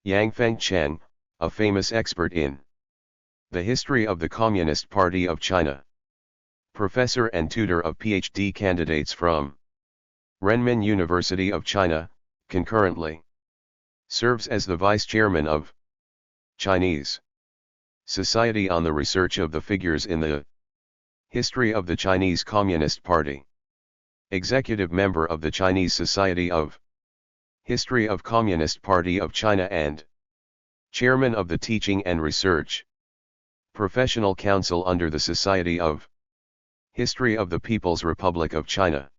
Yang Fengcheng, a famous expert in the history of the Communist Party of China. Professor and tutor of PhD candidates from Renmin University of China, concurrently serves as the vice chairman of Chinese Society on the Research of the Figures in the History of the Chinese Communist Party. Executive member of the Chinese Society of History of Communist Party of China and chairman of the Teaching and Research Professional Council under the Society of History of the People's Republic of China.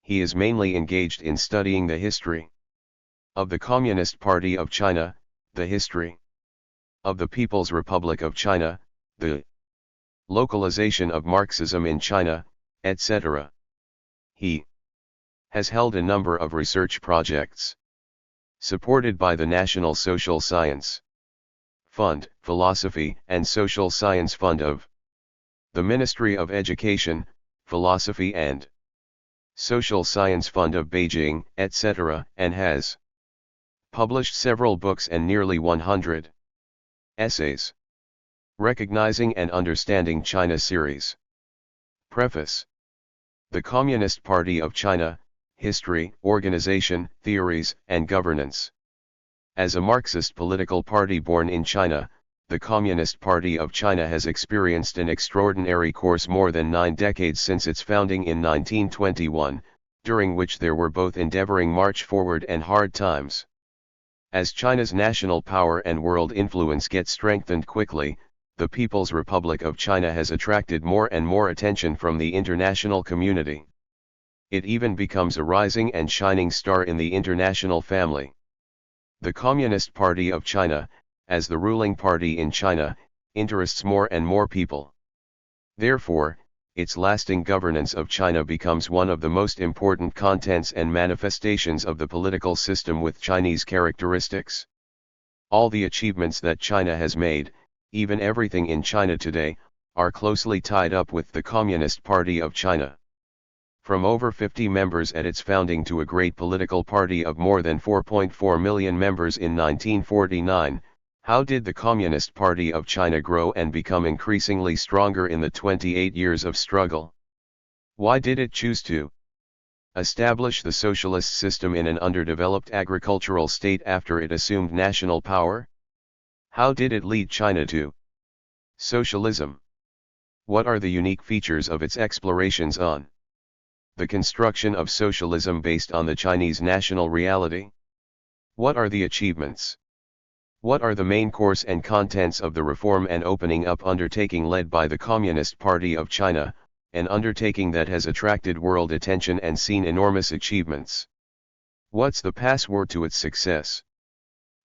He is mainly engaged in studying the history of the Communist Party of China, the history of the People's Republic of China, the localization of Marxism in China, etc. He has held a number of research projects supported by the National Social Science Fund, Philosophy and Social Science Fund of the Ministry of Education, Philosophy and Social Science Fund of Beijing, etc., and has published several books and nearly 100 essays. Recognizing and Understanding China series. Preface. The Communist Party of China, History, Organization, Theories, and Governance. As a Marxist political party born in China, the Communist Party of China has experienced an extraordinary course more than 9 decades since its founding in 1921, during which there were both endeavoring march forward and hard times. As China's national power and world influence get strengthened quickly, the People's Republic of China has attracted more and more attention from the international community. It even becomes a rising and shining star in the international family. The Communist Party of China, as the ruling party in China, interests more and more people. Therefore, its lasting governance of China becomes one of the most important contents and manifestations of the political system with Chinese characteristics. All the achievements that China has made, even everything in China today, are closely tied up with the Communist Party of China. From over 50 members at its founding to a great political party of more than 4.4 million members in 1949, how did the Communist Party of China grow and become increasingly stronger in the 28 years of struggle? Why did it choose to establish the socialist system in an underdeveloped agricultural state after it assumed national power? How did it lead China to socialism? What are the unique features of its explorations on the construction of socialism based on the Chinese national reality? What are the achievements? What are the main course and contents of the reform and opening up undertaking led by the Communist Party of China, an undertaking that has attracted world attention and seen enormous achievements? What's the password to its success?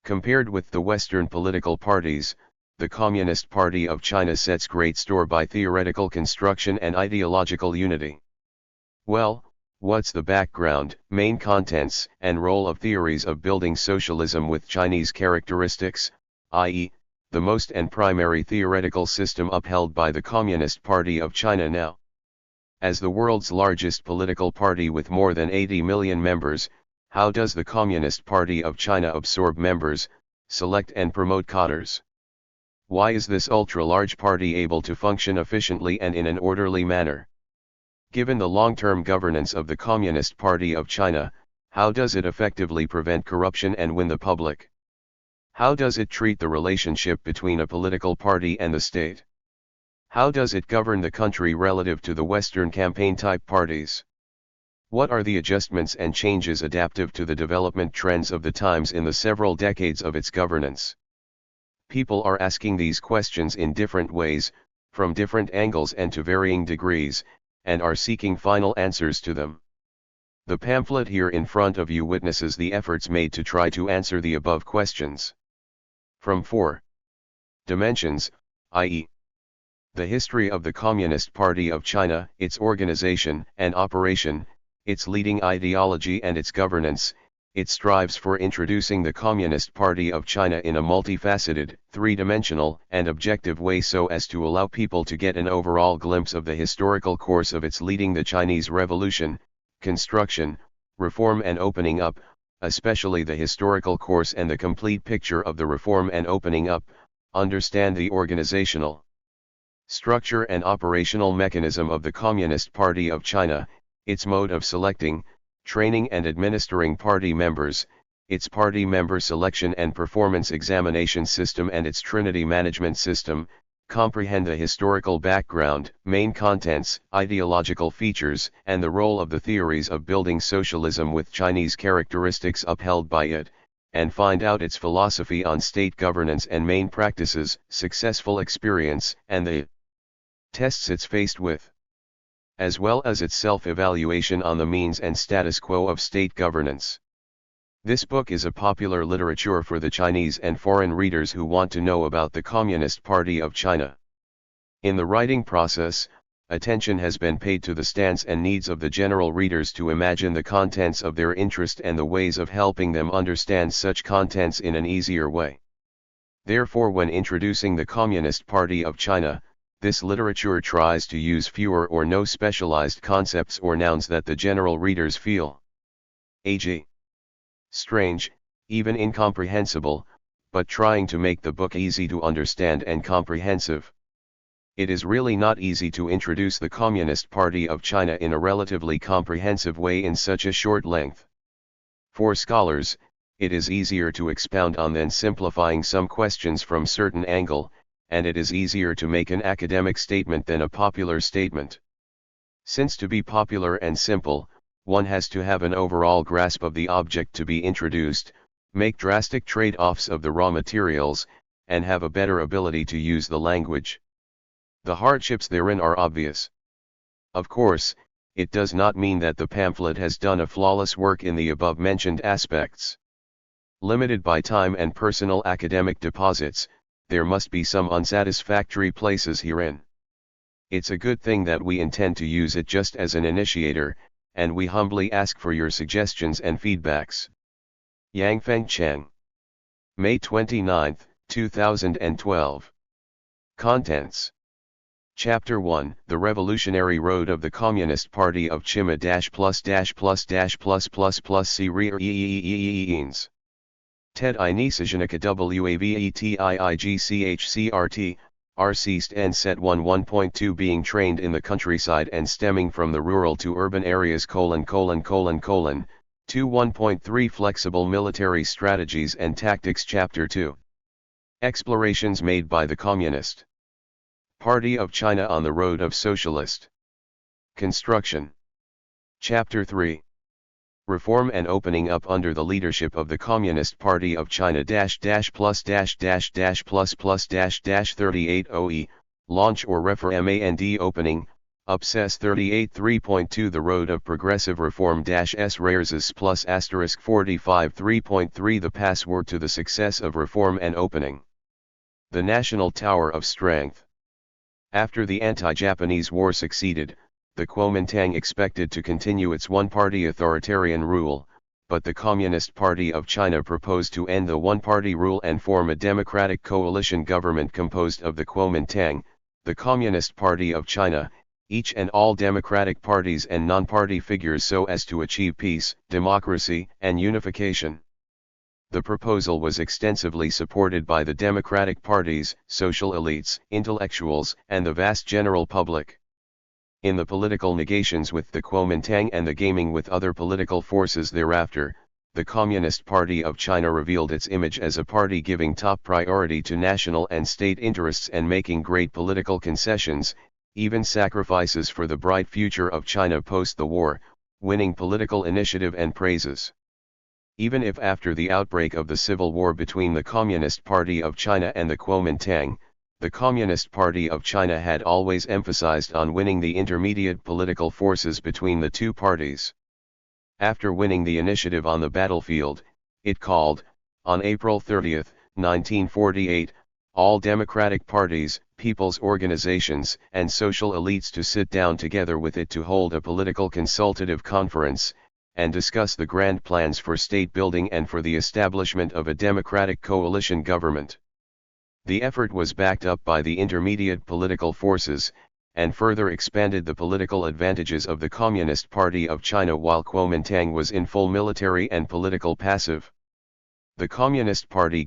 Compared with the Western political parties, the Communist Party of China sets great store by theoretical construction and ideological unity. Well, what's the background, main contents, and role of theories of building socialism with Chinese characteristics, i.e., the most and primary theoretical system upheld by the Communist Party of China now? As the world's largest political party with more than 80 million members, how does the Communist Party of China absorb members, select and promote cadres? Why is this ultra-large party able to function efficiently and in an orderly manner? Given the long-term governance of the Communist Party of China, how does it effectively prevent corruption and win the public? How does it treat the relationship between a political party and the state? How does it govern the country relative to the Western campaign-type parties? What are the adjustments and changes adaptive to the development trends of the times in the several decades of its governance? People are asking these questions in different ways, from different angles and to varying degrees, and are seeking final answers to them. The pamphlet here in front of you witnesses the efforts made to try to answer the above questions. From 4 dimensions, i.e., the history of the Communist Party of China, its organization and operation, its leading ideology and its governance, it strives for introducing the Communist Party of China in a multifaceted, three-dimensional, and objective way so as to allow people to get an overall glimpse of the historical course of its leading the Chinese Revolution, construction, reform and opening up, especially the historical course and the complete picture of the reform and opening up, understand the organizational structure and operational mechanism of the Communist Party of China, its mode of selecting, training and administering party members, its party member selection and performance examination system and its Trinity management system, comprehend the historical background, main contents, ideological features, and the role of the theories of building socialism with Chinese characteristics upheld by it, and find out its philosophy on state governance and main practices, successful experience, and the tests it's faced with, as well as its self-evaluation on the means and status quo of state governance. This book is a popular literature for the Chinese and foreign readers who want to know about the Communist Party of China. In the writing process, attention has been paid to the stance and needs of the general readers to imagine the contents of their interest and the ways of helping them understand such contents in an easier way. Therefore, when introducing the Communist Party of China, this literature tries to use fewer or no specialized concepts or nouns that the general readers feel ag. Strange, even incomprehensible, but trying to make the book easy to understand and comprehensive. It is really not easy to introduce the Communist Party of China in a relatively comprehensive way in such a short length. For scholars, it is easier to expound on than simplifying some questions from certain angle, and it is easier to make an academic statement than a popular statement. Since to be popular and simple, one has to have an overall grasp of the object to be introduced, make drastic trade-offs of the raw materials, and have a better ability to use the language. The hardships therein are obvious. Of course, it does not mean that the pamphlet has done a flawless work in the above-mentioned aspects. Limited by time and personal academic deposits, there must be some unsatisfactory places herein. It's a good thing that we intend to use it just as an initiator, and we humbly ask for your suggestions and feedbacks. Yang Fengcheng. May 29, 2012. Contents. Chapter 1, The Revolutionary Road of the Communist Party of China +++++++ Series. TED I Nisajnika WAVETIIGCHCRT, Arcist and Set 1.2 Being trained in the countryside and stemming from the rural to urban areas : 2.1.3 Flexible military strategies and tactics. Chapter 2. Explorations made by the Communist Party of China on the road of socialist construction. Chapter 3. Reform and opening up under the leadership of the Communist Party of China +++++38 OE, launch or refer-mand opening, UPSES 38 3.2 The road of progressive reform -s rares plus asterisk 45 3.3 The password to the success of reform and opening. The National Tower of Strength. After the anti-Japanese war succeeded, the Kuomintang expected to continue its one-party authoritarian rule, but the Communist Party of China proposed to end the one-party rule and form a democratic coalition government composed of the Kuomintang, the Communist Party of China, each and all democratic parties and non-party figures so as to achieve peace, democracy, and unification. The proposal was extensively supported by the democratic parties, social elites, intellectuals, and the vast general public. In the political negations with the Kuomintang and the gaming with other political forces thereafter, the Communist Party of China revealed its image as a party giving top priority to national and state interests and making great political concessions, even sacrifices for the bright future of China post the war, winning political initiative and praises. Even if after the outbreak of the civil war between the Communist Party of China and the Kuomintang, the Communist Party of China had always emphasized on winning the intermediate political forces between the two parties. After winning the initiative on the battlefield, it called, on April 30, 1948, all democratic parties, people's organizations, and social elites to sit down together with it to hold a political consultative conference, and discuss the grand plans for state building and for the establishment of a democratic coalition government. The effort was backed up by the intermediate political forces, and further expanded the political advantages of the Communist Party of China while Kuomintang was in full military and political passive. The Communist Party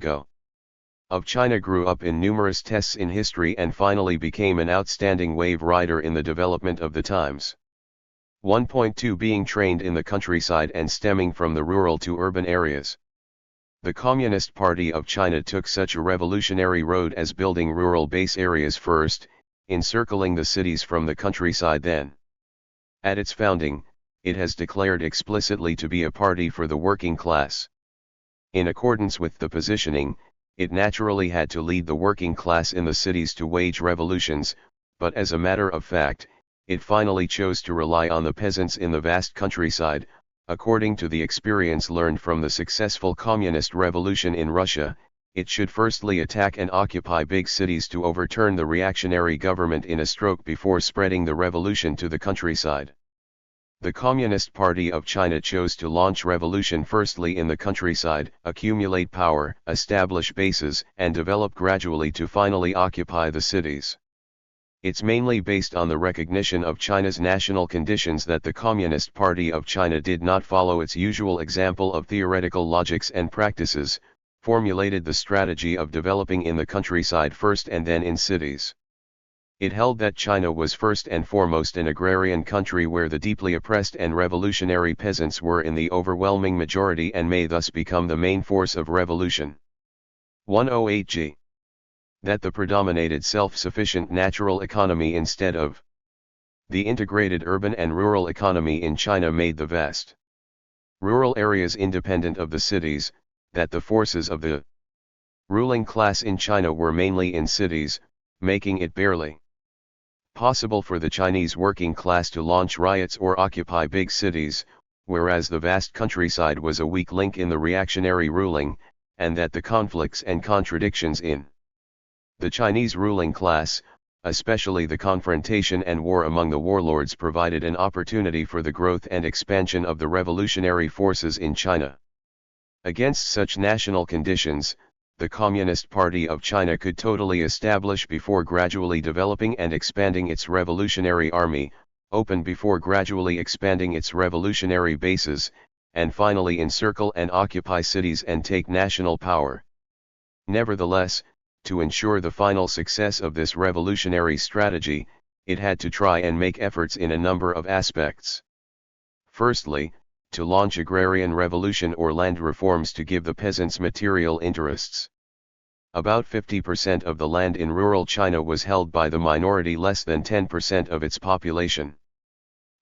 of China grew up in numerous tests in history and finally became an outstanding wave rider in the development of the times. 1.2 Being trained in the countryside and stemming from the rural to urban areas. The Communist Party of China took such a revolutionary road as building rural base areas first, encircling the cities from the countryside then. At its founding, it has declared explicitly to be a party for the working class. In accordance with the positioning, it naturally had to lead the working class in the cities to wage revolutions, but as a matter of fact, it finally chose to rely on the peasants in the vast countryside. According to the experience learned from the successful communist revolution in Russia, it should firstly attack and occupy big cities to overturn the reactionary government in a stroke before spreading the revolution to the countryside. The Communist Party of China chose to launch revolution firstly in the countryside, accumulate power, establish bases, and develop gradually to finally occupy the cities. It's mainly based on the recognition of China's national conditions that the Communist Party of China did not follow its usual example of theoretical logics and practices, formulated the strategy of developing in the countryside first and then in cities. It held that China was first and foremost an agrarian country where the deeply oppressed and revolutionary peasants were in the overwhelming majority and may thus become the main force of revolution. 108g. That the predominated self-sufficient natural economy instead of the integrated urban and rural economy in China made the vast rural areas independent of the cities, that the forces of the ruling class in China were mainly in cities, making it barely possible for the Chinese working class to launch riots or occupy big cities, whereas the vast countryside was a weak link in the reactionary ruling, and that the conflicts and contradictions in the Chinese ruling class, especially the confrontation and war among the warlords, provided an opportunity for the growth and expansion of the revolutionary forces in China. Against such national conditions, the Communist Party of China could totally establish before gradually developing and expanding its revolutionary army, open before gradually expanding its revolutionary bases, and finally encircle and occupy cities and take national power. Nevertheless, to ensure the final success of this revolutionary strategy, it had to try and make efforts in a number of aspects. Firstly, to launch agrarian revolution or land reforms to give the peasants material interests. About 50% of the land in rural China was held by the minority, less than 10% of its population.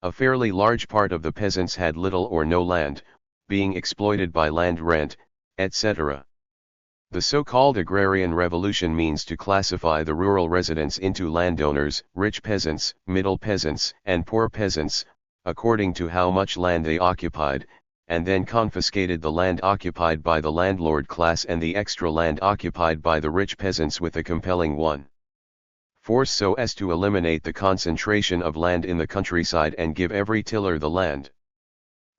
A fairly large part of the peasants had little or no land, being exploited by land rent, etc. The so-called agrarian revolution means to classify the rural residents into landowners, rich peasants, middle peasants, and poor peasants, according to how much land they occupied, and then confiscated the land occupied by the landlord class and the extra land occupied by the rich peasants with a compelling force so as to eliminate the concentration of land in the countryside and give every tiller the land.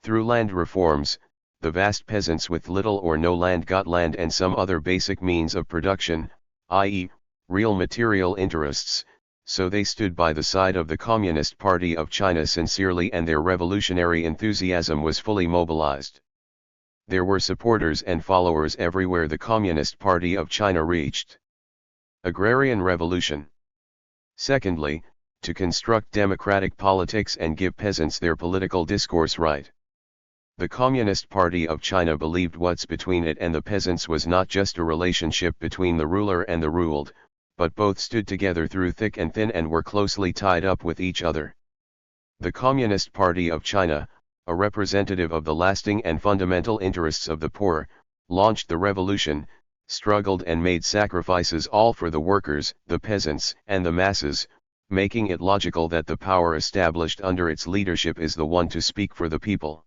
Through land reforms, the vast peasants with little or no land got land and some other basic means of production, i.e., real material interests, so they stood by the side of the Communist Party of China sincerely and their revolutionary enthusiasm was fully mobilized. There were supporters and followers everywhere the Communist Party of China reached. Agrarian revolution. Secondly, to construct democratic politics and give peasants their political discourse right. The Communist Party of China believed what's between it and the peasants was not just a relationship between the ruler and the ruled, but both stood together through thick and thin and were closely tied up with each other. The Communist Party of China, a representative of the lasting and fundamental interests of the poor, launched the revolution, struggled and made sacrifices all for the workers, the peasants, and the masses, making it logical that the power established under its leadership is the one to speak for the people.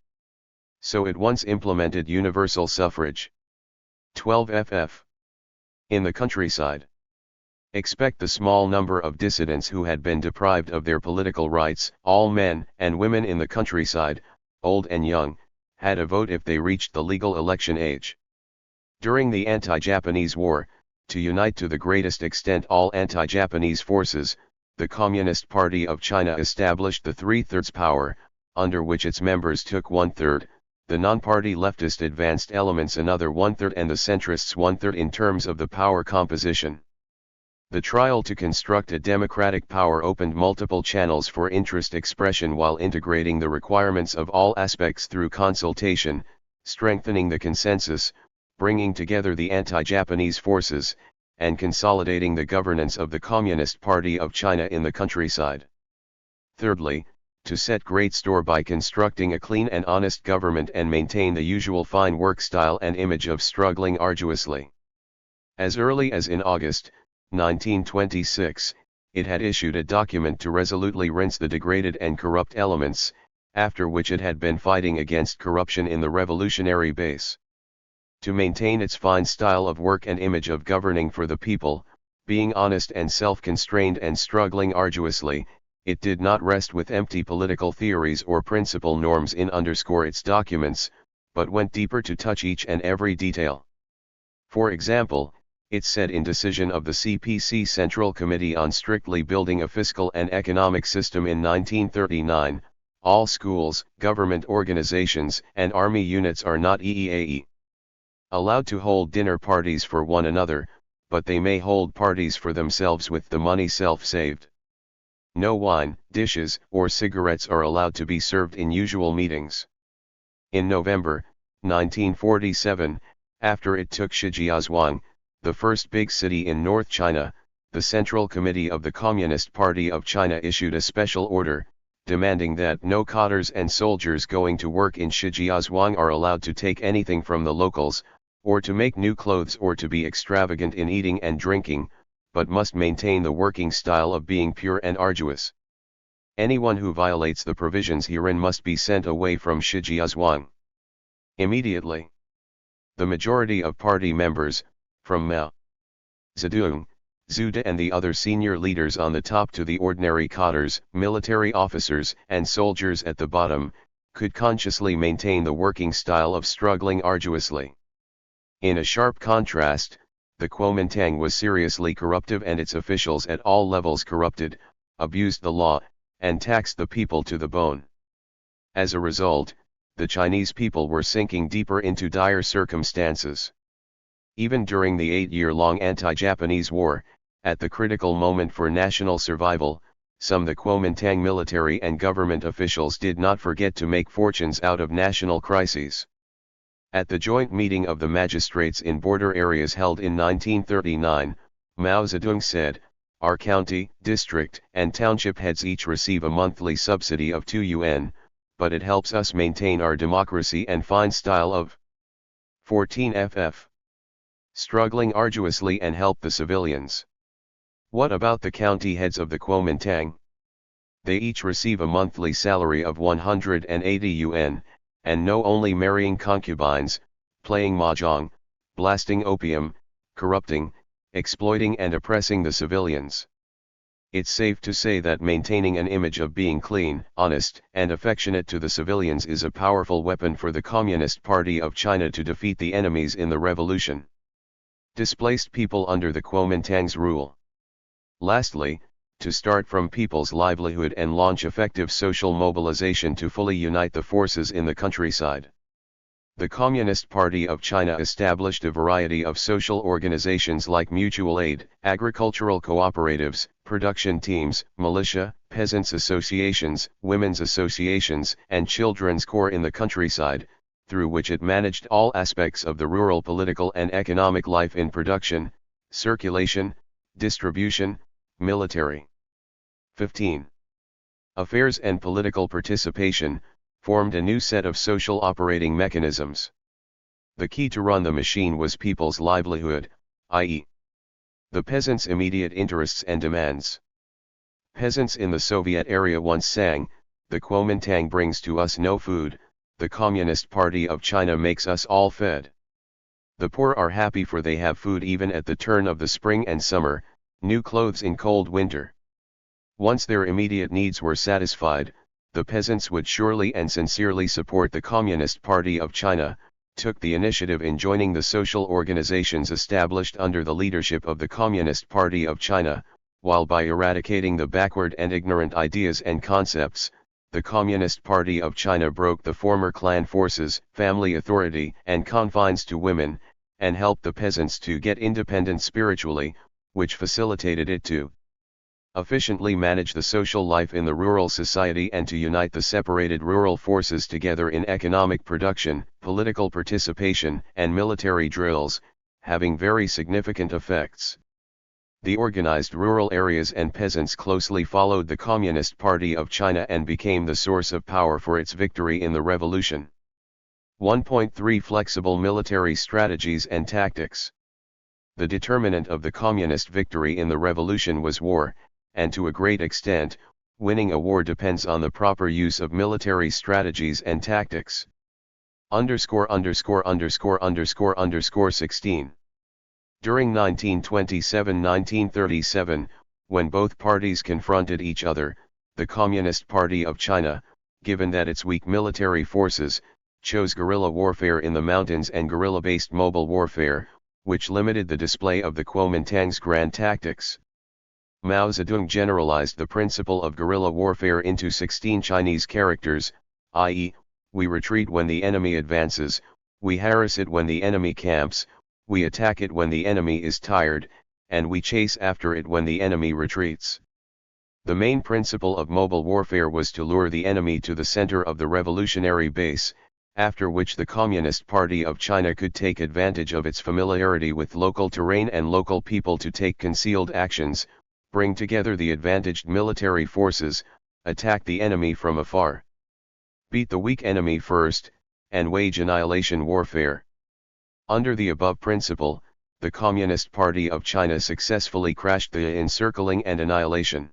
So it once implemented universal suffrage. 12ff. In the countryside. Expect the small number of dissidents who had been deprived of their political rights, all men and women in the countryside, old and young, had a vote if they reached the legal election age. During the anti-Japanese war, to unite to the greatest extent all anti-Japanese forces, the Communist Party of China established the three-thirds power, under which its members took one-third, the non-party leftist advanced elements another one-third and the centrists one-third in terms of the power composition. The trial to construct a democratic power opened multiple channels for interest expression while integrating the requirements of all aspects through consultation, strengthening the consensus, bringing together the anti-Japanese forces, and consolidating the governance of the Communist Party of China in the countryside. Thirdly, to set great store by constructing a clean and honest government and maintain the usual fine work style and image of struggling arduously. As early as in August 1926, it had issued a document to resolutely rinse the degraded and corrupt elements, after which it had been fighting against corruption in the revolutionary base. To maintain its fine style of work and image of governing for the people, being honest and self-constrained and struggling arduously, it did not rest with empty political theories or principal norms in underscore its documents, but went deeper to touch each and every detail. For example, it said in decision of the CPC Central Committee on strictly building a fiscal and economic system in 1939, all schools, government organizations and army units are not allowed to hold dinner parties for one another, but they may hold parties for themselves with the money self-saved. No wine, dishes, or cigarettes are allowed to be served in usual meetings. In November 1947, after it took Shijiazhuang, the first big city in North China, the Central Committee of the Communist Party of China issued a special order, demanding that no cadres and soldiers going to work in Shijiazhuang are allowed to take anything from the locals, or to make new clothes or to be extravagant in eating and drinking, but must maintain the working style of being pure and arduous. Anyone who violates the provisions herein must be sent away from Shijiazhuang immediately. The majority of party members, from Mao Zedong, Zhu De and the other senior leaders on the top to the ordinary cadres, military officers and soldiers at the bottom, could consciously maintain the working style of struggling arduously. In a sharp contrast, the Kuomintang was seriously corruptive and its officials at all levels corrupted, abused the law, and taxed the people to the bone. As a result, the Chinese people were sinking deeper into dire circumstances. Even during the 8-year-long anti-Japanese war, at the critical moment for national survival, some the Kuomintang military and government officials did not forget to make fortunes out of national crises. At the joint meeting of the magistrates in border areas held in 1939, Mao Zedong said, "Our county, district, and township heads each receive a monthly subsidy of 2 yuan, but it helps us maintain our democracy and fine style of 14 ff. Struggling arduously and help the civilians." What about the county heads of the Kuomintang? They each receive a monthly salary of 180 yuan, and know only marrying concubines, playing mahjong, blasting opium, corrupting, exploiting and oppressing the civilians. It's safe to say that maintaining an image of being clean, honest, and affectionate to the civilians is a powerful weapon for the Communist Party of China to defeat the enemies in the revolution. Displaced people under the Kuomintang's rule. Lastly, to start from people's livelihood and launch effective social mobilization to fully unite the forces in the countryside. The Communist Party of China established a variety of social organizations like mutual aid, agricultural cooperatives, production teams, militia, peasants' associations, women's associations, and children's corps in the countryside, through which it managed all aspects of the rural political and economic life in production, circulation, distribution, military. 15. Affairs and political participation, formed a new set of social operating mechanisms. The key to run the machine was people's livelihood, i.e., the peasants' immediate interests and demands. Peasants in the Soviet area once sang, "The Kuomintang brings to us no food, the Communist Party of China makes us all fed." The poor are happy for they have food even at the turn of the spring and summer, new clothes in cold winter. Once their immediate needs were satisfied, the peasants would surely and sincerely support the Communist Party of China, took the initiative in joining the social organizations established under the leadership of the Communist Party of China, while by eradicating the backward and ignorant ideas and concepts, the Communist Party of China broke the former clan forces, family authority and confines to women, and helped the peasants to get independent spiritually, which facilitated it to efficiently manage the social life in the rural society and to unite the separated rural forces together in economic production, political participation, and military drills, having very significant effects. The organized rural areas and peasants closely followed the Communist Party of China and became the source of power for its victory in the revolution. 1.3 Flexible military strategies and tactics. The determinant of the communist victory in the revolution was war, and to a great extent, winning a war depends on the proper use of military strategies and tactics. _______16. During 1927–1937, when both parties confronted each other, the Communist Party of China, given that its weak military forces, chose guerrilla warfare in the mountains and guerrilla-based mobile warfare, which limited the display of the Kuomintang's grand tactics. Mao Zedong generalized the principle of guerrilla warfare into 16 Chinese characters, i.e., we retreat when the enemy advances, we harass it when the enemy camps, we attack it when the enemy is tired, and we chase after it when the enemy retreats. The main principle of mobile warfare was to lure the enemy to the center of the revolutionary base, after which the Communist Party of China could take advantage of its familiarity with local terrain and local people to take concealed actions, bring together the advantaged military forces, attack the enemy from afar, beat the weak enemy first, and wage annihilation warfare. Under the above principle, the Communist Party of China successfully crashed the encircling and annihilation.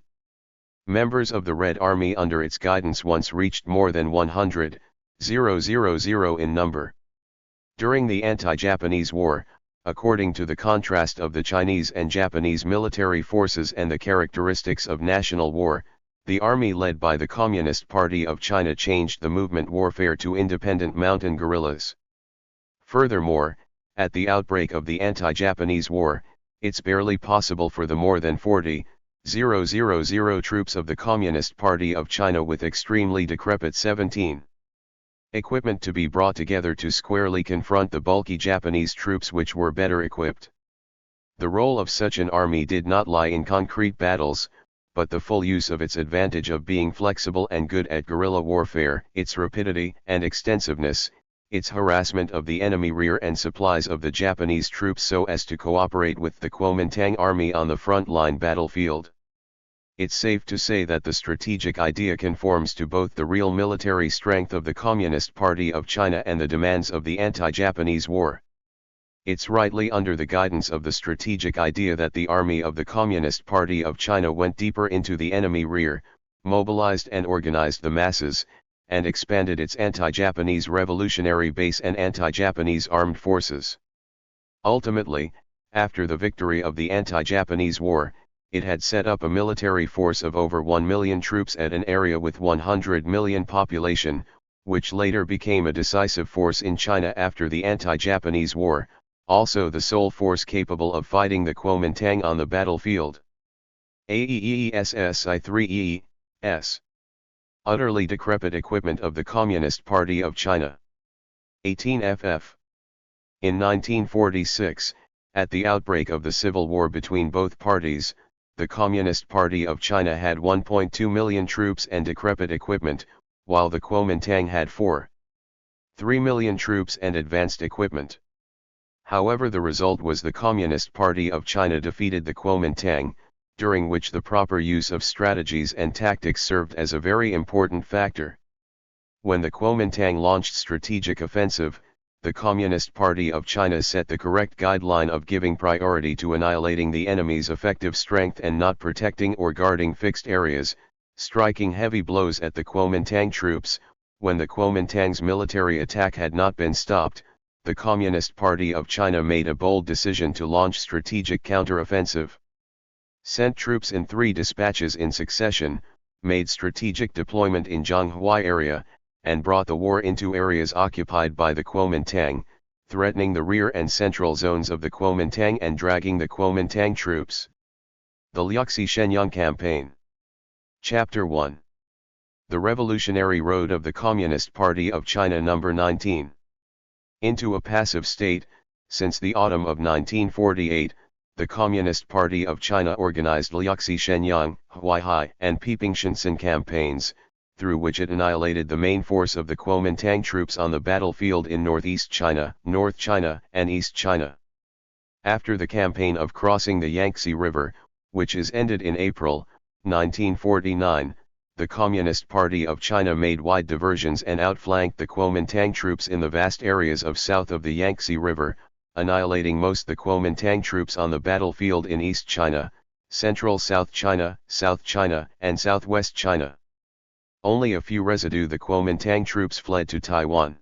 Members of the Red Army under its guidance once reached more than 100,000 in number. During the anti-Japanese war, according to the contrast of the Chinese and Japanese military forces and the characteristics of national war, the army led by the Communist Party of China changed the movement warfare to independent mountain guerrillas. Furthermore, at the outbreak of the anti-Japanese war, it's barely possible for the more than 40,000 troops of the Communist Party of China with extremely decrepit 17 equipment to be brought together to squarely confront the bulky Japanese troops which were better equipped. The role of such an army did not lie in concrete battles, but the full use of its advantage of being flexible and good at guerrilla warfare, its rapidity and extensiveness, its harassment of the enemy rear and supplies of the Japanese troops so as to cooperate with the Kuomintang army on the front-line battlefield. It's safe to say that the strategic idea conforms to both the real military strength of the Communist Party of China and the demands of the anti-Japanese war. It's rightly under the guidance of the strategic idea that the army of the Communist Party of China went deeper into the enemy rear, mobilized and organized the masses, and expanded its anti-Japanese revolutionary base and anti-Japanese armed forces. Ultimately, after the victory of the anti-Japanese war, it had set up a military force of over 1 million troops at an area with 100 million population, which later became a decisive force in China after the anti-Japanese war, also the sole force capable of fighting the Kuomintang on the battlefield. AEESSI-3ES. Utterly decrepit equipment of the Communist Party of China. 18FF. In 1946, at the outbreak of the civil war between both parties, the Communist Party of China had 1.2 million troops and decrepit equipment, while the Kuomintang had 4.3 million troops and advanced equipment. However, the result was the Communist Party of China defeated the Kuomintang, during which the proper use of strategies and tactics served as a very important factor. When the Kuomintang launched strategic offensive, the Communist Party of China set the correct guideline of giving priority to annihilating the enemy's effective strength and not protecting or guarding fixed areas, striking heavy blows at the Kuomintang troops. When the Kuomintang's military attack had not been stopped, the Communist Party of China made a bold decision to launch strategic counteroffensive. Sent troops in 3 dispatches in succession, made strategic deployment in Zhonghui area, and brought the war into areas occupied by the Kuomintang, threatening the rear and central zones of the Kuomintang and dragging the Kuomintang troops The Liuxi Shenyang Campaign. Chapter 1. The Revolutionary Road of the Communist Party of China No. 19. Into a passive state, since the autumn of 1948, the Communist Party of China organized Liuxi Shenyang, Huaihai and Pepingshenzhen campaigns, through which it annihilated the main force of the Kuomintang troops on the battlefield in northeast China, North China, and East China. After the campaign of crossing the Yangtze River, which is ended in April 1949, the Communist Party of China made wide diversions and outflanked the Kuomintang troops in the vast areas of south of the Yangtze River, annihilating most the Kuomintang troops on the battlefield in East China, Central South China, and Southwest China. Only a few residue the Kuomintang troops fled to Taiwan.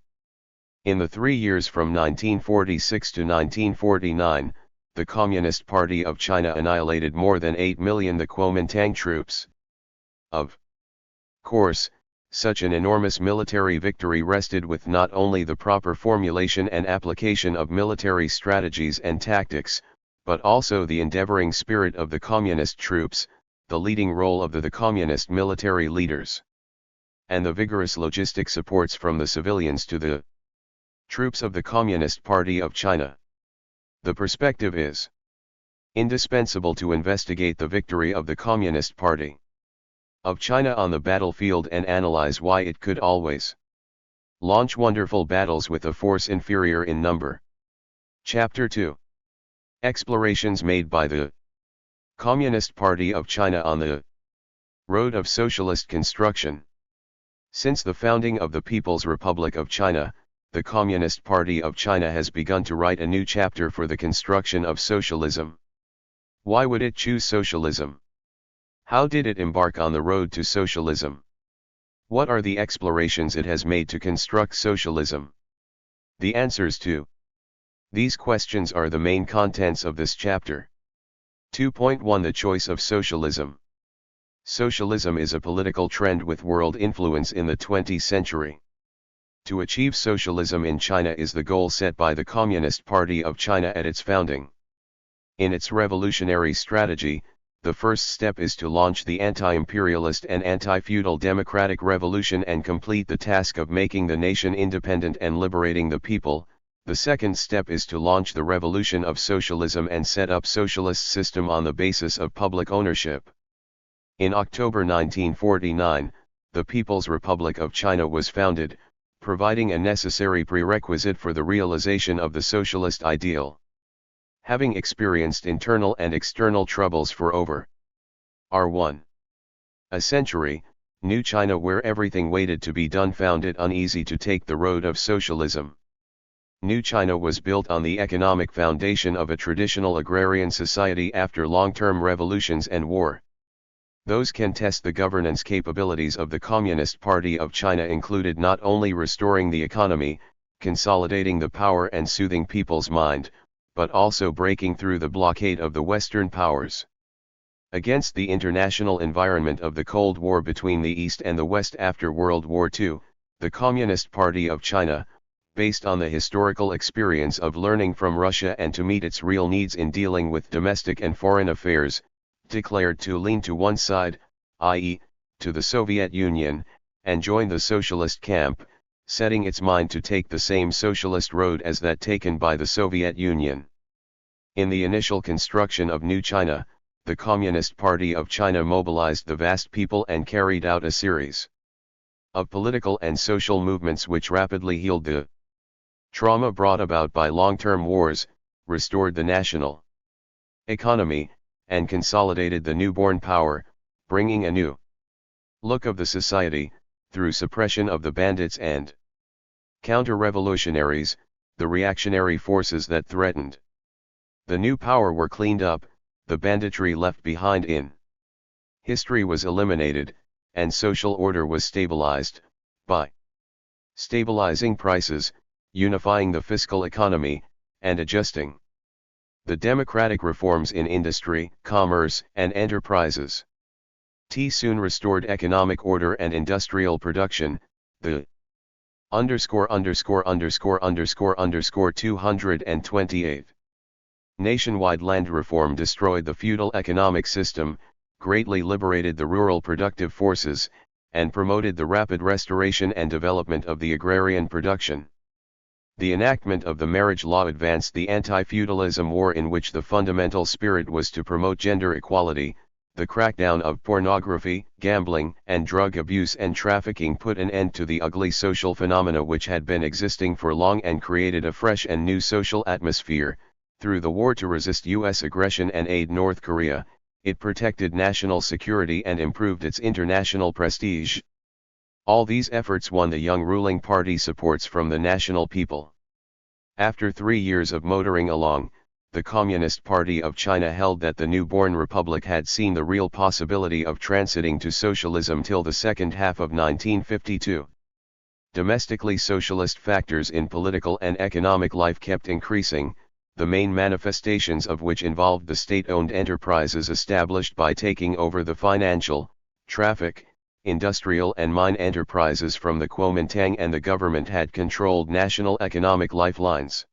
In the 3 years from 1946 to 1949, the Communist Party of China annihilated more than 8 million the Kuomintang troops. Of course, such an enormous military victory rested with not only the proper formulation and application of military strategies and tactics, but also the endeavoring spirit of the Communist troops, the leading role of the Communist military leaders, and the vigorous logistic supports from the civilians to the troops of the Communist Party of China. The perspective is indispensable to investigate the victory of the Communist Party of China on the battlefield and analyze why it could always launch wonderful battles with a force inferior in number. Chapter 2. Explorations made by the Communist Party of China on the road of socialist construction. Since the founding of the People's Republic of China, the Communist Party of China has begun to write a new chapter for the construction of socialism. Why would it choose socialism? How did it embark on the road to socialism? What are the explorations it has made to construct socialism? The answers to these questions are the main contents of this chapter. 2.1 The choice of socialism. Socialism is a political trend with world influence in the 20th century. To achieve socialism in China is the goal set by the Communist Party of China at its founding. In its revolutionary strategy, the first step is to launch the anti-imperialist and anti-feudal democratic revolution and complete the task of making the nation independent and liberating the people. The second step is to launch the revolution of socialism and set up socialist system on the basis of public ownership. In October 1949, the People's Republic of China was founded, providing a necessary prerequisite for the realization of the socialist ideal. Having experienced internal and external troubles for over a century, New China, where everything waited to be done, found it uneasy to take the road of socialism. New China was built on the economic foundation of a traditional agrarian society after long-term revolutions and war. Those can test the governance capabilities of the Communist Party of China included not only restoring the economy, consolidating the power and soothing people's mind, but also breaking through the blockade of the Western powers. Against the international environment of the Cold War between the East and the West after World War II, the Communist Party of China, based on the historical experience of learning from Russia and to meet its real needs in dealing with domestic and foreign affairs, declared to lean to one side, i.e., to the Soviet Union, and join the socialist camp, setting its mind to take the same socialist road as that taken by the Soviet Union. In the initial construction of New China, the Communist Party of China mobilized the vast people and carried out a series of political and social movements which rapidly healed the trauma brought about by long-term wars, restored the national economy, and consolidated the newborn power, bringing a new look of the society, through suppression of the bandits and counter-revolutionaries, the reactionary forces that threatened the new power were cleaned up, the banditry left behind in history was eliminated, and social order was stabilized, by stabilizing prices, unifying the fiscal economy, and adjusting the democratic reforms in industry, commerce, and enterprises. Soon restored economic order and industrial production. The ________228 Nationwide land reform destroyed the feudal economic system, greatly liberated the rural productive forces, and promoted the rapid restoration and development of the agrarian production. The enactment of the marriage law advanced the anti-feudalism war, in which the fundamental spirit was to promote gender equality. The crackdown of pornography, gambling, and drug abuse and trafficking put an end to the ugly social phenomena which had been existing for long and created a fresh and new social atmosphere. Through the war to resist U.S. aggression and aid North Korea, it protected national security and improved its international prestige. All these efforts won the young ruling party supports from the national people. After 3 years of motoring along, the Communist Party of China held that the newborn republic had seen the real possibility of transiting to socialism till the second half of 1952. Domestically socialist factors in political and economic life kept increasing, the main manifestations of which involved the state-owned enterprises established by taking over the financial, traffic, industrial and mine enterprises from the Kuomintang, and the government had controlled national economic lifelines.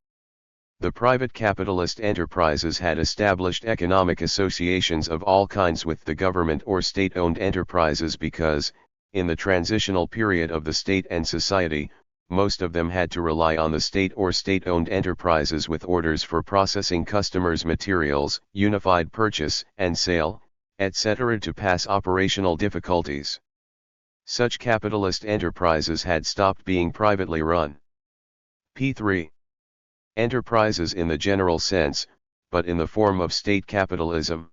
The private capitalist enterprises had established economic associations of all kinds with the government or state-owned enterprises because, in the transitional period of the state and society, most of them had to rely on the state or state-owned enterprises with orders for processing customers' materials, unified purchase and sale, etc. to pass operational difficulties. Such capitalist enterprises had stopped being privately run. P3. Enterprises in the general sense, but in the form of state capitalism.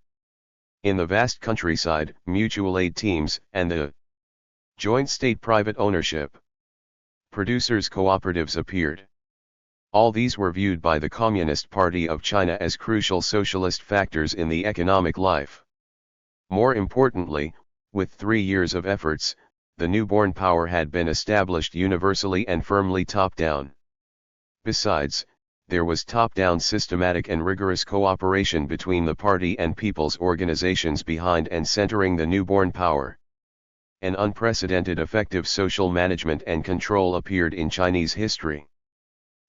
In the vast countryside, mutual aid teams, and the joint state-private ownership, producers' cooperatives appeared. All these were viewed by the Communist Party of China as crucial socialist factors in the economic life. More importantly, with 3 years of efforts, the newborn power had been established universally and firmly top-down. Besides, there was top-down systematic and rigorous cooperation between the party and people's organizations behind and centering the newborn power. An unprecedented effective social management and control appeared in Chinese history.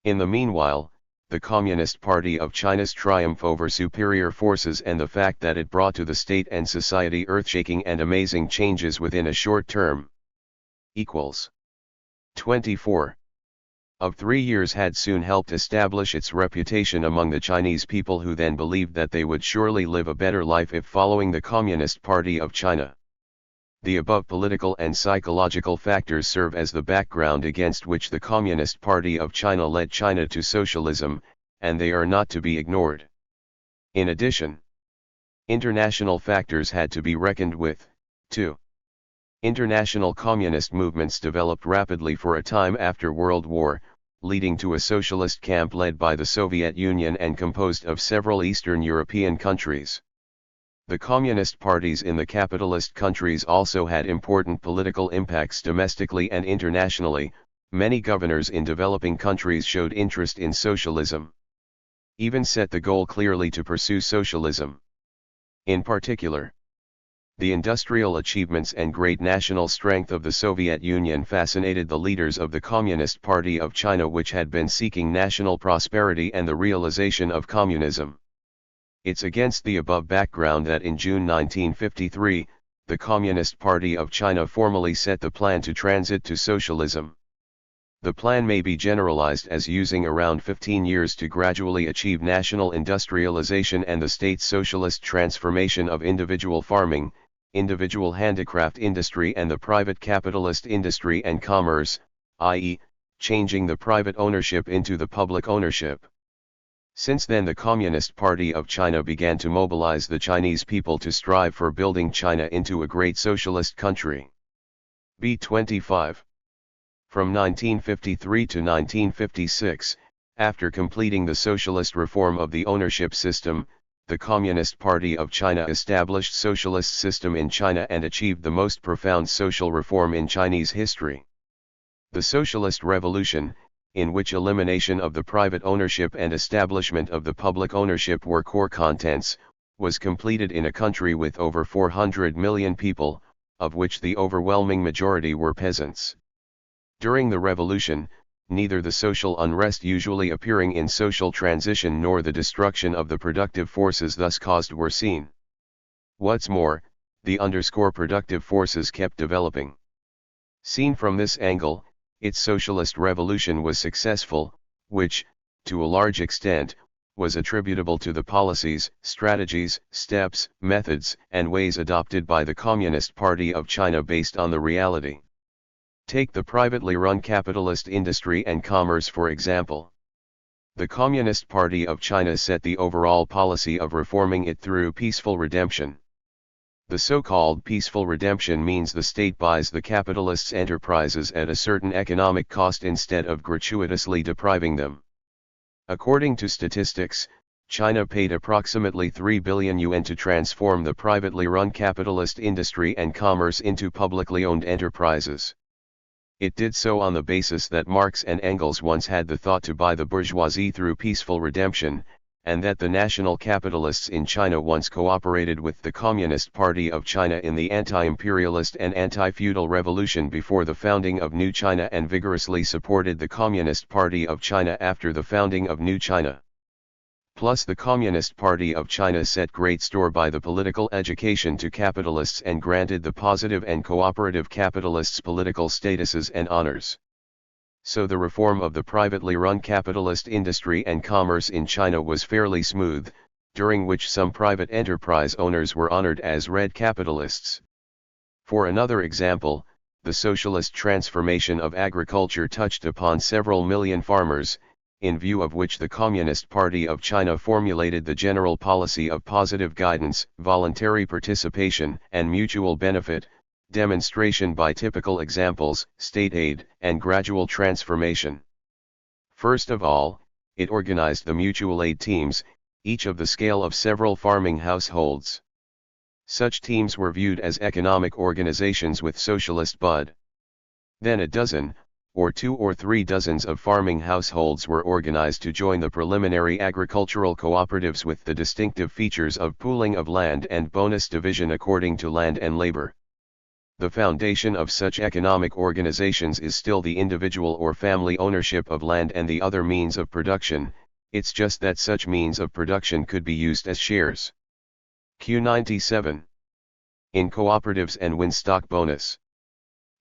In the meanwhile, the Communist Party of China's triumph over superior forces and the fact that it brought to the state and society earth-shaking and amazing changes within a short term equals 24 of 3 years had soon helped establish its reputation among the Chinese people, who then believed that they would surely live a better life if following the Communist Party of China. The above political and psychological factors serve as the background against which the Communist Party of China led China to socialism, and they are not to be ignored. In addition, international factors had to be reckoned with, too. International communist movements developed rapidly for a time after World War, leading to a socialist camp led by the Soviet Union and composed of several Eastern European countries. The communist parties in the capitalist countries also had important political impacts domestically and internationally. Many governors in developing countries showed interest in socialism, even set the goal clearly to pursue socialism. In particular, the industrial achievements and great national strength of the Soviet Union fascinated the leaders of the Communist Party of China, which had been seeking national prosperity and the realization of communism. It's against the above background that in June 1953, the Communist Party of China formally set the plan to transit to socialism. The plan may be generalized as using around 15 years to gradually achieve national industrialization and the state socialist transformation of individual farming, individual handicraft industry and the private capitalist industry and commerce, i.e., changing the private ownership into the public ownership. Since then the Communist Party of China began to mobilize the Chinese people to strive for building China into a great socialist country. B25. From 1953 to 1956, after completing the socialist reform of the ownership system, the Communist Party of China established socialist system in China and achieved the most profound social reform in Chinese history. The Socialist Revolution, in which elimination of the private ownership and establishment of the public ownership were core contents, was completed in a country with over 400 million people, of which the overwhelming majority were peasants. During the revolution, neither the social unrest usually appearing in social transition nor the destruction of the productive forces thus caused were seen. What's more, the productive forces kept developing. Seen from this angle, its socialist revolution was successful, which, to a large extent, was attributable to the policies, strategies, steps, methods, and ways adopted by the Communist Party of China based on the reality. Take the privately run capitalist industry and commerce for example. The Communist Party of China set the overall policy of reforming it through peaceful redemption. The so-called peaceful redemption means the state buys the capitalists' enterprises at a certain economic cost instead of gratuitously depriving them. According to statistics, China paid approximately 3 billion yuan to transform the privately run capitalist industry and commerce into publicly owned enterprises. It did so on the basis that Marx and Engels once had the thought to buy the bourgeoisie through peaceful redemption, and that the national capitalists in China once cooperated with the Communist Party of China in the anti-imperialist and anti-feudal revolution before the founding of New China and vigorously supported the Communist Party of China after the founding of New China. Plus the Communist Party of China set great store by the political education to capitalists and granted the positive and cooperative capitalists political statuses and honors. So the reform of the privately run capitalist industry and commerce in China was fairly smooth, during which some private enterprise owners were honored as red capitalists. For another example, the socialist transformation of agriculture touched upon several million farmers, in view of which the Communist Party of China formulated the general policy of positive guidance, voluntary participation, and mutual benefit, demonstration by typical examples, state aid, and gradual transformation. First of all, it organized the mutual aid teams, each of the scale of several farming households. Such teams were viewed as economic organizations with socialist bud. Then a dozen, or 2 or 3 dozens of farming households were organized to join the preliminary agricultural cooperatives with the distinctive features of pooling of land and bonus division according to land and labor. The foundation of such economic organizations is still the individual or family ownership of land and the other means of production, it's just that such means of production could be used as shares. Q97. In cooperatives and win stock bonus.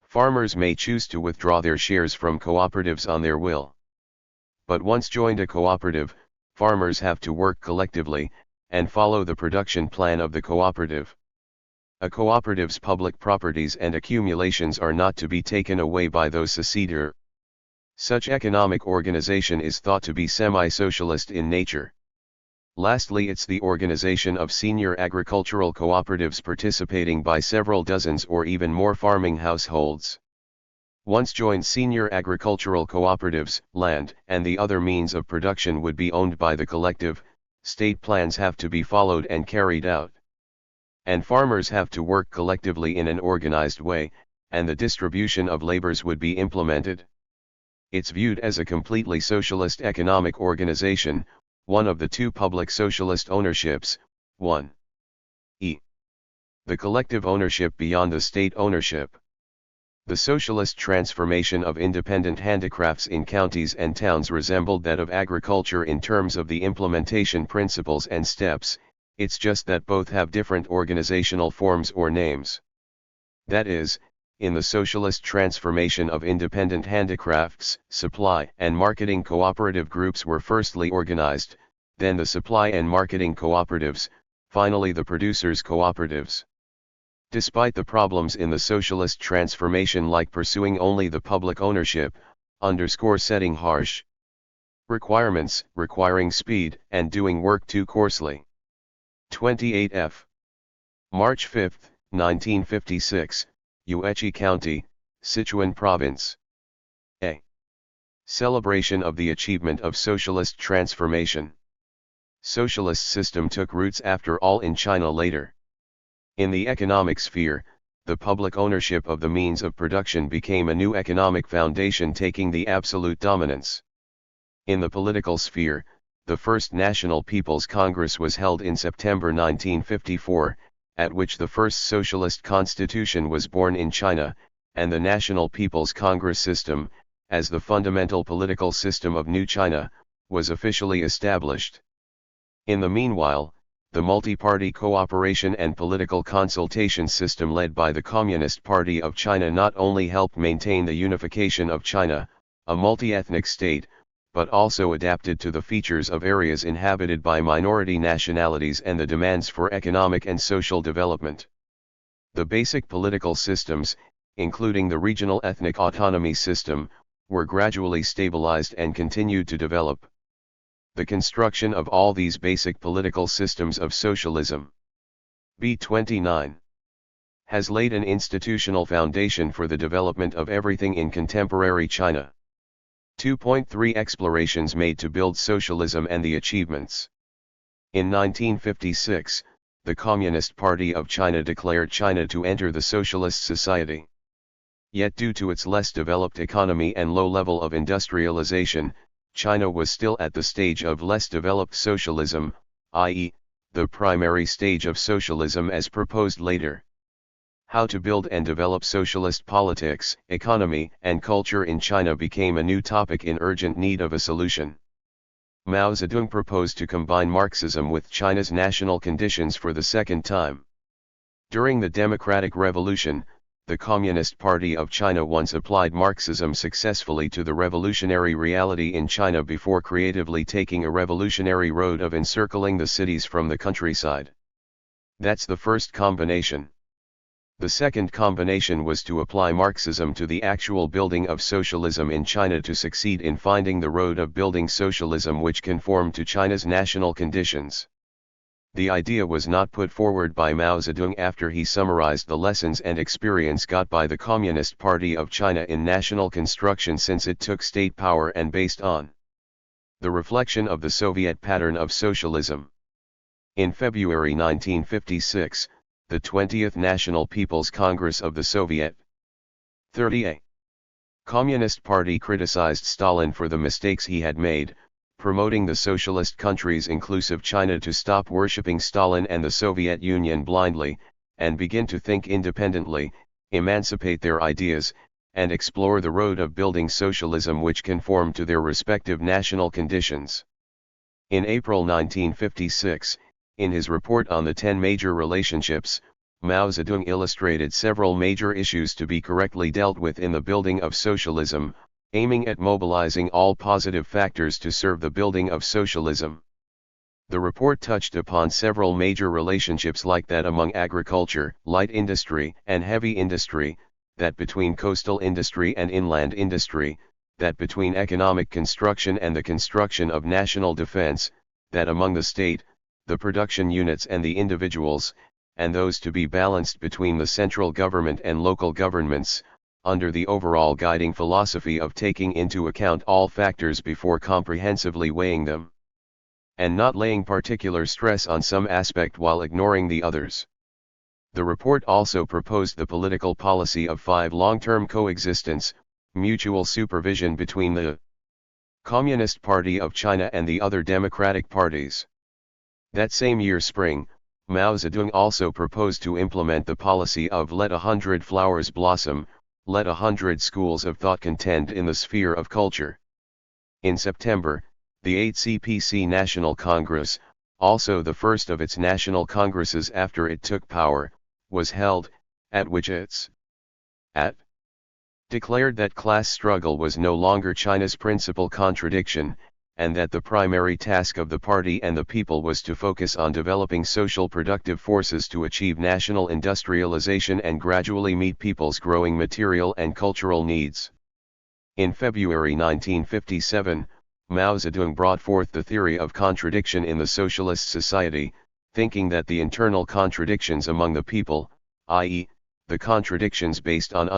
Farmers may choose to withdraw their shares from cooperatives on their will. But once joined a cooperative, farmers have to work collectively, and follow the production plan of the cooperative. A cooperative's public properties and accumulations are not to be taken away by those seceder. Such economic organization is thought to be semi-socialist in nature. Lastly, it's the organization of senior agricultural cooperatives participating by several dozens or even more farming households. Once joined senior agricultural cooperatives, land and the other means of production would be owned by the collective, state plans have to be followed and carried out. And farmers have to work collectively in an organized way, and the distribution of labors would be implemented. It's viewed as a completely socialist economic organization, one of the 2 public socialist ownerships, 1. E. The collective ownership beyond the state ownership. The socialist transformation of independent handicrafts in counties and towns resembled that of agriculture in terms of the implementation principles and steps, it's just that both have different organizational forms or names. That is, in the socialist transformation of independent handicrafts, supply and marketing cooperative groups were firstly organized, then the supply and marketing cooperatives, finally the producers' cooperatives. Despite the problems in the socialist transformation like pursuing only the public ownership, setting harsh requirements, requiring speed, and doing work too coarsely. 28F. March 5, 1956. Yuechi County, Sichuan Province. A. Celebration of the achievement of socialist transformation. Socialist system took roots after all in China later. In the economic sphere, the public ownership of the means of production became a new economic foundation taking the absolute dominance. In the political sphere, the first National People's Congress was held in September 1954, at which the first socialist constitution was born in China, and the National People's Congress system, as the fundamental political system of New China, was officially established. In the meanwhile, the multi-party cooperation and political consultation system led by the Communist Party of China not only helped maintain the unification of China, a multi-ethnic state, but also adapted to the features of areas inhabited by minority nationalities and the demands for economic and social development. The basic political systems, including the regional ethnic autonomy system, were gradually stabilized and continued to develop. The construction of all these basic political systems of socialism, B29, has laid an institutional foundation for the development of everything in contemporary China. 2.3 Explorations made to build socialism and the achievements. In 1956, the Communist Party of China declared China to enter the Socialist Society. Yet due to its less developed economy and low level of industrialization, China was still at the stage of less developed socialism, i.e., the primary stage of socialism as proposed later. How to build and develop socialist politics, economy, and culture in China became a new topic in urgent need of a solution. Mao Zedong proposed to combine Marxism with China's national conditions for the second time. During the Democratic Revolution, the Communist Party of China once applied Marxism successfully to the revolutionary reality in China before creatively taking a revolutionary road of encircling the cities from the countryside. That's the first combination. The second combination was to apply Marxism to the actual building of socialism in China to succeed in finding the road of building socialism which conformed to China's national conditions. The idea was not put forward by Mao Zedong after he summarized the lessons and experience got by the Communist Party of China in national construction since it took state power and based on the reflection of the Soviet pattern of socialism. In February 1956, the 20th National People's Congress of the Soviet (30A) Communist Party criticized Stalin for the mistakes he had made, promoting the socialist countries inclusive China to stop worshipping Stalin and the Soviet Union blindly, and begin to think independently, emancipate their ideas, and explore the road of building socialism which conformed to their respective national conditions. In April 1956, in his report on the 10 major relationships, Mao Zedong illustrated several major issues to be correctly dealt with in the building of socialism, aiming at mobilizing all positive factors to serve the building of socialism. The report touched upon several major relationships like that among agriculture, light industry, and heavy industry, that between coastal industry and inland industry, that between economic construction and the construction of national defense, that among the state, the production units and the individuals, and those to be balanced between the central government and local governments, under the overall guiding philosophy of taking into account all factors before comprehensively weighing them, and not laying particular stress on some aspect while ignoring the others. The report also proposed the political policy of 5 long-term coexistence, mutual supervision between the Communist Party of China and the other democratic parties. That same year spring, Mao Zedong also proposed to implement the policy of let 100 flowers blossom, let 100 schools of thought contend in the sphere of culture. In September, the 8th CPC National Congress, also the first of its national congresses after it took power, was held, at which its declared that class struggle was no longer China's principal contradiction, and that the primary task of the party and the people was to focus on developing social productive forces to achieve national industrialization and gradually meet people's growing material and cultural needs. In February 1957, Mao Zedong brought forth the theory of contradiction in the Socialist Society, thinking that the internal contradictions among the people, i.e., the contradictions based on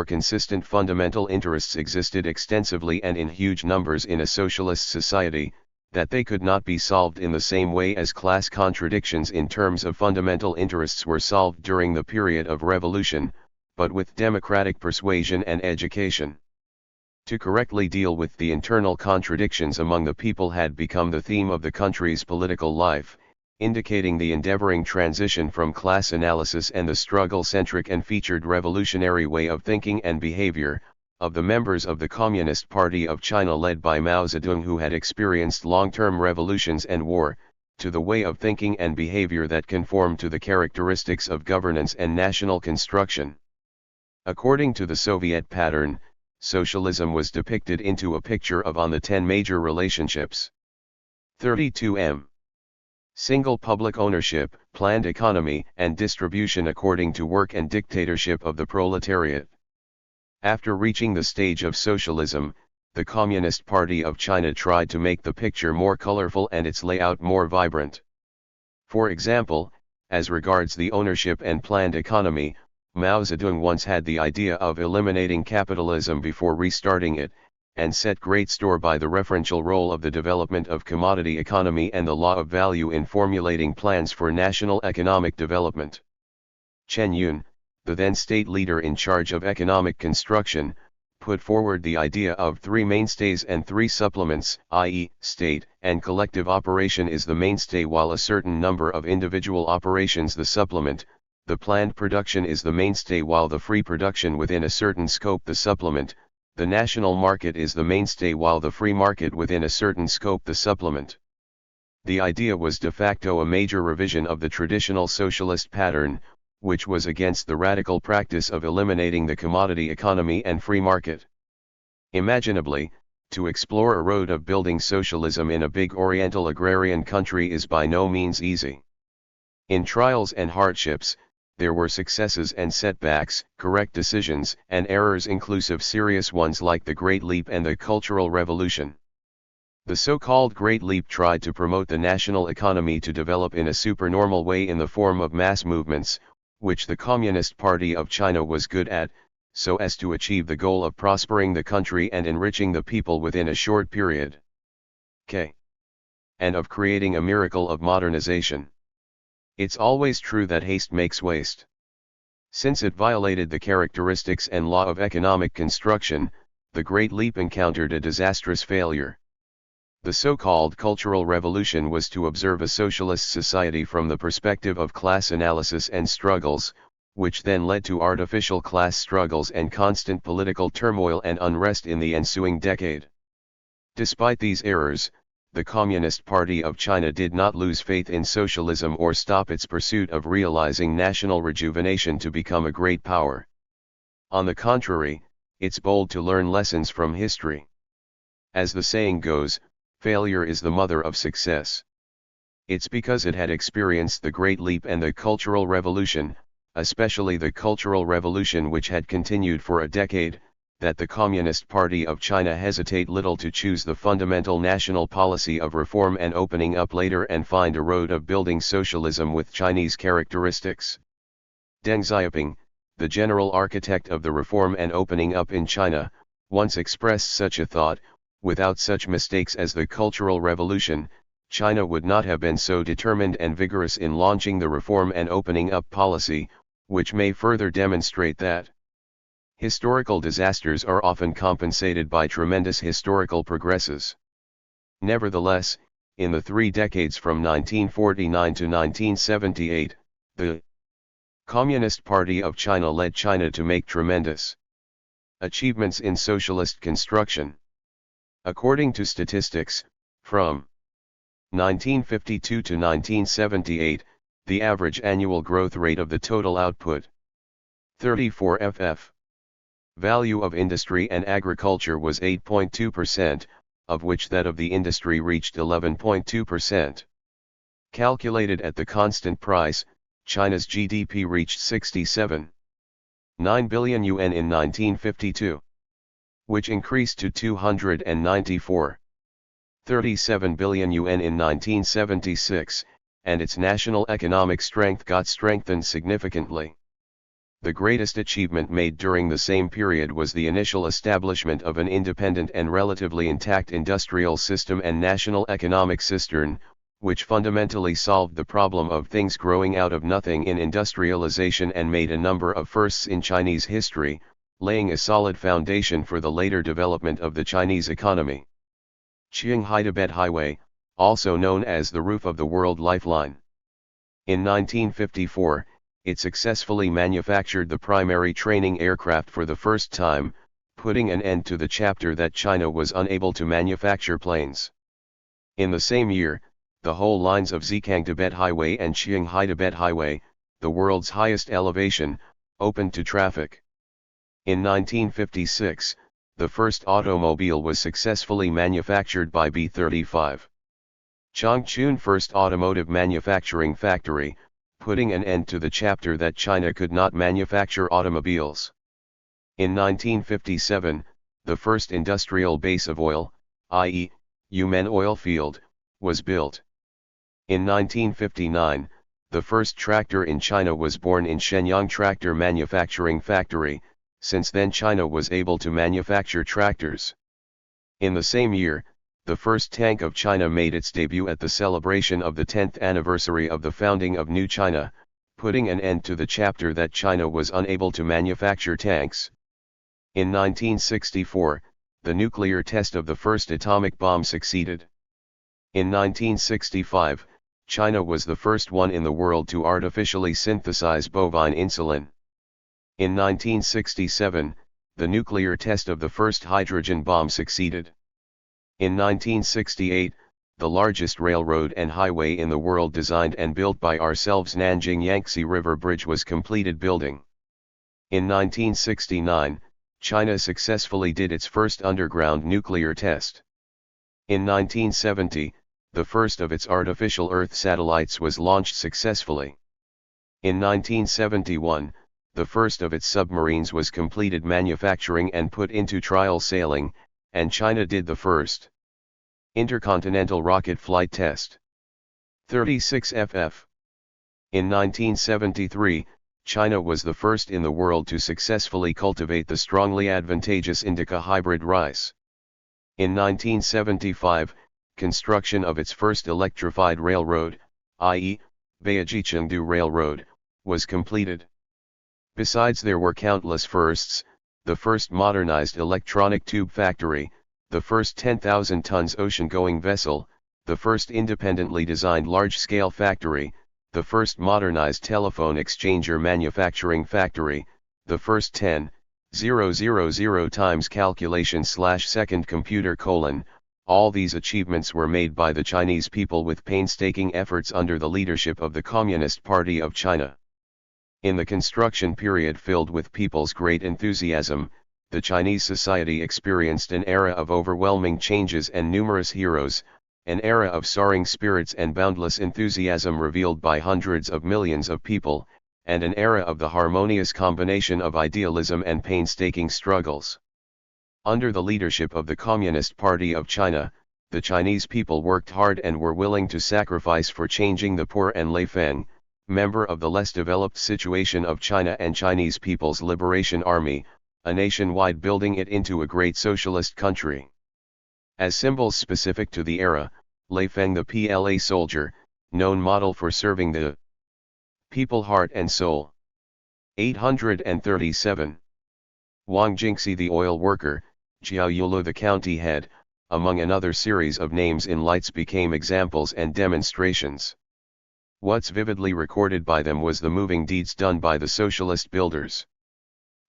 consistent fundamental interests existed extensively and in huge numbers in a socialist society, that they could not be solved in the same way as class contradictions in terms of fundamental interests were solved during the period of revolution, but with democratic persuasion and education. To correctly deal with the internal contradictions among the people had become the theme of the country's political life, indicating the endeavoring transition from class analysis and the struggle-centric and featured revolutionary way of thinking and behavior, of the members of the Communist Party of China led by Mao Zedong, who had experienced long-term revolutions and war, to the way of thinking and behavior that conformed to the characteristics of governance and national construction. According to the Soviet pattern, socialism was depicted into a picture of on the 10 major relationships. 32M. Single public ownership, planned economy and distribution according to work and dictatorship of the proletariat. After reaching the stage of socialism, the Communist Party of China tried to make the picture more colorful and its layout more vibrant. For example, as regards the ownership and planned economy, Mao Zedong once had the idea of eliminating capitalism before restarting it, and set great store by the referential role of the development of commodity economy and the law of value in formulating plans for national economic development. Chen Yun, the then state leader in charge of economic construction, put forward the idea of 3 mainstays and 3 supplements, i.e., state and collective operation is the mainstay while a certain number of individual operations the supplement, the planned production is the mainstay while the free production within a certain scope the supplement, the national market is the mainstay while the free market within a certain scope the supplement. The idea was de facto a major revision of the traditional socialist pattern, which was against the radical practice of eliminating the commodity economy and free market. Imaginably, to explore a road of building socialism in a big Oriental agrarian country is by no means easy. In trials and hardships, there were successes and setbacks, correct decisions and errors inclusive serious ones like the Great Leap and the Cultural Revolution. The so-called Great Leap tried to promote the national economy to develop in a supernormal way in the form of mass movements, which the Communist Party of China was good at, so as to achieve the goal of prospering the country and enriching the people within a short period. And of creating a miracle of modernization. It's always true that haste makes waste. Since it violated the characteristics and law of economic construction, the Great Leap encountered a disastrous failure. The so-called Cultural Revolution was to observe a socialist society from the perspective of class analysis and struggles, which then led to artificial class struggles and constant political turmoil and unrest in the ensuing decade. Despite these errors, the Communist Party of China did not lose faith in socialism or stop its pursuit of realizing national rejuvenation to become a great power. On the contrary, it's bold to learn lessons from history. As the saying goes, failure is the mother of success. It's because it had experienced the Great Leap and the Cultural Revolution, especially the Cultural Revolution which had continued for a decade, that the Communist Party of China hesitate little to choose the fundamental national policy of reform and opening up later and find a road of building socialism with Chinese characteristics. Deng Xiaoping, the general architect of the reform and opening up in China, once expressed such a thought: without such mistakes as the Cultural Revolution, China would not have been so determined and vigorous in launching the reform and opening up policy, which may further demonstrate that historical disasters are often compensated by tremendous historical progresses. Nevertheless, in the 3 decades from 1949 to 1978, the Communist Party of China led China to make tremendous achievements in socialist construction. According to statistics, from 1952 to 1978, the average annual growth rate of the total output, 34 ff. Value of industry and agriculture was 8.2%, of which that of the industry reached 11.2%. Calculated at the constant price, China's GDP reached 67.9 billion yuan in 1952, which increased to 294.37 billion yuan in 1976, and its national economic strength got strengthened significantly. The greatest achievement made during the same period was the initial establishment of an independent and relatively intact industrial system and national economic system, which fundamentally solved the problem of things growing out of nothing in industrialization and made a number of firsts in Chinese history, laying a solid foundation for the later development of the Chinese economy. Qinghai-Tibet Highway, also known as the Roof of the World Lifeline. In 1954, it successfully manufactured the primary training aircraft for the first time, putting an end to the chapter that China was unable to manufacture planes. In the same year, the whole lines of Zhejiang-Tibet Highway and Qinghai-Tibet Highway, the world's highest elevation, opened to traffic. In 1956, the first automobile was successfully manufactured by B-35. Changchun first automotive manufacturing factory, putting an end to the chapter that China could not manufacture automobiles. In 1957, the first industrial base of oil, i.e., Yumen oil field, was built. In 1959, the first tractor in China was born in Shenyang Tractor Manufacturing Factory. Since then China was able to manufacture tractors. In the same year, the first tank of China made its debut at the celebration of the 10th anniversary of the founding of New China, putting an end to the chapter that China was unable to manufacture tanks. In 1964, the nuclear test of the first atomic bomb succeeded. In 1965, China was the first one in the world to artificially synthesize bovine insulin. In 1967, the nuclear test of the first hydrogen bomb succeeded. In 1968, the largest railroad and highway in the world designed and built by ourselves, Nanjing Yangtze River Bridge, was completed building. In 1969, China successfully did its first underground nuclear test. In 1970, the first of its artificial Earth satellites was launched successfully. In 1971, the first of its submarines was completed manufacturing and put into trial sailing, and China did the first intercontinental rocket flight test. 36FF. In 1973, China was the first in the world to successfully cultivate the strongly advantageous indica hybrid rice. In 1975, construction of its first electrified railroad, i.e., Beijing-Chengdu Railroad, was completed. Besides, there were countless firsts: the first modernized electronic tube factory, the first 10,000 tons ocean-going vessel, the first independently designed large-scale factory, the first modernized telephone exchanger manufacturing factory, the first 10,000 times calculation/second computer : all these achievements were made by the Chinese people with painstaking efforts under the leadership of the Communist Party of China. In the construction period filled with people's great enthusiasm, the Chinese society experienced an era of overwhelming changes and numerous heroes, an era of soaring spirits and boundless enthusiasm revealed by hundreds of millions of people, and an era of the harmonious combination of idealism and painstaking struggles. Under the leadership of the Communist Party of China, the Chinese people worked hard and were willing to sacrifice for changing the poor, and Lei Feng, member of the less developed situation of China and Chinese People's Liberation Army, a nationwide, building it into a great socialist country. As symbols specific to the era, Lei Feng, the PLA soldier, known model for serving the people heart and soul. 837. Wang Jingxi, the oil worker, Jiao Yulu, the county head, among another series of names in lights, became examples and demonstrations. What's vividly recorded by them was the moving deeds done by the socialist builders.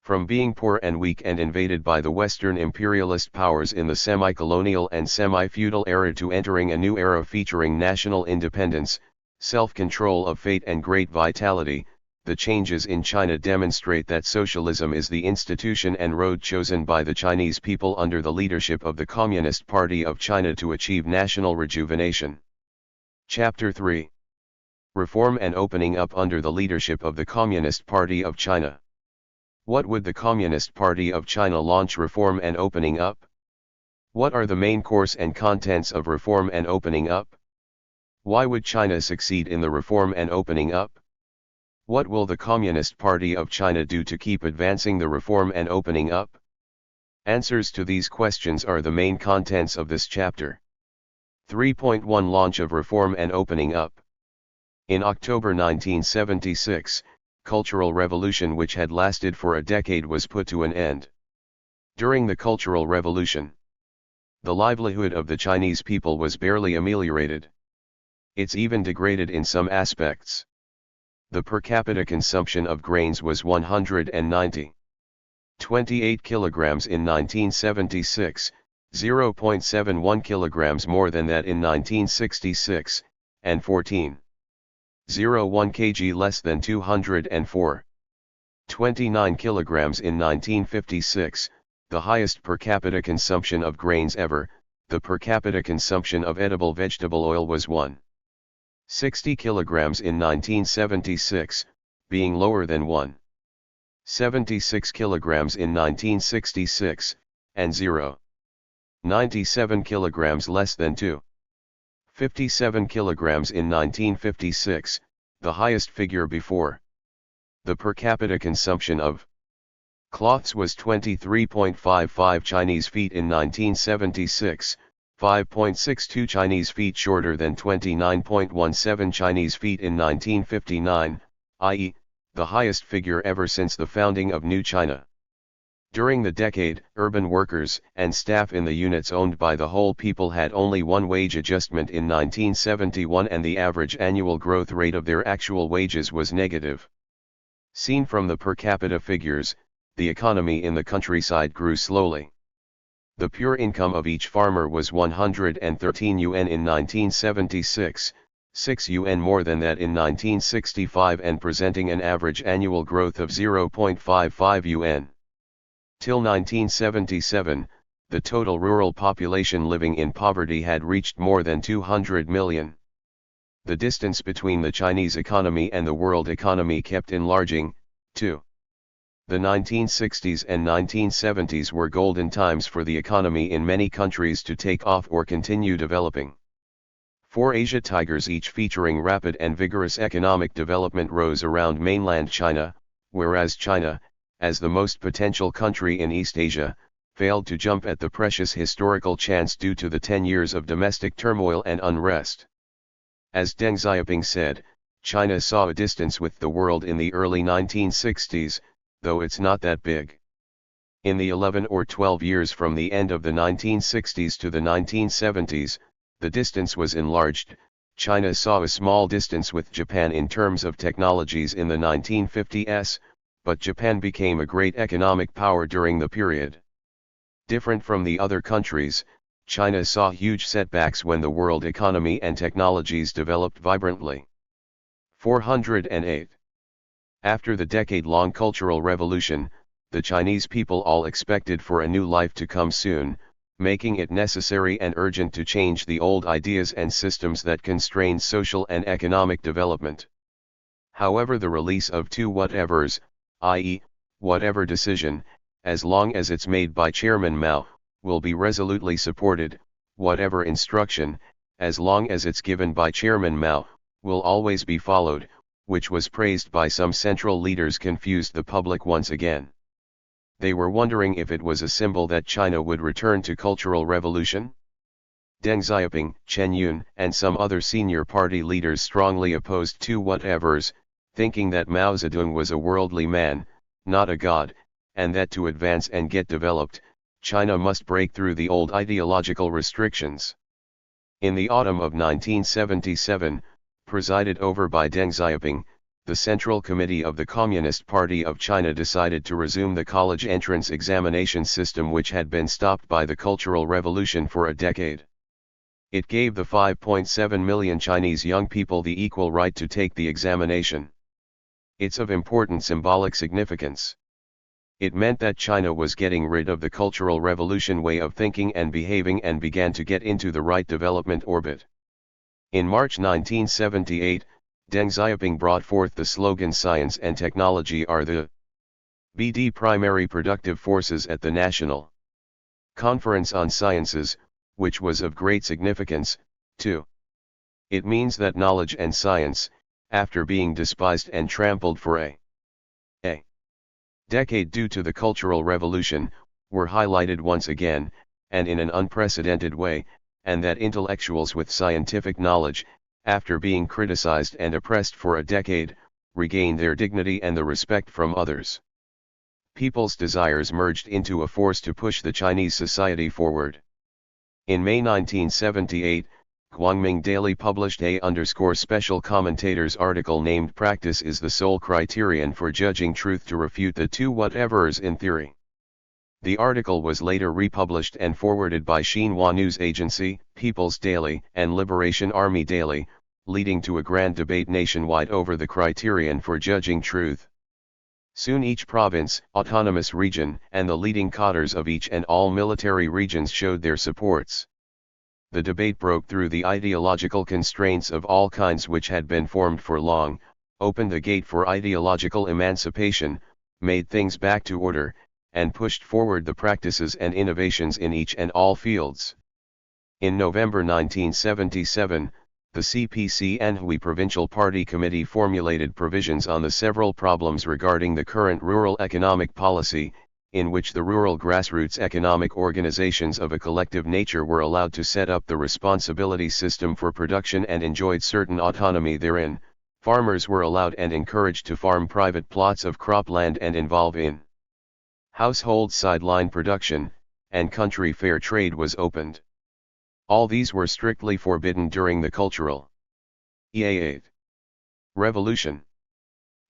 From being poor and weak and invaded by the Western imperialist powers in the semi-colonial and semi-feudal era to entering a new era featuring national independence, self-control of fate and great vitality, the changes in China demonstrate that socialism is the institution and road chosen by the Chinese people under the leadership of the Communist Party of China to achieve national rejuvenation. Chapter 3. Reform and opening up under the leadership of the Communist Party of China. What would the Communist Party of China launch reform and opening up? What are the main course and contents of reform and opening up? Why would China succeed in the reform and opening up? What will the Communist Party of China do to keep advancing the reform and opening up? Answers to these questions are the main contents of this chapter. 3.1 Launch of reform and opening up. In October 1976, Cultural Revolution, which had lasted for a decade, was put to an end. During the Cultural Revolution, the livelihood of the Chinese people was barely ameliorated. It's even degraded in some aspects. The per capita consumption of grains was 190.12 28 kilograms in 1976, 0.71 kilograms more than that in 1966, and 14.01 kg less than 204. 29 kilograms in 1956, the highest per capita consumption of grains ever. The per capita consumption of edible vegetable oil was 160 kilograms in 1976, being lower than 176 kilograms in 1966, and 0.97 kilograms less than 257 kilograms in 1956, the highest figure before. The per capita consumption of cloths was 23.55 Chinese feet in 1976, 5.62 Chinese feet shorter than 29.17 Chinese feet in 1959, i.e., the highest figure ever since the founding of New China. During the decade, urban workers and staff in the units owned by the whole people had only one wage adjustment in 1971, and the average annual growth rate of their actual wages was negative. Seen from the per capita figures, the economy in the countryside grew slowly. The pure income of each farmer was 113 yuan in 1976, 6 yuan more than that in 1965, and presenting an average annual growth of 0.55 yuan. Till 1977, the total rural population living in poverty had reached more than 200 million. The distance between the Chinese economy and the world economy kept enlarging, too. The 1960s and 1970s were golden times for the economy in many countries to take off or continue developing. Four Asia tigers, each featuring rapid and vigorous economic development, rose around mainland China, whereas China, as the most potential country in East Asia, failed to jump at the precious historical chance due to the 10 years of domestic turmoil and unrest. As Deng Xiaoping said, China saw a distance with the world in the early 1960s, though it's not that big. In the 11 or 12 years from the end of the 1960s to the 1970s, the distance was enlarged. China saw a small distance with Japan in terms of technologies in the 1950s, but Japan became a great economic power during the period. Different from the other countries, China saw huge setbacks when the world economy and technologies developed vibrantly. 408. After the decade-long Cultural Revolution, the Chinese people all expected for a new life to come soon, making it necessary and urgent to change the old ideas and systems that constrained social and economic development. However, the release of two whatevers, i.e., whatever decision, as long as it's made by Chairman Mao, will be resolutely supported. Whatever instruction, as long as it's given by Chairman Mao, will always be followed, which was praised by some central leaders, confused the public once again. They were wondering if it was a symbol that China would return to cultural revolution. Deng Xiaoping, Chen Yun, and some other senior party leaders strongly opposed two whatevers, thinking that Mao Zedong was a worldly man, not a god, and that to advance and get developed, China must break through the old ideological restrictions. In the autumn of 1977, presided over by Deng Xiaoping, the Central Committee of the Communist Party of China decided to resume the college entrance examination system, which had been stopped by the Cultural Revolution for a decade. It gave the 5.7 million Chinese young people the equal right to take the examination. It's of important symbolic significance. It meant that China was getting rid of the Cultural Revolution way of thinking and behaving and began to get into the right development orbit. In March 1978, Deng Xiaoping brought forth the slogan "Science and technology are the primary productive forces" at the National Conference on Sciences, which was of great significance, too. It means that knowledge and science, after being despised and trampled for a decade due to the Cultural Revolution, were highlighted once again, and in an unprecedented way, and that intellectuals with scientific knowledge, after being criticized and oppressed for a decade, regain their dignity and the respect from others. People's desires merged into a force to push the Chinese society forward. In May 1978, Guangming Daily published a special commentator's article named "Practice is the sole criterion for judging truth to refute the two whatevers in theory." The article was later republished and forwarded by Xinhua News Agency, People's Daily, and Liberation Army Daily, leading to a grand debate nationwide over the criterion for judging truth. Soon each province, autonomous region, and the leading cadres of each and all military regions showed their supports. The debate broke through the ideological constraints of all kinds which had been formed for long, opened the gate for ideological emancipation, made things back to order, and pushed forward the practices and innovations in each and all fields. In November 1977, the CPC Anhui Provincial Party Committee formulated provisions on the several problems regarding the current rural economic policy, in which the rural grassroots economic organizations of a collective nature were allowed to set up the responsibility system for production and enjoyed certain autonomy therein. Farmers were allowed and encouraged to farm private plots of cropland and involve in household sideline production, and country fair trade was opened. All these were strictly forbidden during the Cultural Revolution.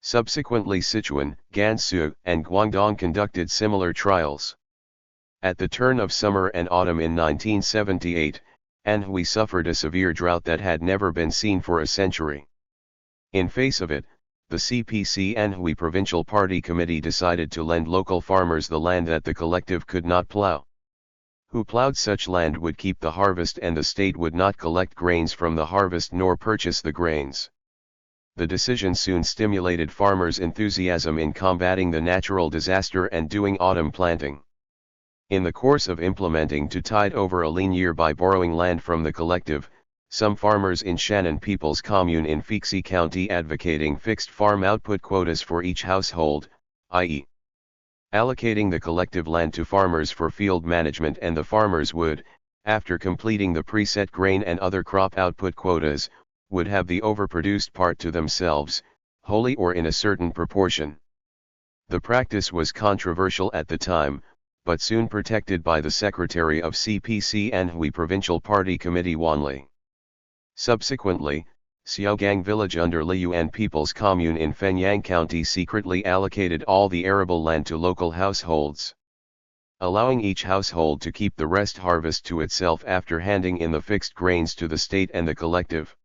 Subsequently Sichuan, Gansu, and Guangdong conducted similar trials. At the turn of summer and autumn in 1978, Anhui suffered a severe drought that had never been seen for a century. In face of it, the CPC Anhui Provincial Party Committee decided to lend local farmers the land that the collective could not plow. Who plowed such land would keep the harvest and the state would not collect grains from the harvest nor purchase the grains. The decision soon stimulated farmers' enthusiasm in combating the natural disaster and doing autumn planting. In the course of implementing to tide over a lean year by borrowing land from the collective, some farmers in Shannon People's Commune in Fengcheng County advocating fixed farm output quotas for each household, i.e., allocating the collective land to farmers for field management, and the farmers would, after completing the preset grain and other crop output quotas, would have the overproduced part to themselves, wholly or in a certain proportion. The practice was controversial at the time, but soon protected by the secretary of CPC Anhui Provincial Party Committee Wanli. Subsequently, Xiaogang village under Liyuan People's Commune in Fengcheng County secretly allocated all the arable land to local households, allowing each household to keep the rest harvest to itself after handing in the fixed grains to the state and the collective.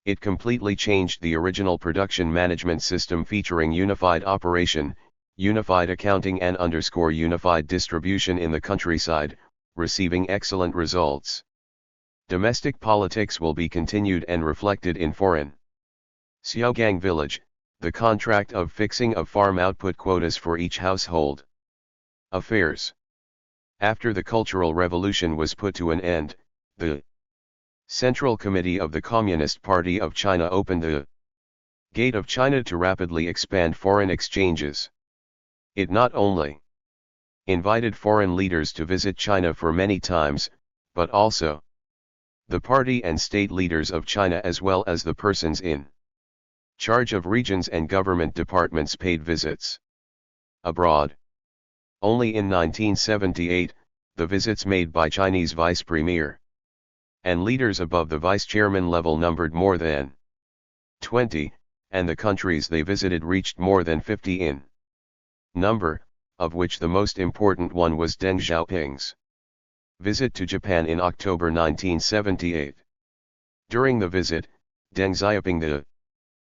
It completely changed the original production management system featuring unified operation, unified accounting and unified distribution in the countryside, receiving excellent results. Domestic politics will be continued and reflected in foreign. Xiaogang village, the contract of fixing of farm output quotas for each household. Affairs. After the Cultural Revolution was put to an end, the Central Committee of the Communist Party of China opened the gate of China to rapidly expand foreign exchanges. It not only invited foreign leaders to visit China for many times, but also the party and state leaders of China as well as the persons in charge of regions and government departments paid visits abroad. Only in 1978, the visits made by Chinese vice premier and leaders above the vice-chairman level numbered more than 20, and the countries they visited reached more than 50 in number, of which the most important one was Deng Xiaoping's visit to Japan in October 1978. During the visit, Deng Xiaoping the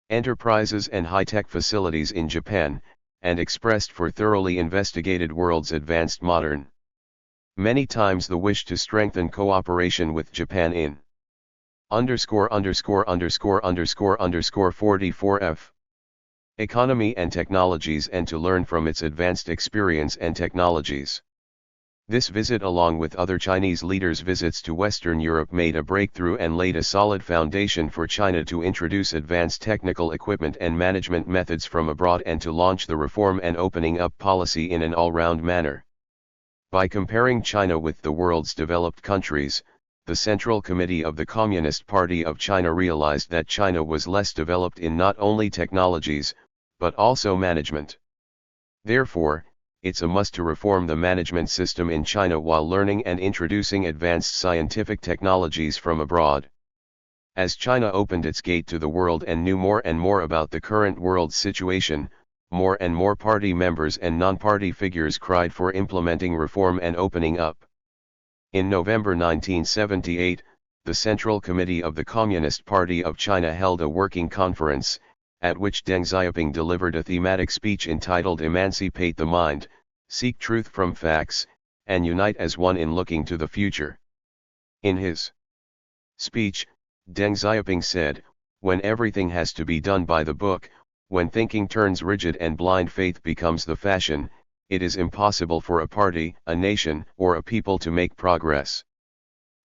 enterprises and high-tech facilities in Japan, and expressed for thoroughly investigated world's advanced modern many times the wish to strengthen cooperation with Japan in ______44F economy and technologies and to learn from its advanced experience and technologies. This visit along with other Chinese leaders' visits to Western Europe made a breakthrough and laid a solid foundation for China to introduce advanced technical equipment and management methods from abroad and to launch the reform and opening up policy in an all-round manner. By comparing China with the world's developed countries, the Central Committee of the Communist Party of China realized that China was less developed in not only technologies, but also management. Therefore, it's a must to reform the management system in China while learning and introducing advanced scientific technologies from abroad. As China opened its gate to the world and knew more and more about the current world situation, more and more party members and non-party figures cried for implementing reform and opening up. In November 1978, the Central Committee of the Communist Party of China held a working conference, at which Deng Xiaoping delivered a thematic speech entitled Emancipate the Mind, Seek Truth from Facts, and Unite as One in Looking to the Future. In his speech, Deng Xiaoping said, "When everything has to be done by the book, when thinking turns rigid and blind faith becomes the fashion, it is impossible for a party, a nation, or a people to make progress.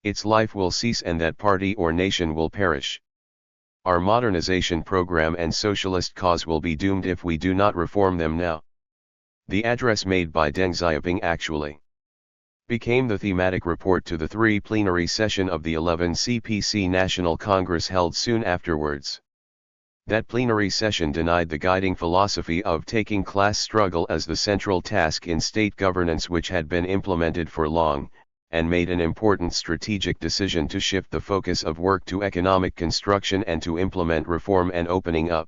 Its life will cease and that party or nation will perish. Our modernization program and socialist cause will be doomed if we do not reform them now." The address made by Deng Xiaoping actually became the thematic report to the plenary session of the 11th CPC National Congress held soon afterwards. That plenary session denied the guiding philosophy of taking class struggle as the central task in state governance which had been implemented for long, and made an important strategic decision to shift the focus of work to economic construction and to implement reform and opening up.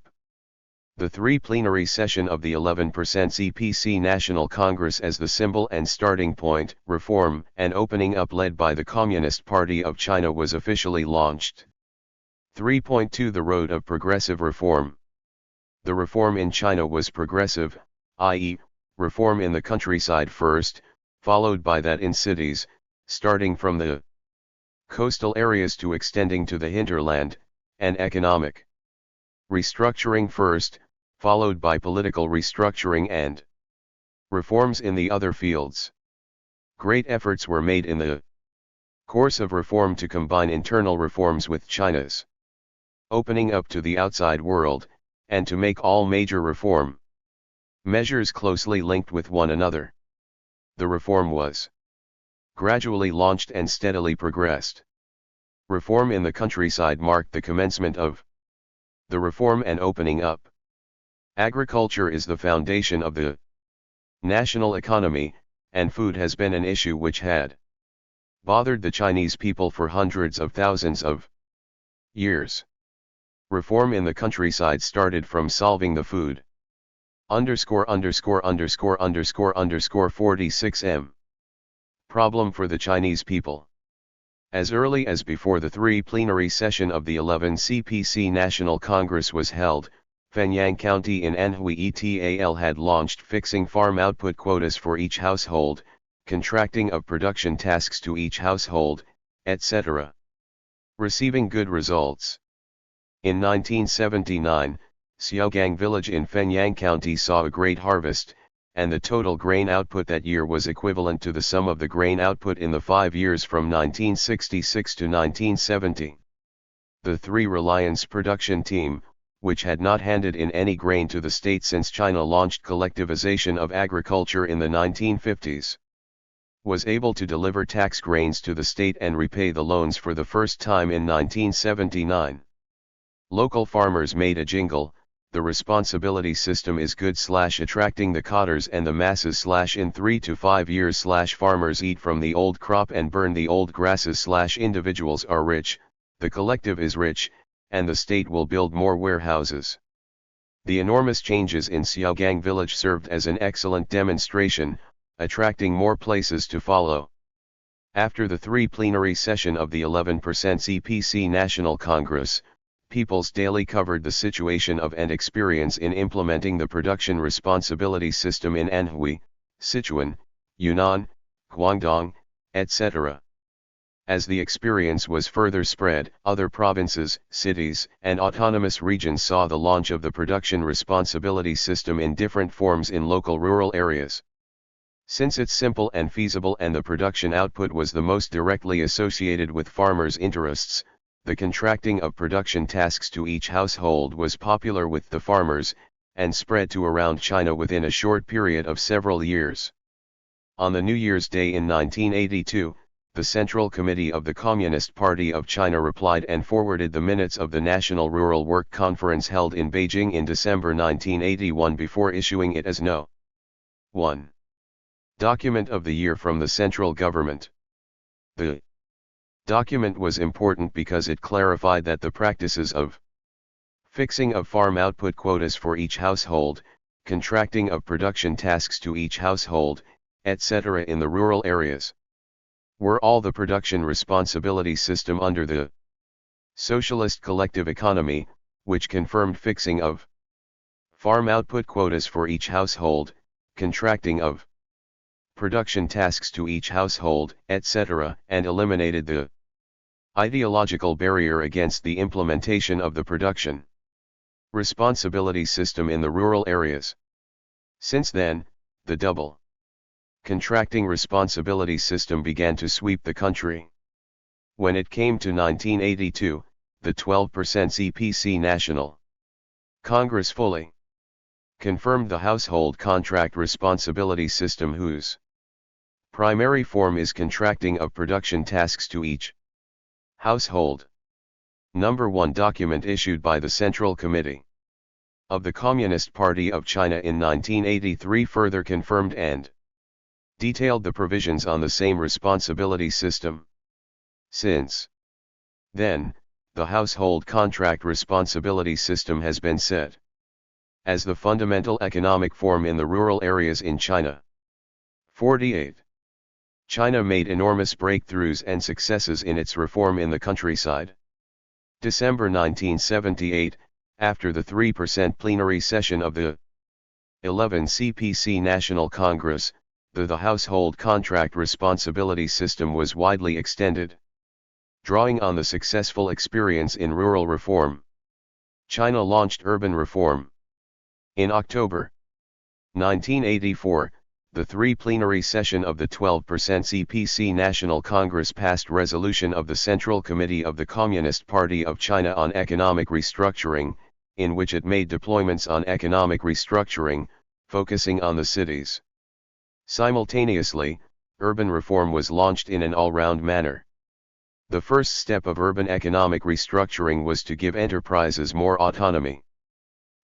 The plenary session of the 11% CPC National Congress as the symbol and starting point, reform and opening up led by the Communist Party of China was officially launched. 3.2 The road of progressive reform. The reform in China was progressive, i.e., reform in the countryside first, followed by that in cities, starting from the coastal areas to extending to the hinterland, and economic restructuring first, followed by political restructuring and reforms in the other fields. Great efforts were made in the course of reform to combine internal reforms with China's opening up to the outside world, and to make all major reform measures closely linked with one another. The reform was gradually launched and steadily progressed. Reform in the countryside marked the commencement of the reform and opening up. Agriculture is the foundation of the national economy, and food has been an issue which had bothered the Chinese people for hundreds of thousands of years. Reform in the countryside started from solving the food _____46M problem for the Chinese people. As early as before the plenary session of the 11th CPC National Congress was held, Fengcheng County in Anhui ETAL had launched fixing farm output quotas for each household, contracting of production tasks to each household, etc. Receiving good results. In 1979, Xiaogang village in Fengcheng County saw a great harvest, and the total grain output that year was equivalent to the sum of the grain output in the 5 years from 1966 to 1970. The Reliance production team, which had not handed in any grain to the state since China launched collectivization of agriculture in the 1950s, was able to deliver tax grains to the state and repay the loans for the first time in 1979. Local farmers made a jingle, "The responsibility system is good / attracting the cotters and the masses / in 3 to 5 years / farmers eat from the old crop and burn the old grasses / individuals are rich, the collective is rich, and the state will build more warehouses." The enormous changes in Xiaogang village served as an excellent demonstration, attracting more places to follow. After the plenary session of the 11% CPC National Congress, People's Daily covered the situation of and experience in implementing the production responsibility system in Anhui, Sichuan, Yunnan, Guangdong, etc. As the experience was further spread, other provinces, cities, and autonomous regions saw the launch of the production responsibility system in different forms in local rural areas. Since it's simple and feasible and the production output was the most directly associated with farmers' interests, the contracting of production tasks to each household was popular with the farmers, and spread to around China within a short period of several years. On the New Year's Day in 1982, the Central Committee of the Communist Party of China replied and forwarded the minutes of the National Rural Work Conference held in Beijing in December 1981 before issuing it as No. 1. Document of the year from the central government. The document was important because it clarified that the practices of fixing of farm output quotas for each household, contracting of production tasks to each household, etc. in the rural areas. Were all the production responsibility system under the socialist collective economy, which confirmed fixing of farm output quotas for each household, contracting of production tasks to each household, etc., and eliminated the ideological barrier against the implementation of the production responsibility system in the rural areas. Since then, the double contracting responsibility system began to sweep the country. When it came to 1982, the 12% CPC National Congress fully confirmed the household contract responsibility system, whose primary form is contracting of production tasks to each household. Number 1 document issued by the Central Committee of the Communist Party of China in 1983 further confirmed and detailed the provisions on the same responsibility system. Since then, the household contract responsibility system has been set as the fundamental economic form in the rural areas in China. 48. China made enormous breakthroughs and successes in its reform in the countryside. December 1978, after the 3% plenary session of the 11 CPC National Congress, the household contract responsibility system was widely extended. Drawing on the successful experience in rural reform, China launched urban reform. In October 1984, the 3 plenary session of the 12% CPC National Congress passed resolution of the Central Committee of the Communist Party of China on economic restructuring, in which it made deployments on economic restructuring, focusing on the cities. Simultaneously, urban reform was launched in an all-round manner. The first step of urban economic restructuring was to give enterprises more autonomy.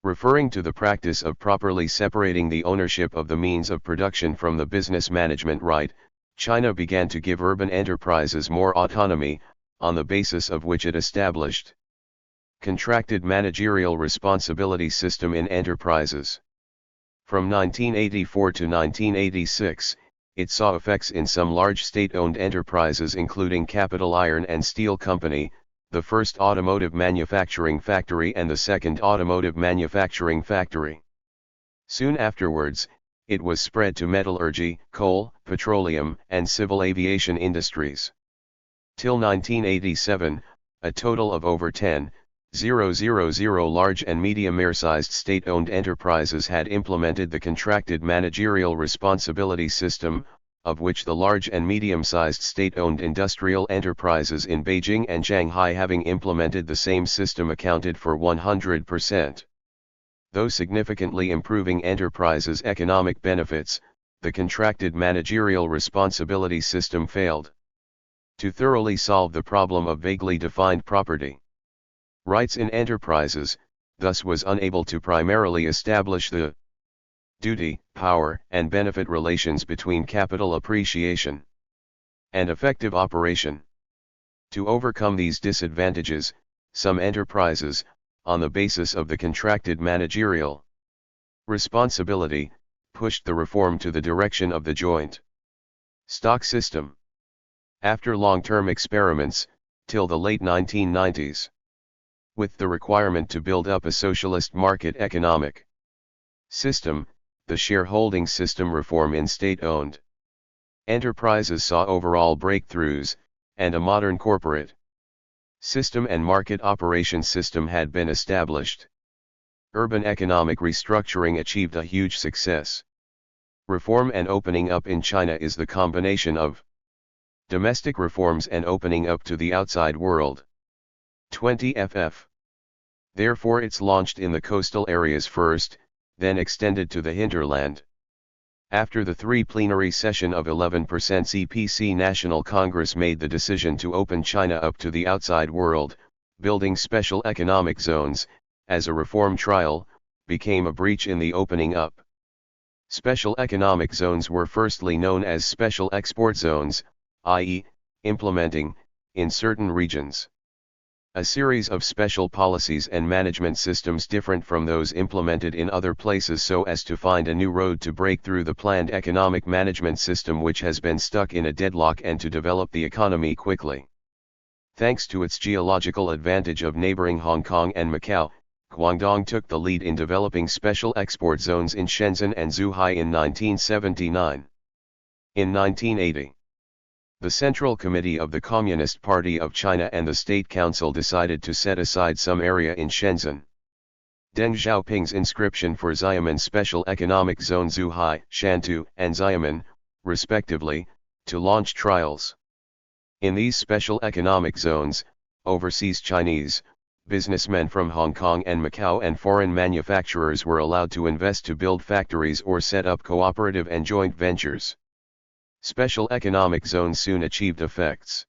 Referring to the practice of properly separating the ownership of the means of production from the business management right, China began to give urban enterprises more autonomy, on the basis of which it established contracted managerial responsibility system in enterprises. From 1984 to 1986, it saw effects in some large state-owned enterprises including Capital Iron and Steel Company, the first automotive manufacturing factory and the second automotive manufacturing factory. Soon afterwards, it was spread to metallurgy, coal, petroleum, and civil aviation industries. Till 1987, a total of over 10,000 large and medium-sized state-owned enterprises had implemented the contracted managerial responsibility system, of which the large and medium-sized state-owned industrial enterprises in Beijing and Shanghai having implemented the same system accounted for 100%. Though significantly improving enterprises' economic benefits, the contracted managerial responsibility system failed to thoroughly solve the problem of vaguely defined property rights in enterprises, thus was unable to primarily establish the duty, power, and benefit relations between capital appreciation and effective operation. To overcome these disadvantages, some enterprises, on the basis of the contracted managerial responsibility, pushed the reform to the direction of the joint stock system. After long-term experiments, till the late 1990s, with the requirement to build up a socialist market economic system, the shareholding system reform in state-owned enterprises saw overall breakthroughs, and a modern corporate system and market operation system had been established. Urban economic restructuring achieved a huge success. Reform and opening up in China is the combination of domestic reforms and opening up to the outside world. 20 ff. Therefore it's launched in the coastal areas first, then extended to the hinterland. After the 3 plenary session of 11% CPC National Congress made the decision to open China up to the outside world, building special economic zones, as a reform trial, became a breach in the opening up. Special economic zones were firstly known as special export zones, i.e., implementing, in certain regions, A series of special policies and management systems different from those implemented in other places so as to find a new road to break through the planned economic management system which has been stuck in a deadlock and to develop the economy quickly. Thanks to its geological advantage of neighboring Hong Kong and Macau, Guangdong took the lead in developing special export zones in Shenzhen and Zhuhai in 1979. In 1980, the Central Committee of the Communist Party of China and the State Council decided to set aside some area in Shenzhen. Deng Xiaoping's inscription for Xiamen Special Economic Zone Zhuhai, Shantou, and Xiamen, respectively, to launch trials. In these special economic zones, overseas Chinese, businessmen from Hong Kong and Macau and foreign manufacturers were allowed to invest to build factories or set up cooperative and joint ventures. Special economic zones soon achieved effects.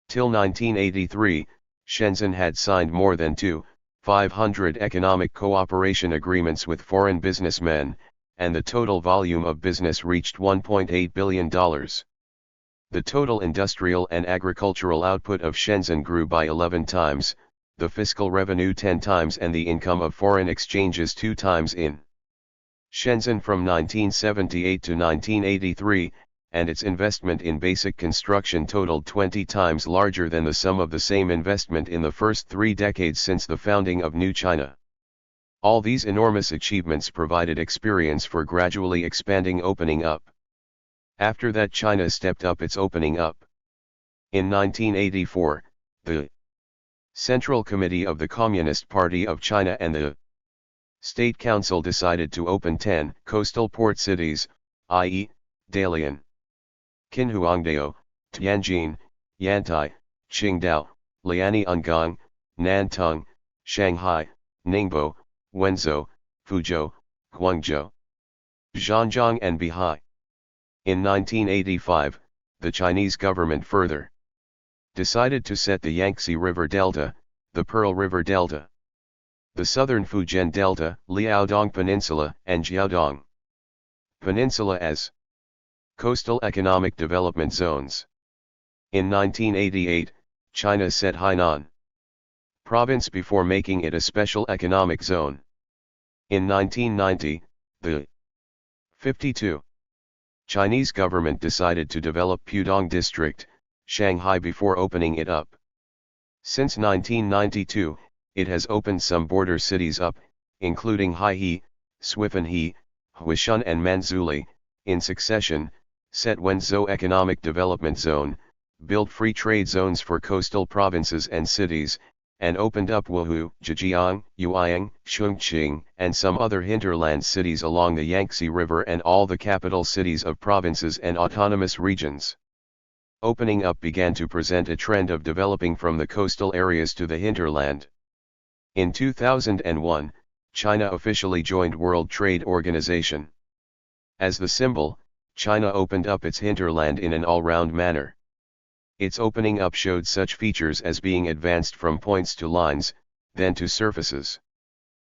Till 1983, Shenzhen had signed more than 500 economic cooperation agreements with foreign businessmen, and the total volume of business reached $1.8 billion. The total industrial and agricultural output of Shenzhen grew by 11 times, the fiscal revenue 10 times and the income of foreign exchanges 2 times in Shenzhen from 1978 to 1983, and its investment in basic construction totaled 20 times larger than the sum of the same investment in the first 3 decades since the founding of New China. All these enormous achievements provided experience for gradually expanding opening up. After that China stepped up its opening up. In 1984, the Central Committee of the Communist Party of China and the State Council decided to open 10 coastal port cities, i.e., Dalian, Qinhuangdao, Tianjin, Yantai, Qingdao, Liaoning, Nantong, Shanghai, Ningbo, Wenzhou, Fuzhou, Guangzhou, Zhanjiang and Bihai. In 1985, the Chinese government further decided to set the Yangtze River Delta, the Pearl River Delta, the Southern Fujian Delta, Liaodong Peninsula and Jiaodong Peninsula as coastal economic development zones. In 1988, China set Hainan province before making it a special economic zone. In 1990, the 52 Chinese government decided to develop Pudong District, Shanghai before opening it up. Since 1992, it has opened some border cities up, including Haihe, Swifthenhe, Huishun and Manzhouli, in succession, set Wenzhou Economic Development Zone, built free trade zones for coastal provinces and cities, and opened up Wuhu, Zhejiang, Yuanyang, Chongqing, and some other hinterland cities along the Yangtze River and all the capital cities of provinces and autonomous regions. Opening up began to present a trend of developing from the coastal areas to the hinterland. In 2001, China officially joined World Trade Organization. As the symbol, China opened up its hinterland in an all-round manner. Its opening up showed such features as being advanced from points to lines, then to surfaces.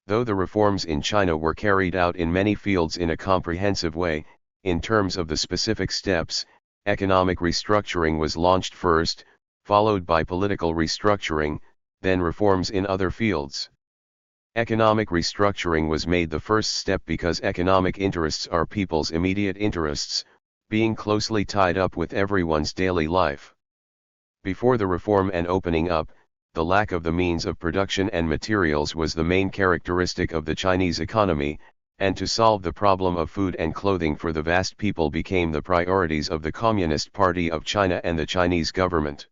Though the reforms in China were carried out in many fields in a comprehensive way, in terms of the specific steps, economic restructuring was launched first, followed by political restructuring, then reforms in other fields. Economic restructuring was made the first step because economic interests are people's immediate interests, being closely tied up with everyone's daily life. Before the reform and opening up, the lack of the means of production and materials was the main characteristic of the Chinese economy, and to solve the problem of food and clothing for the vast people became the priorities of the Communist Party of China and the Chinese government.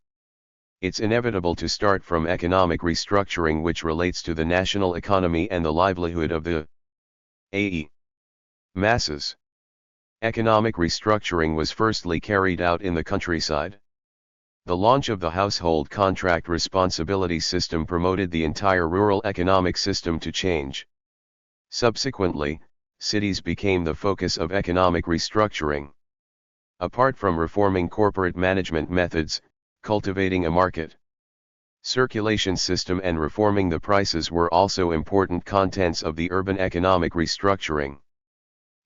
It's inevitable to start from economic restructuring which relates to the national economy and the livelihood of the masses. Economic restructuring was firstly carried out in the countryside. The launch of the household contract responsibility system promoted the entire rural economic system to change. Subsequently, cities became the focus of economic restructuring. Apart from reforming corporate management methods, cultivating a market circulation system and reforming the prices were also important contents of the urban economic restructuring.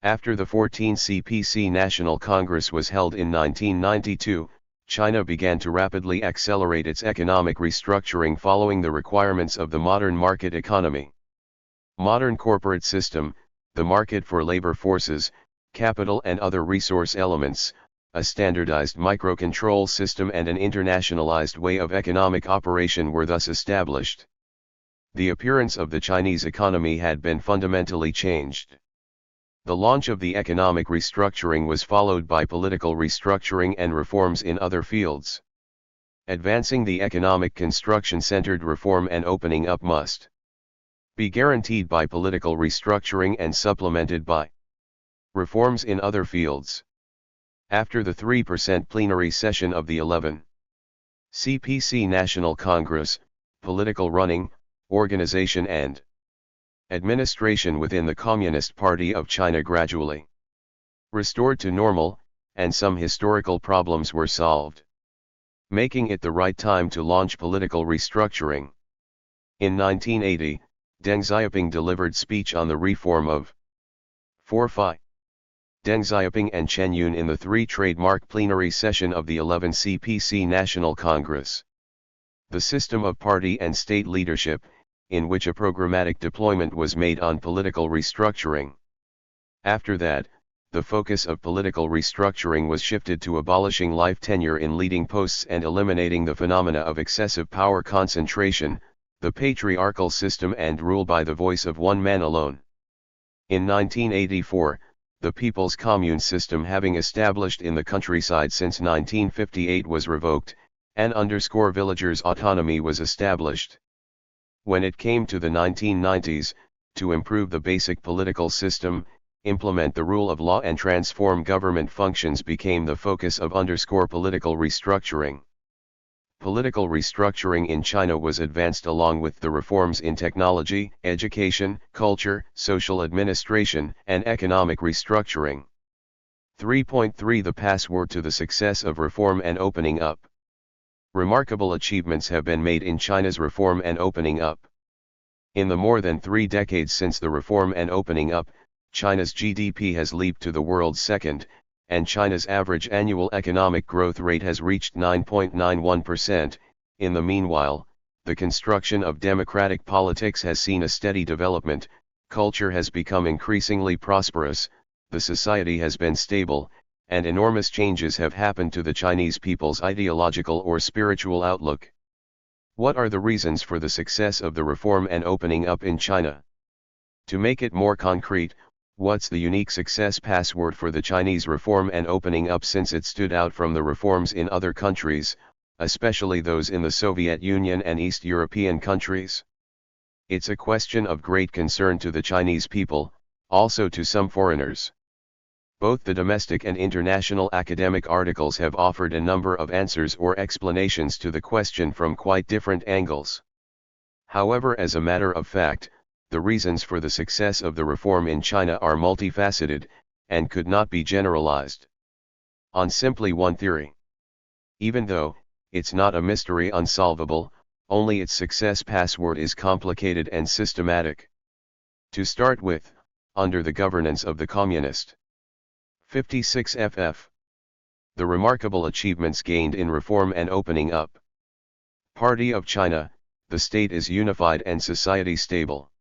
After the 14th CPC National Congress was held in 1992, China began to rapidly accelerate its economic restructuring following the requirements of the modern market economy. Modern corporate system, the market for labor forces, capital and other resource elements, a standardized microcontrol system and an internationalized way of economic operation were thus established. The appearance of the Chinese economy had been fundamentally changed. The launch of the economic restructuring was followed by political restructuring and reforms in other fields. Advancing the economic construction-centered reform and opening up must be guaranteed by political restructuring and supplemented by reforms in other fields. After the 3% plenary session of the 11th CPC National Congress, political running, organization and administration within the Communist Party of China gradually restored to normal, and some historical problems were solved, making it the right time to launch political restructuring. In 1980, Deng Xiaoping delivered speech on the reform of 4-5. Deng Xiaoping and Chen Yun in the 3 trademark plenary session of the 11th CPC National Congress. The system of party and state leadership, in which a programmatic deployment was made on political restructuring. After that, the focus of political restructuring was shifted to abolishing life tenure in leading posts and eliminating the phenomena of excessive power concentration, the patriarchal system and rule by the voice of one man alone. In 1984, the People's Commune system having established in the countryside since 1958 was revoked, and villagers' autonomy was established. When it came to the 1990s, to improve the basic political system, implement the rule of law and transform government functions became the focus of political restructuring. Political restructuring in China was advanced along with the reforms in technology, education, culture, social administration, and economic restructuring. 3.3 The password to the success of reform and opening up. Remarkable achievements have been made in China's reform and opening up. In the more than 3 decades since the reform and opening up, China's GDP has leaped to the world's second, and China's average annual economic growth rate has reached 9.91%. In the meanwhile, the construction of democratic politics has seen a steady development, culture has become increasingly prosperous, the society has been stable, and enormous changes have happened to the Chinese people's ideological or spiritual outlook. What are the reasons for the success of the reform and opening up in China? To make it more concrete, what's the unique success password for the Chinese reform and opening up since it stood out from the reforms in other countries, especially those in the Soviet Union and East European countries? It's a question of great concern to the Chinese people, also to some foreigners. Both the domestic and international academic articles have offered a number of answers or explanations to the question from quite different angles. However, as a matter of fact, the reasons for the success of the reform in China are multifaceted, and could not be generalized on simply one theory. Even though, it's not a mystery unsolvable, only its success password is complicated and systematic. To start with, under the governance of the Communist 56 FF. The remarkable achievements gained in reform and opening up Party of China, the state is unified and society stable.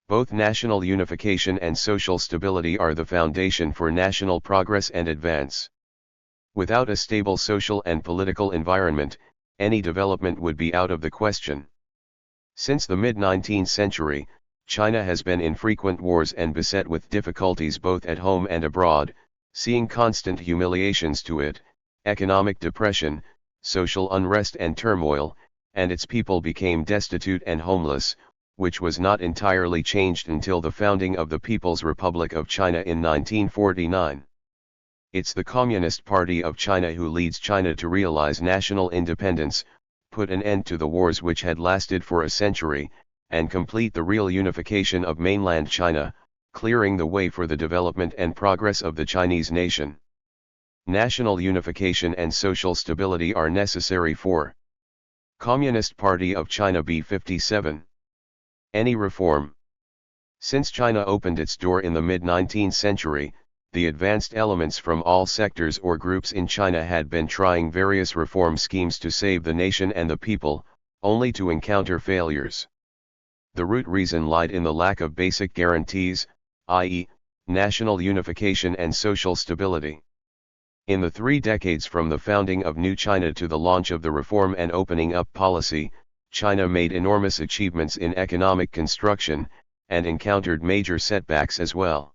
Both national unification and social stability are the foundation for national progress and advance. Without a stable social and political environment, any development would be out of the question. Since the mid-19th century, China has been in frequent wars and beset with difficulties both at home and abroad, seeing constant humiliations to it, economic depression, social unrest and turmoil, and its people became destitute and homeless, which was not entirely changed until the founding of the People's Republic of China in 1949. It's the Communist Party of China who leads China to realize national independence, put an end to the wars which had lasted for a century, and complete the real unification of mainland China, clearing the way for the development and progress of the Chinese nation. National unification and social stability are necessary for Communist Party of China B57. Any reform. Since China opened its door in the mid-19th century, the advanced elements from all sectors or groups in China had been trying various reform schemes to save the nation and the people, only to encounter failures. The root reason lied in the lack of basic guarantees, i.e., national unification and social stability. In the 3 decades from the founding of New China to the launch of the Reform and Opening Up policy, China made enormous achievements in economic construction, and encountered major setbacks as well.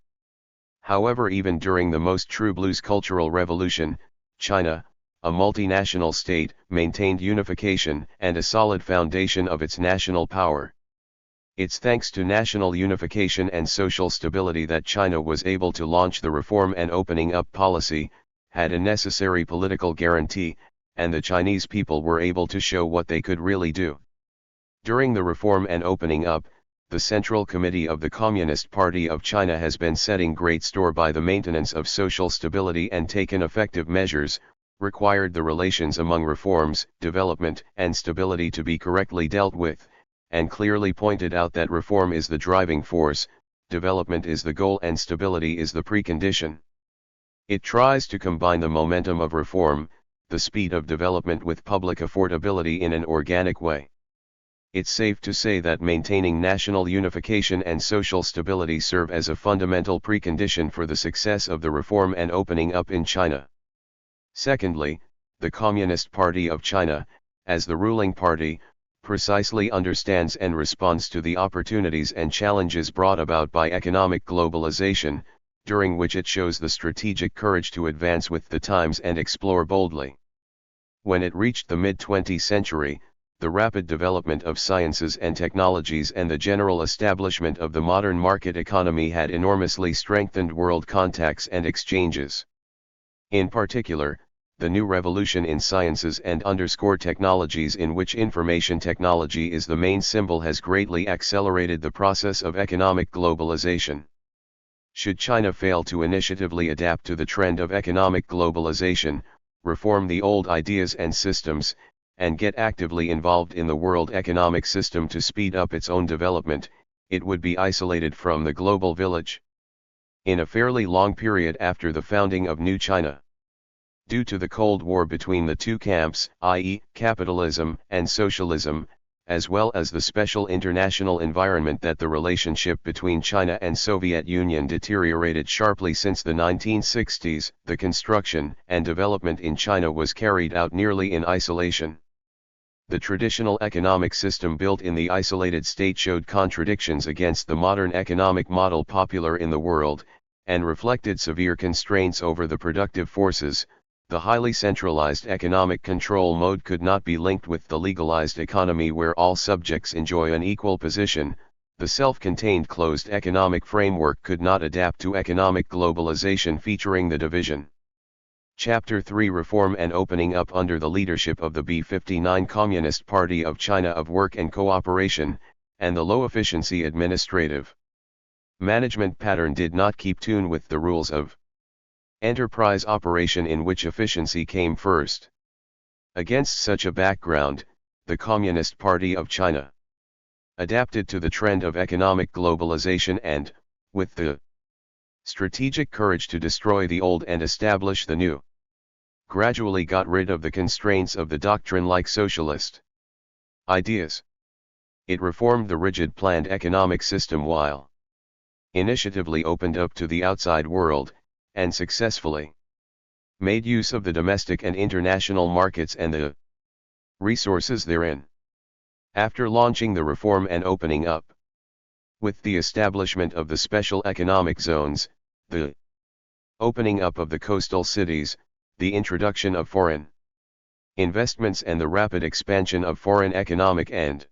However, even during the most true blues cultural revolution, China, a multinational state, maintained unification and a solid foundation of its national power. It's thanks to national unification and social stability that China was able to launch the Reform and Opening Up policy, had a necessary political guarantee, and the Chinese people were able to show what they could really do. During the Reform and Opening Up, the Central Committee of the Communist Party of China has been setting great store by the maintenance of social stability and taken effective measures, required the relations among reforms, development and stability to be correctly dealt with, and clearly pointed out that reform is the driving force, development is the goal and stability is the precondition. It tries to combine the momentum of reform, the speed of development with public affordability in an organic way. It's safe to say that maintaining national unification and social stability serve as a fundamental precondition for the success of the Reform and Opening Up in China. Secondly, the Communist Party of China, as the ruling party, precisely understands and responds to the opportunities and challenges brought about by economic globalization, during which it shows the strategic courage to advance with the times and explore boldly. When it reached the mid-20th century, the rapid development of sciences and technologies and the general establishment of the modern market economy had enormously strengthened world contacts and exchanges. In particular, the new revolution in sciences and underscore technologies in which information technology is the main symbol has greatly accelerated the process of economic globalization. Should China fail to initiatively adapt to the trend of economic globalization, reform the old ideas and systems, and get actively involved in the world economic system to speed up its own development, it would be isolated from the global village. In a fairly long period after the founding of New China, due to the Cold War between the two camps, i.e., capitalism and socialism, as well as the special international environment that the relationship between China and Soviet Union deteriorated sharply since the 1960s, the construction and development in China was carried out nearly in isolation. The traditional economic system built in the isolated state showed contradictions against the modern economic model popular in the world, and reflected severe constraints over the productive forces. The highly centralized economic control mode could not be linked with the legalized economy where all subjects enjoy an equal position. The self-contained closed economic framework could not adapt to economic globalization featuring the division. Chapter 3 Reform and Opening Up under the leadership of the B-59 Communist Party of China of Work and Cooperation, and the low-efficiency administrative management pattern did not keep tune with the rules of enterprise operation in which efficiency came first. Against such a background, the Communist Party of China adapted to the trend of economic globalization and, with the strategic courage to destroy the old and establish the new, gradually got rid of the constraints of the doctrine-like socialist ideas. It reformed the rigid planned economic system while initiatively opened up to the outside world, and successfully made use of the domestic and international markets and the resources therein. After launching the reform and opening up, with the establishment of the special economic zones, the opening up of the coastal cities, the introduction of foreign investments and the rapid expansion of foreign economic and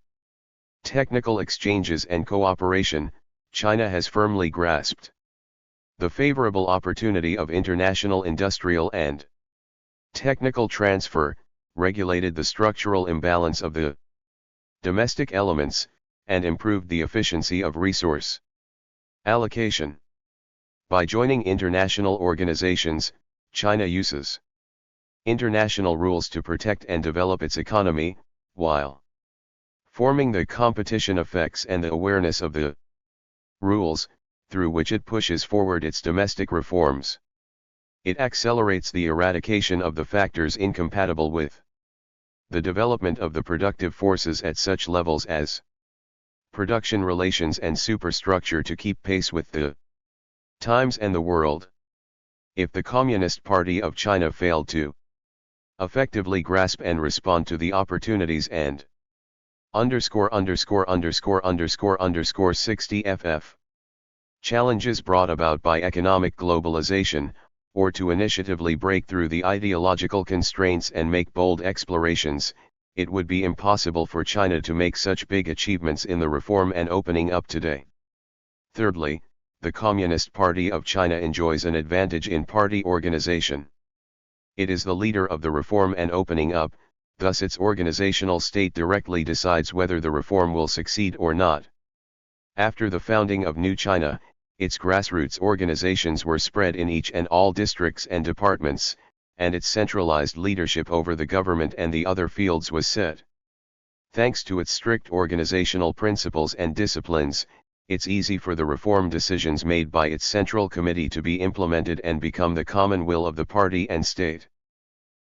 technical exchanges and cooperation, China has firmly grasped the favorable opportunity of international industrial and technical transfer, regulated the structural imbalance of the domestic elements, and improved the efficiency of resource allocation. By joining international organizations, China uses international rules to protect and develop its economy, while forming the competition effects and the awareness of the rules, through which it pushes forward its domestic reforms. It accelerates the eradication of the factors incompatible with the development of the productive forces at such levels as production relations and superstructure to keep pace with the times and the world. If the Communist Party of China failed to effectively grasp and respond to the opportunities and _60 challenges brought about by economic globalization, or to initiatively break through the ideological constraints and make bold explorations, it would be impossible for China to make such big achievements in the reform and opening up today. Thirdly, the Communist Party of China enjoys an advantage in party organization. It is the leader of the reform and opening up, thus its organizational state directly decides whether the reform will succeed or not. After the founding of New China, its grassroots organizations were spread in each and all districts and departments, and its centralized leadership over the government and the other fields was set. Thanks to its strict organizational principles and disciplines, it's easy for the reform decisions made by its central committee to be implemented and become the common will of the party and state.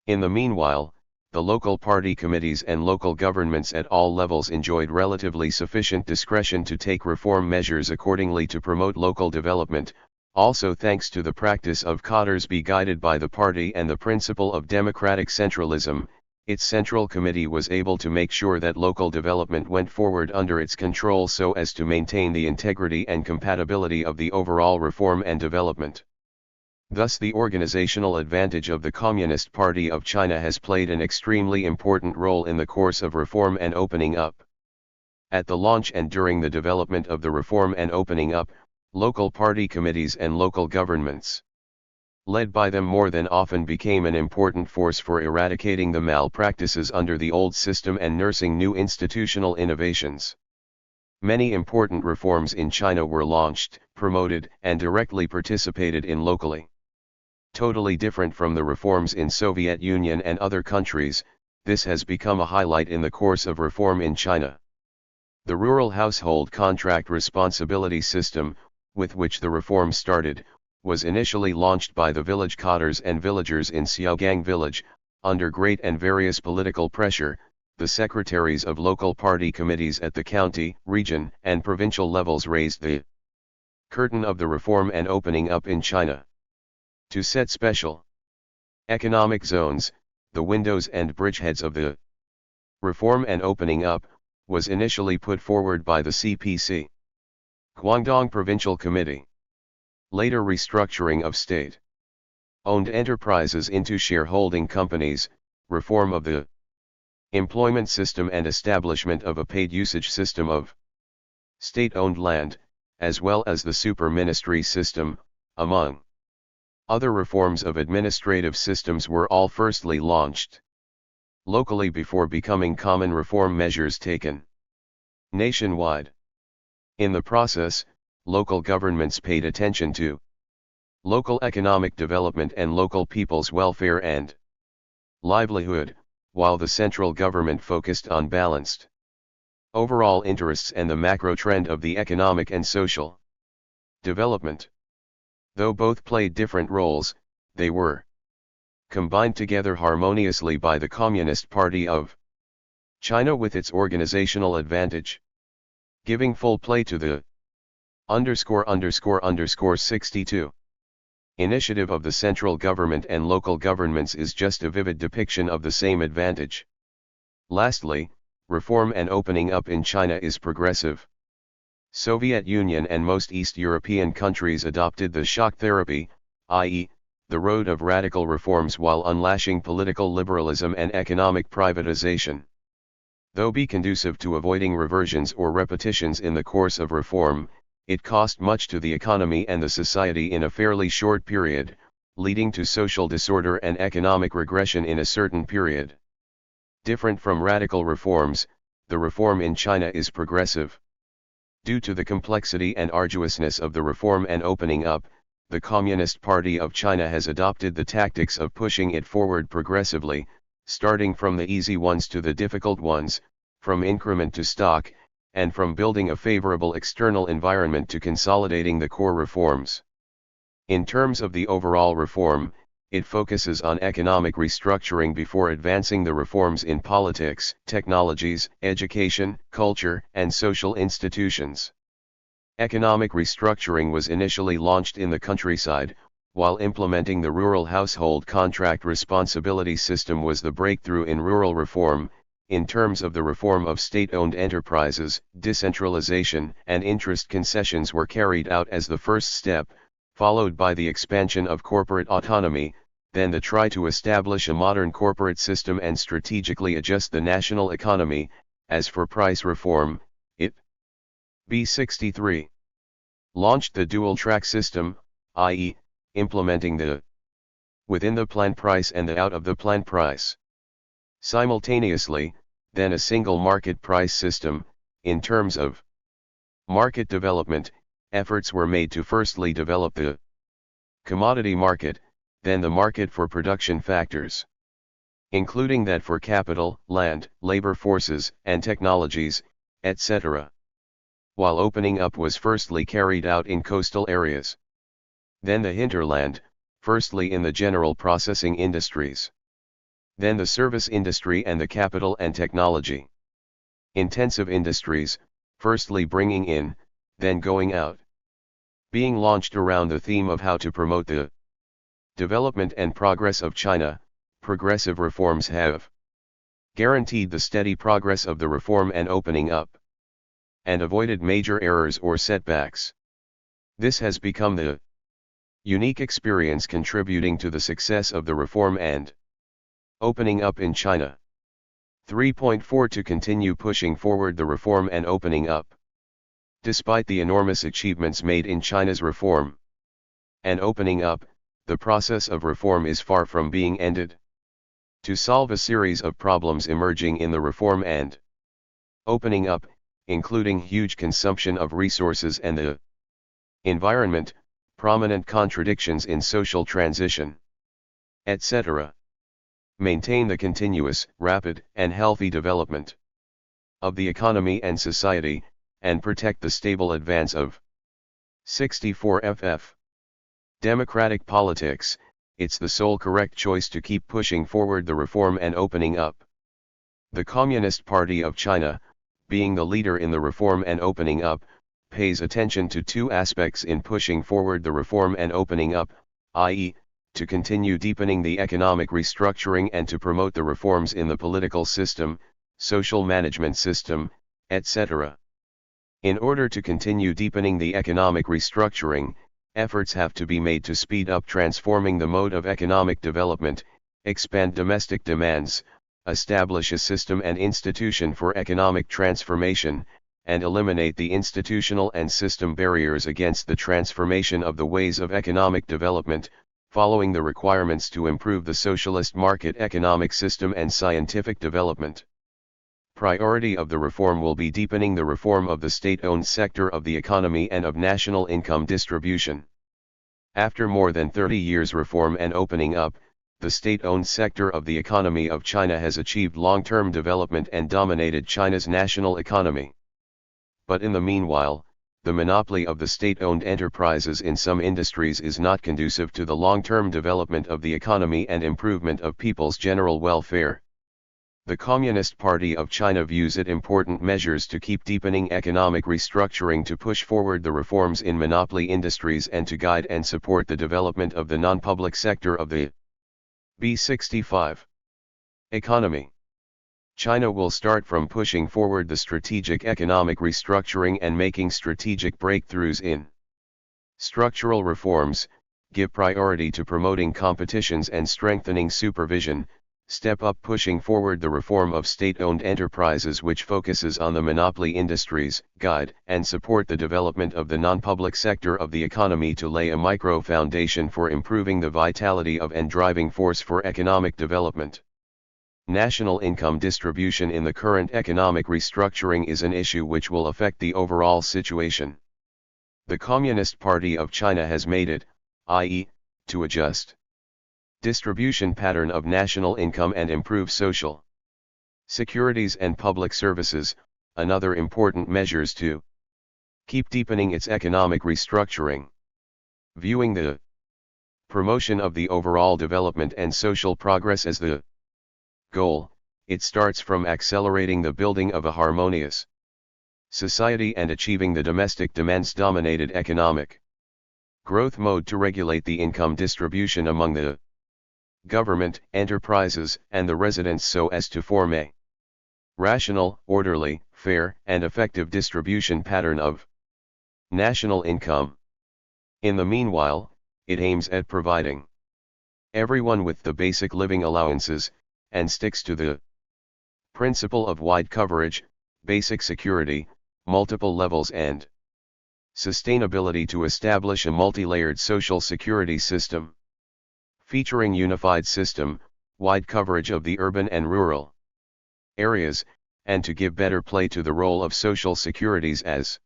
In the meanwhile, the local party committees and local governments at all levels enjoyed relatively sufficient discretion to take reform measures accordingly to promote local development, also thanks to the practice of cadres be guided by the party and the principle of democratic centralism. Its central committee was able to make sure that local development went forward under its control so as to maintain the integrity and compatibility of the overall reform and development. Thus the organizational advantage of the Communist Party of China has played an extremely important role in the course of reform and opening up. At the launch and during the development of the reform and opening up, local party committees and local governments, led by them, more than often became an important force for eradicating the malpractices under the old system and nursing new institutional innovations. Many important reforms in China were launched, promoted, and directly participated in locally. Totally different from the reforms in Soviet Union and other countries, this has become a highlight in the course of reform in China. The rural household contract responsibility system, with which the reform started, was initially launched by the village cadres and villagers in Xiaogang village. Under great and various political pressure, the secretaries of local party committees at the county, region, and provincial levels raised the curtain of the reform and opening up in China. To set special economic zones, the windows and bridgeheads of the reform and opening up was initially put forward by the CPC, Guangdong Provincial Committee. Later restructuring of state-owned enterprises into shareholding companies, reform of the employment system and establishment of a paid usage system of state-owned land, as well as the super-ministry system, among other reforms of administrative systems were all firstly launched locally before becoming common reform measures taken nationwide. In the process, local governments paid attention to local economic development and local people's welfare and livelihood, while the central government focused on balanced overall interests and the macro trend of the economic and social development. Though both played different roles, they were combined together harmoniously by the Communist Party of China with its organizational advantage, giving full play to the _62 initiative of the central government and local governments is just a vivid depiction of the same advantage. Lastly, reform and opening up in China is progressive. Soviet Union and most East European countries adopted the shock therapy, i.e., the road of radical reforms while unlashing political liberalism and economic privatization. Though be conducive to avoiding reversions or repetitions in the course of reform, it cost much to the economy and the society in a fairly short period, leading to social disorder and economic regression in a certain period. Different from radical reforms, the reform in China is progressive. Due to the complexity and arduousness of the reform and opening up, the Communist Party of China has adopted the tactics of pushing it forward progressively, starting from the easy ones to the difficult ones, from increment to stock, and from building a favorable external environment to consolidating the core reforms. In terms of the overall reform, it focuses on economic restructuring before advancing the reforms in politics, technologies, education, culture, and social institutions. Economic restructuring was initially launched in the countryside, while implementing the rural household contract responsibility system was the breakthrough in rural reform. In terms of the reform of state-owned enterprises, decentralization and interest concessions were carried out as the first step, followed by the expansion of corporate autonomy, then the try to establish a modern corporate system and strategically adjust the national economy. As for price reform, it B63 launched the dual-track system, i.e., implementing the within the plan price and the out of the plan price. Simultaneously, then a single market price system. In terms of market development, efforts were made to firstly develop the commodity market, then the market for production factors, including that for capital, land, labor forces, and technologies, etc. While opening up was firstly carried out in coastal areas. Then the hinterland, firstly in the general processing industries. Then the service industry and the capital and technology intensive industries, firstly bringing in, then going out. Being launched around the theme of how to promote the development and progress of China, progressive reforms have guaranteed the steady progress of the reform and opening up, and avoided major errors or setbacks. This has become the unique experience contributing to the success of the reform and opening up in China. 3.4 To continue pushing forward the reform and opening up. Despite the enormous achievements made in China's reform and opening up, the process of reform is far from being ended. To solve a series of problems emerging in the reform and opening up, including huge consumption of resources and the environment, prominent contradictions in social transition, etc. Maintain the continuous, rapid, and healthy development of the economy and society, and protect the stable advance of 64 FF. Democratic politics, it's the sole correct choice to keep pushing forward the reform and opening up. The Communist Party of China, being the leader in the reform and opening up, pays attention to two aspects in pushing forward the reform and opening up, i.e., to continue deepening the economic restructuring and to promote the reforms in the political system, social management system, etc. In order to continue deepening the economic restructuring, efforts have to be made to speed up transforming the mode of economic development, expand domestic demands, establish a system and institution for economic transformation, and eliminate the institutional and system barriers against the transformation of the ways of economic development, following the requirements to improve the socialist market economic system and scientific development. Priority of the reform will be deepening the reform of the state-owned sector of the economy and of national income distribution. After more than 30 years reform and opening up, the state-owned sector of the economy of China has achieved long-term development and dominated China's national economy. But in the meanwhile, the monopoly of the state-owned enterprises in some industries is not conducive to the long-term development of the economy and improvement of people's general welfare. The Communist Party of China views it important measures to keep deepening economic restructuring to push forward the reforms in monopoly industries and to guide and support the development of the non-public sector of the B65 economy. China will start from pushing forward the strategic economic restructuring and making strategic breakthroughs in structural reforms, give priority to promoting competitions and strengthening supervision, step up pushing forward the reform of state-owned enterprises which focuses on the monopoly industries, guide and support the development of the non-public sector of the economy to lay a micro-foundation for improving the vitality of and driving force for economic development. National income distribution in the current economic restructuring is an issue which will affect the overall situation. The Communist Party of China has made it, i.e., to adjust distribution pattern of national income and improve social securities and public services, another important measures to keep deepening its economic restructuring. Viewing the promotion of the overall development and social progress as the goal, it starts from accelerating the building of a harmonious society and achieving the domestic demands-dominated economic growth mode to regulate the income distribution among the government, enterprises, and the residents so as to form a rational, orderly, fair, and effective distribution pattern of national income. In the meanwhile, it aims at providing everyone with the basic living allowances, and sticks to the principle of wide coverage, basic security, multiple levels and sustainability to establish a multi-layered social security system, featuring unified system, wide coverage of the urban and rural areas, and to give better play to the role of social securities as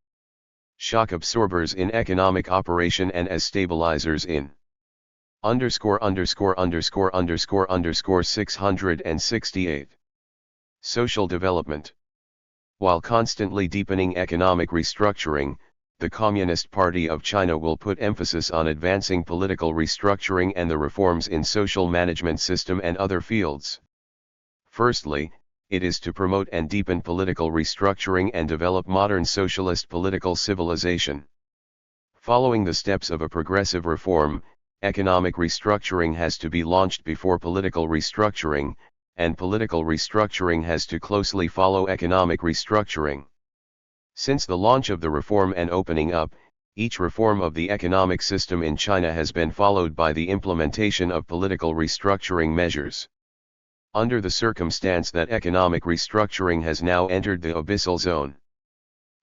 shock absorbers in economic operation and as stabilizers in _668 social development. While constantly deepening economic restructuring, the Communist Party of China will put emphasis on advancing political restructuring and the reforms in social management system and other fields. Firstly, it is to promote and deepen political restructuring and develop modern socialist political civilization. Following the steps of a progressive reform, economic restructuring has to be launched before political restructuring, and political restructuring has to closely follow economic restructuring. Since the launch of the reform and opening up, each reform of the economic system in China has been followed by the implementation of political restructuring measures. Under the circumstance that economic restructuring has now entered the abyssal zone,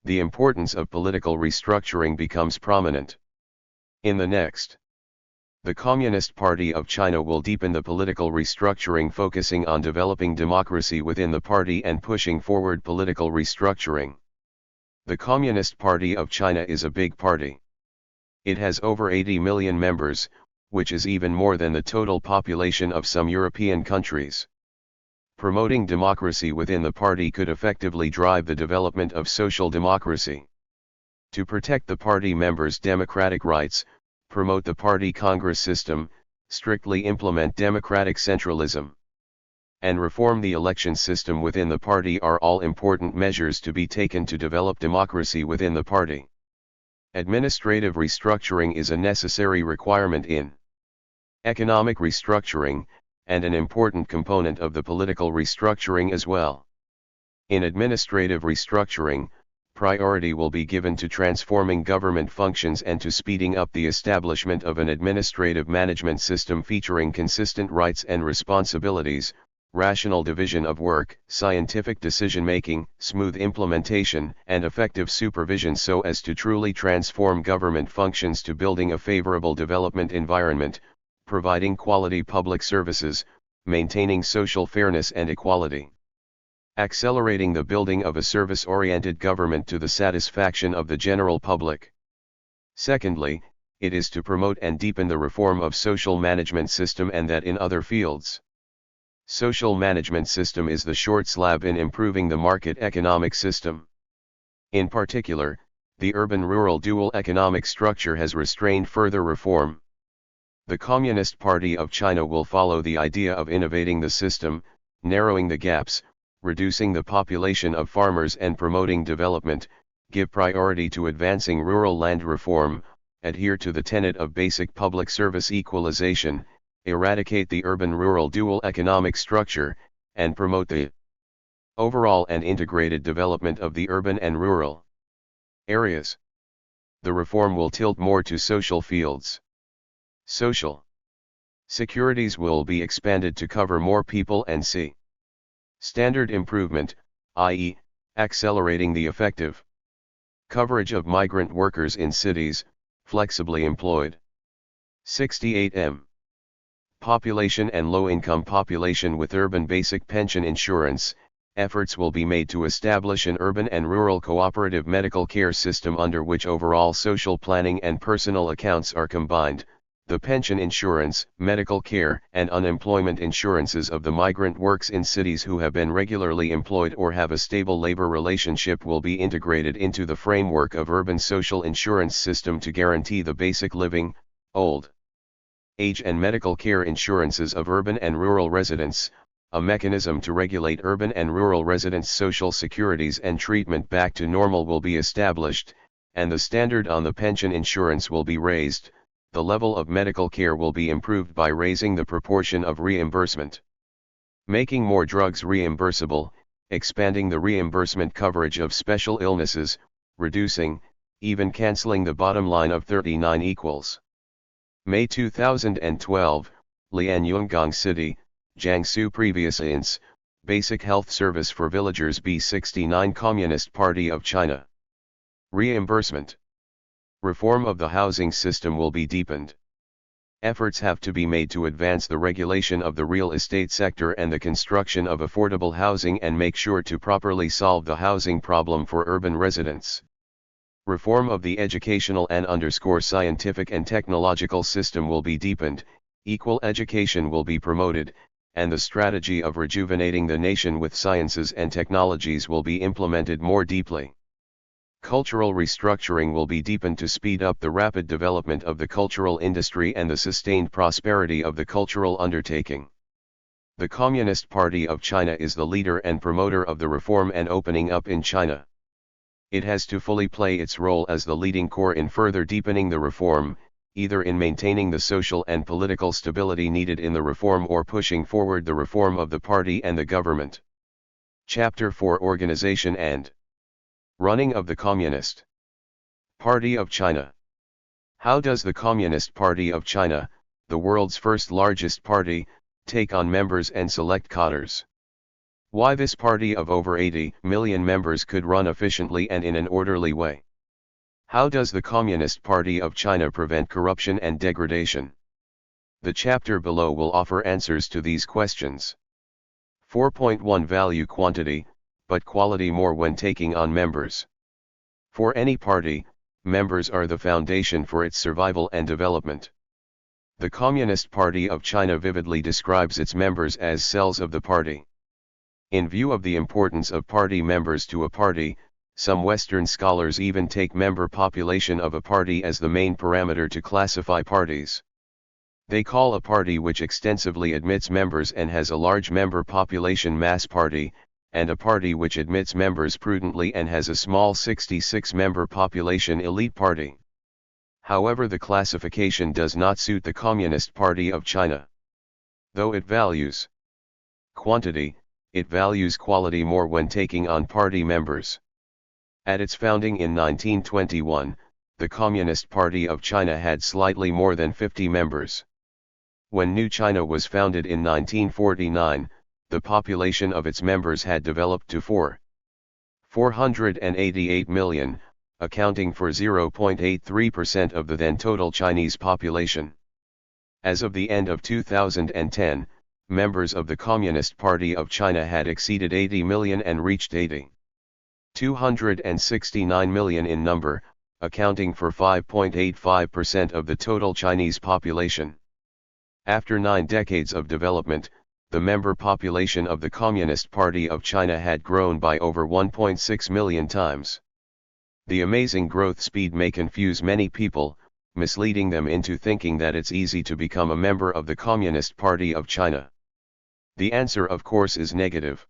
the importance of political restructuring becomes prominent. In the next, the Communist Party of China will deepen the political restructuring, focusing on developing democracy within the party and pushing forward political restructuring. The Communist Party of China is a big party. It has over 80 million members, which is even more than the total population of some European countries. Promoting democracy within the party could effectively drive the development of social democracy. To protect the party members' democratic rights, promote the party congress system, strictly implement democratic centralism, and reform the election system within the party are all important measures to be taken to develop democracy within the party. Administrative restructuring is a necessary requirement in economic restructuring, and an important component of the political restructuring as well. In administrative restructuring, priority will be given to transforming government functions and to speeding up the establishment of an administrative management system featuring consistent rights and responsibilities, rational division of work, scientific decision-making, smooth implementation, and effective supervision so as to truly transform government functions to building a favorable development environment, providing quality public services, maintaining social fairness and equality. Accelerating the building of a service-oriented government to the satisfaction of the general public. Secondly, it is to promote and deepen the reform of social management system and that in other fields. Social management system is the short slab in improving the market economic system. In particular, the urban-rural dual economic structure has restrained further reform. The Communist Party of China will follow the idea of innovating the system, narrowing the gaps, reducing the population of farmers and promoting development, give priority to advancing rural land reform, adhere to the tenet of basic public service equalization, eradicate the urban-rural dual economic structure, and promote the overall and integrated development of the urban and rural areas. The reform will tilt more to social fields. Social securities will be expanded to cover more people and see standard improvement, i.e., accelerating the effective coverage of migrant workers in cities, flexibly employed. 68m. Population and low-income population with urban basic pension insurance, efforts will be made to establish an urban and rural cooperative medical care system under which overall social planning and personal accounts are combined, The pension insurance, medical care, and unemployment insurances of the migrant workers in cities who have been regularly employed or have a stable labor relationship will be integrated into the framework of urban social insurance system to guarantee the basic living, old age and medical care insurances of urban and rural residents. A mechanism to regulate urban and rural residents' social securities and treatment back to normal will be established, and the standard on the pension insurance will be raised. The level of medical care will be improved by raising the proportion of reimbursement, making more drugs reimbursable, expanding the reimbursement coverage of special illnesses, reducing, even cancelling the bottom line of 39 equals. May 2012, Lianyungang City, Jiangsu Previous Inc., Basic Health Service for Villagers B69 Communist Party of China. Reimbursement. Reform of the housing system will be deepened. Efforts have to be made to advance the regulation of the real estate sector and the construction of affordable housing and make sure to properly solve the housing problem for urban residents. Reform of the educational and scientific and technological system will be deepened, equal education will be promoted, and the strategy of rejuvenating the nation with sciences and technologies will be implemented more deeply. Cultural restructuring will be deepened to speed up the rapid development of the cultural industry and the sustained prosperity of the cultural undertaking. The Communist Party of China is the leader and promoter of the reform and opening up in China. It has to fully play its role as the leading core in further deepening the reform, either in maintaining the social and political stability needed in the reform or pushing forward the reform of the party and the government. Chapter 4 Organization and Running of the Communist Party of China. How does the Communist Party of China, the world's first largest party, take on members and select cadres? Why this party of over 80 million members could run efficiently and in an orderly way? How does the Communist Party of China prevent corruption and degradation? The chapter below will offer answers to these questions. 4.1 Value quantity, but quality more when taking on members. For any party, members are the foundation for its survival and development. The Communist Party of China vividly describes its members as cells of the party. In view of the importance of party members to a party, some Western scholars even take member population of a party as the main parameter to classify parties. They call a party which extensively admits members and has a large member population mass party, and a party which admits members prudently and has a small 66-member population elite party. However, the classification does not suit the Communist Party of China. Though it values quantity, it values quality more when taking on party members. At its founding in 1921, the Communist Party of China had slightly more than 50 members. When New China was founded in 1949, the population of its members had developed to 488 million, accounting for 0.83% of the then total Chinese population. As of the end of 2010, members of the Communist Party of China had exceeded 80 million and reached 269 million in number, accounting for 5.85% of the total Chinese population. After 9 decades of development, the member population of the Communist Party of China had grown by over 1.6 million times. The amazing growth speed may confuse many people, misleading them into thinking that it's easy to become a member of the Communist Party of China. The answer, of course, is negative.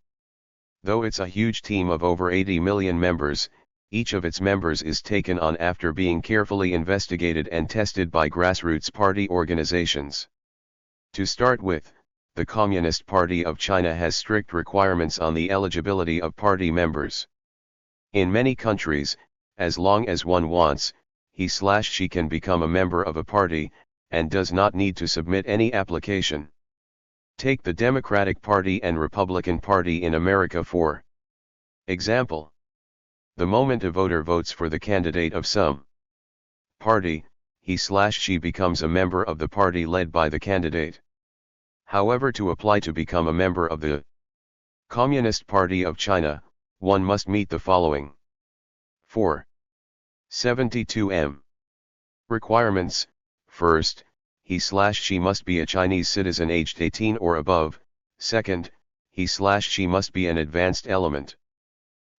Though it's a huge team of over 80 million members, each of its members is taken on after being carefully investigated and tested by grassroots party organizations. To start with, the Communist Party of China has strict requirements on the eligibility of party members. In many countries, as long as one wants, he/she can become a member of a party, and does not need to submit any application. Take the Democratic Party and Republican Party in America for example. The moment a voter votes for the candidate of some party, he/she becomes a member of the party led by the candidate. However, to apply to become a member of the Communist Party of China, one must meet the following 472 requirements. First, he/she must be a Chinese citizen aged 18 or above. Second, he/she must be an advanced element.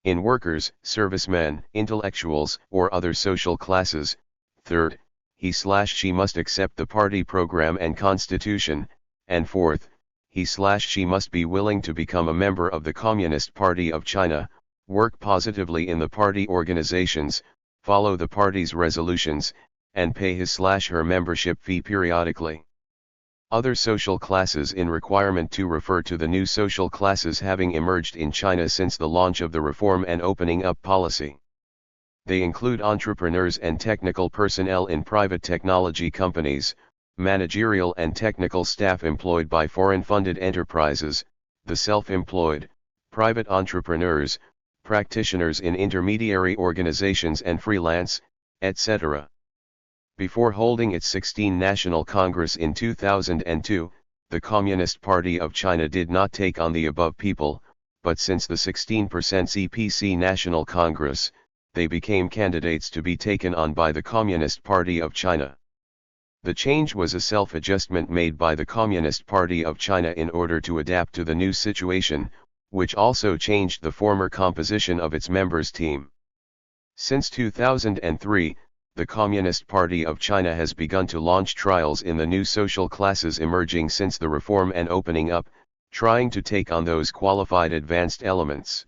In workers, servicemen, intellectuals, or other social classes. Third, he/she must accept the party program and constitution. And fourth, he/she must be willing to become a member of the Communist Party of China, work positively in the party organizations, follow the party's resolutions, and pay his/her membership fee periodically. Other social classes in requirement to refer to the new social classes having emerged in China since the launch of the reform and opening up policy. They include entrepreneurs and technical personnel in private technology companies, managerial and technical staff employed by foreign-funded enterprises, the self-employed, private entrepreneurs, practitioners in intermediary organizations and freelance, etc. Before holding its 16th National Congress in 2002, the Communist Party of China did not take on the above people, but since the 16% CPC National Congress, they became candidates to be taken on by the Communist Party of China. The change was a self-adjustment made by the Communist Party of China in order to adapt to the new situation, which also changed the former composition of its members' team. Since 2003, the Communist Party of China has begun to launch trials in the new social classes emerging since the reform and opening up, trying to take on those qualified advanced elements.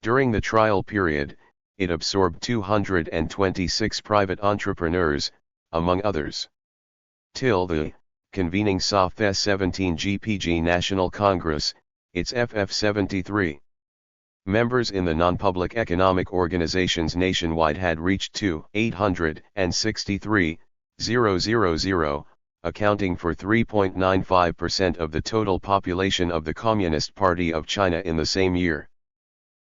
During the trial period, it absorbed 226 private entrepreneurs, among others. Till the convening SOFS 17 GPG National Congress, its FF73. Members in the non-public economic organizations nationwide had reached to 863,000, accounting for 3.95% of the total population of the Communist Party of China in the same year.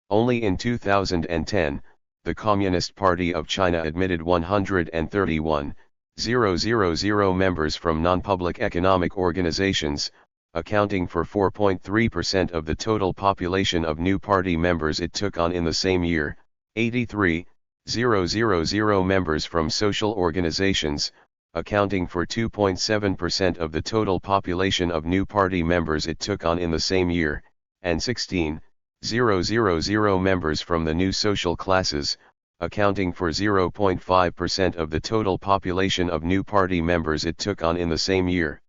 Only in 2010, the Communist Party of China admitted 131,000 members from non-public economic organizations, accounting for 4.3% of the total population of new party members it took on in the same year, 83,000 members from social organizations, accounting for 2.7% of the total population of new party members it took on in the same year, and 16,000 members from the new social classes, accounting for 0.5% of the total population of new party members it took on in the same year.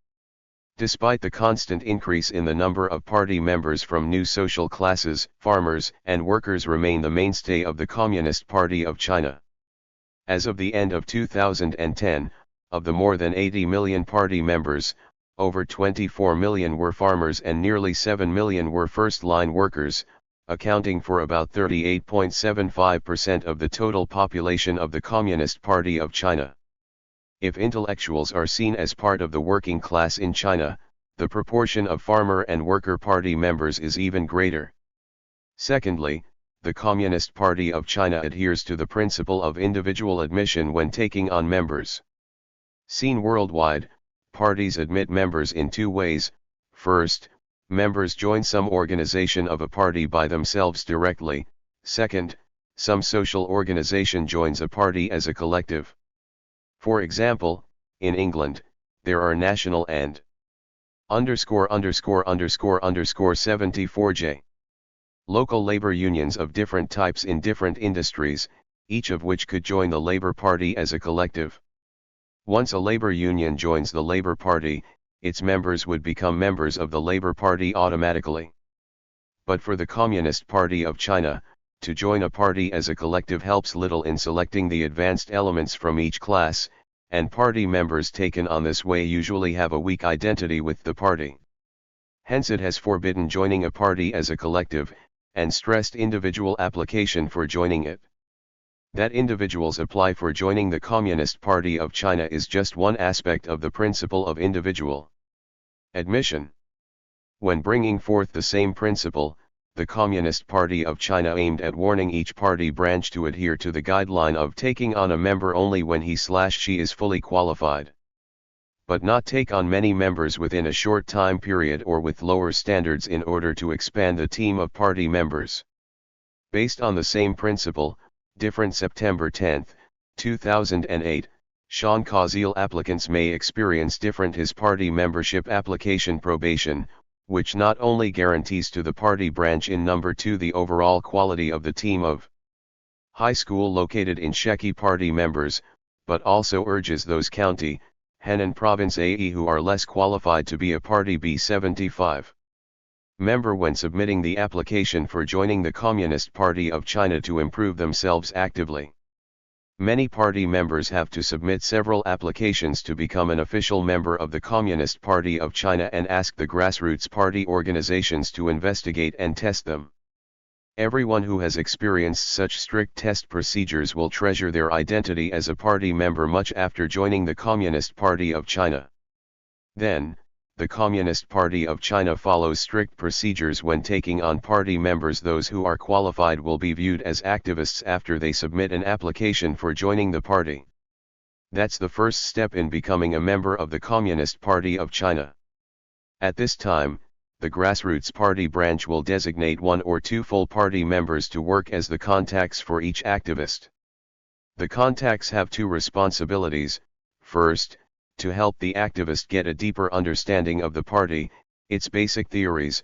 Despite the constant increase in the number of party members from new social classes, farmers and workers remain the mainstay of the Communist Party of China. As of the end of 2010, of the more than 80 million party members, over 24 million were farmers and nearly 7 million were first-line workers, accounting for about 38.75% of the total population of the Communist Party of China. If intellectuals are seen as part of the working class in China, the proportion of farmer and worker party members is even greater. Secondly, the Communist Party of China adheres to the principle of individual admission when taking on members. Seen worldwide, parties admit members in two ways. First, members join some organization of a party by themselves directly. Second, some social organization joins a party as a collective. For example, in England, there are national and _____74J local labor unions of different types in different industries, each of which could join the Labour Party as a collective. Once a labor union joins the Labour Party, its members would become members of the Labour Party automatically. But for the Communist Party of China, to join a party as a collective helps little in selecting the advanced elements from each class, and party members taken on this way usually have a weak identity with the party. Hence it has forbidden joining a party as a collective, and stressed individual application for joining it. That individuals apply for joining the Communist Party of China is just one aspect of the principle of individual admission. When bringing forth the same principle, the Communist Party of China aimed at warning each party branch to adhere to the guideline of taking on a member only when he/she is fully qualified, but not take on many members within a short time period or with lower standards in order to expand the team of party members. Based on the same principle, different September 10, 2008, Sean Kazil applicants may experience different his party membership application probation, which not only guarantees to the party branch in number 2 the overall quality of the team of high school located in Sheki party members, but also urges those county, Henan province AE who are less qualified to be a party B75 member when submitting the application for joining the Communist Party of China to improve themselves actively. Many party members have to submit several applications to become an official member of the Communist Party of China and ask the grassroots party organizations to investigate and test them. Everyone who has experienced such strict test procedures will treasure their identity as a party member much after joining the Communist Party of China. Then, the Communist Party of China follows strict procedures when taking on party members. Those who are qualified will be viewed as activists after they submit an application for joining the party. That's the first step in becoming a member of the Communist Party of China. At this time, the grassroots party branch will designate 1 or 2 full party members to work as the contacts for each activist. The contacts have 2 responsibilities. First, to help the activist get a deeper understanding of the party, its basic theories,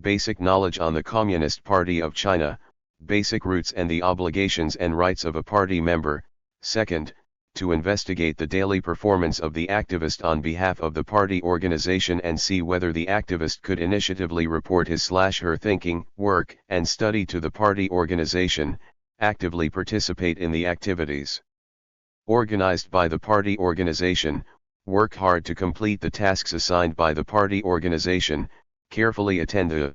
basic knowledge on the Communist Party of China, basic roots and the obligations and rights of a party member. Second, to investigate the daily performance of the activist on behalf of the party organization and see whether the activist could initiatively report his/her thinking, work, and study to the party organization, actively participate in the activities organized by the party organization, work hard to complete the tasks assigned by the party organization, carefully attend the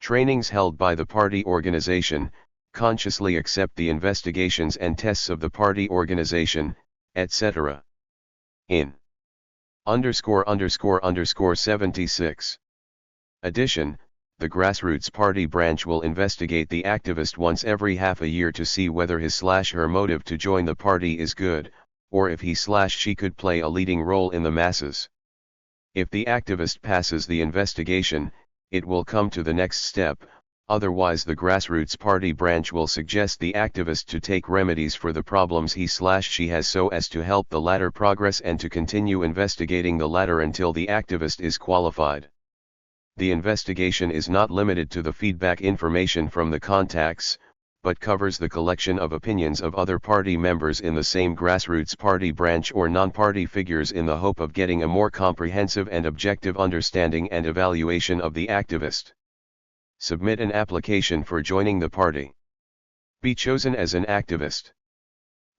trainings held by the party organization, consciously accept the investigations and tests of the party organization, etc. In ____76. Addition, the grassroots party branch will investigate the activist once every half a year to see whether his/her motive to join the party is good, or if he/she could play a leading role in the masses. If the activist passes the investigation, it will come to the next step, otherwise the grassroots party branch will suggest the activist to take remedies for the problems he/she has so as to help the latter progress and to continue investigating the latter until the activist is qualified. The investigation is not limited to the feedback information from the contacts, but covers the collection of opinions of other party members in the same grassroots party branch or non-party figures in the hope of getting a more comprehensive and objective understanding and evaluation of the activist. Submit an application for joining the party. Be chosen as an activist.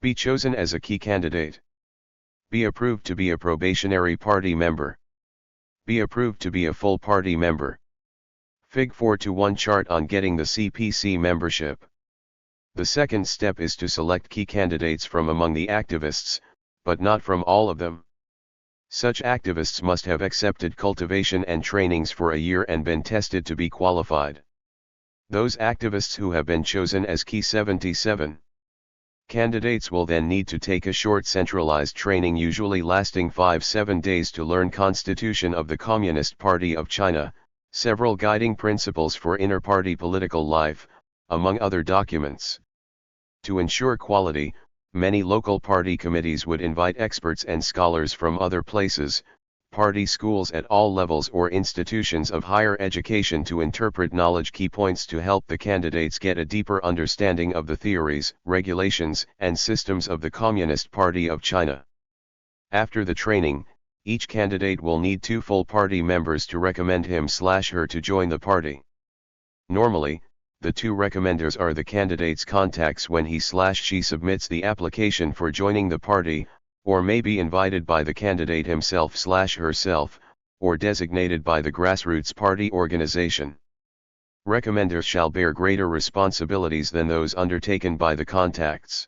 Be chosen as a key candidate. Be approved to be a probationary party member. Be approved to be a full party member. Fig 4:1 chart on getting the CPC membership. The second step is to select key candidates from among the activists, but not from all of them. Such activists must have accepted cultivation and trainings for a year and been tested to be qualified. Those activists who have been chosen as key 77 candidates will then need to take a short centralized training usually lasting 5-7 days to learn Constitution of the Communist Party of China, several guiding principles for inter-party political life, among other documents. To ensure quality, many local party committees would invite experts and scholars from other places, party schools at all levels or institutions of higher education to interpret knowledge key points to help the candidates get a deeper understanding of the theories, regulations, and systems of the Communist Party of China. After the training, each candidate will need 2 full party members to recommend him/her to join the party. Normally, the 2 recommenders are the candidate's contacts when he/she submits the application for joining the party, or may be invited by the candidate himself/herself, or designated by the grassroots party organization. Recommenders shall bear greater responsibilities than those undertaken by the contacts.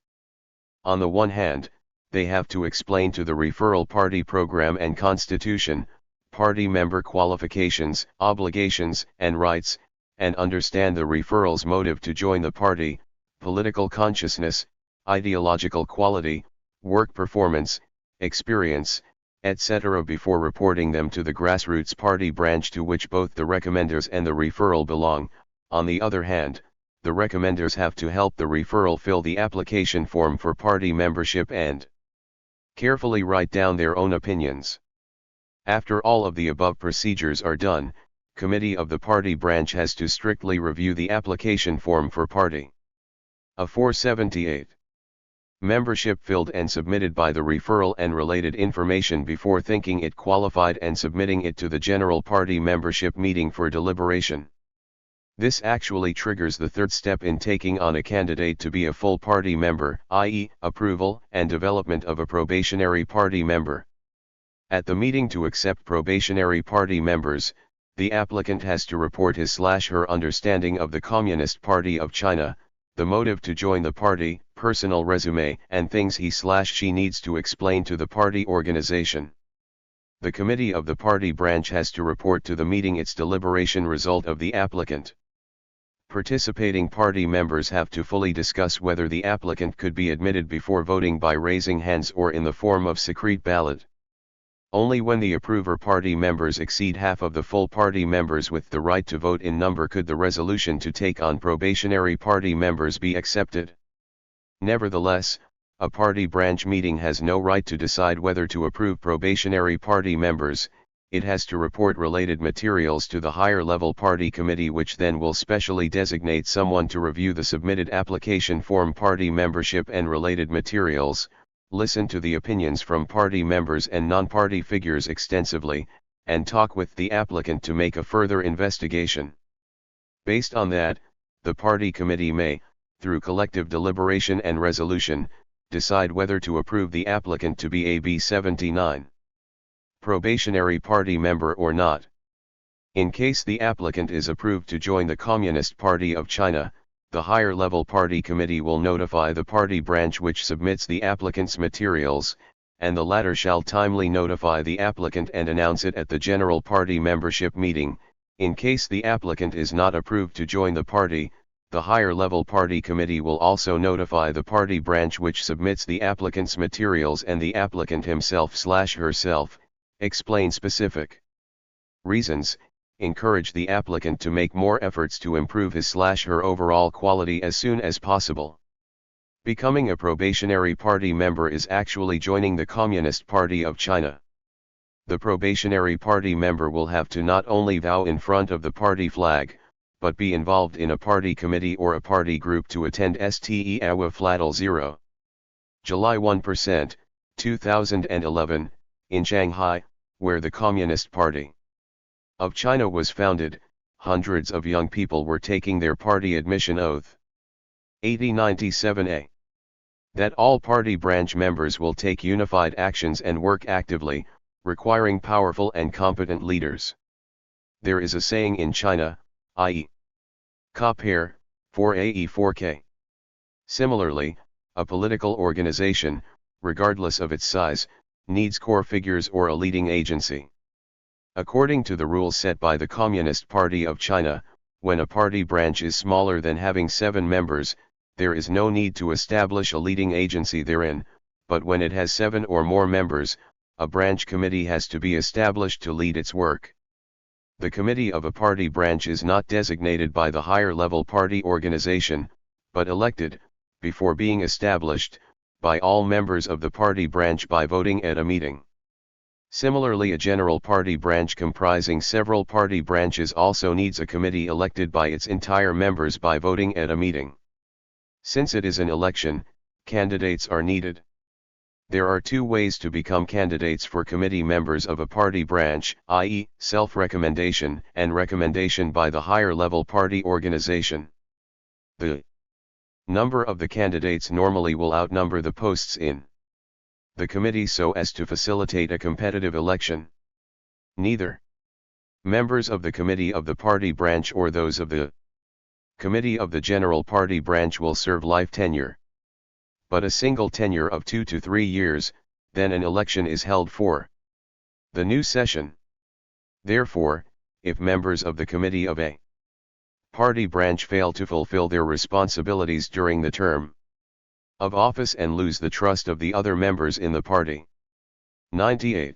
On the one hand, they have to explain to the referral party program and constitution, party member qualifications, obligations, and rights, and understand the referral's motive to join the party, political consciousness, ideological quality, work performance, experience, etc. before reporting them to the grassroots party branch to which both the recommenders and the referral belong. On the other hand, the recommenders have to help the referral fill the application form for party membership and carefully write down their own opinions. After all of the above procedures are done, committee of the party branch has to strictly review the application form for party. A 478. Membership filled and submitted by the referral and related information before thinking it qualified and submitting it to the general party membership meeting for deliberation. This actually triggers the third step in taking on a candidate to be a full party member, i.e., approval and development of a probationary party member. At the meeting to accept probationary party members, the applicant has to report his/her understanding of the Communist Party of China, the motive to join the party, personal resume, and things he/she needs to explain to the party organization. The committee of the party branch has to report to the meeting its deliberation result of the applicant. Participating party members have to fully discuss whether the applicant could be admitted before voting by raising hands or in the form of secret ballot. Only when the approver party members exceed half of the full party members with the right to vote in number could the resolution to take on probationary party members be accepted. Nevertheless, a party branch meeting has no right to decide whether to approve probationary party members. It has to report related materials to the higher level party committee, which then will specially designate someone to review the submitted application form, party membership and related materials, listen to the opinions from party members and non-party figures extensively, and talk with the applicant to make a further investigation. Based on that, the party committee may, through collective deliberation and resolution, decide whether to approve the applicant to be a B79 probationary party member or not. In case the applicant is approved to join the Communist Party of China, the higher level party committee will notify the party branch which submits the applicant's materials, and the latter shall timely notify the applicant and announce it at the general party membership meeting. In case the applicant is not approved to join the party, the higher level party committee will also notify the party branch which submits the applicant's materials and the applicant himself/herself, explain specific reasons, encourage the applicant to make more efforts to improve his/her overall quality as soon as possible. Becoming a probationary party member is actually joining the Communist Party of China. The probationary party member will have to not only vow in front of the party flag, but be involved in a party committee or a party group to attend STEAWA/0. July 1%, 2011, in Shanghai, where the Communist Party of China was founded, hundreds of young people were taking their party admission oath. 8097A. That all party branch members will take unified actions and work actively, requiring powerful and competent leaders. There is a saying in China, i.e. Ka pair, 4AE 4K. Similarly, a political organization, regardless of its size, needs core figures or a leading agency. According to the rules set by the Communist Party of China, when a party branch is smaller than having 7 members, there is no need to establish a leading agency therein, but when it has 7 or more members, a branch committee has to be established to lead its work. The committee of a party branch is not designated by the higher level party organization, but elected, before being established, by all members of the party branch by voting at a meeting. Similarly, a general party branch comprising several party branches also needs a committee elected by its entire members by voting at a meeting. Since it is an election, candidates are needed. There are 2 ways to become candidates for committee members of a party branch, i.e., self-recommendation and recommendation by the higher level party organization. The number of the candidates normally will outnumber the posts in the committee so as to facilitate a competitive election. Neither members of the committee of the party branch or those of the committee of the general party branch will serve life tenure. But a single tenure of 2 to 3 years, then an election is held for the new session. Therefore, if members of the committee of a party branch fail to fulfill their responsibilities during the term of office and lose the trust of the other members in the party 98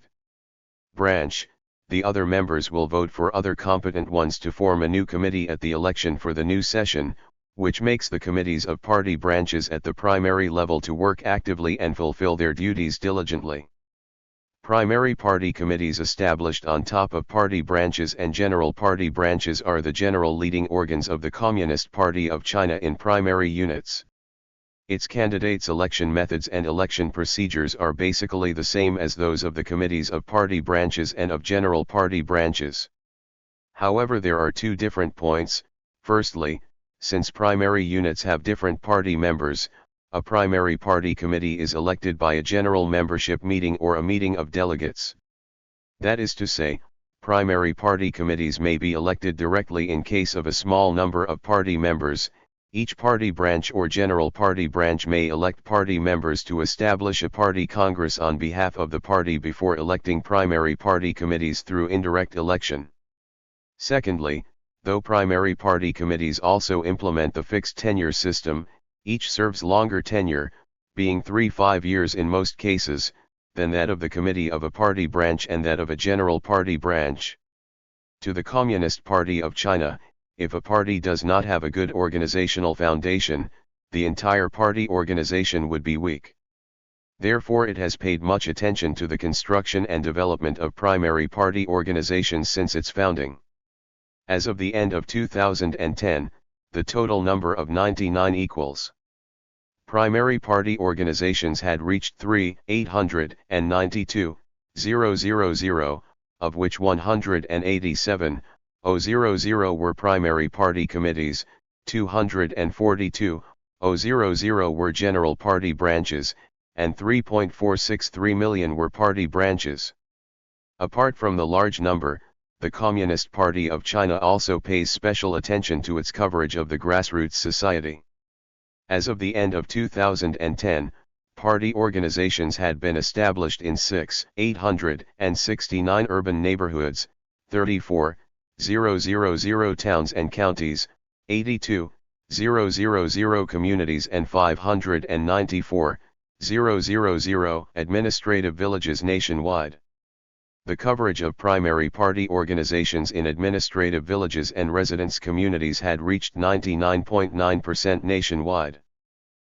branch, the other members will vote for other competent ones to form a new committee at the election for the new session, which makes the committees of party branches at the primary level to work actively and fulfill their duties diligently. Primary party committees established on top of party branches and general party branches are the general leading organs of the Communist Party of China in primary units. Its candidates' election methods and election procedures are basically the same as those of the committees of party branches and of general party branches. However, there are two different points. Firstly, since primary units have different party members, a primary party committee is elected by a general membership meeting or a meeting of delegates. That is to say, primary party committees may be elected directly in case of a small number of party members. Each party branch or general party branch may elect party members to establish a party congress on behalf of the party before electing primary party committees through indirect election. Secondly, though primary party committees also implement the fixed tenure system, each serves longer tenure, being 3-5 years in most cases, than that of the committee of a party branch and that of a general party branch. To the Communist Party of China, if a party does not have a good organizational foundation, the entire party organization would be weak. Therefore, it has paid much attention to the construction and development of primary party organizations since its founding. As of the end of 2010, the total number of 99 equals. Primary party organizations had reached 3,892,000, of which 187,000 were primary party committees, 242,000 were general party branches, and 3.463 million were party branches. Apart from the large number, the Communist Party of China also pays special attention to its coverage of the grassroots society. As of the end of 2010, party organizations had been established in 6,869 urban neighborhoods, 34,000 towns and counties, 82,000 communities and 594,000 administrative villages nationwide. The coverage of primary party organizations in administrative villages and residence communities had reached 99.9% nationwide.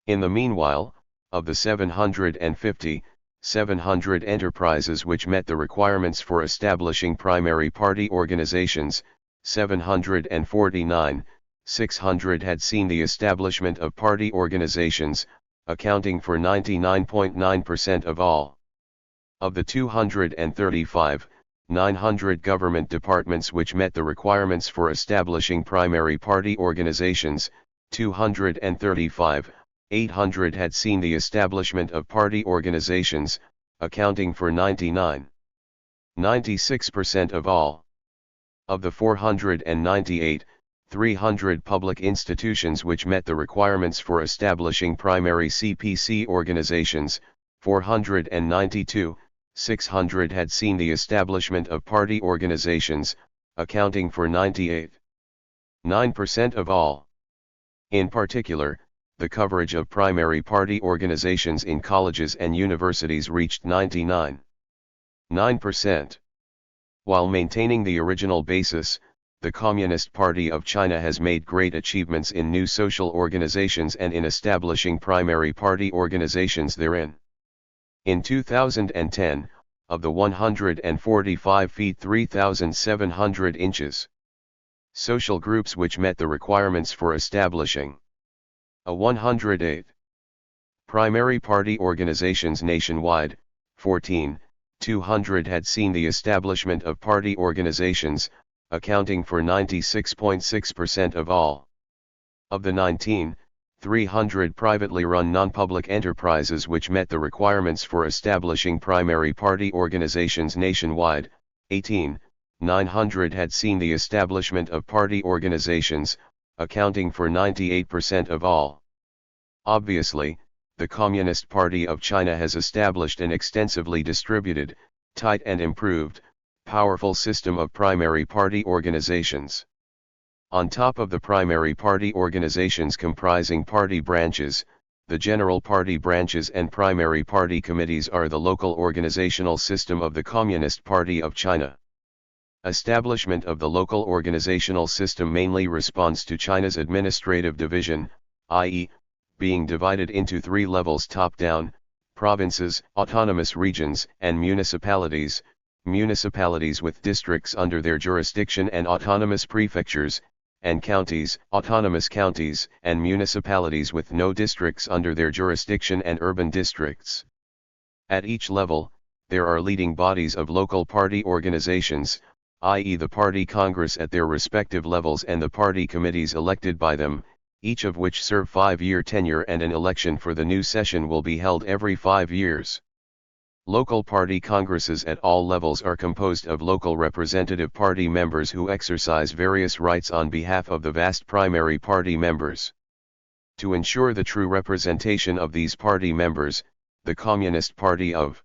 In the meanwhile, of the 700 enterprises which met the requirements for establishing primary party organizations, 749, 600 had seen the establishment of party organizations, accounting for 99.9% of all. Of the 235, 900 government departments which met the requirements for establishing primary party organizations, 235, 800 had seen the establishment of party organizations, accounting for 96% of all. Of the 498, 300 public institutions which met the requirements for establishing primary CPC organizations, 492, 600 had seen the establishment of party organizations, accounting for 98.9% of all. In particular, the coverage of primary party organizations in colleges and universities reached 99.9%. While maintaining the original basis, the Communist Party of China has made great achievements in new social organizations and in establishing primary party organizations therein. In 2010, of the 145 feet 3,700 inches social groups which met the requirements for establishing a 108 primary party organizations nationwide, 200 had seen the establishment of party organizations, accounting for 96.6% of all. Of the 300 privately run non-public enterprises which met the requirements for establishing primary party organizations nationwide, 900 had seen the establishment of party organizations, accounting for 98% of all. Obviously, the Communist Party of China has established an extensively distributed, tight and improved, powerful system of primary party organizations. On top of the primary party organizations comprising party branches, the general party branches and primary party committees are the local organizational system of the Communist Party of China. Establishment of the local organizational system mainly responds to China's administrative division, i.e., being divided into three levels: top-down, provinces, autonomous regions, and municipalities, municipalities with districts under their jurisdiction and autonomous prefectures, and counties, autonomous counties, and municipalities with no districts under their jurisdiction and urban districts. At each level, there are leading bodies of local party organizations, i.e. the party congress at their respective levels and the party committees elected by them, each of which serve 5-year tenure, and an election for the new session will be held every 5 years. Local party congresses at all levels are composed of local representative party members who exercise various rights on behalf of the vast primary party members. To ensure the true representation of these party members, the Communist Party of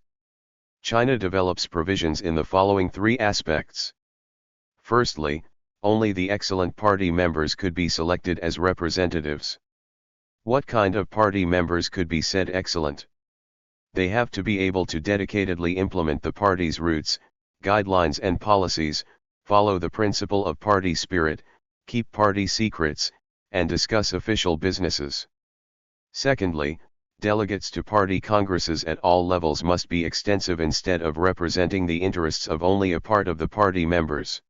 China develops provisions in the following three aspects. Firstly, only the excellent party members could be selected as representatives. What kind of party members could be said excellent? They have to be able to dedicatedly implement the party's routes, guidelines and policies, follow the principle of party spirit, keep party secrets, and discuss official businesses. Secondly, delegates to party congresses at all levels must be extensive instead of representing the interests of only a part of the party members.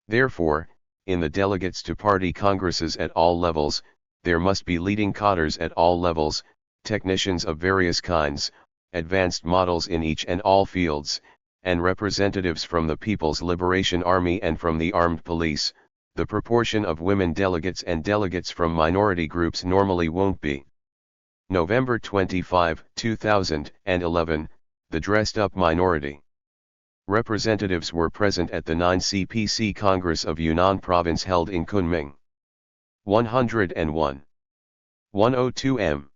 Therefore, in the delegates to party congresses at all levels, there must be leading cadres at all levels, technicians of various kinds, advanced models in each and all fields, and representatives from the People's Liberation Army and from the armed police. The proportion of women delegates and delegates from minority groups normally won't be. November 25, 2011, the dressed-up minority. Representatives were present at the 9CPC Congress of Yunnan Province held in Kunming. 101. 102 m.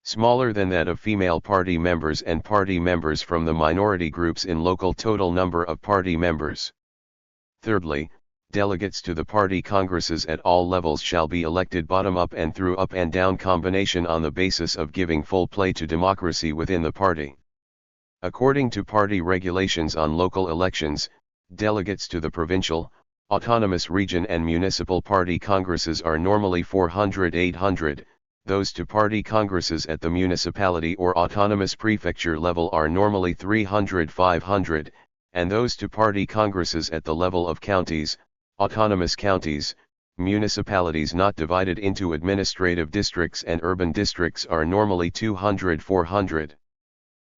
Smaller than that of female party members and party members from the minority groups in local total number of party members. Thirdly, delegates to the party congresses at all levels shall be elected bottom-up and through up and down combination on the basis of giving full play to democracy within the party. According to party regulations on local elections, delegates to the provincial, autonomous region and municipal party congresses are normally 400-800, those to party congresses at the municipality or autonomous prefecture level are normally 300-500, and those to party congresses at the level of counties, autonomous counties, municipalities not divided into administrative districts and urban districts are normally 200-400.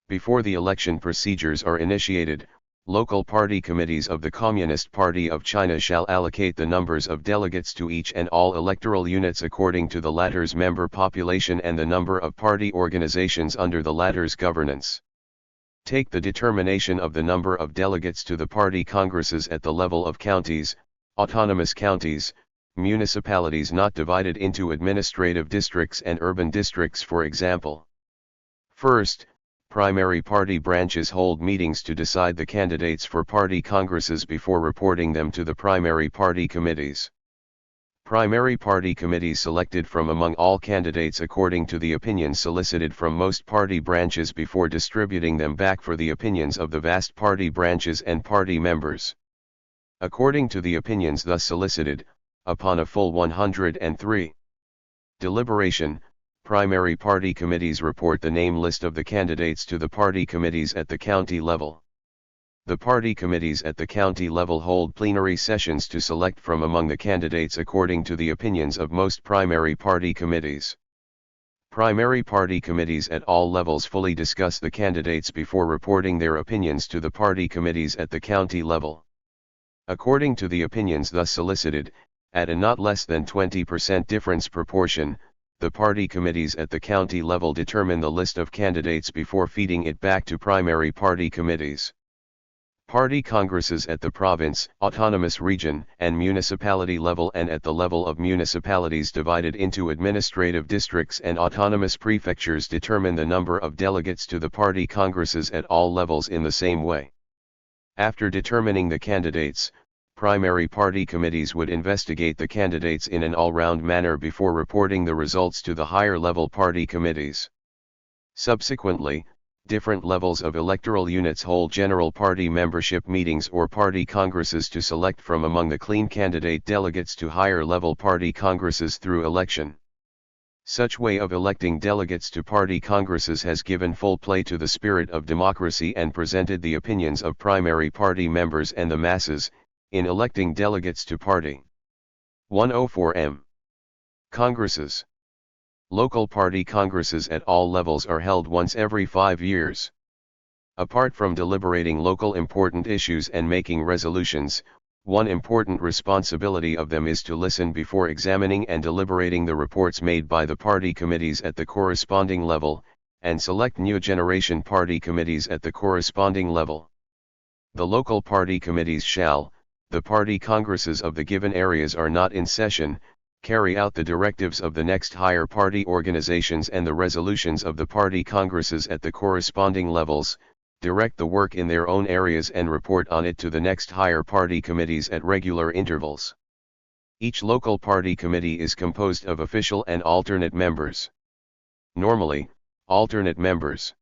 Before the election procedures are initiated, local party committees of the Communist Party of China shall allocate the numbers of delegates to each and all electoral units according to the latter's member population and the number of party organizations under the latter's governance. Take the determination of the number of delegates to the party congresses at the level of counties, autonomous counties, municipalities not divided into administrative districts and urban districts, for example. First, primary party branches hold meetings to decide the candidates for party congresses before reporting them to the primary party committees. Primary party committees selected from among all candidates according to the opinions solicited from most party branches before distributing them back for the opinions of the vast party branches and party members. According to the opinions thus solicited, upon a full 103 deliberation, primary party committees report the name list of the candidates to the party committees at the county level. The party committees at the county level hold plenary sessions to select from among the candidates according to the opinions of most primary party committees. Primary party committees at all levels fully discuss the candidates before reporting their opinions to the party committees at the county level. According to the opinions thus solicited, at a not less than 20% difference proportion, the party committees at the county level determine the list of candidates before feeding it back to primary party committees. Party congresses at the province, autonomous region, and municipality level and at the level of municipalities divided into administrative districts and autonomous prefectures determine the number of delegates to the party congresses at all levels in the same way. After determining the candidates, primary party committees would investigate the candidates in an all-round manner before reporting the results to the higher level party committees. Subsequently, different levels of electoral units hold general party membership meetings or party congresses to select from among the clean candidate delegates to higher level party congresses through election. Such way of electing delegates to party congresses has given full play to the spirit of democracy and presented the opinions of primary party members and the masses, in electing delegates to party. 104M. Congresses. Local party congresses at all levels are held once every 5 years. Apart from deliberating local important issues and making resolutions, one important responsibility of them is to listen before examining and deliberating the reports made by the party committees at the corresponding level, and select new generation party committees at the corresponding level. The local party committees shall, the party congresses of the given areas are not in session, carry out the directives of the next higher party organizations and the resolutions of the party congresses at the corresponding levels, direct the work in their own areas and report on it to the next higher party committees at regular intervals. Each local party committee is composed of official and alternate members. Normally, alternate members.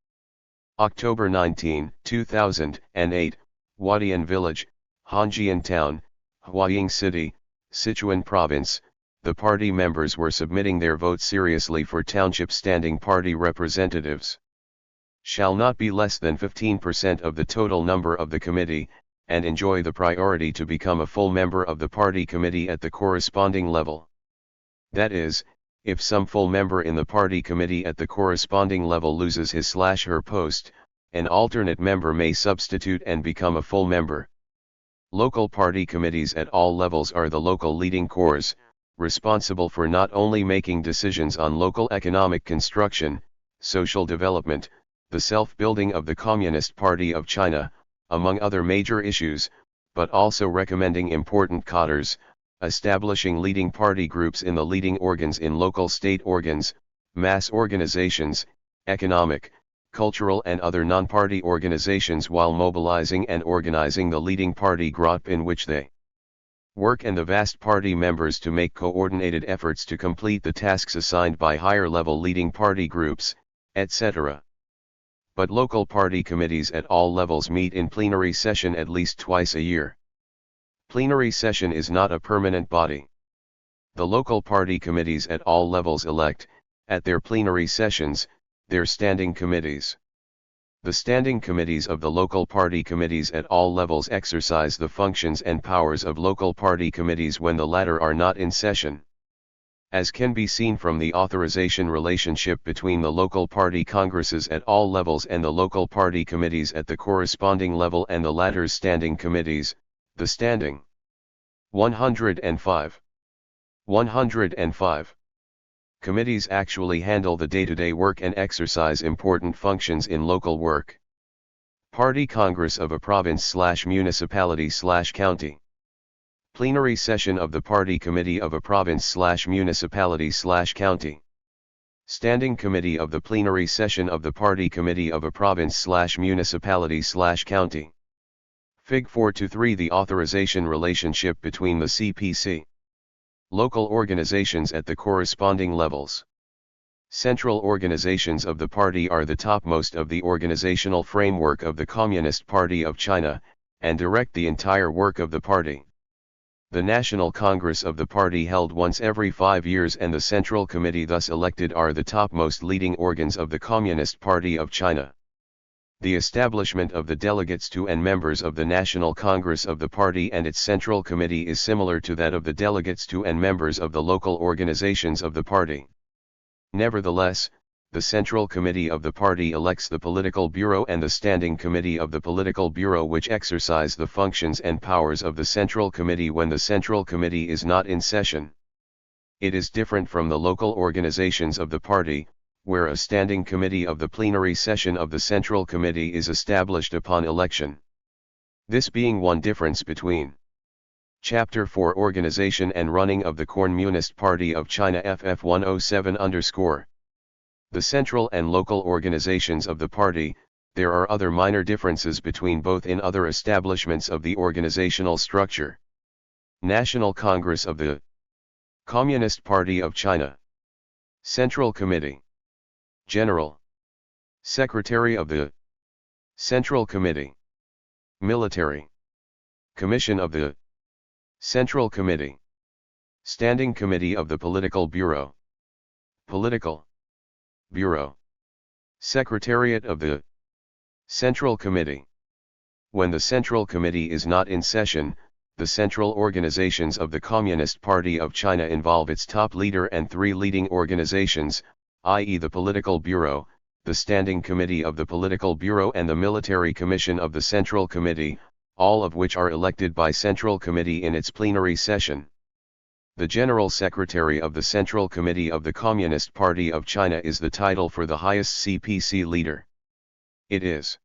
October 19, 2008, Huadian Village, Hongjian Town, Huaying City, Sichuan Province. The party members were submitting their votes seriously for township standing party representatives. Shall not be less than 15% of the total number of the committee, and enjoy the priority to become a full member of the party committee at the corresponding level. That is, if some full member in the party committee at the corresponding level loses his/her post, an alternate member may substitute and become a full member. Local party committees at all levels are the local leading corps, responsible for not only making decisions on local economic construction, social development, the self-building of the Communist Party of China, among other major issues, but also recommending important cadres, establishing leading party groups in the leading organs in local state organs, mass organizations, economic, cultural and other non-party organizations while mobilizing and organizing the leading party group in which they work and the vast party members to make coordinated efforts to complete the tasks assigned by higher-level leading party groups, etc. But local party committees at all levels meet in plenary session at least twice a year. Plenary session is not a permanent body. The local party committees at all levels elect, at their plenary sessions, their standing committees. The standing committees of the local party committees at all levels exercise the functions and powers of local party committees when the latter are not in session. As can be seen from the authorization relationship between the local party congresses at all levels and the local party committees at the corresponding level and the latter's standing committees, the standing 105. 105. Committees actually handle the day-to-day work and exercise important functions in local work. Party Congress of a province/municipality/county. Plenary session of the Party Committee of a province/municipality/county. Standing Committee of the Plenary Session of the Party Committee of a province/municipality/county. Fig. 4-3. The authorization relationship between the CPC. Local organizations at the corresponding levels. Central organizations of the party are the topmost of the organizational framework of the Communist Party of China, and direct the entire work of the party. The National Congress of the party held once every 5 years and the Central Committee thus elected are the topmost leading organs of the Communist Party of China. The establishment of the delegates to and members of the National Congress of the party and its Central Committee is similar to that of the delegates to and members of the local organizations of the party. Nevertheless, the Central Committee of the party elects the Political Bureau and the Standing Committee of the Political Bureau which exercise the functions and powers of the Central Committee when the Central Committee is not in session. It is different from the local organizations of the party, where a Standing Committee of the plenary session of the Central Committee is established upon election. This being one difference between Chapter 4 Organization and Running of the Communist Party of China FF 107_. The central and local organizations of the party. There are other minor differences between both in other establishments of the organizational structure. National Congress of the Communist Party of China. Central Committee. General. Secretary of the Central Committee. Military Commission of the Central Committee. Standing Committee of the Political Bureau. Political Bureau. Secretariat of the Central Committee. When the Central Committee is not in session, the central organizations of the Communist Party of China involve its top leader and three leading organizations, i.e. the Political Bureau, the Standing Committee of the Political Bureau and the Military Commission of the Central Committee, all of which are elected by Central Committee in its plenary session. The General Secretary of the Central Committee of the Communist Party of China is the title for the highest CPC leader. It is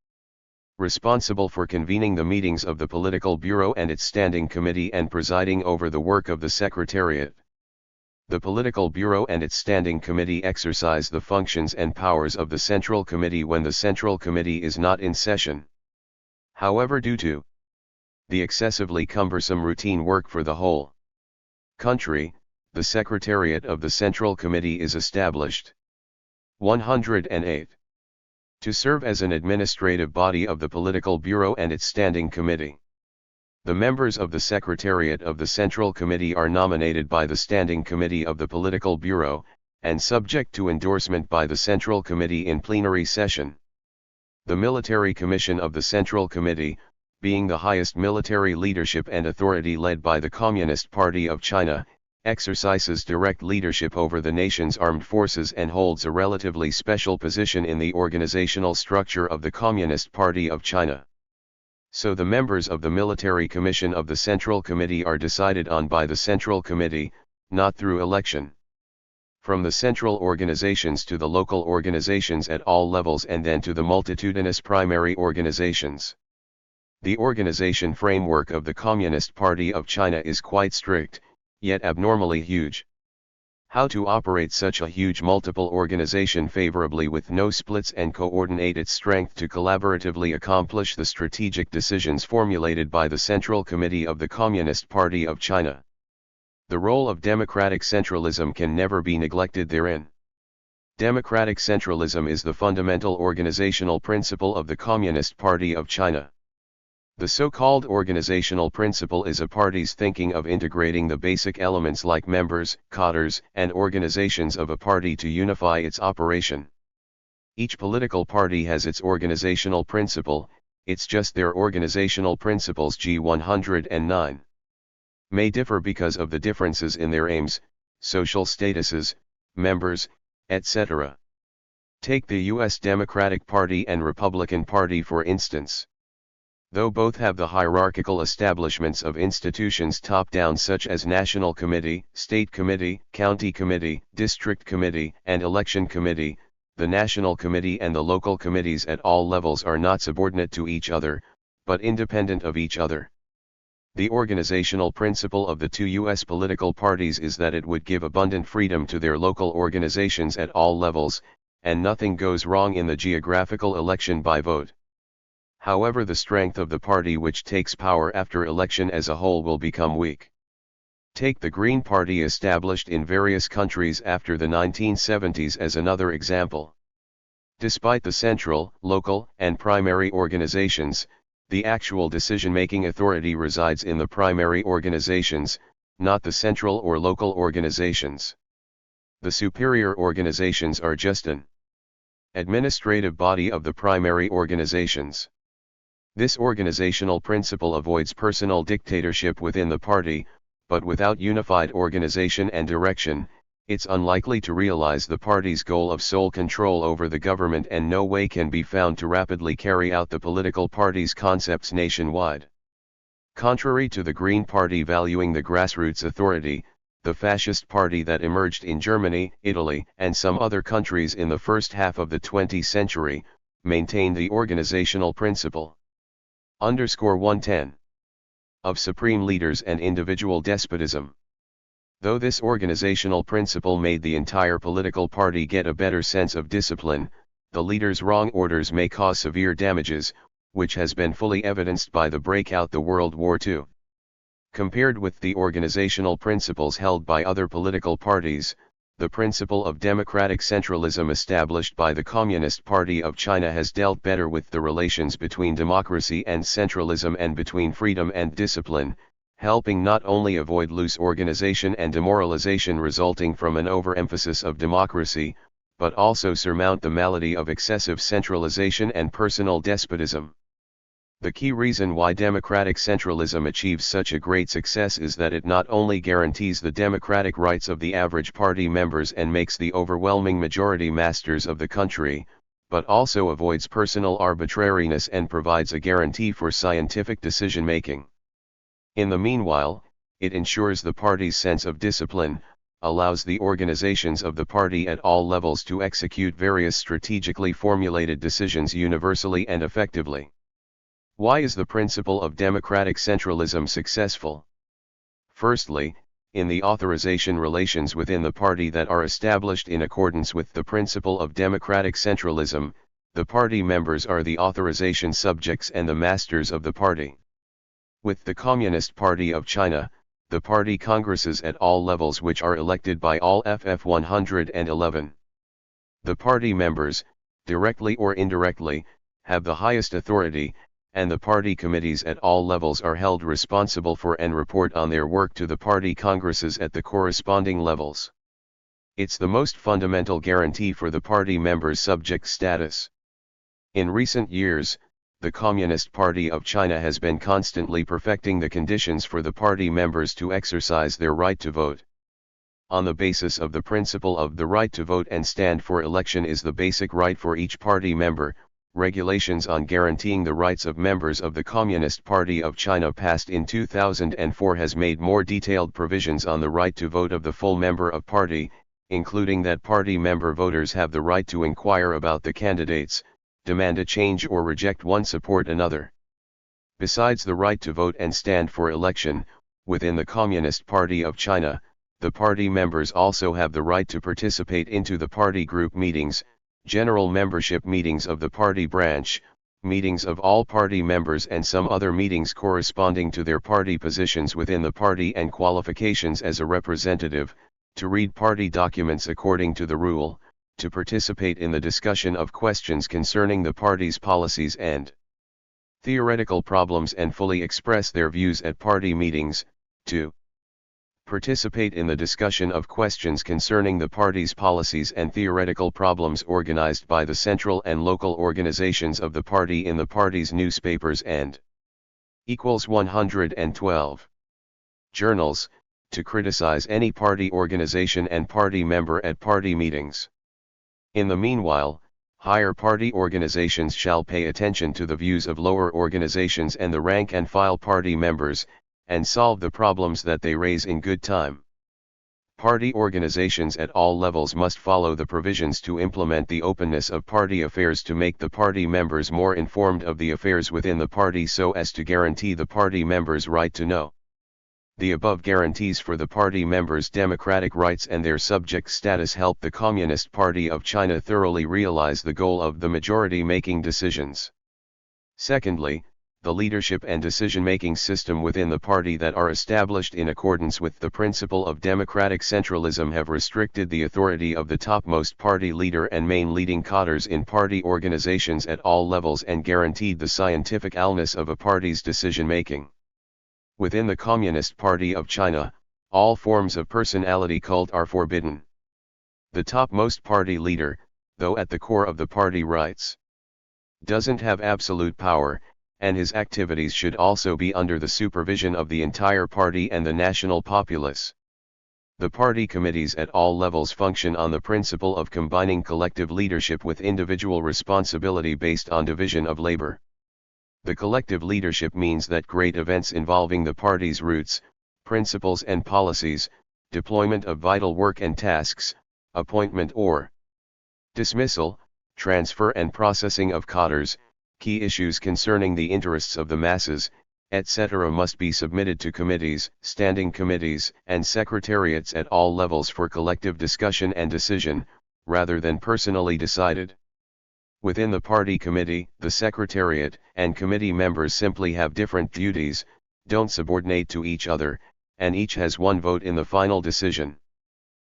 responsible for convening the meetings of the Political Bureau and its Standing Committee and presiding over the work of the Secretariat. The Political Bureau and its Standing Committee exercise the functions and powers of the Central Committee when the Central Committee is not in session. However, due to the excessively cumbersome routine work for the whole country, the Secretariat of the Central Committee is established. 108. To serve as an administrative body of the Political Bureau and its Standing Committee. The members of the Secretariat of the Central Committee are nominated by the Standing Committee of the Political Bureau, and subject to endorsement by the Central Committee in plenary session. The Military Commission of the Central Committee, being the highest military leadership and authority led by the Communist Party of China, exercises direct leadership over the nation's armed forces and holds a relatively special position in the organizational structure of the Communist Party of China. So the members of the Military Commission of the Central Committee are decided on by the Central Committee, not through election. From the central organizations to the local organizations at all levels and then to the multitudinous primary organizations. The organization framework of the Communist Party of China is quite strict, yet abnormally huge. How to operate such a huge multiple organization favorably with no splits and coordinate its strength to collaboratively accomplish the strategic decisions formulated by the Central Committee of the Communist Party of China. The role of democratic centralism can never be neglected therein. Democratic centralism is the fundamental organizational principle of the Communist Party of China. The so-called organizational principle is a party's thinking of integrating the basic elements like members, cadres, and organizations of a party to unify its operation. Each political party has its organizational principle, it's just their organizational principles G109 may differ because of the differences in their aims, social statuses, members, etc. Take the U.S. Democratic Party and Republican Party for instance. Though both have the hierarchical establishments of institutions top-down such as National Committee, State Committee, County Committee, District Committee, and Election Committee, the National Committee and the local committees at all levels are not subordinate to each other, but independent of each other. The organizational principle of the two U.S. political parties is that it would give abundant freedom to their local organizations at all levels, and nothing goes wrong in the geographical election by vote. However, the strength of the party which takes power after election as a whole will become weak. Take the Green Party established in various countries after the 1970s as another example. Despite the central, local, and primary organizations, the actual decision-making authority resides in the primary organizations, not the central or local organizations. The superior organizations are just an administrative body of the primary organizations. This organizational principle avoids personal dictatorship within the party, but without unified organization and direction, it's unlikely to realize the party's goal of sole control over the government, and no way can be found to rapidly carry out the political party's concepts nationwide. Contrary to the Green Party valuing the grassroots authority, the fascist party that emerged in Germany, Italy, and some other countries in the first half of the 20th century, maintained the organizational principle. 110. Of supreme leaders and individual despotism. Though this organizational principle made the entire political party get a better sense of discipline, the leaders' wrong orders may cause severe damages, which has been fully evidenced by the breakout the World War II. Compared with the organizational principles held by other political parties, the principle of democratic centralism established by the Communist Party of China has dealt better with the relations between democracy and centralism and between freedom and discipline, helping not only avoid loose organization and demoralization resulting from an overemphasis of democracy, but also surmount the malady of excessive centralization and personal despotism. The key reason why democratic centralism achieves such a great success is that it not only guarantees the democratic rights of the average party members and makes the overwhelming majority masters of the country, but also avoids personal arbitrariness and provides a guarantee for scientific decision-making. In the meanwhile, it ensures the party's sense of discipline, allows the organizations of the party at all levels to execute various strategically formulated decisions universally and effectively. Why is the principle of democratic centralism successful? Firstly, in the authorization relations within the party that are established in accordance with the principle of democratic centralism, the party members are the authorization subjects and the masters of the party. With the Communist Party of China, the party congresses at all levels which are elected by all FF 111. The party members, directly or indirectly, have the highest authority, and the party committees at all levels are held responsible for and report on their work to the party congresses at the corresponding levels. It's the most fundamental guarantee for the party members' subject status. In recent years, the Communist Party of China has been constantly perfecting the conditions for the party members to exercise their right to vote. On the basis of the principle of the right to vote and stand for election is the basic right for each party member. Regulations on guaranteeing the rights of members of the Communist Party of China passed in 2004 has made more detailed provisions on the right to vote of the full member of party, including that party member voters have the right to inquire about the candidates, demand a change or reject one, support another. Besides the right to vote and stand for election, within the Communist Party of China, the party members also have the right to participate into the party group meetings, general membership meetings of the party branch, meetings of all party members and some other meetings corresponding to their party positions within the party and qualifications as a representative, to read party documents according to the rule, to participate in the discussion of questions concerning the party's policies and theoretical problems and fully express their views at party meetings, to participate in the discussion of questions concerning the party's policies and theoretical problems organized by the central and local organizations of the party in the party's newspapers and 112 journals, to criticize any party organization and party member at party meetings. In the meanwhile, higher party organizations shall pay attention to the views of lower organizations and the rank and file party members, and solve the problems that they raise in good time. Party organizations at all levels must follow the provisions to implement the openness of party affairs to make the party members more informed of the affairs within the party so as to guarantee the party members' right to know. The above guarantees for the party members' democratic rights and their subject status help the Communist Party of China thoroughly realize the goal of the majority making decisions. Secondly, the leadership and decision-making system within the party that are established in accordance with the principle of democratic centralism have restricted the authority of the topmost party leader and main leading cadres in party organizations at all levels and guaranteed the scientific allness of a party's decision-making. Within the Communist Party of China, all forms of personality cult are forbidden. The topmost party leader, though at the core of the party rights, doesn't have absolute power, and his activities should also be under the supervision of the entire party and the national populace. The party committees at all levels function on the principle of combining collective leadership with individual responsibility based on division of labor. The collective leadership means that great events involving the party's roots, principles and policies, deployment of vital work and tasks, appointment or dismissal, transfer and processing of cadres, key issues concerning the interests of the masses, etc. must be submitted to committees, standing committees, and secretariats at all levels for collective discussion and decision, rather than personally decided. Within the party committee, the secretariat and committee members simply have different duties, don't subordinate to each other, and each has one vote in the final decision.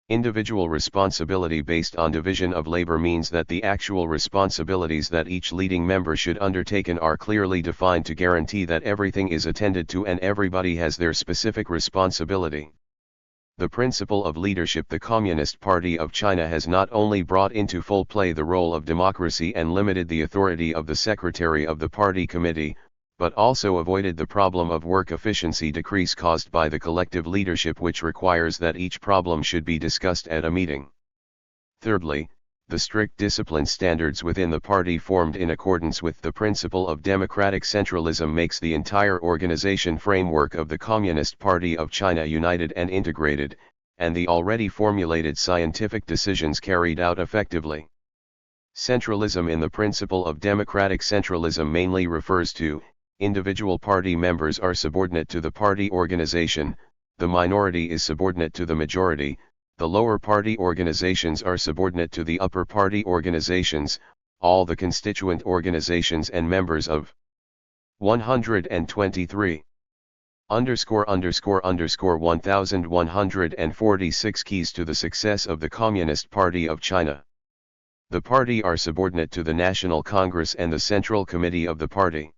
Individual responsibility based on division of labor means that the actual responsibilities that each leading member should undertake are clearly defined to guarantee that everything is attended to and everybody has their specific responsibility. The principle of leadership. The Communist Party of China has not only brought into full play the role of democracy and limited the authority of the secretary of the party committee, but also avoided the problem of work efficiency decrease caused by the collective leadership, which requires that each problem should be discussed at a meeting. Thirdly, the strict discipline standards within the party formed in accordance with the principle of democratic centralism makes the entire organization framework of the Communist Party of China united and integrated, and the already formulated scientific decisions carried out effectively. Centralism in the principle of democratic centralism mainly refers to individual party members are subordinate to the party organization, the minority is subordinate to the majority, the lower party organizations are subordinate to the upper party organizations, all the constituent organizations and members of 123. ___1146 Keys to the success of the Communist Party of China. The party are subordinate to the National Congress and the Central Committee of the party.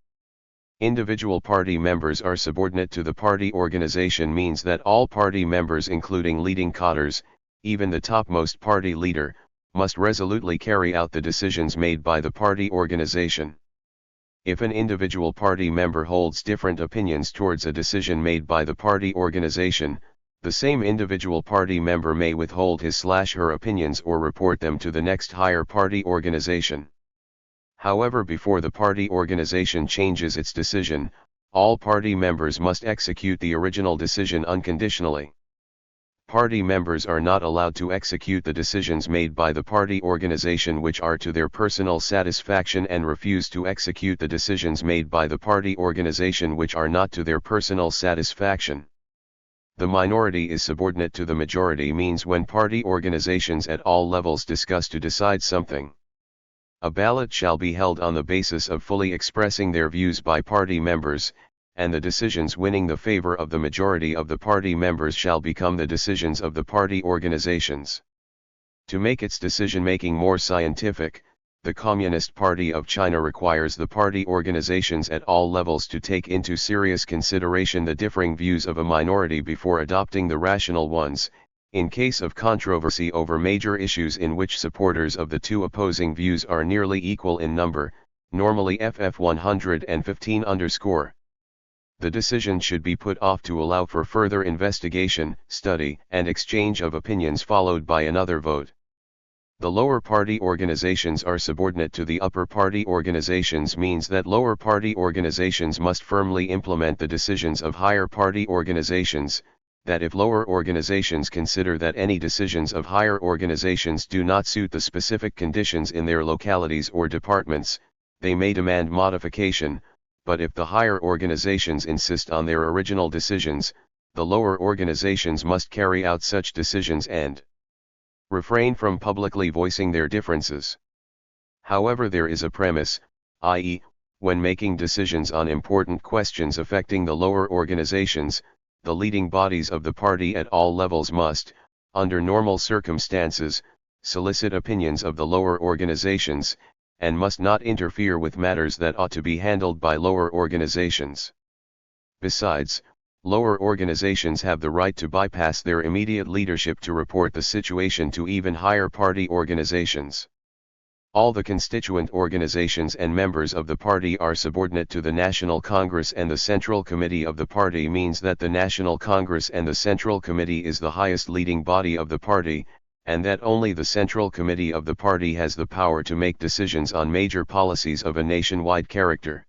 Individual party members are subordinate to the party organization means that all party members, including leading cadres, even the topmost party leader, must resolutely carry out the decisions made by the party organization. If an individual party member holds different opinions towards a decision made by the party organization, the same individual party member may withhold his/her opinions or report them to the next higher party organization. However, before the party organization changes its decision, all party members must execute the original decision unconditionally. Party members are not allowed to execute the decisions made by the party organization which are to their personal satisfaction and refuse to execute the decisions made by the party organization which are not to their personal satisfaction. The minority is subordinate to the majority means when party organizations at all levels discuss to decide something, a ballot shall be held on the basis of fully expressing their views by party members, and the decisions winning the favor of the majority of the party members shall become the decisions of the party organizations. To make its decision-making more scientific, the Communist Party of China requires the party organizations at all levels to take into serious consideration the differing views of a minority before adopting the rational ones, in case of controversy over major issues in which supporters of the two opposing views are nearly equal in number, normally FF 115 _. The decision should be put off to allow for further investigation, study, and exchange of opinions followed by another vote. The lower party organizations are subordinate to the upper party organizations means that lower party organizations must firmly implement the decisions of higher party organizations, that if lower organizations consider that any decisions of higher organizations do not suit the specific conditions in their localities or departments, they may demand modification, but if the higher organizations insist on their original decisions, the lower organizations must carry out such decisions and refrain from publicly voicing their differences. However, there is a premise, i.e., when making decisions on important questions affecting the lower organizations, the leading bodies of the party at all levels must, under normal circumstances, solicit opinions of the lower organizations, and must not interfere with matters that ought to be handled by lower organizations. Besides, lower organizations have the right to bypass their immediate leadership to report the situation to even higher party organizations. All the constituent organizations and members of the party are subordinate to the National Congress and the Central Committee of the party means that the National Congress and the Central Committee is the highest leading body of the party, and that only the Central Committee of the party has the power to make decisions on major policies of a nationwide character.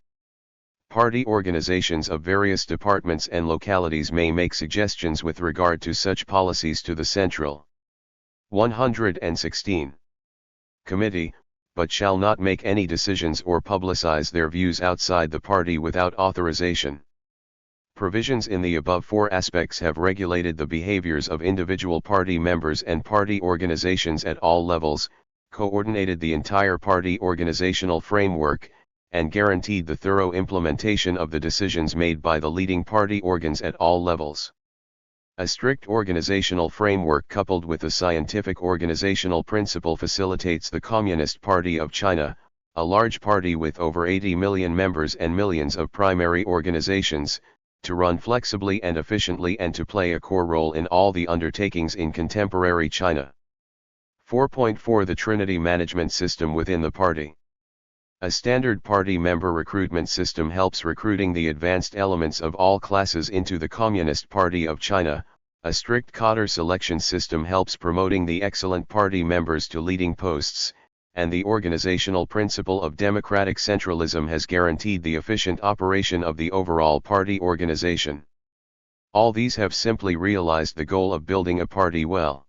Party organizations of various departments and localities may make suggestions with regard to such policies to the Central 116 Committee, but shall not make any decisions or publicize their views outside the party without authorization. Provisions in the above four aspects have regulated the behaviors of individual party members and party organizations at all levels, coordinated the entire party organizational framework, and guaranteed the thorough implementation of the decisions made by the leading party organs at all levels. A strict organizational framework coupled with a scientific organizational principle facilitates the Communist Party of China, a large party with over 80 million members and millions of primary organizations, to run flexibly and efficiently and to play a core role in all the undertakings in contemporary China. 4.4 The Trinity Management System within the party. A standard party member recruitment system helps recruiting the advanced elements of all classes into the Communist Party of China. A strict cadre selection system helps promoting the excellent party members to leading posts, and the organizational principle of democratic centralism has guaranteed the efficient operation of the overall party organization. All these have simply realized the goal of building a party well.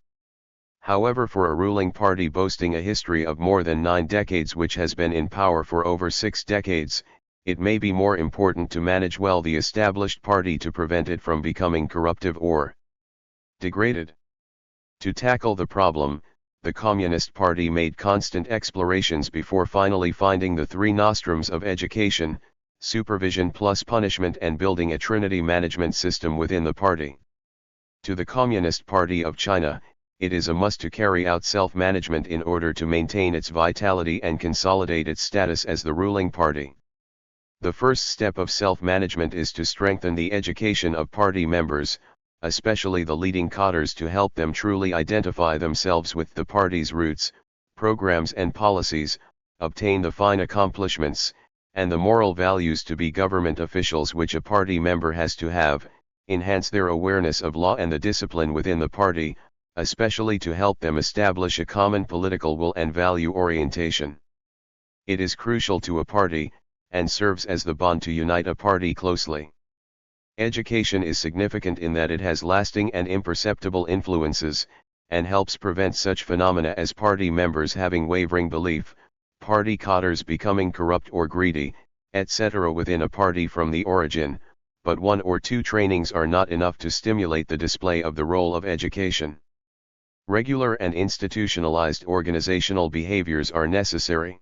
However, for a ruling party boasting a history of more than 9 decades which has been in power for over 6 decades, it may be more important to manage well the established party to prevent it from becoming corruptive or degraded. To tackle the problem, the Communist Party made constant explorations before finally finding the 3 nostrums of education, supervision plus punishment, and building a Trinity management system within the party. To the Communist Party of China, it is a must to carry out self-management in order to maintain its vitality and consolidate its status as the ruling party. The first step of self-management is to strengthen the education of party members, especially the leading cadres, to help them truly identify themselves with the party's roots, programs and policies, obtain the fine accomplishments, and the moral values to be government officials which a party member has to have, enhance their awareness of law and the discipline within the party, especially to help them establish a common political will and value orientation. It is crucial to a party, and serves as the bond to unite a party closely. Education is significant in that it has lasting and imperceptible influences, and helps prevent such phenomena as party members having wavering belief, party cadres becoming corrupt or greedy, etc. within a party from the origin, but 1 or 2 trainings are not enough to stimulate the display of the role of education. Regular and institutionalized organizational behaviors are necessary.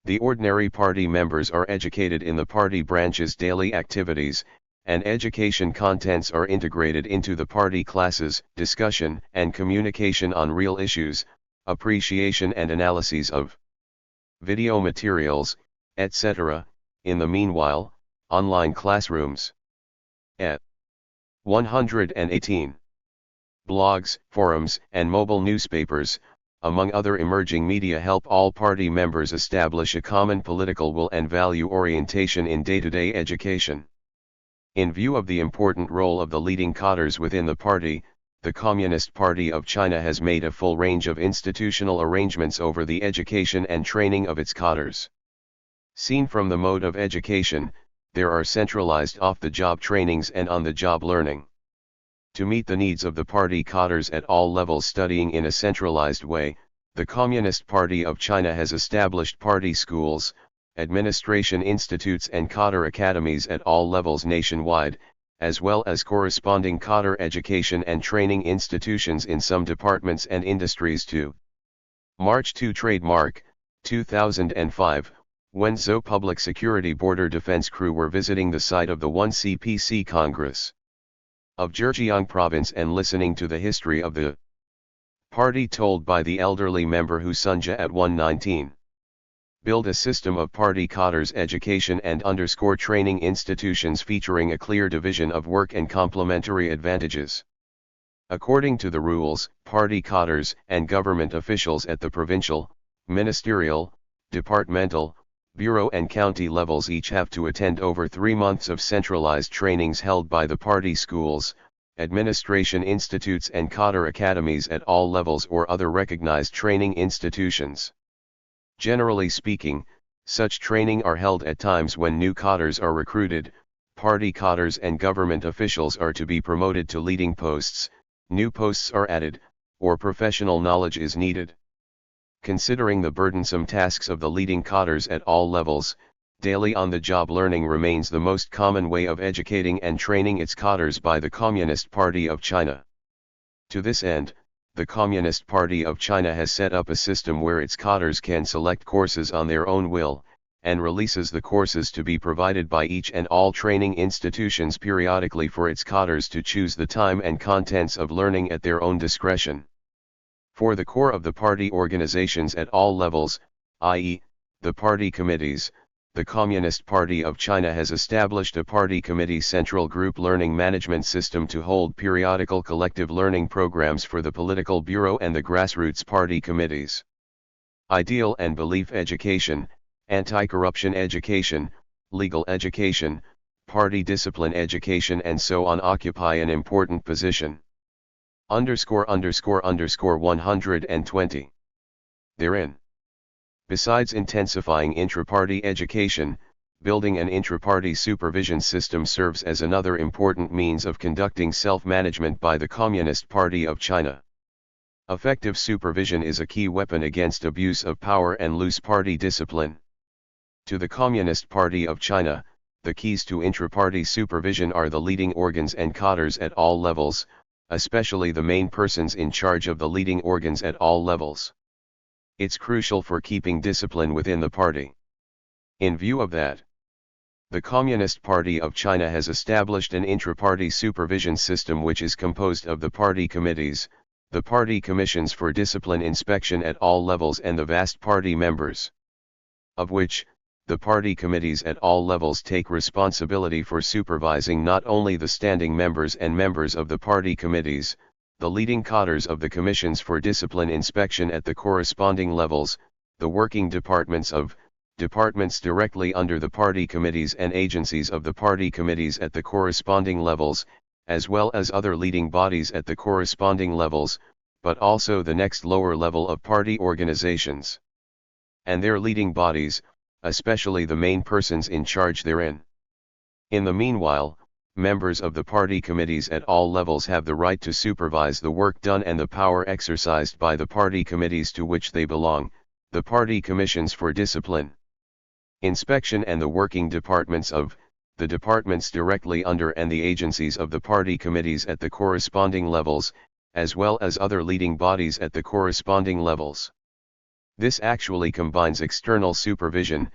The ordinary party members are educated in the party branch's daily activities, and education contents are integrated into the party classes, discussion and communication on real issues, appreciation and analyses of video materials, etc. In the meanwhile, online classrooms. Et. 118. Blogs, forums, and mobile newspapers, among other emerging media, help all party members establish a common political will and value orientation in day-to-day education. In view of the important role of the leading cadres within the party, the Communist Party of China has made a full range of institutional arrangements over the education and training of its cadres. Seen from the mode of education, there are centralized off-the-job trainings and on-the-job learning. To meet the needs of the party cadres at all levels studying in a centralized way, the Communist Party of China has established party schools, administration institutes and cadre academies at all levels nationwide, as well as corresponding cadre education and training institutions in some departments and industries too. March 2 Trademark, 2005, when Zhou Public Security Border Defense crew were visiting the site of the 1CPC Congress of Zhejiang Province and listening to the history of the party told by the elderly member Hu Sunja at 119. Build a system of party cadres education and training institutions featuring a clear division of work and complementary advantages. According to the rules, party cadres and government officials at the provincial, ministerial, departmental, bureau and county levels each have to attend over 3 months of centralized trainings held by the party schools, administration institutes and cadre academies at all levels or other recognized training institutions. Generally speaking, such training are held at times when new cadres are recruited, party cadres and government officials are to be promoted to leading posts, new posts are added, or professional knowledge is needed. Considering the burdensome tasks of the leading cadres at all levels, daily on-the-job learning remains the most common way of educating and training its cadres by the Communist Party of China. To this end, the Communist Party of China has set up a system where its cadres can select courses on their own will, and releases the courses to be provided by each and all training institutions periodically for its cadres to choose the time and contents of learning at their own discretion. For the core of the party organizations at all levels, i.e., the party committees, the Communist Party of China has established a party committee central group learning management system to hold periodical collective learning programs for the political bureau and the grassroots party committees. Ideal and belief education, anti-corruption education, legal education, party discipline education and so on occupy an important position. ____120. Therein. Besides intensifying intra-party education, building an intra-party supervision system serves as another important means of conducting self-management by the Communist Party of China. Effective supervision is a key weapon against abuse of power and loose party discipline. To the Communist Party of China, the keys to intra-party supervision are the leading organs and cadres at all levels, especially the main persons in charge of the leading organs at all levels. It's crucial for keeping discipline within the party. In view of that, the Communist Party of China has established an intra-party supervision system which is composed of the party committees, the party commissions for discipline inspection at all levels and the vast party members. Of which, the party committees at all levels take responsibility for supervising not only the standing members and members of the party committees, the leading cadres of the commissions for discipline inspection at the corresponding levels, the working departments of departments directly under the party committees and agencies of the party committees at the corresponding levels, as well as other leading bodies at the corresponding levels, but also the next lower level of party organizations, and their leading bodies, especially the main persons in charge therein. In the meanwhile, members of the party committees at all levels have the right to supervise the work done and the power exercised by the party committees to which they belong, the party commissions for discipline inspection and the working departments of the departments directly under and the agencies of the party committees at the corresponding levels, as well as other leading bodies at the corresponding levels. This actually combines external supervision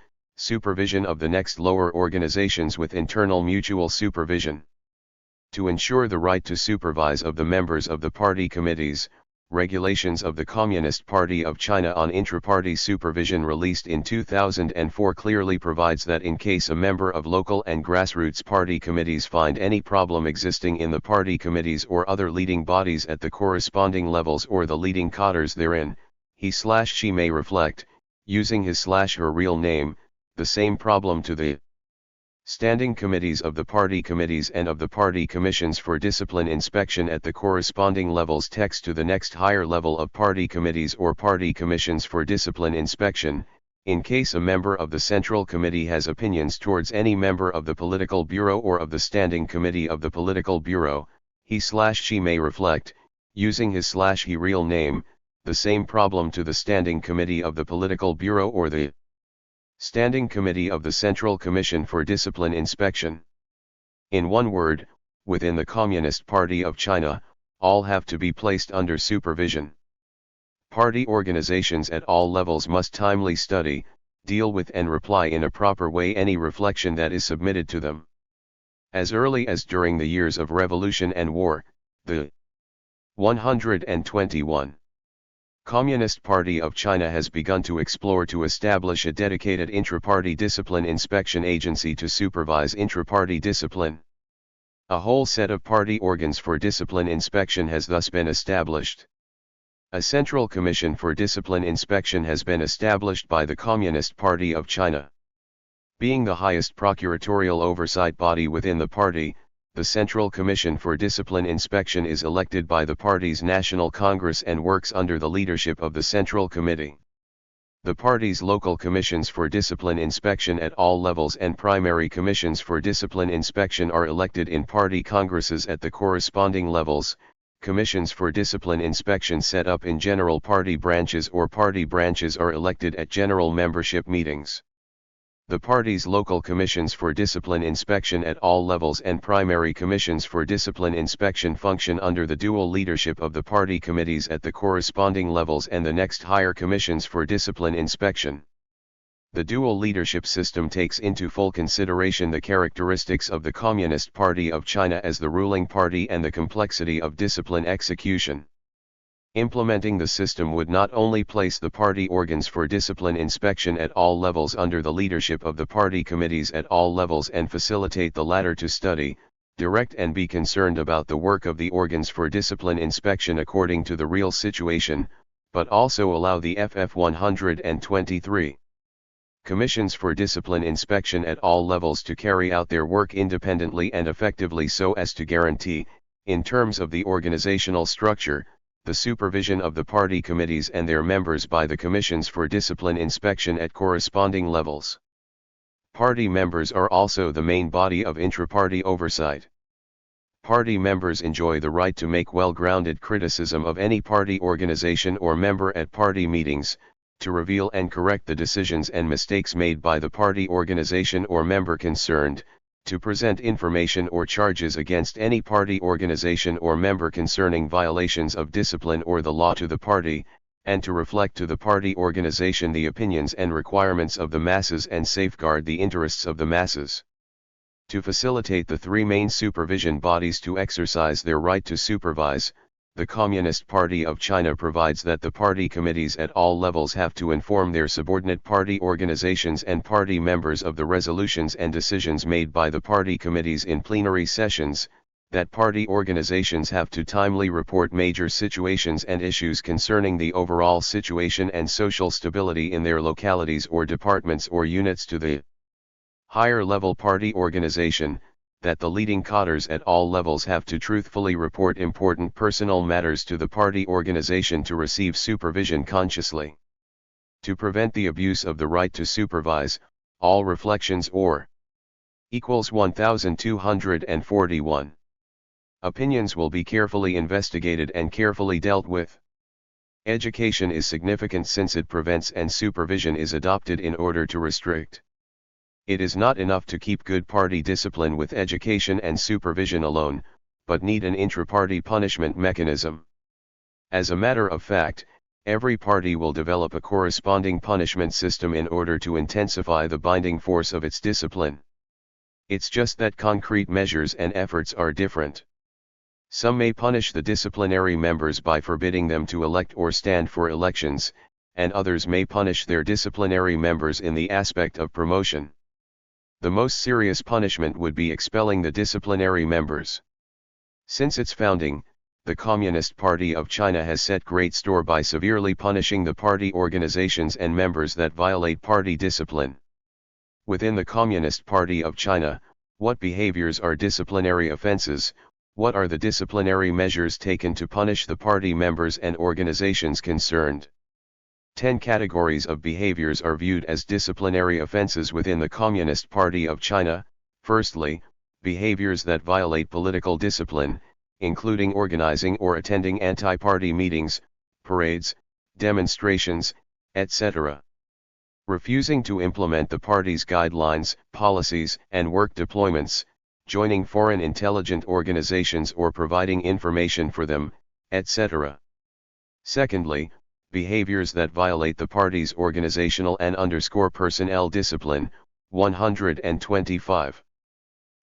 of the next lower organizations with internal mutual supervision. To ensure the right to supervise of the members of the party committees, regulations of the Communist Party of China on intra-party supervision released in 2004 clearly provides that in case a member of local and grassroots party committees find any problem existing in the party committees or other leading bodies at the corresponding levels or the leading cadres therein, he/she may reflect, using his/her real name, the same problem to the standing committees of the party committees and of the party commissions for discipline inspection at the corresponding levels text to the next higher level of party committees or party commissions for discipline inspection. In case a member of the Central Committee has opinions towards any member of the Political Bureau or of the Standing Committee of the Political Bureau, he/she may reflect, using his/he real name, the same problem to the Standing Committee of the Political Bureau or the Standing Committee of the Central Commission for Discipline Inspection. In one word, within the Communist Party of China, all have to be placed under supervision. Party organizations at all levels must timely study, deal with and reply in a proper way any reflection that is submitted to them. As early as during the years of revolution and war, the 121 Communist Party of China has begun to explore to establish a dedicated intra-party discipline inspection agency to supervise intra-party discipline. A whole set of party organs for discipline inspection has thus been established. A Central Commission for Discipline Inspection has been established by the Communist Party of China. Being the highest procuratorial oversight body within the party, the Central Commission for Discipline Inspection is elected by the party's National Congress and works under the leadership of the Central Committee. The party's local commissions for discipline inspection at all levels and primary commissions for discipline inspection are elected in party congresses at the corresponding levels. Commissions for discipline inspection set up in general party branches or party branches are elected at general membership meetings. The party's local commissions for discipline inspection at all levels and primary commissions for discipline inspection function under the dual leadership of the party committees at the corresponding levels and the next higher commissions for discipline inspection. The dual leadership system takes into full consideration the characteristics of the Communist Party of China as the ruling party and the complexity of discipline execution. Implementing the system would not only place the party organs for discipline inspection at all levels under the leadership of the party committees at all levels and facilitate the latter to study, direct and be concerned about the work of the organs for discipline inspection according to the real situation, but also allow the FF 123 commissions for discipline inspection at all levels to carry out their work independently and effectively so as to guarantee, in terms of the organizational structure, the supervision of the party committees and their members by the commissions for discipline inspection at corresponding levels. Party members are also the main body of intra-party oversight. Party members enjoy the right to make well-grounded criticism of any party organization or member at party meetings, to reveal and correct the decisions and mistakes made by the party organization or member concerned, to present information or charges against any party organization or member concerning violations of discipline or the law to the party, and to reflect to the party organization the opinions and requirements of the masses and safeguard the interests of the masses. To facilitate the three main supervision bodies to exercise their right to supervise, the Communist Party of China provides that the party committees at all levels have to inform their subordinate party organizations and party members of the resolutions and decisions made by the party committees in plenary sessions, that party organizations have to timely report major situations and issues concerning the overall situation and social stability in their localities or departments or units to the higher level party organization, that the leading cadres at all levels have to truthfully report important personal matters to the party organization to receive supervision consciously. To prevent the abuse of the right to supervise, all reflections or equals 1241 opinions will be carefully investigated and carefully dealt with. Education is significant since it prevents and supervision is adopted in order to restrict. It is not enough to keep good party discipline with education and supervision alone, but need an intra-party punishment mechanism. As a matter of fact, every party will develop a corresponding punishment system in order to intensify the binding force of its discipline. It's just that concrete measures and efforts are different. Some may punish the disciplinary members by forbidding them to elect or stand for elections, and others may punish their disciplinary members in the aspect of promotion. The most serious punishment would be expelling the disciplinary members. Since its founding, the Communist Party of China has set great store by severely punishing the party organizations and members that violate party discipline. Within the Communist Party of China, what behaviors are disciplinary offenses? What are the disciplinary measures taken to punish the party members and organizations concerned? 10 categories of behaviors are viewed as disciplinary offenses within the Communist Party of China. Firstly, behaviors that violate political discipline, including organizing or attending anti-party meetings, parades, demonstrations, etc. Refusing to implement the party's guidelines, policies, and work deployments, joining foreign intelligence organizations or providing information for them, etc. Secondly, behaviors that violate the party's organizational and personnel discipline, 125.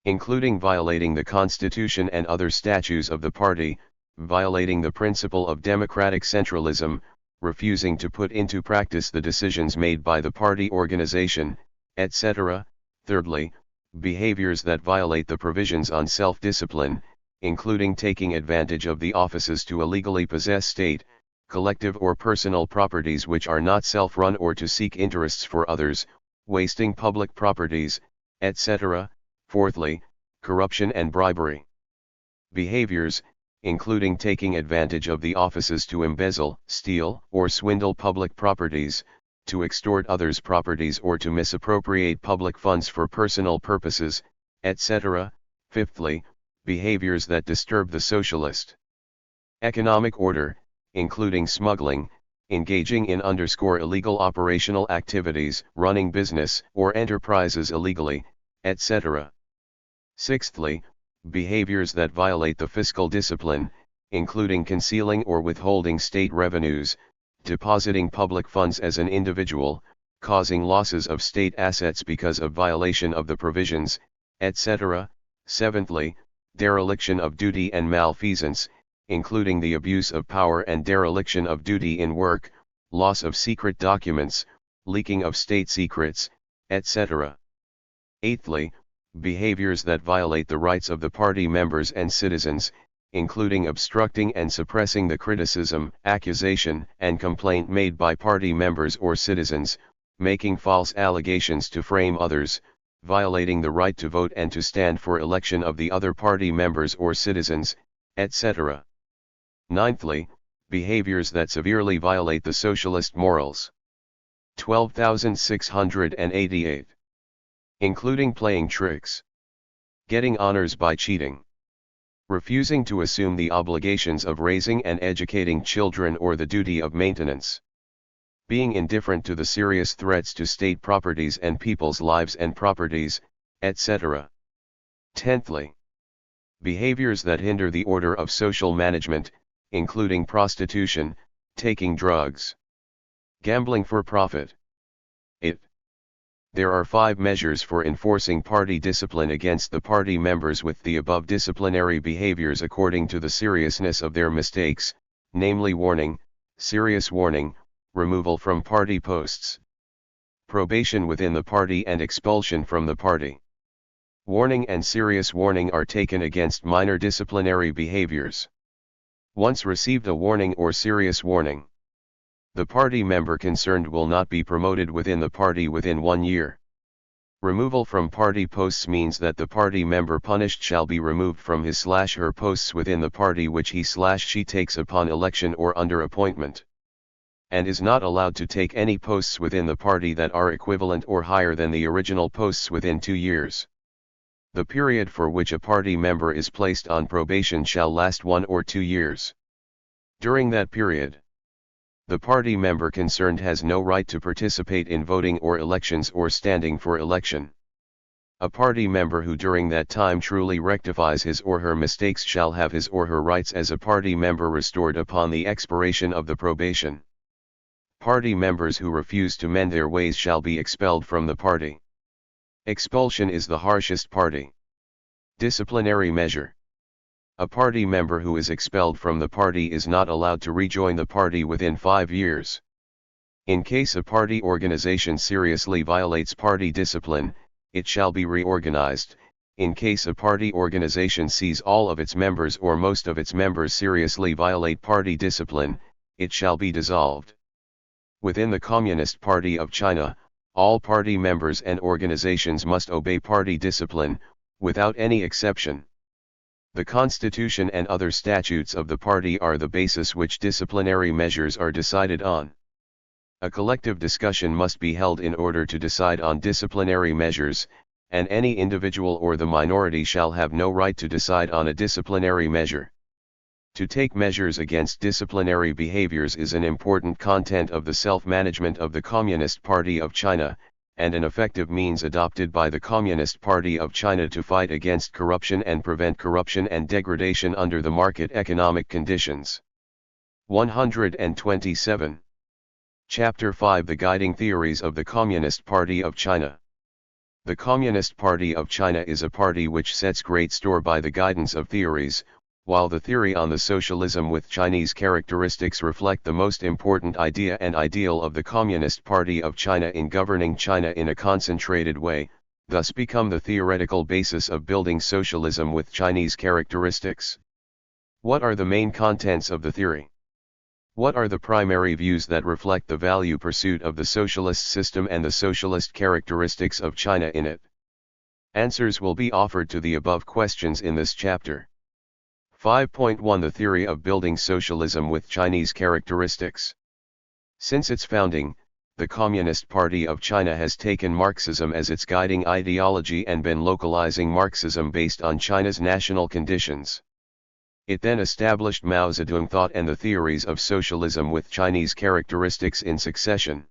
Including violating the constitution and other statutes of the party, violating the principle of democratic centralism, refusing to put into practice the decisions made by the party organization, etc. Thirdly, behaviors that violate the provisions on self-discipline, including taking advantage of the offices to illegally possess state, collective or personal properties which are not self-run or to seek interests for others, wasting public properties, etc. Fourthly, corruption and bribery. Behaviors, including taking advantage of the offices to embezzle, steal, or swindle public properties, to extort others' properties or to misappropriate public funds for personal purposes, etc. Fifthly, behaviors that disturb the socialist economic order, including smuggling, engaging in illegal operational activities, running business or enterprises illegally, etc. Sixthly, behaviors that violate the fiscal discipline, including concealing or withholding state revenues, depositing public funds as an individual, causing losses of state assets because of violation of the provisions, etc. Seventhly, dereliction of duty and malfeasance, including the abuse of power and dereliction of duty in work, loss of secret documents, leaking of state secrets, etc. Eighthly, behaviors that violate the rights of the party members and citizens, including obstructing and suppressing the criticism, accusation, and complaint made by party members or citizens, making false allegations to frame others, violating the right to vote and to stand for election of the other party members or citizens, etc. Ninthly, behaviors that severely violate the socialist morals. 12,688. Including playing tricks, getting honors by cheating, refusing to assume the obligations of raising and educating children or the duty of maintenance, being indifferent to the serious threats to state properties and people's lives and properties, etc. Tenthly, behaviors that hinder the order of social management, including prostitution, taking drugs, gambling for profit. 8. There are 5 measures for enforcing party discipline against the party members with the above disciplinary behaviors according to the seriousness of their mistakes, namely warning, serious warning, removal from party posts, probation within the party and expulsion from the party. Warning and serious warning are taken against minor disciplinary behaviors. Once received a warning or serious warning, the party member concerned will not be promoted within the party within 1 year. Removal from party posts means that the party member punished shall be removed from his/her posts within the party which he/she takes upon election or under appointment, and is not allowed to take any posts within the party that are equivalent or higher than the original posts within 2 years. The period for which a party member is placed on probation shall last 1 or 2 years. During that period, the party member concerned has no right to participate in voting or elections or standing for election. A party member who during that time truly rectifies his or her mistakes shall have his or her rights as a party member restored upon the expiration of the probation. Party members who refuse to mend their ways shall be expelled from the party. Expulsion is the harshest party disciplinary measure. A party member who is expelled from the party is not allowed to rejoin the party within 5 years. In case a party organization seriously violates party discipline, it shall be reorganized. In case a party organization sees all of its members or most of its members seriously violate party discipline, it shall be dissolved. Within the Communist Party of China, all party members and organizations must obey party discipline, without any exception. The Constitution and other statutes of the party are the basis which disciplinary measures are decided on. A collective discussion must be held in order to decide on disciplinary measures, and any individual or the minority shall have no right to decide on a disciplinary measure. To take measures against disciplinary behaviors is an important content of the self-management of the Communist Party of China, and an effective means adopted by the Communist Party of China to fight against corruption and prevent corruption and degradation under the market economic conditions. 127. Chapter 5 The Guiding Theories of the Communist Party of China. The Communist Party of China is a party which sets great store by the guidance of theories, while the theory on the socialism with Chinese characteristics reflect the most important idea and ideal of the Communist Party of China in governing China in a concentrated way, thus become the theoretical basis of building socialism with Chinese characteristics. What are the main contents of the theory? What are the primary views that reflect the value pursuit of the socialist system and the socialist characteristics of China in it? Answers will be offered to the above questions in this chapter. 5.1 The theory of building socialism with Chinese characteristics. Since its founding, the Communist Party of China has taken Marxism as its guiding ideology and been localizing Marxism based on China's national conditions. It then established Mao Zedong thought and the theories of socialism with Chinese characteristics in succession.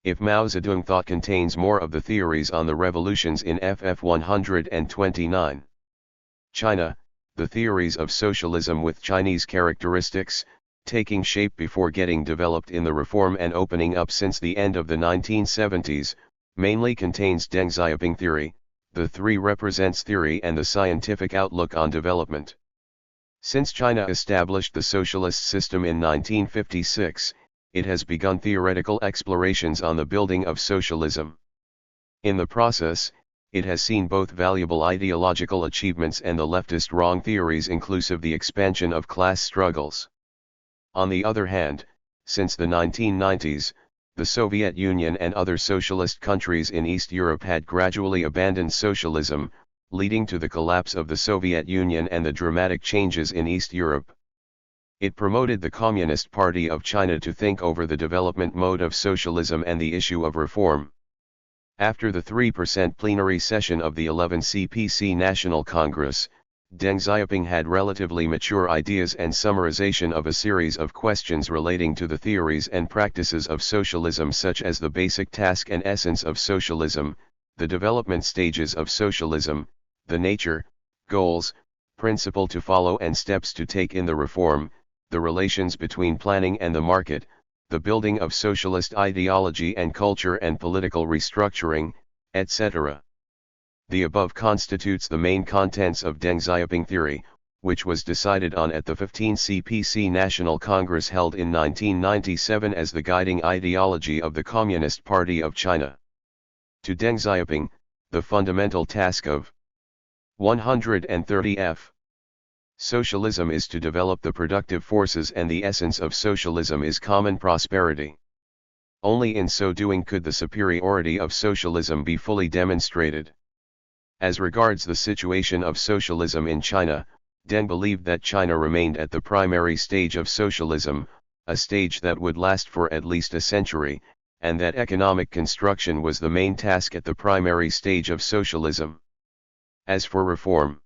If Mao Zedong thought contains more of the theories on the revolutions in FF 129. China, the theories of socialism with Chinese characteristics, taking shape before getting developed in the reform and opening up since the end of the 1970s, mainly contains Deng Xiaoping theory, the three represents theory and the scientific outlook on development. Since China established the socialist system in 1956, it has begun theoretical explorations on the building of socialism. In the process, it has seen both valuable ideological achievements and the leftist wrong theories inclusive the expansion of class struggles. On the other hand, since the 1990s, the Soviet Union and other socialist countries in East Europe had gradually abandoned socialism, leading to the collapse of the Soviet Union and the dramatic changes in East Europe. It promoted the Communist Party of China to think over the development mode of socialism and the issue of reform. After the 3% plenary session of the 11th CPC National Congress, Deng Xiaoping had relatively mature ideas and summarization of a series of questions relating to the theories and practices of socialism, such as the basic task and essence of socialism, the development stages of socialism, the nature, goals, principle to follow and steps to take in the reform, the relations between planning and the market, the building of socialist ideology and culture and political restructuring, etc. The above constitutes the main contents of Deng Xiaoping theory, which was decided on at the 15th CPC National Congress held in 1997 as the guiding ideology of the Communist Party of China. To Deng Xiaoping, the fundamental task of 130F. Socialism is to develop the productive forces, and the essence of socialism is common prosperity. Only in so doing could the superiority of socialism be fully demonstrated. As regards the situation of socialism in China, Deng believed that China remained at the primary stage of socialism, a stage that would last for at least a century, and that economic construction was the main task at the primary stage of socialism. As for reform,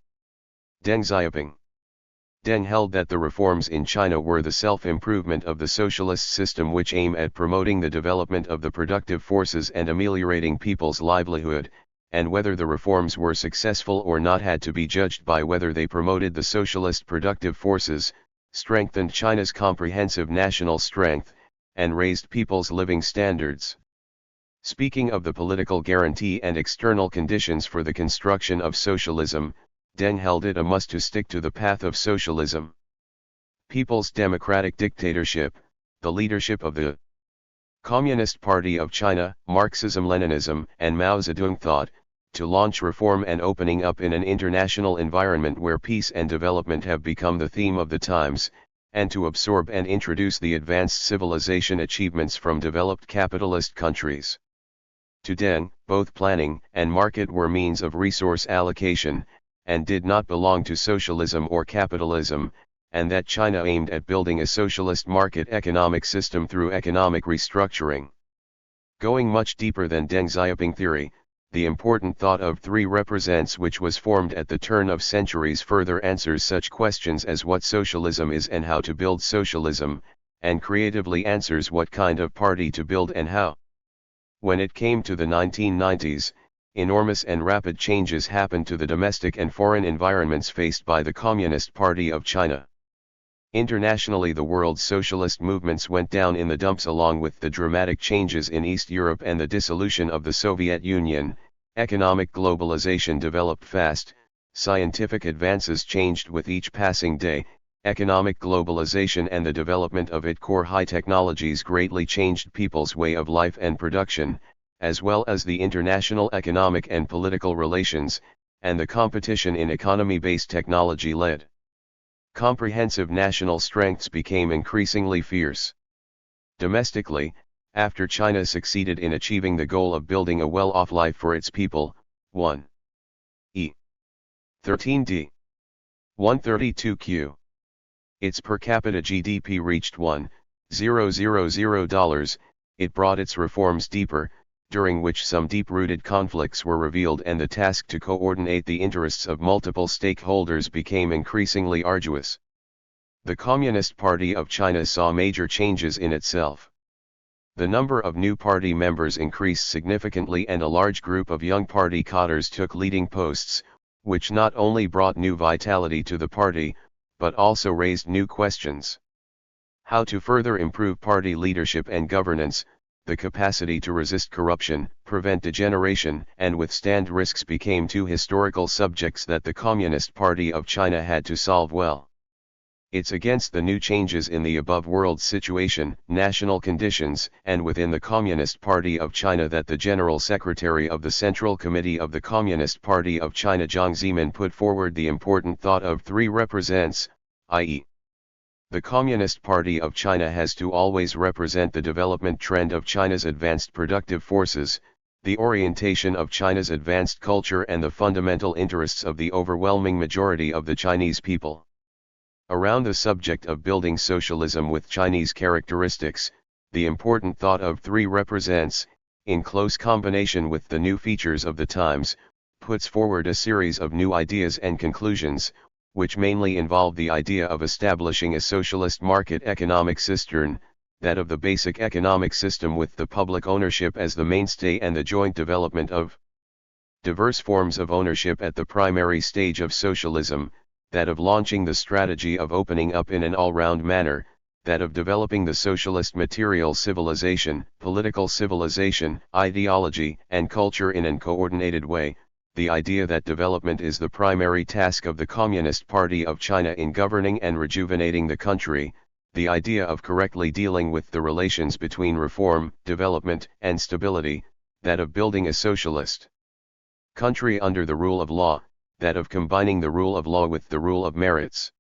Deng held that the reforms in China were the self-improvement of the socialist system, which aim at promoting the development of the productive forces and ameliorating people's livelihood, and whether the reforms were successful or not had to be judged by whether they promoted the socialist productive forces, strengthened China's comprehensive national strength, and raised people's living standards. Speaking of the political guarantee and external conditions for the construction of socialism, Deng held it a must to stick to the path of socialism. People's democratic dictatorship, the leadership of the Communist Party of China, Marxism-Leninism and Mao Zedong thought, to launch reform and opening up in an international environment where peace and development have become the theme of the times, and to absorb and introduce the advanced civilization achievements from developed capitalist countries. To Deng, both planning and market were means of resource allocation, and did not belong to socialism or capitalism, and that China aimed at building a socialist market economic system through economic restructuring. Going much deeper than Deng Xiaoping theory, the important thought of three represents, which was formed at the turn of centuries, further answers such questions as what socialism is and how to build socialism, and creatively answers what kind of party to build and how. When it came to the 1990s, enormous and rapid changes happened to the domestic and foreign environments faced by the Communist Party of China. Internationally, the world's socialist movements went down in the dumps along with the dramatic changes in East Europe and the dissolution of the Soviet Union. Economic globalization developed fast, scientific advances changed with each passing day. Economic globalization and the development of its core high technologies greatly changed people's way of life and production, as well as the international economic and political relations, and the competition in economy-based technology-led. Comprehensive national strengths became increasingly fierce. Domestically, after China succeeded in achieving the goal of building a well-off life for its people, 1. E. 13d. 132q. Its per capita GDP reached $1,000. It brought its reforms deeper, during which some deep-rooted conflicts were revealed, and the task to coordinate the interests of multiple stakeholders became increasingly arduous. The Communist Party of China saw major changes in itself. The number of new party members increased significantly, and a large group of young party cadres took leading posts, which not only brought new vitality to the party, but also raised new questions. How to further improve party leadership and governance, the capacity to resist corruption, prevent degeneration, and withstand risks became two historical subjects that the Communist Party of China had to solve well. It's against the new changes in the above world situation, national conditions, and within the Communist Party of China that the General Secretary of the Central Committee of the Communist Party of China Jiang Zemin put forward the important thought of three represents, i.e. the Communist Party of China has to always represent the development trend of China's advanced productive forces, the orientation of China's advanced culture and the fundamental interests of the overwhelming majority of the Chinese people. Around the subject of building socialism with Chinese characteristics, the important thought of three represents, in close combination with the new features of the times, puts forward a series of new ideas and conclusions, which mainly involve the idea of establishing a socialist market economic system, that of the basic economic system with the public ownership as the mainstay and the joint development of diverse forms of ownership at the primary stage of socialism, that of launching the strategy of opening up in an all-round manner, that of developing the socialist material civilization, political civilization, ideology, and culture in an coordinated way, the idea that development is the primary task of the Communist Party of China in governing and rejuvenating the country, the idea of correctly dealing with the relations between reform, development, and stability, that of building a socialist country under the rule of law, that of combining the rule of law with the rule of merits,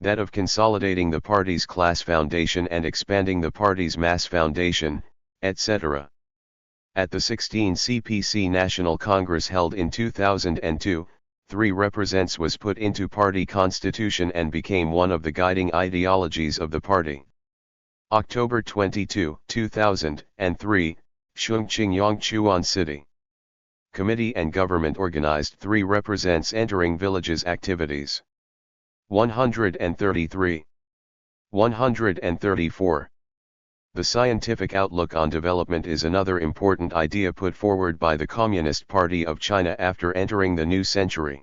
that of consolidating the party's class foundation and expanding the party's mass foundation, etc. At the 16th CPC National Congress held in 2002, three represents was put into party constitution and became one of the guiding ideologies of the party. October 22, 2003, Fengcheng Yangchuan City. Committee and government organized three represents entering villages activities. 133. 134. The scientific outlook on development is another important idea put forward by the Communist Party of China after entering the new century.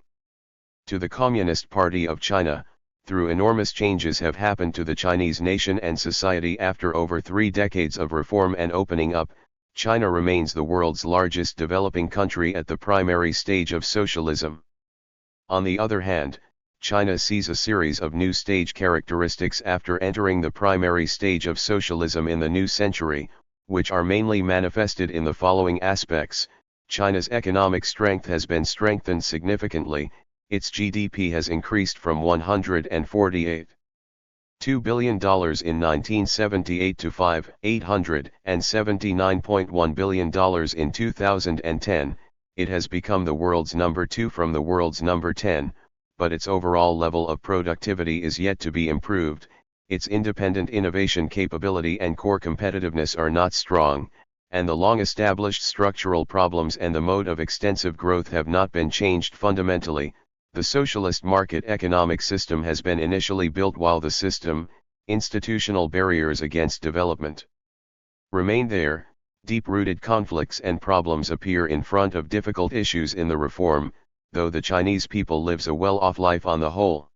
To the Communist Party of China, through enormous changes have happened to the Chinese nation and society after over 3 decades of reform and opening up, China remains the world's largest developing country at the primary stage of socialism. On the other hand, China sees a series of new stage characteristics after entering the primary stage of socialism in the new century, which are mainly manifested in the following aspects. China's economic strength has been strengthened significantly, its GDP has increased from $148.2 billion in 1978 to $879.1 billion in 2010, it has become the world's number 2 from the world's number 10, but its overall level of productivity is yet to be improved, its independent innovation capability and core competitiveness are not strong, and the long-established structural problems and the mode of extensive growth have not been changed fundamentally. The socialist market economic system has been initially built while the system, institutional barriers against development remain there, deep-rooted conflicts and problems appear in front of difficult issues in the reform, though the Chinese people lives a well-off life on the whole.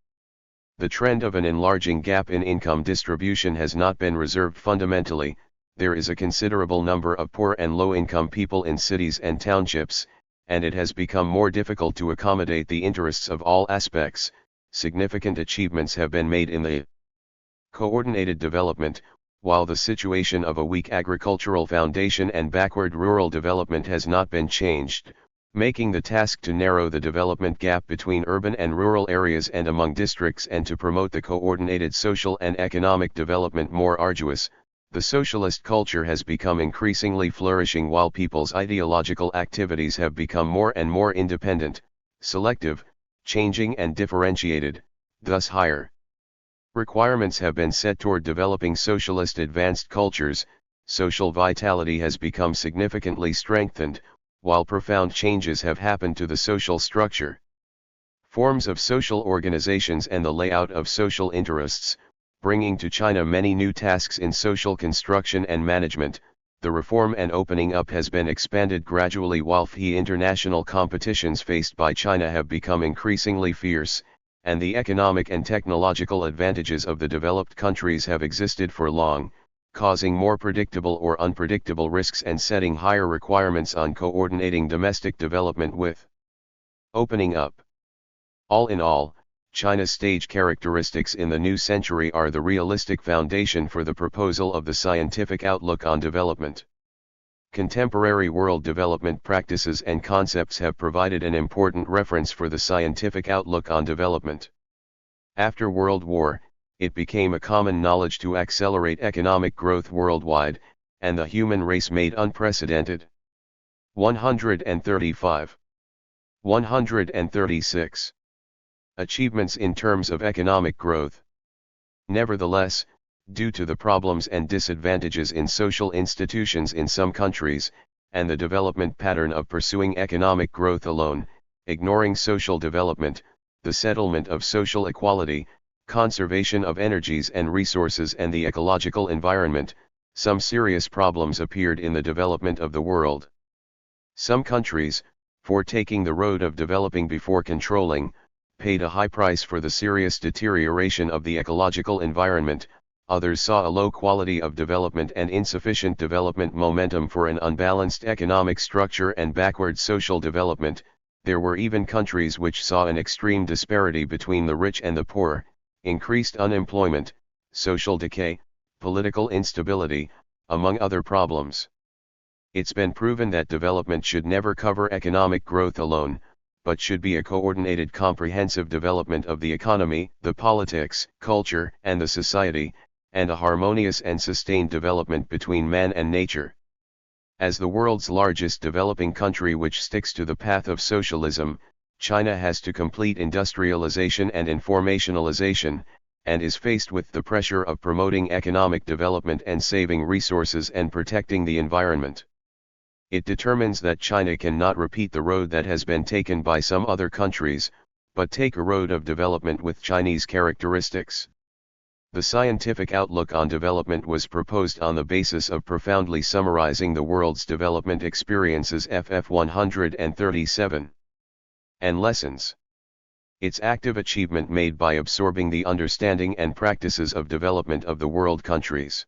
The trend of an enlarging gap in income distribution has not been reserved fundamentally, there is a considerable number of poor and low-income people in cities and townships, and it has become more difficult to accommodate the interests of all aspects. Significant achievements have been made in the coordinated development, while the situation of a weak agricultural foundation and backward rural development has not been changed, making the task to narrow the development gap between urban and rural areas and among districts and to promote the coordinated social and economic development more arduous. The socialist culture has become increasingly flourishing while people's ideological activities have become more and more independent, selective, changing and differentiated, thus higher requirements have been set toward developing socialist advanced cultures. Social vitality has become significantly strengthened, while profound changes have happened to the social structure, forms of social organizations and the layout of social interests, bringing to China many new tasks in social construction and management. The reform and opening up has been expanded gradually while the international competitions faced by China have become increasingly fierce, and the economic and technological advantages of the developed countries have existed for long, causing more predictable or unpredictable risks and setting higher requirements on coordinating domestic development with opening up. All in all, China's stage characteristics in the new century are the realistic foundation for the proposal of the scientific outlook on development. Contemporary world development practices and concepts have provided an important reference for the scientific outlook on development. After World War, it became a common knowledge to accelerate economic growth worldwide, and the human race made unprecedented 135. 136. Achievements in terms of economic growth. Nevertheless, due to the problems and disadvantages in social institutions in some countries, and the development pattern of pursuing economic growth alone, ignoring social development, the settlement of social equality, conservation of energies and resources and the ecological environment, some serious problems appeared in the development of the world. Some countries, for taking the road of developing before controlling, paid a high price for the serious deterioration of the ecological environment. Others saw a low quality of development and insufficient development momentum for an unbalanced economic structure and backward social development. There were even countries which saw an extreme disparity between the rich and the poor, increased unemployment, social decay, political instability, among other problems. It's been proven that development should never cover economic growth alone, but should be a coordinated comprehensive development of the economy, the politics, culture, and the society, and a harmonious and sustained development between man and nature. As the world's largest developing country which sticks to the path of socialism, China has to complete industrialization and informationalization, and is faced with the pressure of promoting economic development and saving resources and protecting the environment. It determines that China cannot repeat the road that has been taken by some other countries, but take a road of development with Chinese characteristics. The scientific outlook on development was proposed on the basis of profoundly summarizing the world's development experiences FF 137 and lessons. Its active achievement made by absorbing the understanding and practices of development of the world countries.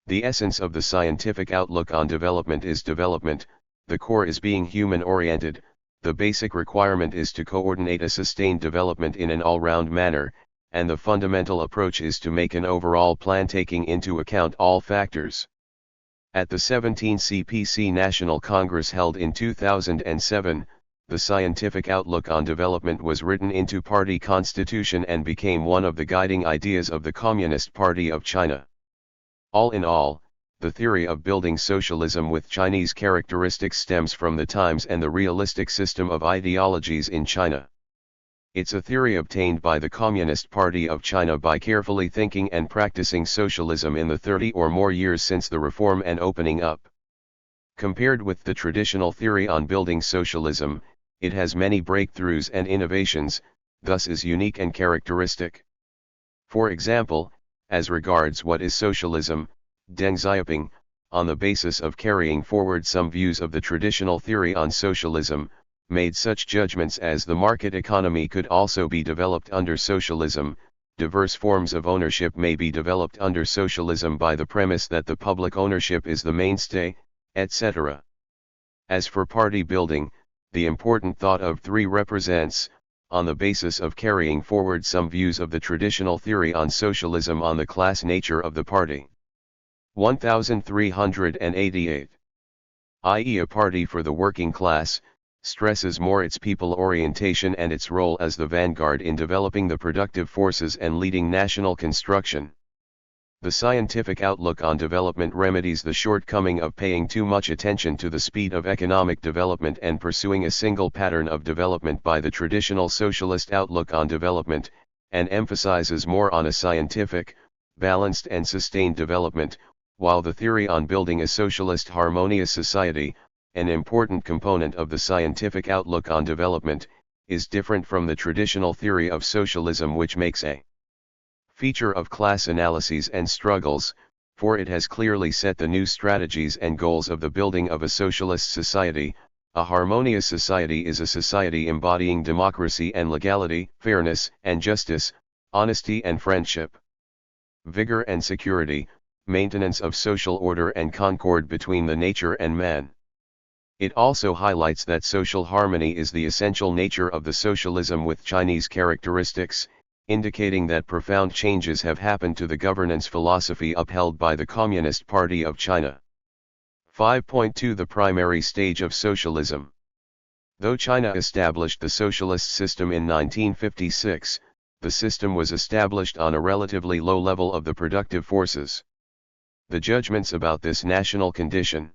The essence of the scientific outlook on development is development, the core is being human-oriented, the basic requirement is to coordinate a sustained development in an all-round manner, and the fundamental approach is to make an overall plan taking into account all factors. At the 17th CPC National Congress held in 2007, the scientific outlook on development was written into party constitution and became one of the guiding ideas of the Communist Party of China. All in all, the theory of building socialism with Chinese characteristics stems from the times and the realistic system of ideologies in China. It's a theory obtained by the Communist Party of China by carefully thinking and practicing socialism in the 30 or more years since the reform and opening up. Compared with the traditional theory on building socialism, it has many breakthroughs and innovations, thus is unique and characteristic. For example, as regards what is socialism, Deng Xiaoping, on the basis of carrying forward some views of the traditional theory on socialism, made such judgments as the market economy could also be developed under socialism, diverse forms of ownership may be developed under socialism by the premise that the public ownership is the mainstay, etc. As for party building, the important thought of 3 represents, on the basis of carrying forward some views of the traditional theory on socialism on the class nature of the party. 1388. I.e. a party for the working class, stresses more its people orientation and its role as the vanguard in developing the productive forces and leading national construction. The scientific outlook on development remedies the shortcoming of paying too much attention to the speed of economic development and pursuing a single pattern of development by the traditional socialist outlook on development, and emphasizes more on a scientific, balanced and sustained development, while the theory on building a socialist harmonious society, an important component of the scientific outlook on development, is different from the traditional theory of socialism which makes a feature of class analyses and struggles, for it has clearly set the new strategies and goals of the building of a socialist society, A harmonious society is a society embodying democracy and legality, fairness and justice, honesty and friendship, vigor and security, maintenance of social order and concord between the nature and man. It also highlights that social harmony is the essential nature of the socialism with Chinese characteristics, indicating that profound changes have happened to the governance philosophy upheld by the Communist Party of China. 5.2 The primary stage of socialism. Though China established the socialist system in 1956, the system was established on a relatively low level of the productive forces. The judgments about this national condition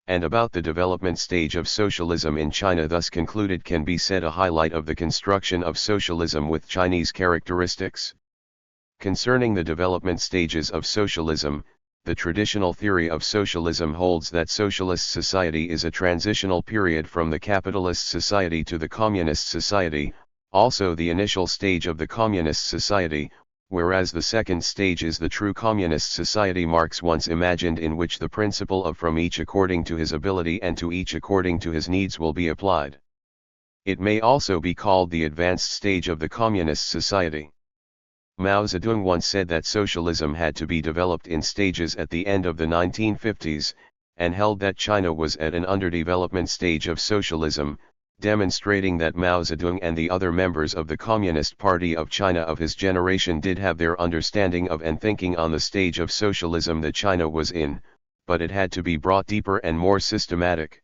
and about the development stage of socialism in China thus concluded can be said a highlight of the construction of socialism with Chinese characteristics. Concerning the development stages of socialism, the traditional theory of socialism holds that socialist society is a transitional period from the capitalist society to the communist society, also the initial stage of the communist society, whereas the second stage is the true communist society Marx once imagined, in which the principle of from each according to his ability and to each according to his needs will be applied. It may also be called the advanced stage of the communist society. Mao Zedong once said that socialism had to be developed in stages at the end of the 1950s, and held that China was at an underdevelopment stage of socialism, demonstrating that Mao Zedong and the other members of the Communist Party of China of his generation did have their understanding of and thinking on the stage of socialism that China was in, but it had to be brought deeper and more systematic.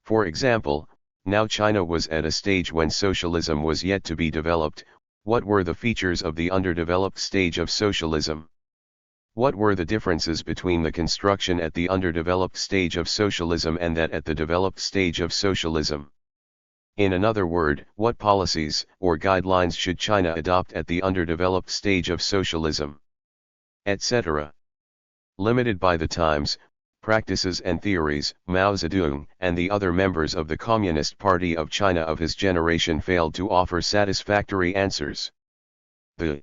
For example, now China was at a stage when socialism was yet to be developed. What were the features of the underdeveloped stage of socialism? What were the differences between the construction at the underdeveloped stage of socialism and that at the developed stage of socialism? In another word, what policies or guidelines should China adopt at the underdeveloped stage of socialism? Etc. Limited by the times, practices and theories, Mao Zedong and the other members of the Communist Party of China of his generation failed to offer satisfactory answers. The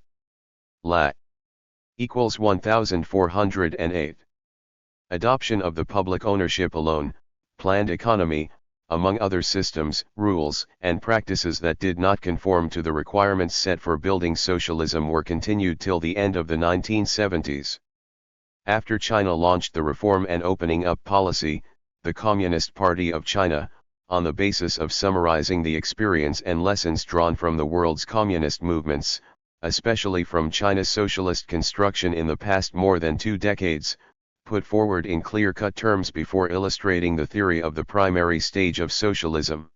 La equals 1408. Adoption of the public ownership alone, planned economy, among other systems, rules, and practices that did not conform to the requirements set for building socialism were continued till the end of the 1970s. After China launched the reform and opening up policy, the Communist Party of China, on the basis of summarizing the experience and lessons drawn from the world's communist movements, especially from China's socialist construction in the past more than 2 decades, put forward in clear-cut terms before illustrating the theory of the primary stage of socialism.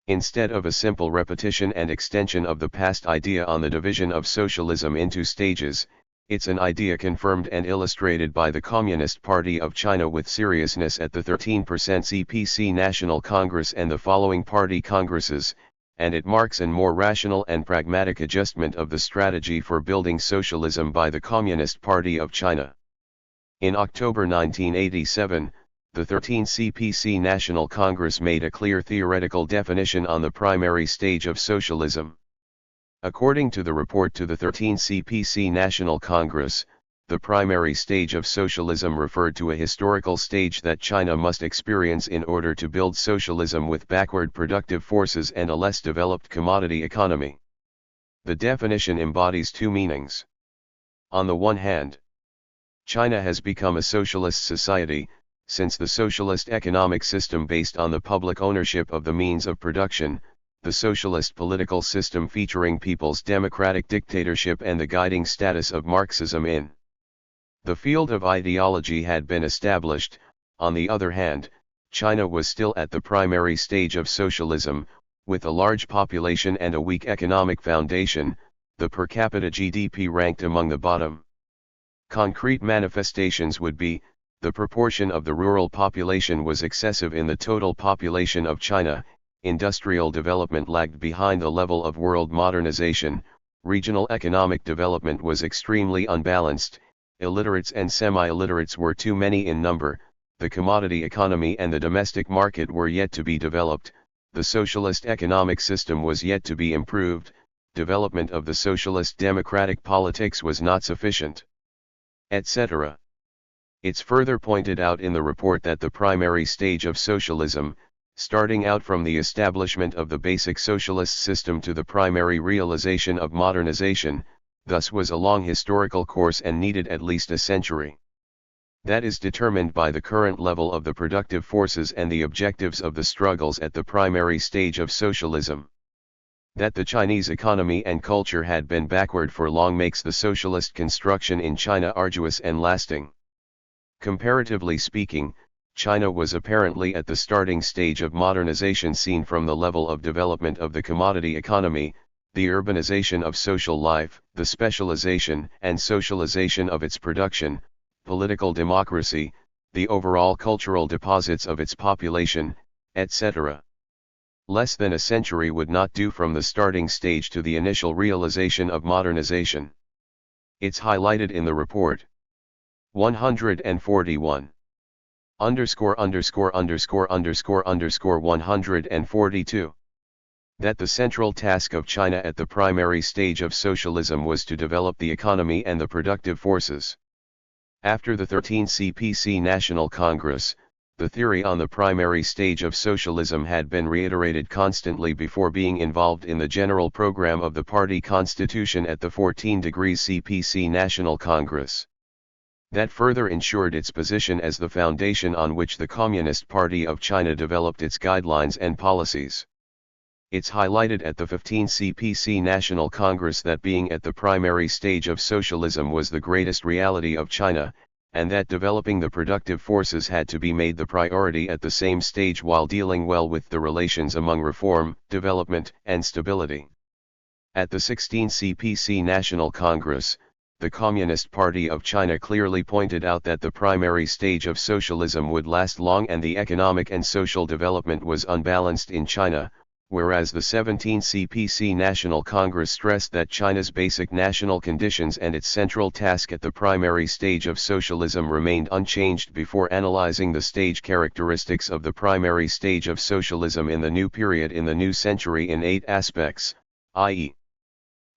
Instead of a simple repetition and extension of the past idea on the division of socialism into stages, it's an idea confirmed and illustrated by the Communist Party of China with seriousness at the 13% CPC National Congress and the following party congresses, and it marks a more rational and pragmatic adjustment of the strategy for building socialism by the Communist Party of China. In October 1987, the 13th CPC National Congress made a clear theoretical definition on the primary stage of socialism. According to the report to the 13th CPC National Congress, the primary stage of socialism referred to a historical stage that China must experience in order to build socialism with backward productive forces and a less developed commodity economy. The definition embodies 2 meanings. On the one hand, China has become a socialist society, since the socialist economic system based on the public ownership of the means of production, the socialist political system featuring people's democratic dictatorship and the guiding status of Marxism in the field of ideology had been established. On the other hand, China was still at the primary stage of socialism, with a large population and a weak economic foundation. The per capita GDP ranked among the bottom. Concrete manifestations would be, the proportion of the rural population was excessive in the total population of China, industrial development lagged behind the level of world modernization, regional economic development was extremely unbalanced, illiterates and semi-illiterates were too many in number, the commodity economy and the domestic market were yet to be developed, the socialist economic system was yet to be improved, development of the socialist democratic politics was not sufficient, etc. It's further pointed out in the report that the primary stage of socialism, starting out from the establishment of the basic socialist system to the primary realization of modernization, thus was a long historical course and needed at least a century. That is determined by the current level of the productive forces and the objectives of the struggles at the primary stage of socialism. That the Chinese economy and culture had been backward for long makes the socialist construction in China arduous and lasting. Comparatively speaking, China was apparently at the starting stage of modernization seen from the level of development of the commodity economy, the urbanization of social life, the specialization and socialization of its production, political democracy, the overall cultural deposits of its population, etc. Less than a century would not do from the starting stage to the initial realization of modernization. It's highlighted in the report. 141. ___________142. That the central task of China at the primary stage of socialism was to develop the economy and the productive forces. After the 13th CPC National Congress, the theory on the primary stage of socialism had been reiterated constantly before being involved in the general program of the party constitution at the 14th CPC National Congress. That further ensured its position as the foundation on which the Communist Party of China developed its guidelines and policies. It's highlighted at the 15th CPC National Congress that being at the primary stage of socialism was the greatest reality of China, and that developing the productive forces had to be made the priority at the same stage while dealing well with the relations among reform, development, and stability. At the 16th CPC National Congress, the Communist Party of China clearly pointed out that the primary stage of socialism would last long and the economic and social development was unbalanced in China, whereas the 17th CPC National Congress stressed that China's basic national conditions and its central task at the primary stage of socialism remained unchanged before analyzing the stage characteristics of the primary stage of socialism in the new period in the new century in 8 aspects, i.e.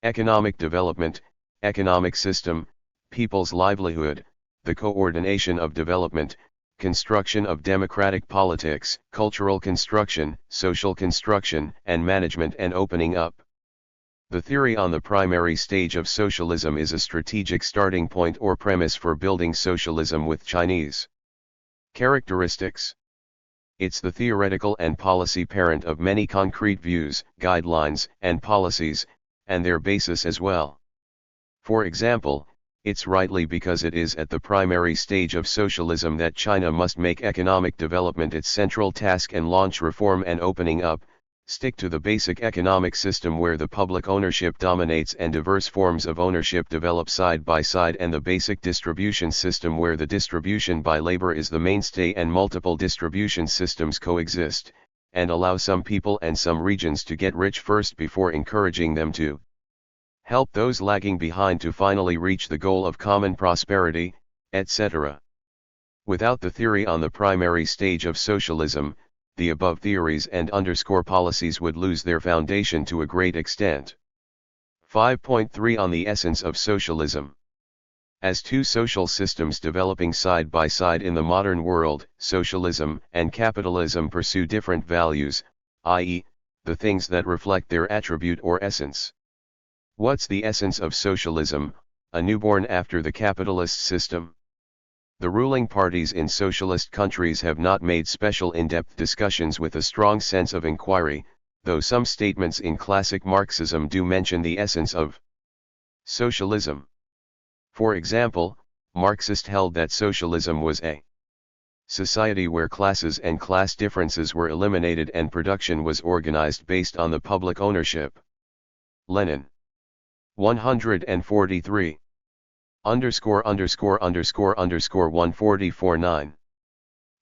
economic development, economic system, people's livelihood, the coordination of development, construction of democratic politics, cultural construction, social construction, and management and opening up. The theory on the primary stage of socialism is a strategic starting point or premise for building socialism with Chinese characteristics. It's the theoretical and policy parent of many concrete views, guidelines, and policies, and their basis as well. For example, it's rightly because it is at the primary stage of socialism that China must make economic development its central task and launch reform and opening up, stick to the basic economic system where the public ownership dominates and diverse forms of ownership develop side by side and the basic distribution system where the distribution by labor is the mainstay and multiple distribution systems coexist, and allow some people and some regions to get rich first before encouraging them to help those lagging behind to finally reach the goal of common prosperity, etc. Without the theory on the primary stage of socialism, the above theories and policies would lose their foundation to a great extent. 5.3 On the essence of socialism. As two social systems developing side by side in the modern world, socialism and capitalism pursue different values, i.e., the things that reflect their attribute or essence. What's the essence of socialism, a newborn after the capitalist system? The ruling parties in socialist countries have not made special in-depth discussions with a strong sense of inquiry, though some statements in classic Marxism do mention the essence of socialism. For example, Marxist held that socialism was a society where classes and class differences were eliminated and production was organized based on the public ownership. Lenin. 143. _______144.9.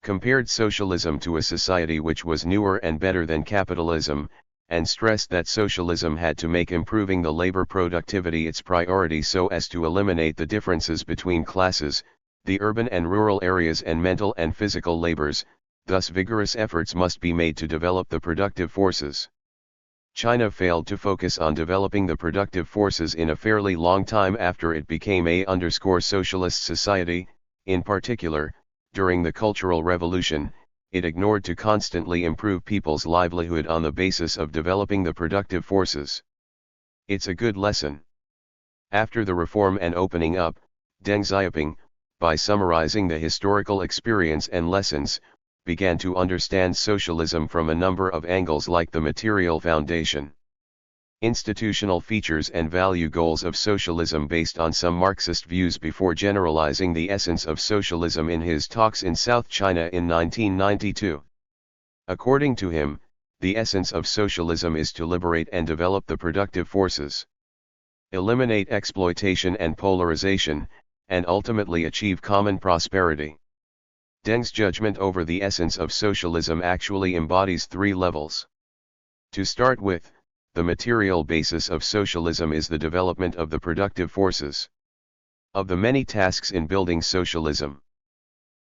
Compared socialism to a society which was newer and better than capitalism, and stressed that socialism had to make improving the labor productivity its priority so as to eliminate the differences between classes, the urban and rural areas and mental and physical labors, thus vigorous efforts must be made to develop the productive forces. China failed to focus on developing the productive forces in a fairly long time after it became a socialist society, in particular, during the Cultural Revolution, it ignored to constantly improve people's livelihood on the basis of developing the productive forces. It's a good lesson. After the reform and opening up, Deng Xiaoping, by summarizing the historical experience and lessons, began to understand socialism from a number of angles, like the material foundation, institutional features and value goals of socialism based on some Marxist views, before generalizing the essence of socialism in his talks in South China in 1992. According to him, the essence of socialism is to liberate and develop the productive forces, eliminate exploitation and polarization, and ultimately achieve common prosperity. Deng's judgment over the essence of socialism actually embodies three levels. To start with, the material basis of socialism is the development of the productive forces. Of the many tasks in building socialism,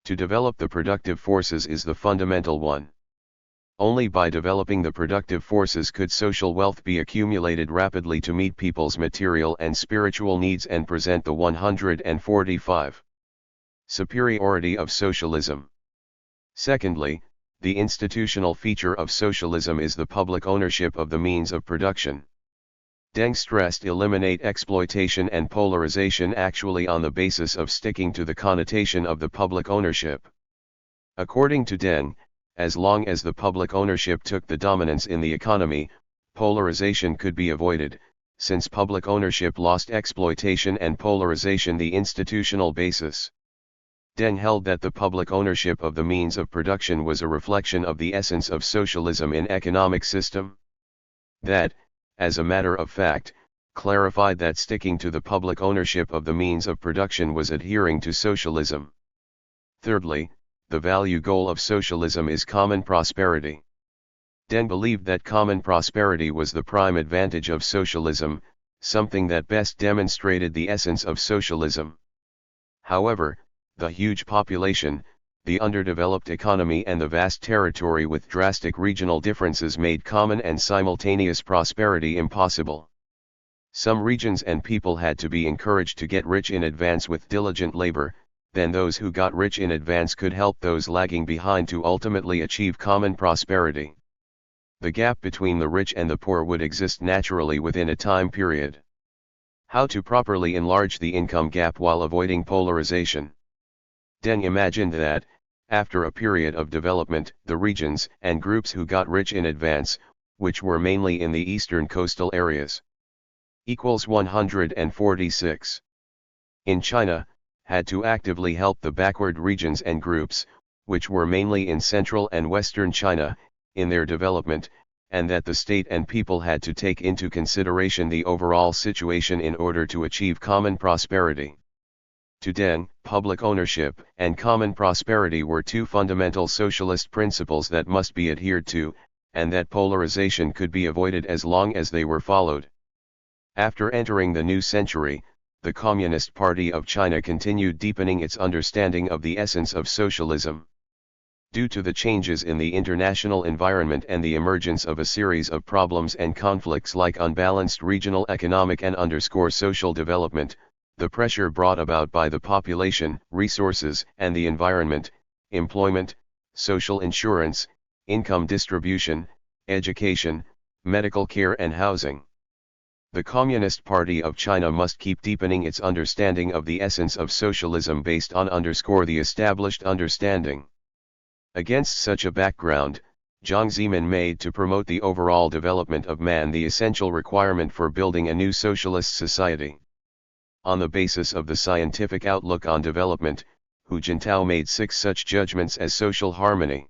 to develop the productive forces is the fundamental one. Only by developing the productive forces could social wealth be accumulated rapidly to meet people's material and spiritual needs and present the 145. Superiority of socialism. Secondly, the institutional feature of socialism is the public ownership of the means of production. Deng stressed eliminate exploitation and polarization actually on the basis of sticking to the connotation of the public ownership. According to Deng, as long as the public ownership took the dominance in the economy, polarization could be avoided. Since public ownership lost exploitation and polarization the institutional basis. Deng held that the public ownership of the means of production was a reflection of the essence of socialism in economic system. That, as a matter of fact, clarified that sticking to the public ownership of the means of production was adhering to socialism. Thirdly, the value goal of socialism is common prosperity. Deng believed that common prosperity was the prime advantage of socialism, something that best demonstrated the essence of socialism. However, the huge population, the underdeveloped economy and the vast territory with drastic regional differences made common and simultaneous prosperity impossible. Some regions and people had to be encouraged to get rich in advance with diligent labor, then those who got rich in advance could help those lagging behind to ultimately achieve common prosperity. The gap between the rich and the poor would exist naturally within a time period. How to properly enlarge the income gap while avoiding polarization? Deng imagined that, after a period of development, the regions and groups who got rich in advance, which were mainly in the eastern coastal areas, equals 146. In China, had to actively help the backward regions and groups, which were mainly in central and western China, in their development, and that the state and people had to take into consideration the overall situation in order to achieve common prosperity. To Deng, public ownership and common prosperity were two fundamental socialist principles that must be adhered to, and that polarization could be avoided as long as they were followed. After entering the new century, the Communist Party of China continued deepening its understanding of the essence of socialism. Due to the changes in the international environment and the emergence of a series of problems and conflicts like unbalanced regional economic and social development, the pressure brought about by the population, resources and the environment, employment, social insurance, income distribution, education, medical care and housing. The Communist Party of China must keep deepening its understanding of the essence of socialism based on the established understanding. Against such a background, Jiang Zemin made to promote the overall development of man the essential requirement for building a new socialist society. On the basis of the scientific outlook on development, Hu Jintao made 6 such judgments as social harmony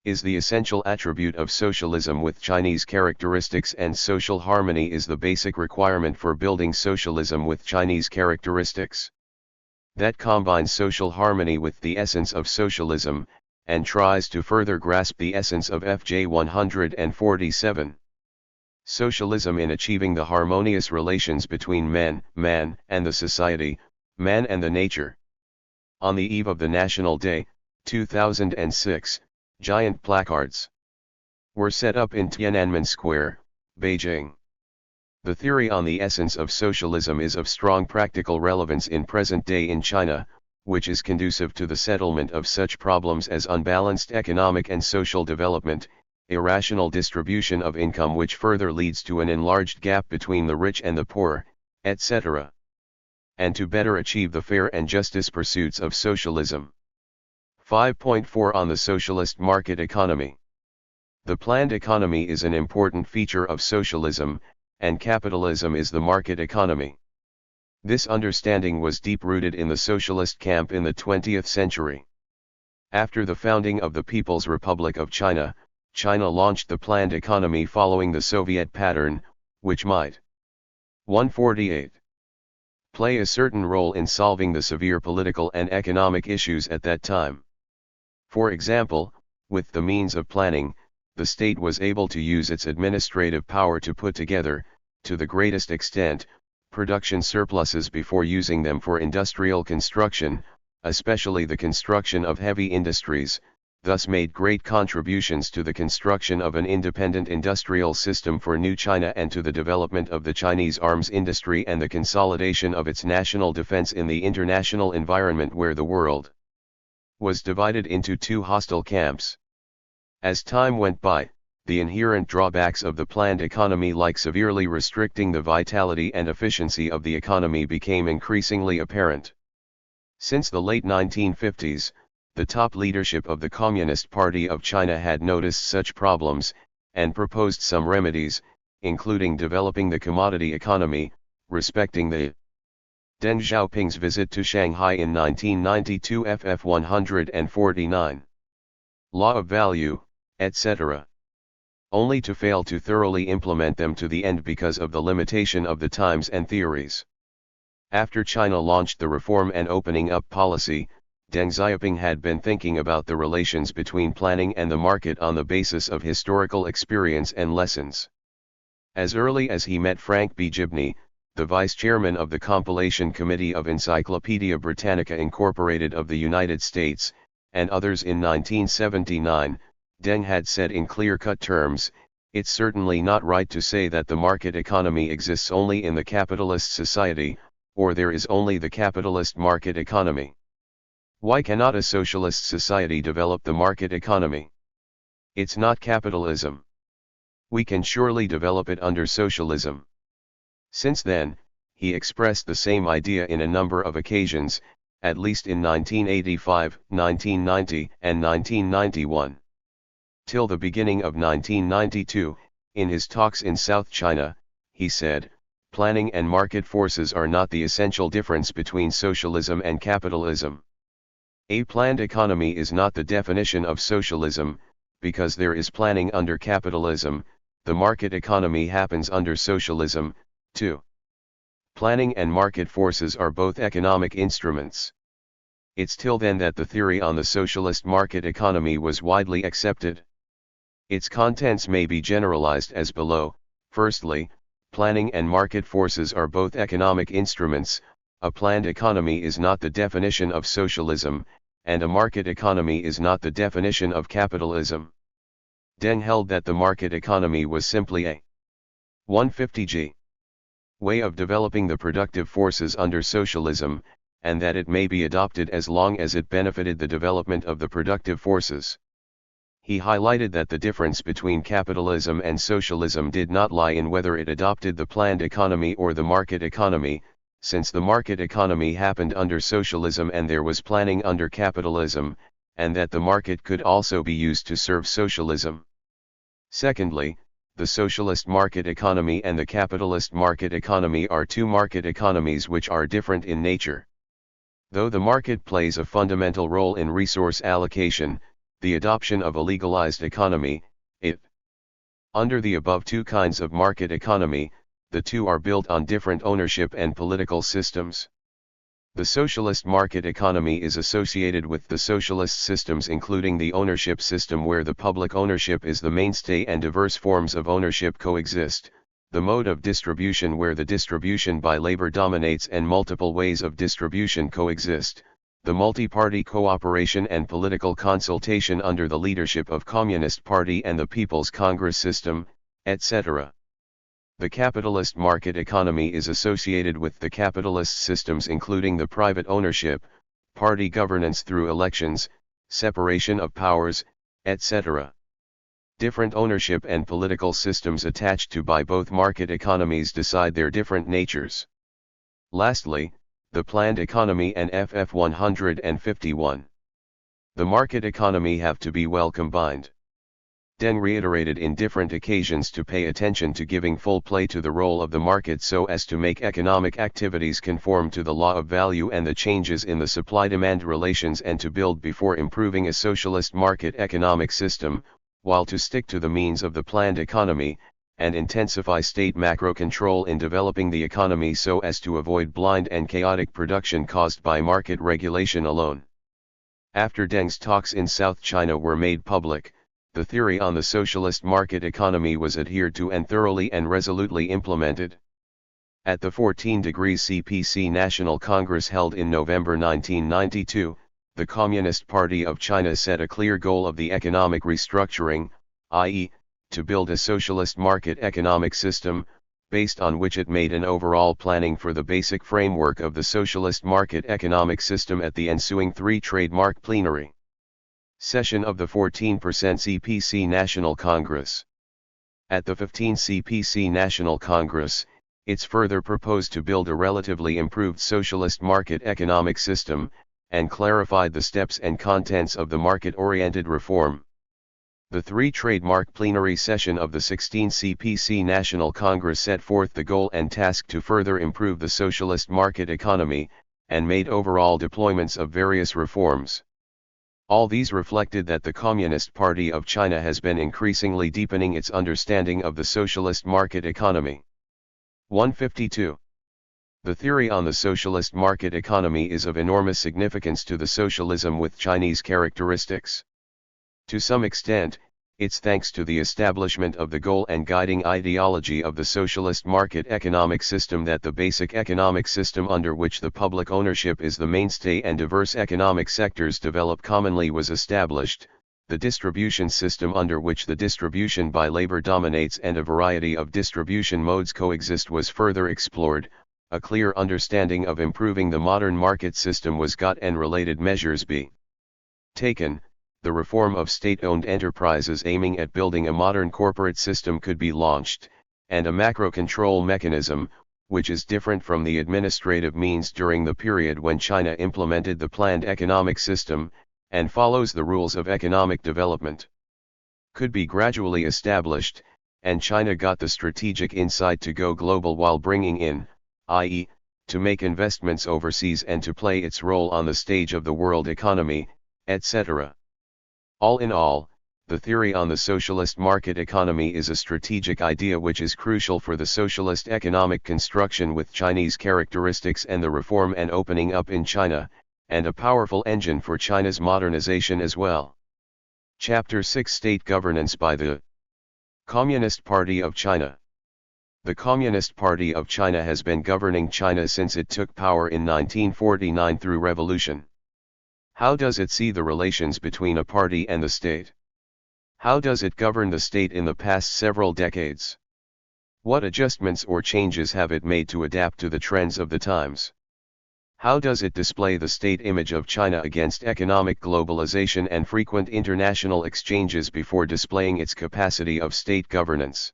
is the essential attribute of socialism with Chinese characteristics, and social harmony is the basic requirement for building socialism with Chinese characteristics. That combines social harmony with the essence of socialism, and tries to further grasp the essence of FJ 147. Socialism in achieving the harmonious relations between man and the society, man and the nature. On the eve of the National Day, 2006, giant placards were set up in Tiananmen Square, Beijing. The theory on the essence of socialism is of strong practical relevance in present day in China, which is conducive to the settlement of such problems as unbalanced economic and social development, irrational distribution of income which further leads to an enlarged gap between the rich and the poor, etc. And to better achieve the fair and justice pursuits of socialism. 5.4 On the socialist market economy. The planned economy is an important feature of socialism, and capitalism is the market economy. This understanding was deep-rooted in the socialist camp in the 20th century. After the founding of the People's Republic of China, China launched the planned economy following the Soviet pattern, which might 148 play a certain role in solving the severe political and economic issues at that time. For example, with the means of planning, the state was able to use its administrative power to put together, to the greatest extent, production surpluses before using them for industrial construction, especially the construction of heavy industries, thus made great contributions to the construction of an independent industrial system for New China and to the development of the Chinese arms industry and the consolidation of its national defense in the international environment where the world was divided into two hostile camps. As time went by, the inherent drawbacks of the planned economy, like severely restricting the vitality and efficiency of the economy, became increasingly apparent. Since the late 1950s, the top leadership of the Communist Party of China had noticed such problems, and proposed some remedies, including developing the commodity economy, respecting the Deng Xiaoping's visit to Shanghai in 1992 ff 149, law of value, etc. Only to fail to thoroughly implement them to the end because of the limitation of the times and theories. After China launched the reform and opening up policy, Deng Xiaoping had been thinking about the relations between planning and the market on the basis of historical experience and lessons. As early as he met Frank B. Gibney, the vice chairman of the compilation committee of Encyclopaedia Britannica Incorporated of the United States, and others in 1979, Deng had said in clear-cut terms, "It's certainly not right to say that the market economy exists only in the capitalist society, or there is only the capitalist market economy. Why cannot a socialist society develop the market economy? It's not capitalism. We can surely develop it under socialism." Since then, he expressed the same idea in a number of occasions, at least in 1985, 1990, and 1991. Till the beginning of 1992, in his talks in South China, he said, "Planning and market forces are not the essential difference between socialism and capitalism. A planned economy is not the definition of socialism, because there is planning under capitalism, the market economy happens under socialism, too. Planning and market forces are both economic instruments." It's till then that the theory on the socialist market economy was widely accepted. Its contents may be generalized as below. Firstly, planning and market forces are both economic instruments. A planned economy is not the definition of socialism, and a market economy is not the definition of capitalism. Deng held that the market economy was simply a 150g way of developing the productive forces under socialism, and that it may be adopted as long as it benefited the development of the productive forces. He highlighted that the difference between capitalism and socialism did not lie in whether it adopted the planned economy or the market economy, since the market economy happened under socialism and there was planning under capitalism, and that the market could also be used to serve socialism. Secondly, the socialist market economy and the capitalist market economy are two market economies which are different in nature. Though the market plays a fundamental role in resource allocation, the adoption of a legalized economy, under the above two kinds of market economy, the two are built on different ownership and political systems. The socialist market economy is associated with the socialist systems, including the ownership system where the public ownership is the mainstay and diverse forms of ownership coexist, the mode of distribution where the distribution by labor dominates and multiple ways of distribution coexist, the multi-party cooperation and political consultation under the leadership of Communist Party and the People's Congress system, etc. The capitalist market economy is associated with the capitalist systems including the private ownership, party governance through elections, separation of powers, etc. Different ownership and political systems attached to by both market economies decide their different natures. Lastly, the planned economy and FF 151. The market economy have to be well combined. Deng reiterated in different occasions to pay attention to giving full play to the role of the market so as to make economic activities conform to the law of value and the changes in the supply-demand relations and to build before improving a socialist market economic system, while to stick to the means of the planned economy, and intensify state macro control in developing the economy so as to avoid blind and chaotic production caused by market regulation alone. After Deng's talks in South China were made public, the theory on the socialist market economy was adhered to and thoroughly and resolutely implemented. At the 14 Degrees CPC National Congress held in November 1992, the Communist Party of China set a clear goal of the economic restructuring, i.e., to build a socialist market economic system, based on which it made an overall planning for the basic framework of the socialist market economic system at the ensuing trademark plenary session of the 14% CPC National Congress. At the 15 CPC National Congress, it's further proposed to build a relatively improved socialist market economic system, and clarified the steps and contents of the market-oriented reform. The trademark plenary session of the 16 CPC National Congress set forth the goal and task to further improve the socialist market economy, and made overall deployments of various reforms. All these reflected that the Communist Party of China has been increasingly deepening its understanding of the socialist market economy. 152. The theory on the socialist market economy is of enormous significance to the socialism with Chinese characteristics. To some extent, it's thanks to the establishment of the goal and guiding ideology of the socialist market economic system that the basic economic system under which the public ownership is the mainstay and diverse economic sectors develop commonly was established, the distribution system under which the distribution by labor dominates and a variety of distribution modes coexist was further explored, a clear understanding of improving the modern market system was got and related measures be taken. The reform of state-owned enterprises aiming at building a modern corporate system could be launched, and a macro control mechanism, which is different from the administrative means during the period when China implemented the planned economic system, and follows the rules of economic development, could be gradually established, and China got the strategic insight to go global while bringing in, i.e., to make investments overseas and to play its role on the stage of the world economy, etc. All in all, the theory on the socialist market economy is a strategic idea which is crucial for the socialist economic construction with Chinese characteristics and the reform and opening up in China, and a powerful engine for China's modernization as well. Chapter 6 State Governance by the Communist Party of China. The Communist Party of China has been governing China since it took power in 1949 through revolution. How does it see the relations between a party and the state? How does it govern the state in the past several decades? What adjustments or changes have it made to adapt to the trends of the times? How does it display the state image of China against economic globalization and frequent international exchanges before displaying its capacity of state governance?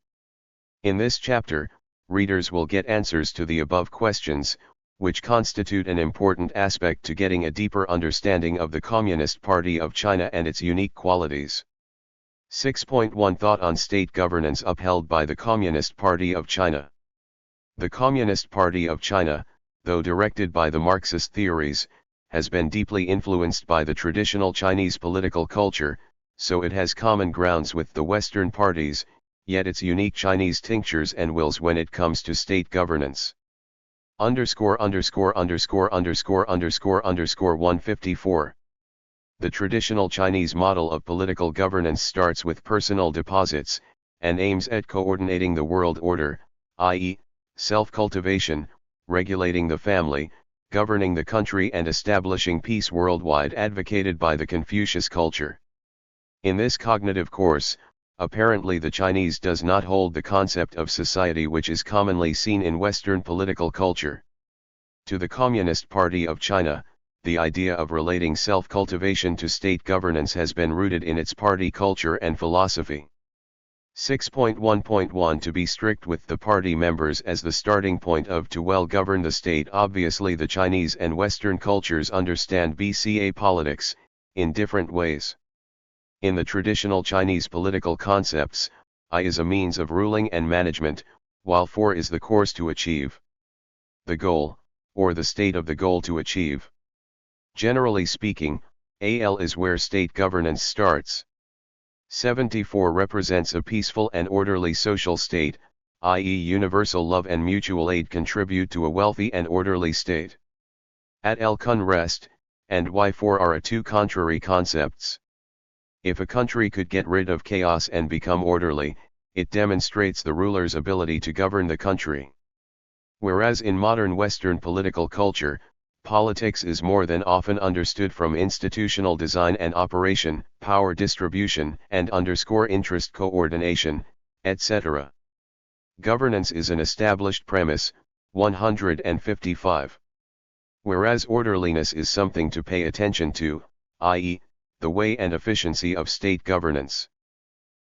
In this chapter, readers will get answers to the above questions, which constitute an important aspect to getting a deeper understanding of the Communist Party of China and its unique qualities. 6.1 Thought on State Governance upheld by the Communist Party of China. The Communist Party of China, though directed by the Marxist theories, has been deeply influenced by the traditional Chinese political culture, so it has common grounds with the Western parties, yet its unique Chinese tinctures and wills when it comes to state governance. 154. The traditional Chinese model of political governance starts with personal deposits, and aims at coordinating the world order, i.e., self-cultivation, regulating the family, governing the country and establishing peace worldwide advocated by the Confucius culture. In this cognitive course, apparently the Chinese does not hold the concept of society which is commonly seen in Western political culture. To the Communist Party of China, the idea of relating self-cultivation to state governance has been rooted in its party culture and philosophy. 6.1.1 To be strict with the party members as the starting point of to well govern the state. Obviously the Chinese and Western cultures understand BCA politics, in different ways. In the traditional Chinese political concepts, I is a means of ruling and management, while 4 is the course to achieve the goal, or the state of the goal to achieve. Generally speaking, AL is where state governance starts. 74 represents a peaceful and orderly social state, i.e. universal love and mutual aid contribute to a wealthy and orderly state. At L kun rest, and Y4 are two contrary concepts. If a country could get rid of chaos and become orderly, it demonstrates the ruler's ability to govern the country. Whereas in modern Western political culture, politics is more than often understood from institutional design and operation, power distribution and interest coordination, etc. Governance is an established premise, 155. Whereas orderliness is something to pay attention to, i.e., the way and efficiency of state governance.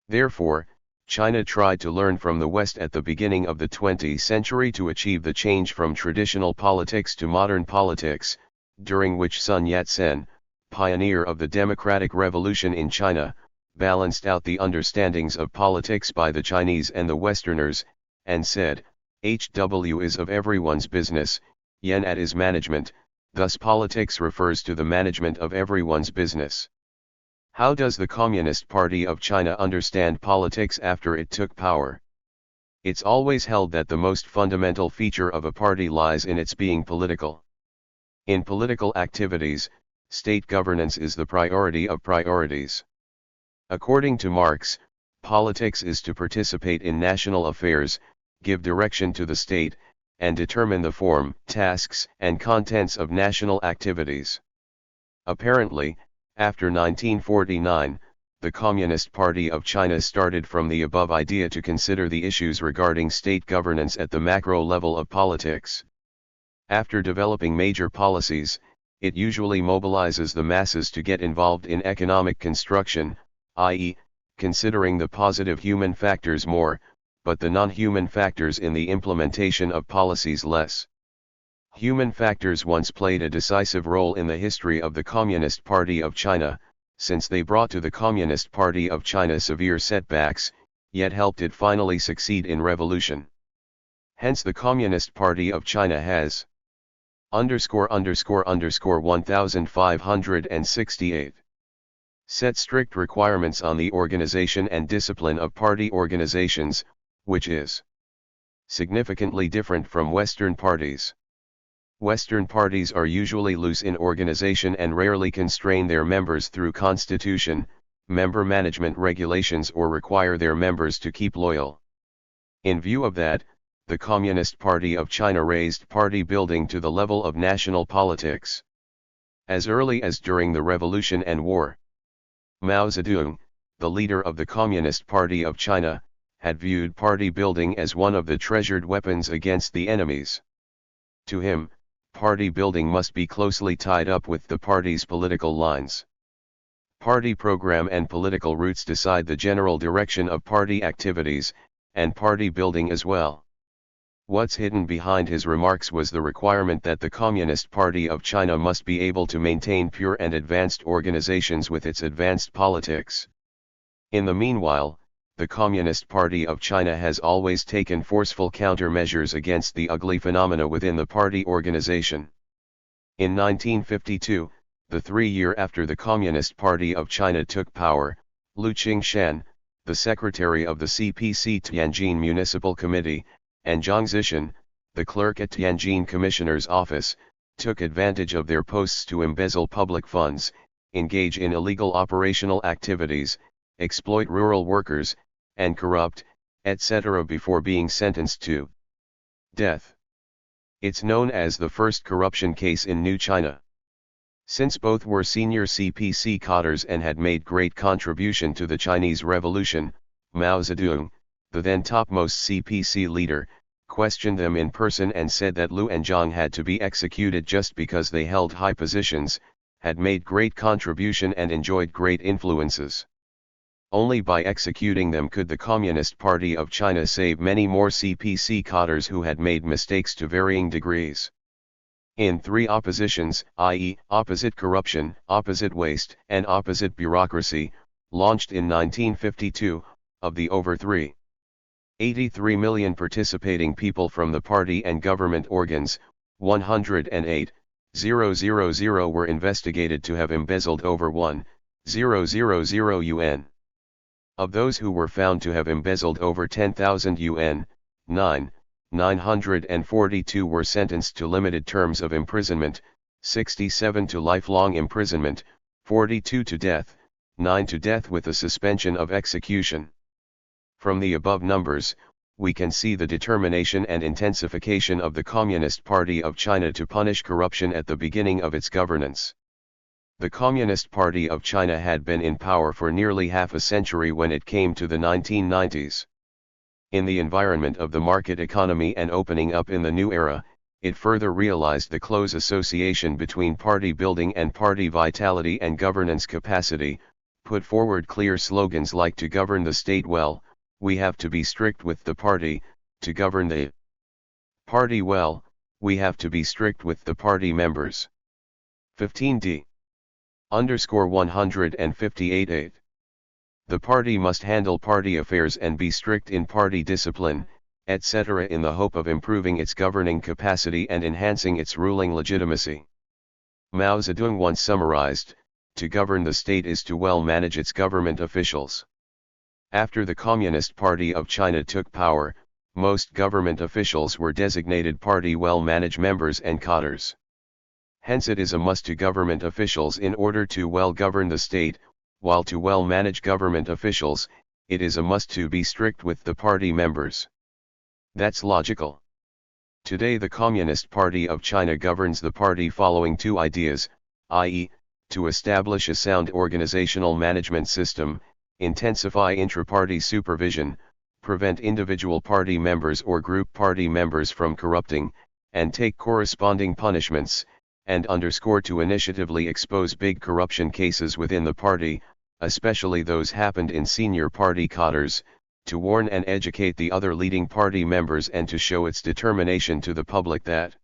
Therefore, China tried to learn from the West at the beginning of the 20th century to achieve the change from traditional politics to modern politics, during which Sun Yat-sen, pioneer of the democratic revolution in China, balanced out the understandings of politics by the Chinese and the Westerners, and said, HW is of everyone's business, Yen at is management, thus politics refers to the management of everyone's business. How does the Communist Party of China understand politics after it took power? It's always held that the most fundamental feature of a party lies in its being political. In political activities, state governance is the priority of priorities. According to Marx, politics is to participate in national affairs, give direction to the state, and determine the form, tasks, and contents of national activities. Apparently, after 1949, the Communist Party of China started from the above idea to consider the issues regarding state governance at the macro level of politics. After developing major policies, it usually mobilizes the masses to get involved in economic construction, i.e., considering the positive human factors more, but the non-human factors in the implementation of policies less. Human factors once played a decisive role in the history of the Communist Party of China, since they brought to the Communist Party of China severe setbacks, yet helped it finally succeed in revolution. Hence the Communist Party of China has ____1568 set strict requirements on the organization and discipline of party organizations, which is significantly different from Western parties. Western parties are usually loose in organization and rarely constrain their members through constitution, member management regulations or require their members to keep loyal. In view of that, the Communist Party of China raised party building to the level of national politics. As early as during the Revolution and War, Mao Zedong, the leader of the Communist Party of China, had viewed party building as one of the treasured weapons against the enemies. To him, party building must be closely tied up with the party's political lines. Party program and political routes decide the general direction of party activities, and party building as well. What's hidden behind his remarks was the requirement that the Communist Party of China must be able to maintain pure and advanced organizations with its advanced politics. In the meanwhile, the Communist Party of China has always taken forceful countermeasures against the ugly phenomena within the party organization. In 1952, the 3 year after the Communist Party of China took power, Lu Qingshan, the secretary of the CPC Tianjin Municipal Committee, and Zhang Zishan, the clerk at Tianjin Commissioner's Office, took advantage of their posts to embezzle public funds, engage in illegal operational activities, exploit rural workers, and corrupt, etc. before being sentenced to death. It's known as the first corruption case in New China. Since both were senior CPC cadres and had made great contribution to the Chinese Revolution, Mao Zedong, the then topmost CPC leader, questioned them in person and said that Liu and Zhang had to be executed just because they held high positions, had made great contribution and enjoyed great influences. Only by executing them could the Communist Party of China save many more CPC cadres who had made mistakes to varying degrees. In three oppositions, i.e., opposite corruption, opposite waste, and opposite bureaucracy, launched in 1952, of the over 383 million participating people from the party and government organs, 108,000 were investigated to have embezzled over 1,000 yuan. Of those who were found to have embezzled over 10,000 yuan, 942 were sentenced to limited terms of imprisonment, 67 to lifelong imprisonment, 42 to death, 9 to death with the suspension of execution. From the above numbers, we can see the determination and intensification of the Communist Party of China to punish corruption at the beginning of its governance. The Communist Party of China had been in power for nearly half a century when it came to the 1990s. In the environment of the market economy and opening up in the new era, it further realized the close association between party building and party vitality and governance capacity, put forward clear slogans like "to govern the state well, we have to be strict with the party, to govern the party well, we have to be strict with the party members." 15d. Underscore 158.8. The party must handle party affairs and be strict in party discipline, etc. in the hope of improving its governing capacity and enhancing its ruling legitimacy. Mao Zedong once summarized, "To govern the state is to well manage its government officials." After the Communist Party of China took power, most government officials were designated party well-managed members and cadres. Hence it is a must to government officials in order to well govern the state, while to well manage government officials, it is a must to be strict with the party members. That's logical. Today the Communist Party of China governs the party following two ideas, i.e., to establish a sound organizational management system, intensify intra-party supervision, prevent individual party members or group party members from corrupting, and take corresponding punishments, and underscore to initiatively expose big corruption cases within the party, especially those happened in senior party cadres, to warn and educate the other leading party members and to show its determination to the public that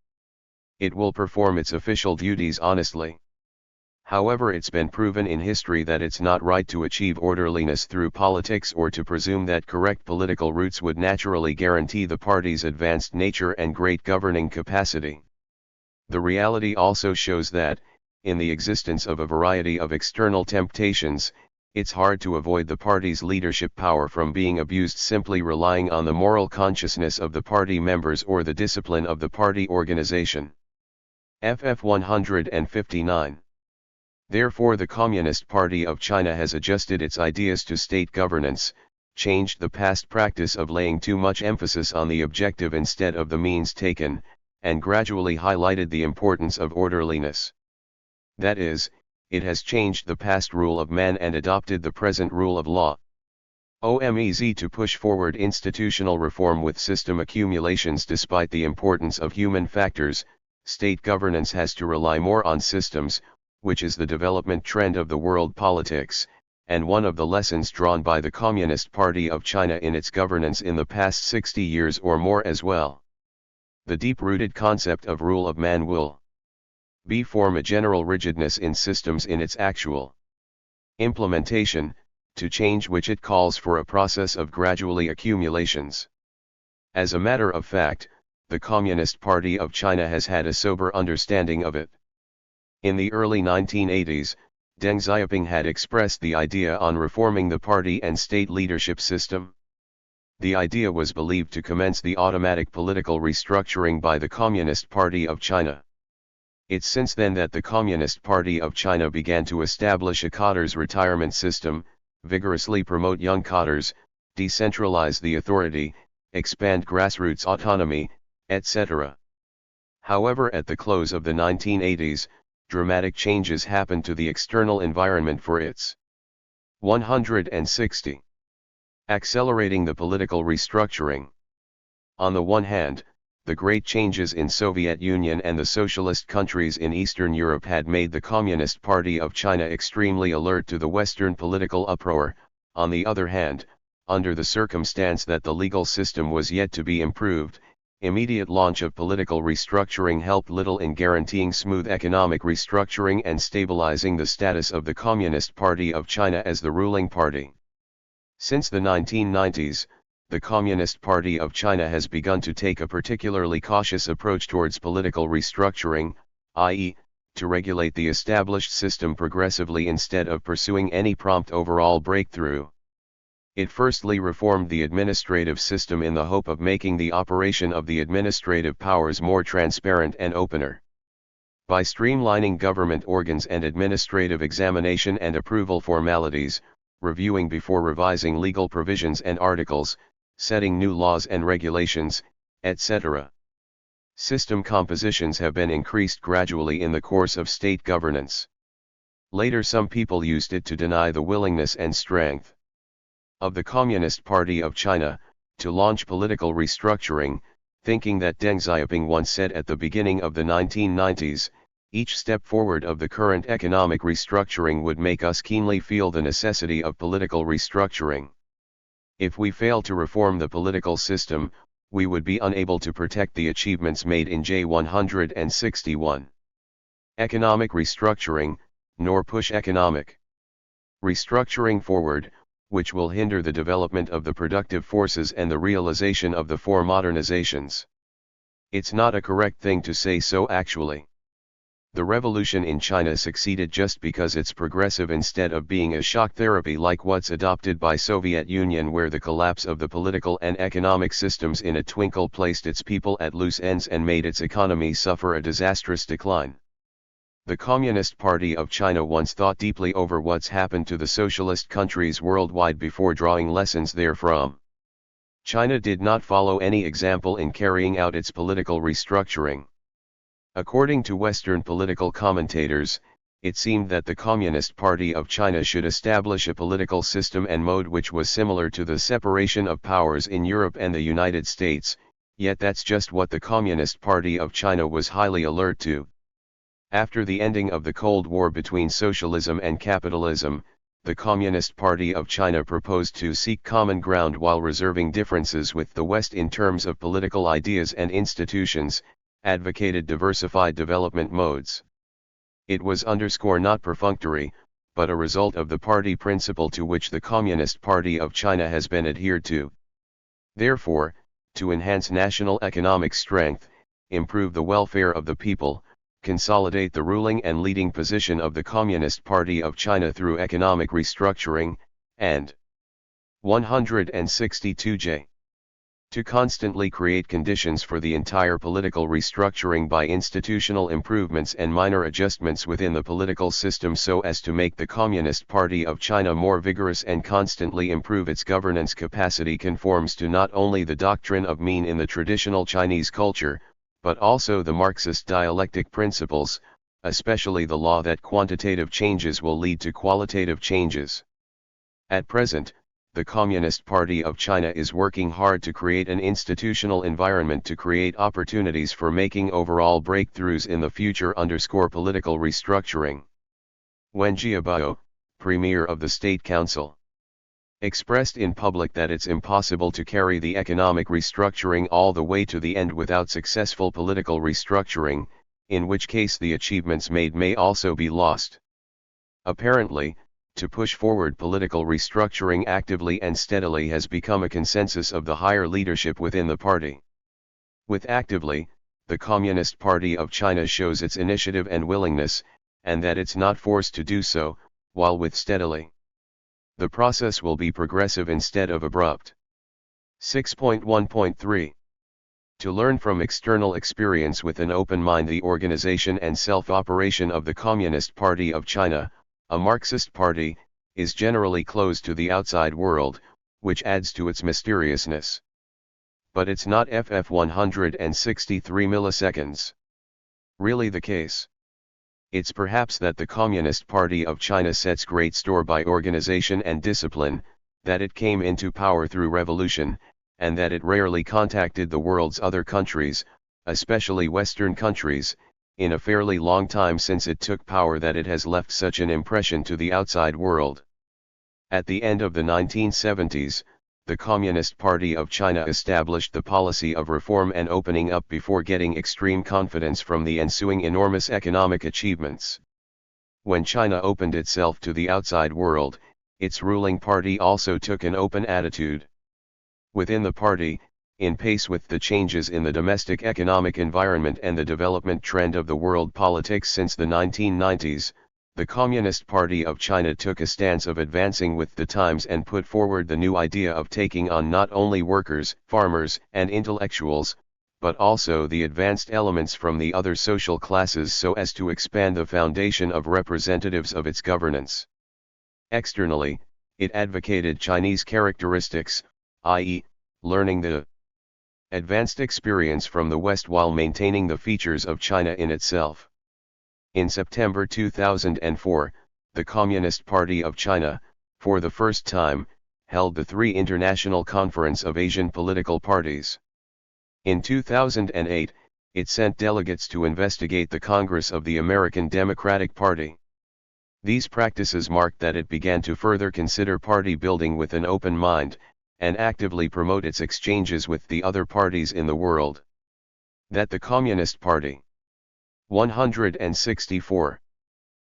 it will perform its official duties honestly. However, it's been proven in history that it's not right to achieve orderliness through politics or to presume that correct political routes would naturally guarantee the party's advanced nature and great governing capacity. The reality also shows that, in the existence of a variety of external temptations, it's hard to avoid the party's leadership power from being abused simply relying on the moral consciousness of the party members or the discipline of the party organization. FF 159. Therefore the Communist Party of China has adjusted its ideas to state governance, changed the past practice of laying too much emphasis on the objective instead of the means taken, and gradually highlighted the importance of orderliness. That is, it has changed the past rule of man and adopted the present rule of law. OMEZ to push forward institutional reform with system accumulations. Despite the importance of human factors, state governance has to rely more on systems, which is the development trend of the world politics, and one of the lessons drawn by the Communist Party of China in its governance in the past 60 years or more as well. The deep-rooted concept of rule of man will form a general rigidness in systems in its actual implementation, to change which it calls for a process of gradually accumulations. As a matter of fact, the Communist Party of China has had a sober understanding of it. In the early 1980s, Deng Xiaoping had expressed the idea on reforming the party and state leadership system. The idea was believed to commence the automatic political restructuring by the Communist Party of China. It's since then that the Communist Party of China began to establish a cadres retirement system, vigorously promote young cadres, decentralize the authority, expand grassroots autonomy, etc. However, at the close of the 1980s, dramatic changes happened to the external environment for its 160. Accelerating the political restructuring. On the one hand, the great changes in Soviet Union and the socialist countries in Eastern Europe had made the Communist Party of China extremely alert to the Western political uproar. On the other hand, under the circumstance that the legal system was yet to be improved, immediate launch of political restructuring helped little in guaranteeing smooth economic restructuring and stabilizing the status of the Communist Party of China as the ruling party. Since the 1990s, the Communist Party of China has begun to take a particularly cautious approach towards political restructuring, i.e., to regulate the established system progressively instead of pursuing any prompt overall breakthrough. It firstly reformed the administrative system in the hope of making the operation of the administrative powers more transparent and opener. By streamlining government organs and administrative examination and approval formalities, reviewing before revising legal provisions and articles, setting new laws and regulations, etc. System compositions have been increased gradually in the course of state governance. Later some people used it to deny the willingness and strength of the Communist Party of China to launch political restructuring, thinking that Deng Xiaoping once said at the beginning of the 1990s, each step forward of the current economic restructuring would make us keenly feel the necessity of political restructuring. If we fail to reform the political system, we would be unable to protect the achievements made in J161. Economic restructuring, nor push economic restructuring forward, which will hinder the development of the productive forces and the realization of the four modernizations. It's not a correct thing to say so actually. The revolution in China succeeded just because it's progressive instead of being a shock therapy like what's adopted by Soviet Union, where the collapse of the political and economic systems in a twinkle placed its people at loose ends and made its economy suffer a disastrous decline. The Communist Party of China once thought deeply over what's happened to the socialist countries worldwide before drawing lessons therefrom. China did not follow any example in carrying out its political restructuring. According to Western political commentators, it seemed that the Communist Party of China should establish a political system and mode which was similar to the separation of powers in Europe and the United States, yet that's just what the Communist Party of China was highly alert to. After the ending of the Cold War between socialism and capitalism, the Communist Party of China proposed to seek common ground while reserving differences with the West in terms of political ideas and institutions, advocated diversified development modes. It was not perfunctory, but a result of the party principle to which the Communist Party of China has been adhered to. Therefore, to enhance national economic strength, improve the welfare of the people, consolidate the ruling and leading position of the Communist Party of China through economic restructuring, and 162J. To constantly create conditions for the entire political restructuring by institutional improvements and minor adjustments within the political system so as to make the Communist Party of China more vigorous and constantly improve its governance capacity conforms to not only the doctrine of mean in the traditional Chinese culture, but also the Marxist dialectic principles, especially the law that quantitative changes will lead to qualitative changes. At present, the Communist Party of China is working hard to create an institutional environment to create opportunities for making overall breakthroughs in the future. Political restructuring. Wen Jiabao, Premier of the State Council, expressed in public that it's impossible to carry the economic restructuring all the way to the end without successful political restructuring, in which case the achievements made may also be lost. Apparently, to push forward political restructuring actively and steadily has become a consensus of the higher leadership within the party. With actively, the Communist Party of China shows its initiative and willingness, and that it's not forced to do so, while with steadily, the process will be progressive instead of abrupt. 6.1.3 To learn from external experience with an open mind the organization and self-operation of the Communist Party of China, a Marxist party, is generally closed to the outside world, which adds to its mysteriousness. But it's not FF 163 milliseconds really the case. It's perhaps that the Communist Party of China sets great store by organization and discipline, that it came into power through revolution, and that it rarely contacted the world's other countries, especially Western countries, in a fairly long time since it took power, that it has left such an impression to the outside world. At the end of the 1970s, the Communist Party of China established the policy of reform and opening up before getting extreme confidence from the ensuing enormous economic achievements. When China opened itself to the outside world, its ruling party also took an open attitude. Within the party, in pace with the changes in the domestic economic environment and the development trend of the world politics since the 1990s, the Communist Party of China took a stance of advancing with the times and put forward the new idea of taking on not only workers, farmers, and intellectuals, but also the advanced elements from the other social classes, so as to expand the foundation of representatives of its governance. Externally, it advocated Chinese characteristics, i.e., learning the advanced experience from the West while maintaining the features of China in itself. In September 2004, the Communist Party of China, for the first time, held the Three International Conference of Asian Political Parties. In 2008, it sent delegates to investigate the Congress of the American Democratic Party. These practices marked that it began to further consider party building with an open mind, and actively promote its exchanges with the other parties in the world. That the Communist Party 164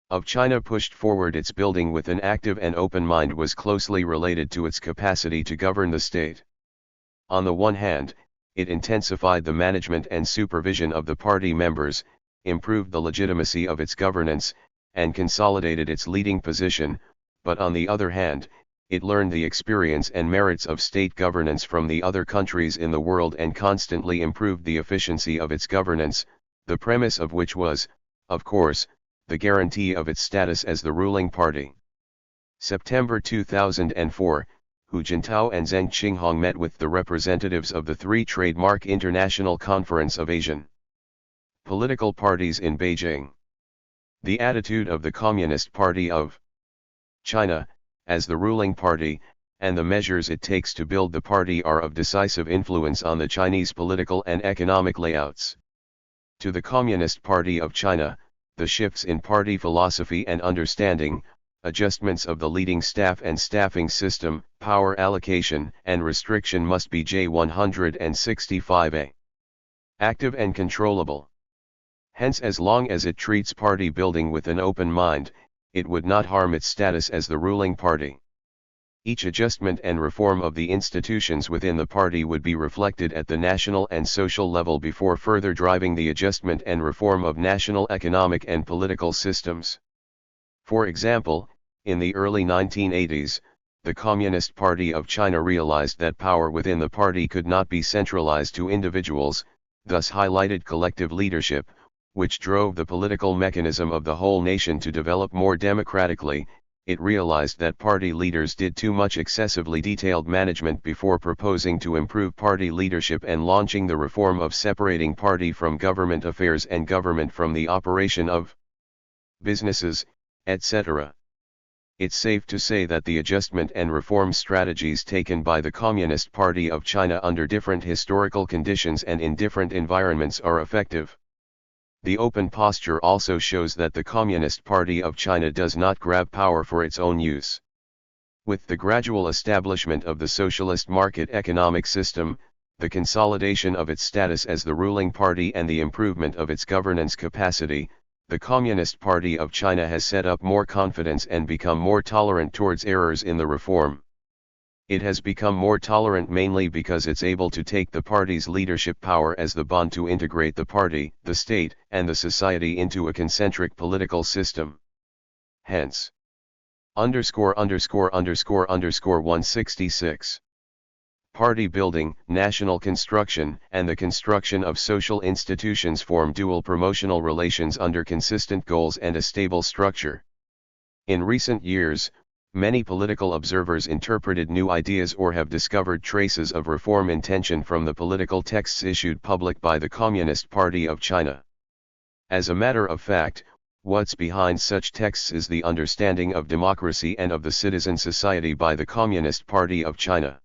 of China pushed forward its building with an active and open mind was closely related to its capacity to govern the state. On the one hand, it intensified the management and supervision of the party members, improved the legitimacy of its governance, and consolidated its leading position, but on the other hand, it learned the experience and merits of state governance from the other countries in the world and constantly improved the efficiency of its governance, the premise of which was, of course, the guarantee of its status as the ruling party. September 2004, Hu Jintao and Zheng Qinghong met with the representatives of the Three Trademark International Conference of Asian Political Parties in Beijing. The attitude of the Communist Party of China, as the ruling party, and the measures it takes to build the party are of decisive influence on the Chinese political and economic layouts. To the Communist Party of China, the shifts in party philosophy and understanding, adjustments of the leading staff and staffing system, power allocation and restriction must be J165A. Active and controllable. Hence, as long as it treats party building with an open mind, it would not harm its status as the ruling party. Each adjustment and reform of the institutions within the party would be reflected at the national and social level before further driving the adjustment and reform of national economic and political systems. For example, in the early 1980s, the Communist Party of China realized that power within the party could not be centralized to individuals, thus highlighted collective leadership, which drove the political mechanism of the whole nation to develop more democratically. It realized that party leaders did too much excessively detailed management before proposing to improve party leadership and launching the reform of separating party from government affairs and government from the operation of businesses, etc. It's safe to say that the adjustment and reform strategies taken by the Communist Party of China under different historical conditions and in different environments are effective. The open posture also shows that the Communist Party of China does not grab power for its own use. With the gradual establishment of the socialist market economic system, the consolidation of its status as the ruling party and the improvement of its governance capacity, the Communist Party of China has set up more confidence and become more tolerant towards errors in the reform. It has become more tolerant mainly because it's able to take the party's leadership power as the bond to integrate the party, the state, and the society into a concentric political system. Hence, _____166. Party building, national construction, and the construction of social institutions form dual promotional relations under consistent goals and a stable structure. In recent years, many political observers interpreted new ideas or have discovered traces of reform intention from the political texts issued public by the Communist Party of China. As a matter of fact, what's behind such texts is the understanding of democracy and of the citizen society by the Communist Party of China.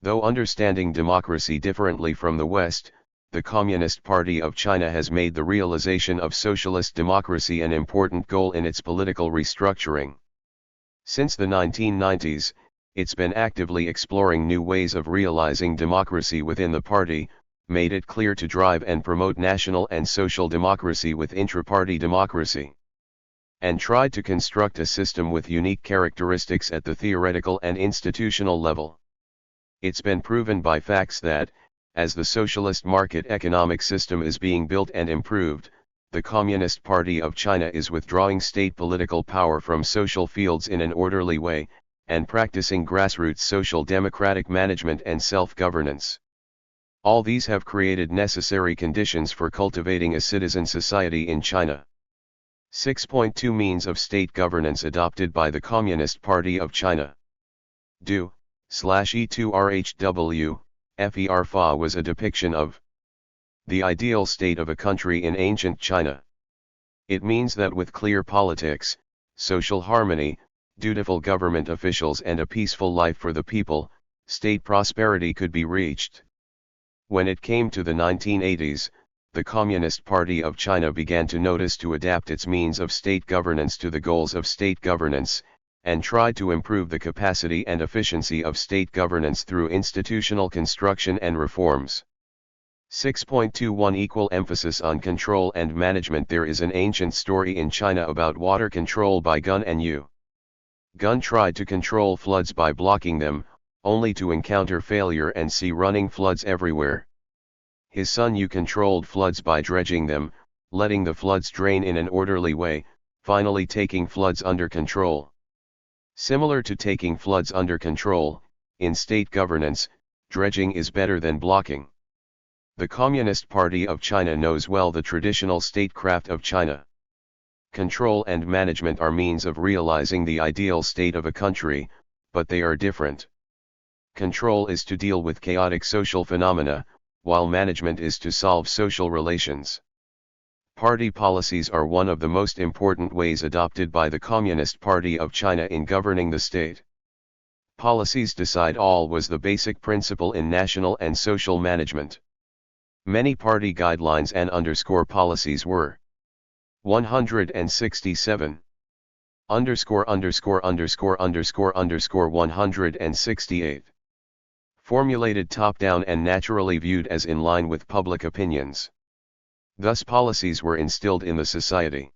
Though understanding democracy differently from the West, the Communist Party of China has made the realization of socialist democracy an important goal in its political restructuring. Since the 1990s, it's been actively exploring new ways of realizing democracy within the party, made it clear to drive and promote national and social democracy with intra-party democracy, and tried to construct a system with unique characteristics at the theoretical and institutional level. It's been proven by facts that, as the socialist market economic system is being built and improved, the Communist Party of China is withdrawing state political power from social fields in an orderly way, and practicing grassroots social democratic management and self-governance. All these have created necessary conditions for cultivating a citizen society in China. 6.2 Means of state governance adopted by the Communist Party of China. Do/E2RHW, FER was a depiction of the ideal state of a country in ancient China. It means that with clear politics, social harmony, dutiful government officials and a peaceful life for the people, state prosperity could be reached. When it came to the 1980s, the Communist Party of China began to notice to adapt its means of state governance to the goals of state governance, and tried to improve the capacity and efficiency of state governance through institutional construction and reforms. 6.21 Equal emphasis on control and management. There is an ancient story in China about water control by Gun and Yu. Gun tried to control floods by blocking them, only to encounter failure and see running floods everywhere. His son Yu controlled floods by dredging them, letting the floods drain in an orderly way, finally taking floods under control. Similar to taking floods under control, in state governance, dredging is better than blocking. The Communist Party of China knows well the traditional statecraft of China. Control and management are means of realizing the ideal state of a country, but they are different. Control is to deal with chaotic social phenomena, while management is to solve social relations. Party policies are one of the most important ways adopted by the Communist Party of China in governing the state. Policies decide all was the basic principle in national and social management. Many party guidelines and underscore policies were 167. Underscore 168. Formulated top-down and naturally viewed as in line with public opinions. Thus policies were instilled in the society.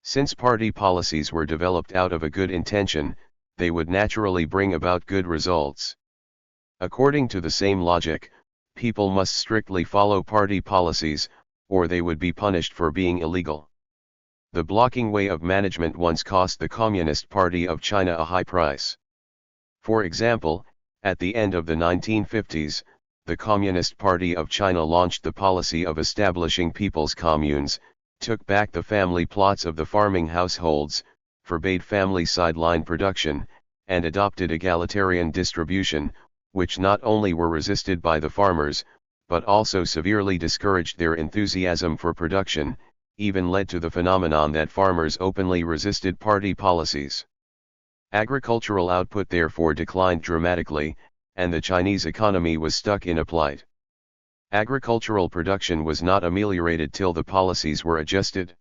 Since party policies were developed out of a good intention, they would naturally bring about good results. According to the same logic, people must strictly follow party policies, or they would be punished for being illegal. The blocking way of management once cost the Communist Party of China a high price. For example, at the end of the 1950s, the Communist Party of China launched the policy of establishing people's communes, took back the family plots of the farming households, forbade family sideline production, and adopted egalitarian distribution, which not only were resisted by the farmers, but also severely discouraged their enthusiasm for production, even led to the phenomenon that farmers openly resisted party policies. Agricultural output therefore declined dramatically, and the Chinese economy was stuck in a plight. Agricultural production was not ameliorated till the policies were adjusted.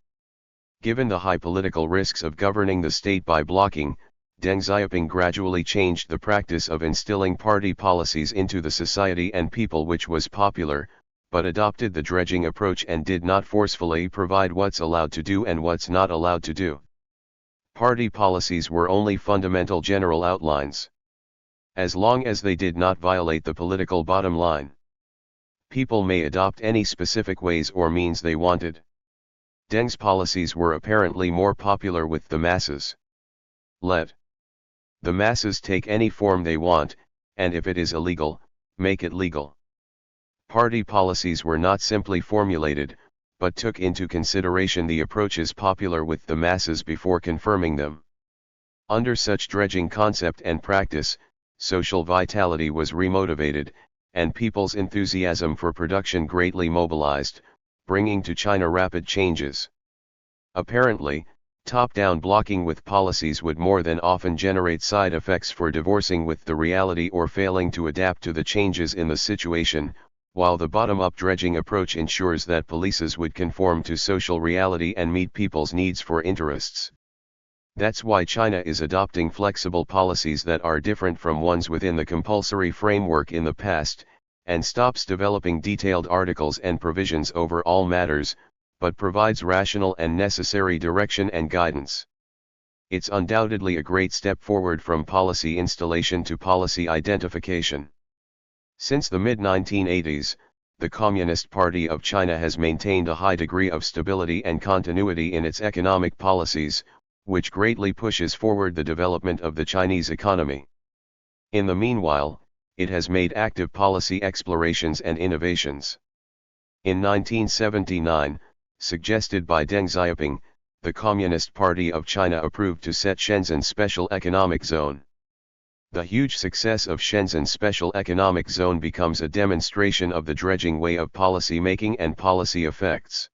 Given the high political risks of governing the state by blocking, Deng Xiaoping gradually changed the practice of instilling party policies into the society and people, which was popular, but adopted the dredging approach and did not forcefully provide what's allowed to do and what's not allowed to do. Party policies were only fundamental general outlines. As long as they did not violate the political bottom line, people may adopt any specific ways or means they wanted. Deng's policies were apparently more popular with the masses. Let the masses take any form they want, and if it is illegal, make it legal. Party policies were not simply formulated, but took into consideration the approaches popular with the masses before confirming them. Under such dredging concept and practice, social vitality was remotivated, and people's enthusiasm for production greatly mobilized, bringing to China rapid changes. Apparently, Top-down blocking with policies would more than often generate side effects for divorcing with the reality or failing to adapt to the changes in the situation, while the bottom-up dredging approach ensures that policies would conform to social reality and meet people's needs for interests. That's why China is adopting flexible policies that are different from ones within the compulsory framework in the past, and stops developing detailed articles and provisions over all matters, but provides rational and necessary direction and guidance. It's undoubtedly a great step forward from policy installation to policy identification. Since the mid-1980s, the Communist Party of China has maintained a high degree of stability and continuity in its economic policies, which greatly pushes forward the development of the Chinese economy. In the meanwhile, it has made active policy explorations and innovations. In 1979, suggested by Deng Xiaoping, the Communist Party of China approved to set Shenzhen Special Economic Zone. The huge success of Shenzhen Special Economic Zone becomes a demonstration of the dredging way of policy making and policy effects.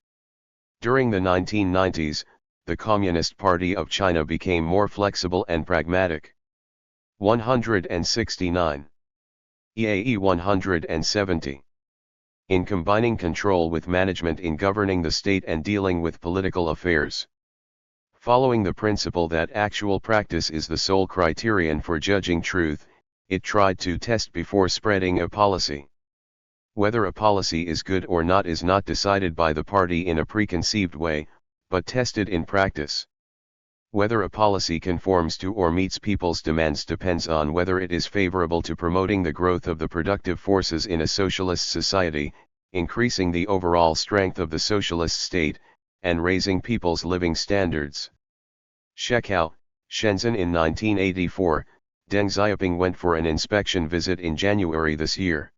During the 1990s, the Communist Party of China became more flexible and pragmatic. 169. EAE 170. In combining control with management in governing the state and dealing with political affairs. Following the principle that actual practice is the sole criterion for judging truth, it tried to test before spreading a policy. Whether a policy is good or not is not decided by the party in a preconceived way, but tested in practice. Whether a policy conforms to or meets people's demands depends on whether it is favorable to promoting the growth of the productive forces in a socialist society, increasing the overall strength of the socialist state, and raising people's living standards. Shekou, Shenzhen in 1984, Deng Xiaoping went for an inspection visit in January this year.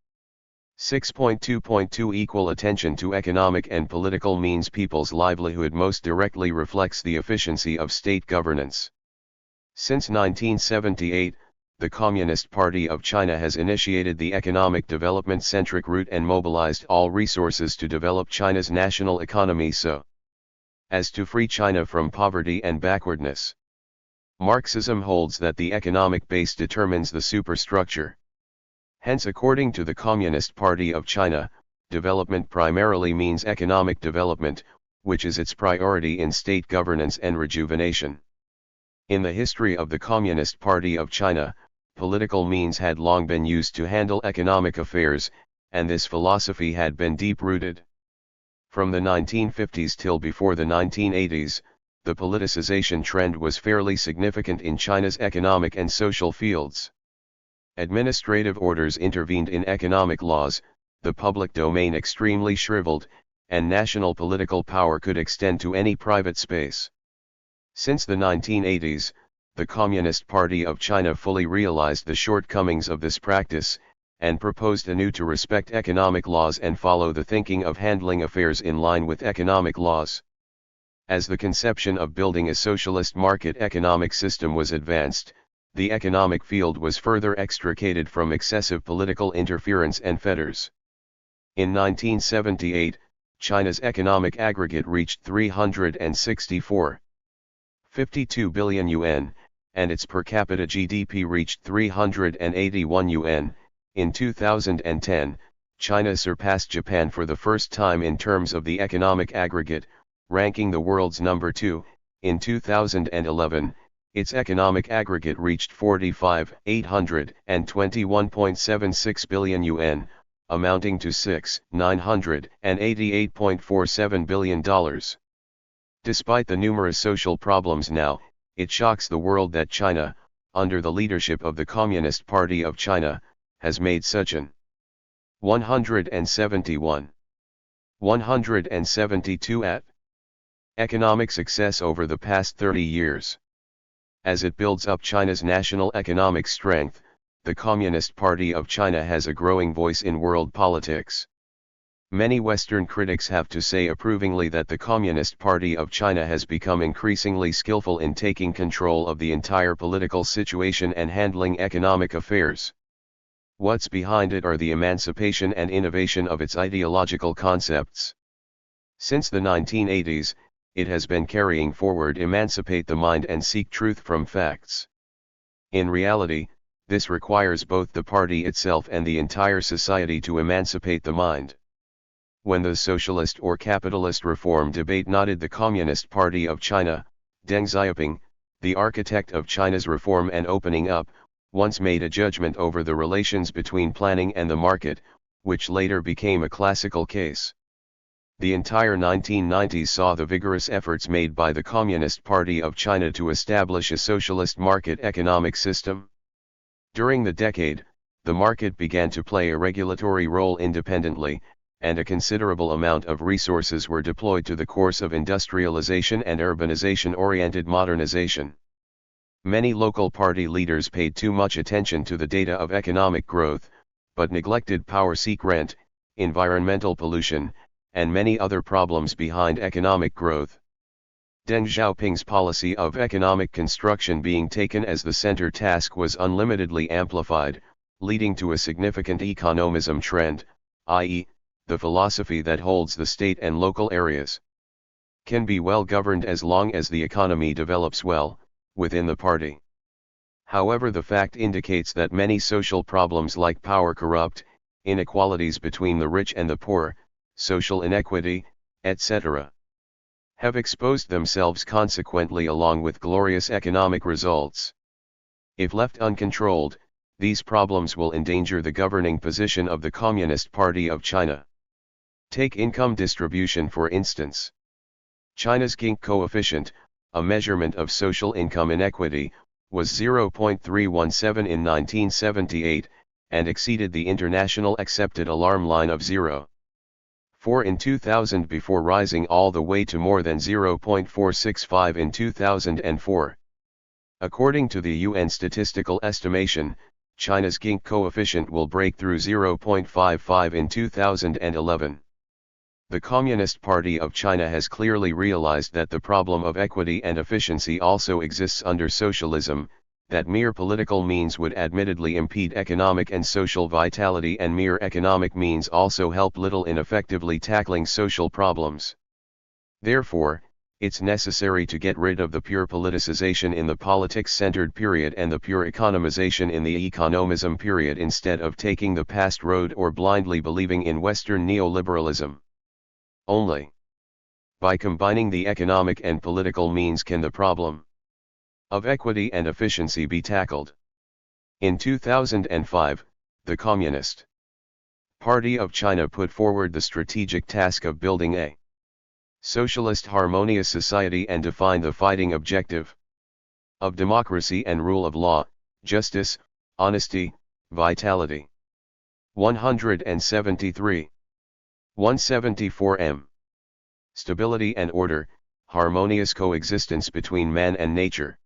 6.2.2 Equal attention to economic and political means people's livelihood most directly reflects the efficiency of state governance. Since 1978, the Communist Party of China has initiated the economic development-centric route and mobilized all resources to develop China's national economy so as to free China from poverty and backwardness. Marxism holds that the economic base determines the superstructure. Hence, according to the Communist Party of China, development primarily means economic development, which is its priority in state governance and rejuvenation. In the history of the Communist Party of China, political means had long been used to handle economic affairs, and this philosophy had been deep-rooted. From the 1950s till before the 1980s, the politicization trend was fairly significant in China's economic and social fields. Administrative orders intervened in economic laws, the public domain extremely shriveled, and national political power could extend to any private space. Since the 1980s, the Communist Party of China fully realized the shortcomings of this practice, and proposed anew to respect economic laws and follow the thinking of handling affairs in line with economic laws. As the conception of building a socialist market economic system was advanced, the economic field was further extricated from excessive political interference and fetters. In 1978, China's economic aggregate reached 364.52 billion yuan, and its per capita GDP reached 381 yuan. In 2010, China surpassed Japan for the first time in terms of the economic aggregate, ranking the world's number 2. In 2011, its economic aggregate reached 45,821.76 billion yuan, amounting to $6,988.47 billion. Despite the numerous social problems now, it shocks the world that China, under the leadership of the Communist Party of China, has made such an 171. 172 at economic success over the past 30 years. As it builds up China's national economic strength, the Communist Party of China has a growing voice in world politics. Many Western critics have to say approvingly that the Communist Party of China has become increasingly skillful in taking control of the entire political situation and handling economic affairs. What's behind it are the emancipation and innovation of its ideological concepts. Since the 1980s, it has been carrying forward emancipate the mind and seek truth from facts. In reality, this requires both the party itself and the entire society to emancipate the mind. When the socialist or capitalist reform debate knotted the Communist Party of China, Deng Xiaoping, the architect of China's reform and opening up, once made a judgment over the relations between planning and the market, which later became a classical case. The entire 1990s saw the vigorous efforts made by the Communist Party of China to establish a socialist market economic system. During the decade, the market began to play a regulatory role independently, and a considerable amount of resources were deployed to the course of industrialization and urbanization-oriented modernization. Many local party leaders paid too much attention to the data of economic growth, but neglected power-seek rent, environmental pollution, and many other problems behind economic growth. Deng Xiaoping's policy of economic construction being taken as the center task was unlimitedly amplified, leading to a significant economism trend, i.e., the philosophy that holds the state and local areas can be well governed as long as the economy develops well, within the party. However, the fact indicates that many social problems like power corrupt, inequalities between the rich and the poor, social inequity, etc., have exposed themselves consequently along with glorious economic results. If left uncontrolled, these problems will endanger the governing position of the Communist Party of China. Take income distribution for instance. China's Gini coefficient, a measurement of social income inequity, was 0.317 in 1978, and exceeded the international accepted alarm line of 0.4 in 2000 before rising all the way to more than 0.465 in 2004. According to the UN statistical estimation, China's Gini coefficient will break through 0.55 in 2011. The Communist Party of China has clearly realized that the problem of equity and efficiency also exists under socialism, that mere political means would admittedly impede economic and social vitality, and mere economic means also help little in effectively tackling social problems. Therefore, it's necessary to get rid of the pure politicization in the politics-centered period and the pure economization in the economism period, instead of taking the past road or blindly believing in Western neoliberalism. Only by combining the economic and political means can the problem of equity and efficiency be tackled. In 2005, the Communist Party of China put forward the strategic task of building a socialist harmonious society and defined the fighting objective of democracy and rule of law, justice, honesty, vitality. 173. 174 Stability and order, harmonious coexistence between man and nature.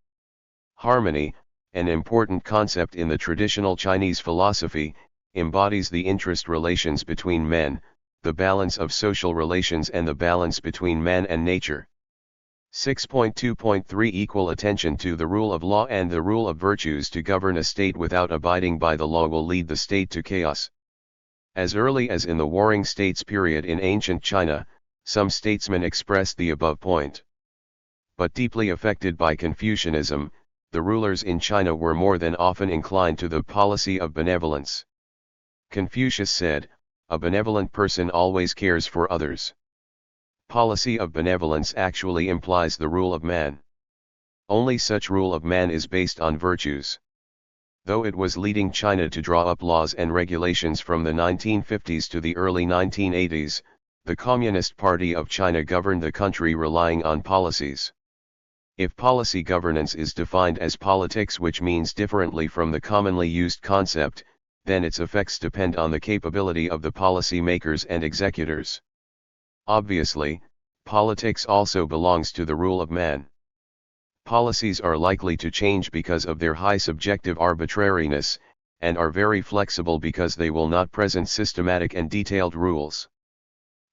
Harmony, an important concept in the traditional Chinese philosophy, embodies the interest relations between men, the balance of social relations and the balance between man and nature. 6.2.3 Equal attention to the rule of law and the rule of virtues to govern a state without abiding by the law will lead the state to chaos. As early as in the Warring States period in ancient China, some statesmen expressed the above point. But deeply affected by Confucianism, the rulers in China were more than often inclined to the policy of benevolence. Confucius said, "A benevolent person always cares for others." Policy of benevolence actually implies the rule of man. Only such rule of man is based on virtues. Though it was leading China to draw up laws and regulations from the 1950s to the early 1980s, the Communist Party of China governed the country relying on policies. If policy governance is defined as politics, which means differently from the commonly used concept, then its effects depend on the capability of the policy makers and executors. Obviously, politics also belongs to the rule of man. Policies are likely to change because of their high subjective arbitrariness, and are very flexible because they will not present systematic and detailed rules.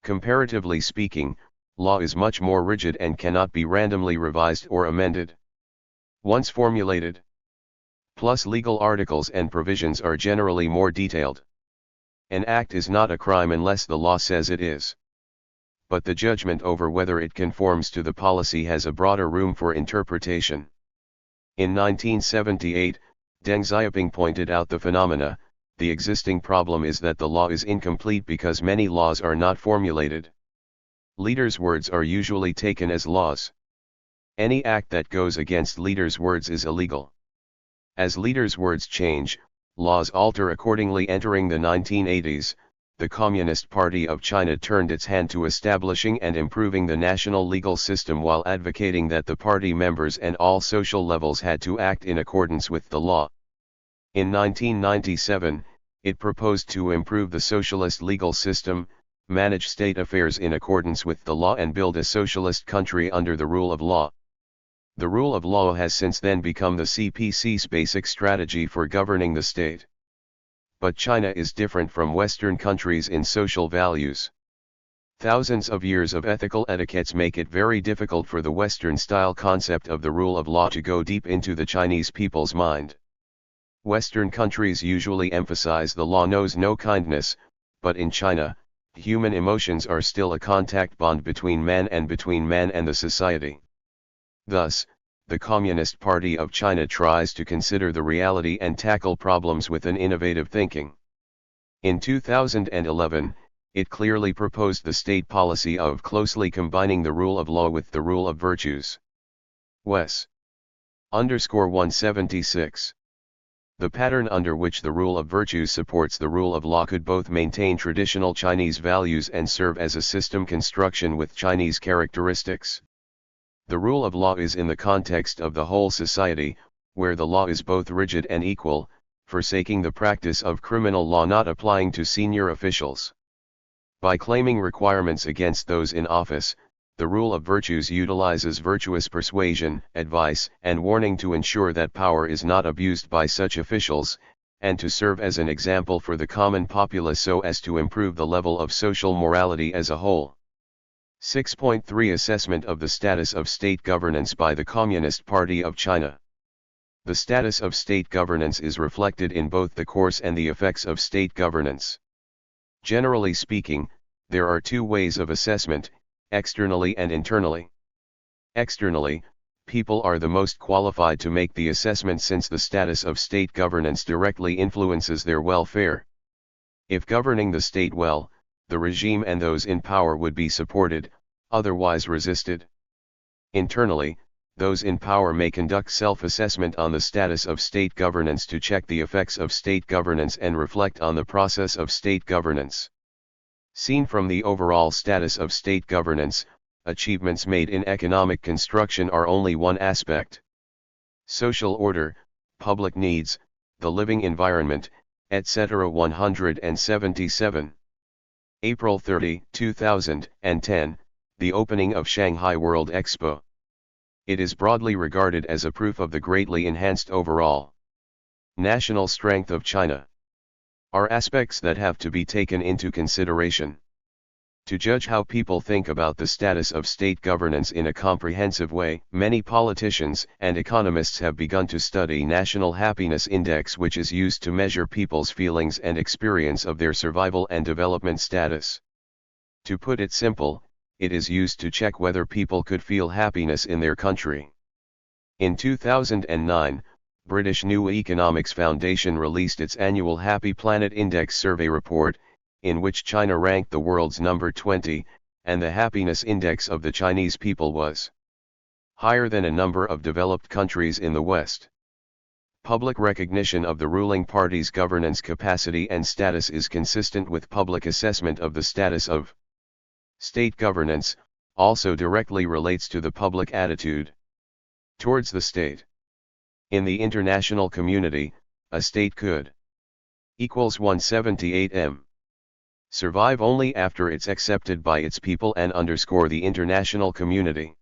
Comparatively speaking, law is much more rigid and cannot be randomly revised or amended. Once formulated, plus legal articles and provisions are generally more detailed. An act is not a crime unless the law says it is. but the judgment over whether it conforms to the policy has a broader room for interpretation. In 1978, Deng Xiaoping pointed out the phenomena. The existing problem is that the law is incomplete because many laws are not formulated. Leaders' words are usually taken as laws. Any act that goes against leaders' words is illegal. As leaders' words change, laws alter accordingly. Entering the 1980s, the Communist Party of China turned its hand to establishing and improving the national legal system while advocating that the party members and all social levels had to act in accordance with the law. In 1997, it proposed to improve the socialist legal system, manage state affairs in accordance with the law and build a socialist country under the rule of law. The rule of law has since then become the CPC's basic strategy for governing the state. But China is different from Western countries in social values. Thousands of years of ethical etiquettes make it very difficult for the Western-style concept of the rule of law to go deep into the Chinese people's mind. Western countries usually emphasize the law knows no kindness, but in China, human emotions are still a contact bond between man and the society. Thus, the Communist Party of China tries to consider the reality and tackle problems with an innovative thinking. In 2011, it clearly proposed the state policy of closely combining the rule of law with the rule of virtues. Wes._176. The pattern under which the rule of virtues supports the rule of law could both maintain traditional Chinese values and serve as a system construction with Chinese characteristics. The rule of law is in the context of the whole society, where the law is both rigid and equal, forsaking the practice of criminal law not applying to senior officials. By claiming requirements against those in office, the rule of virtues utilizes virtuous persuasion, advice, and warning to ensure that power is not abused by such officials, and to serve as an example for the common populace so as to improve the level of social morality as a whole. 6.3 Assessment of the status of state governance by the Communist Party of China. The status of state governance is reflected in both the course and the effects of state governance. Generally speaking, there are two ways of assessment, externally and internally. Externally, people are the most qualified to make the assessment since the status of state governance directly influences their welfare. If governing the state well, the regime and those in power would be supported, otherwise resisted. Internally, those in power may conduct self-assessment on the status of state governance to check the effects of state governance and reflect on the process of state governance. Seen from the overall status of state governance, achievements made in economic construction are only one aspect. Social order, public needs, the living environment, etc. 177. April 30, 2010, the opening of Shanghai World Expo. It is broadly regarded as a proof of the greatly enhanced overall national strength of China. Are aspects that have to be taken into consideration. To judge how people think about the status of state governance in a comprehensive way, many politicians and economists have begun to study National Happiness Index, which is used to measure people's feelings and experience of their survival and development status. To put it simple, it is used to check whether people could feel happiness in their country. In 2009, British New Economics Foundation released its annual Happy Planet Index survey report, in which China ranked the world's number 20, and the happiness index of the Chinese people was higher than a number of developed countries in the West. Public recognition of the ruling party's governance capacity and status is consistent with public assessment of the status of state governance, also directly relates to the public attitude towards the state. In the international community, a state could =178 m. survive only after it's accepted by its people and the international community.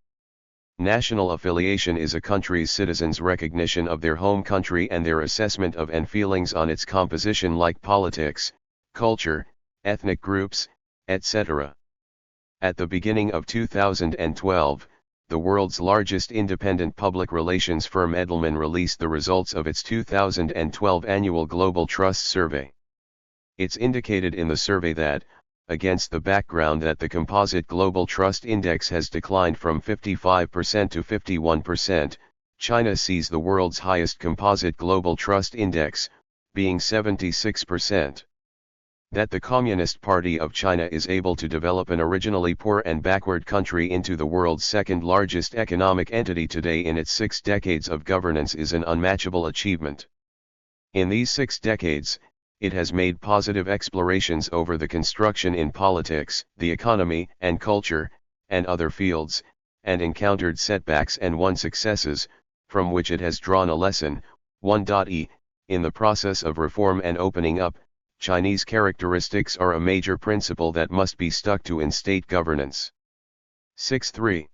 National affiliation is a country's citizens' recognition of their home country and their assessment of and feelings on its composition, like politics, culture, ethnic groups, etc. At the beginning of 2012, the world's largest independent public relations firm Edelman released the results of its 2012 annual Global Trust Survey. It's indicated in the survey that, against the background that the composite global trust index has declined from 55% to 51%, China sees the world's highest composite global trust index, being 76%. That the Communist Party of China is able to develop an originally poor and backward country into the world's second largest economic entity today in its 6 decades of governance is an unmatchable achievement. In these 6 decades, it has made positive explorations over the construction in politics, the economy and culture, and other fields, and encountered setbacks and won successes, from which it has drawn a lesson. 1.e. In the process of reform and opening up, Chinese characteristics are a major principle that must be stuck to in state governance. 6.3.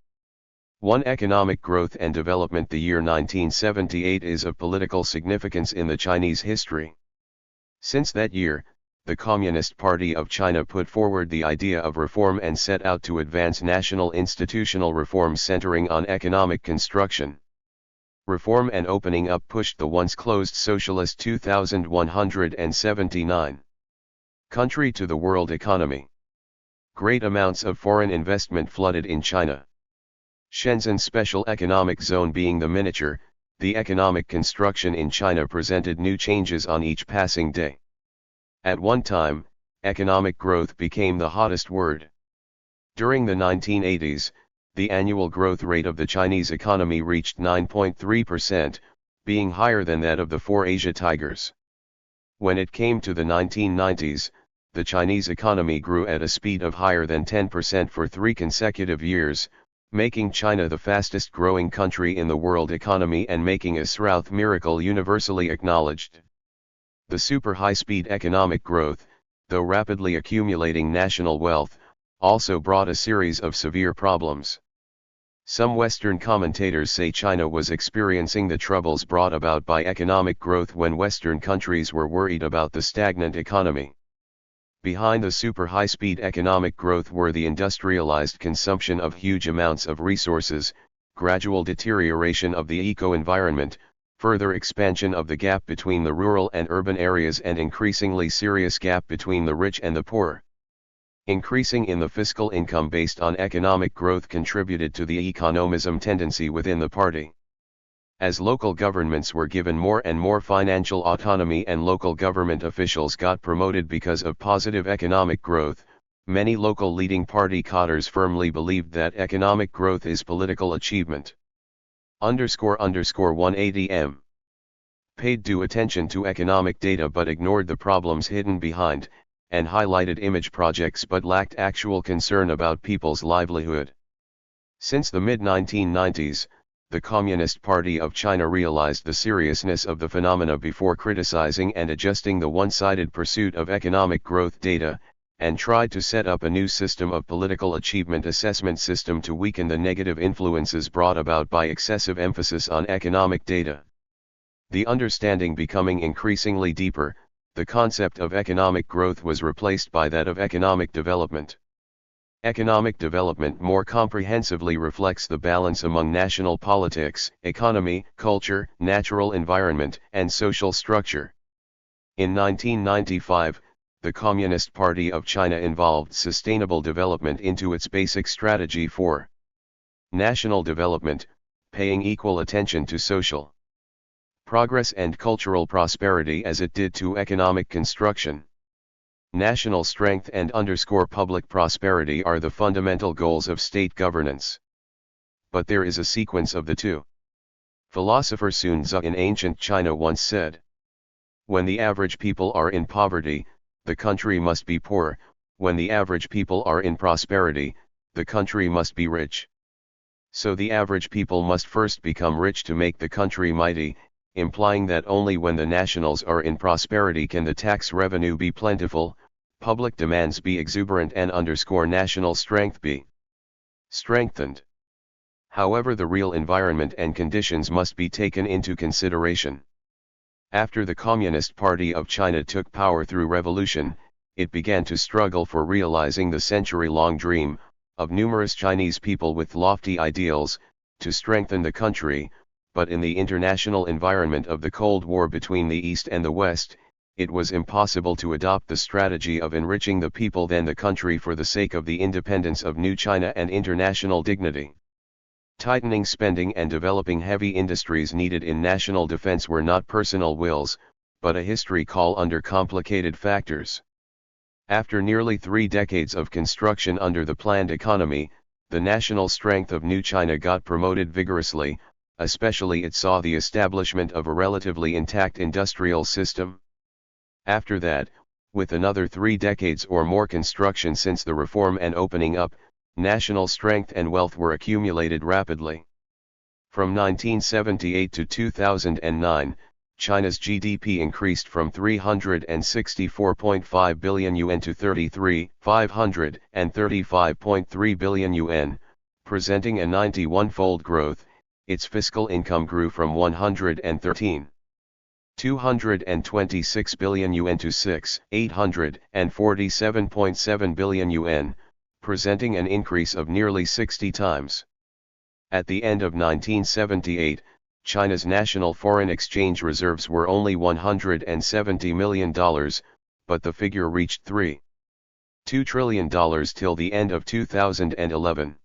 1. Economic growth and development. The year 1978 is of political significance in the Chinese history. Since that year, the Communist Party of China put forward the idea of reform and set out to advance national institutional reform centering on economic construction. Reform and opening up pushed the once closed socialist 2179 country to the world economy. Great amounts of foreign investment flooded in China. Shenzhen Special Economic Zone being the miniature, the economic construction in China presented new changes on each passing day. At one time, economic growth became the hottest word. During the 1980s, the annual growth rate of the Chinese economy reached 9.3%, being higher than that of the 4 Asia tigers. When it came to the 1990s, the Chinese economy grew at a speed of higher than 10% for 3 consecutive years, making China the fastest growing country in the world economy and making a Srouth miracle universally acknowledged. The super high-speed economic growth, though rapidly accumulating national wealth, also brought a series of severe problems. Some Western commentators say China was experiencing the troubles brought about by economic growth when Western countries were worried about the stagnant economy. Behind the super high-speed economic growth were the industrialized consumption of huge amounts of resources, gradual deterioration of the eco-environment, further expansion of the gap between the rural and urban areas and increasingly serious gap between the rich and the poor. Increasing in the fiscal income based on economic growth contributed to the economism tendency within the party. As local governments were given more and more financial autonomy and local government officials got promoted because of positive economic growth, many local leading party cadres firmly believed that economic growth is political achievement. __180M. Paid due attention to economic data but ignored the problems hidden behind, and highlighted image projects but lacked actual concern about people's livelihood. Since the mid-1990s, the Communist Party of China realized the seriousness of the phenomena before criticizing and adjusting the one-sided pursuit of economic growth data, and tried to set up a new system of political achievement assessment system to weaken the negative influences brought about by excessive emphasis on economic data. The understanding becoming increasingly deeper, the concept of economic growth was replaced by that of economic development. Economic development more comprehensively reflects the balance among national politics, economy, culture, natural environment, and social structure. In 1995, the Communist Party of China involved sustainable development into its basic strategy for national development, paying equal attention to social progress and cultural prosperity as it did to economic construction. National strength and public prosperity are the fundamental goals of state governance. But there is a sequence of the two. Philosopher Sun Tzu in ancient China once said, "When the average people are in poverty, the country must be poor; when the average people are in prosperity, the country must be rich." So the average people must first become rich to make the country mighty, implying that only when the nationals are in prosperity can the tax revenue be plentiful, public demands be exuberant and national strength be strengthened. However, the real environment and conditions must be taken into consideration. After the Communist Party of China took power through revolution, it began to struggle for realizing the century-long dream of numerous Chinese people with lofty ideals to strengthen the country, but in the international environment of the Cold War between the East and the West, it was impossible to adopt the strategy of enriching the people than the country for the sake of the independence of New China and international dignity. Tightening spending and developing heavy industries needed in national defense were not personal wills, but a history call under complicated factors. After nearly 3 decades of construction under the planned economy, the national strength of New China got promoted vigorously, especially it saw the establishment of a relatively intact industrial system. After that, with another 3 decades or more construction since the reform and opening up, national strength and wealth were accumulated rapidly. From 1978 to 2009, China's GDP increased from 364.5 billion yuan to 535.3 billion yuan, presenting a 91-fold growth. Its fiscal income grew from 226 billion yuan to 847.7 billion yuan, presenting an increase of nearly 60 times. At the end of 1978, China's national foreign exchange reserves were only $170 million, but the figure reached $3.2 trillion till the end of 2011.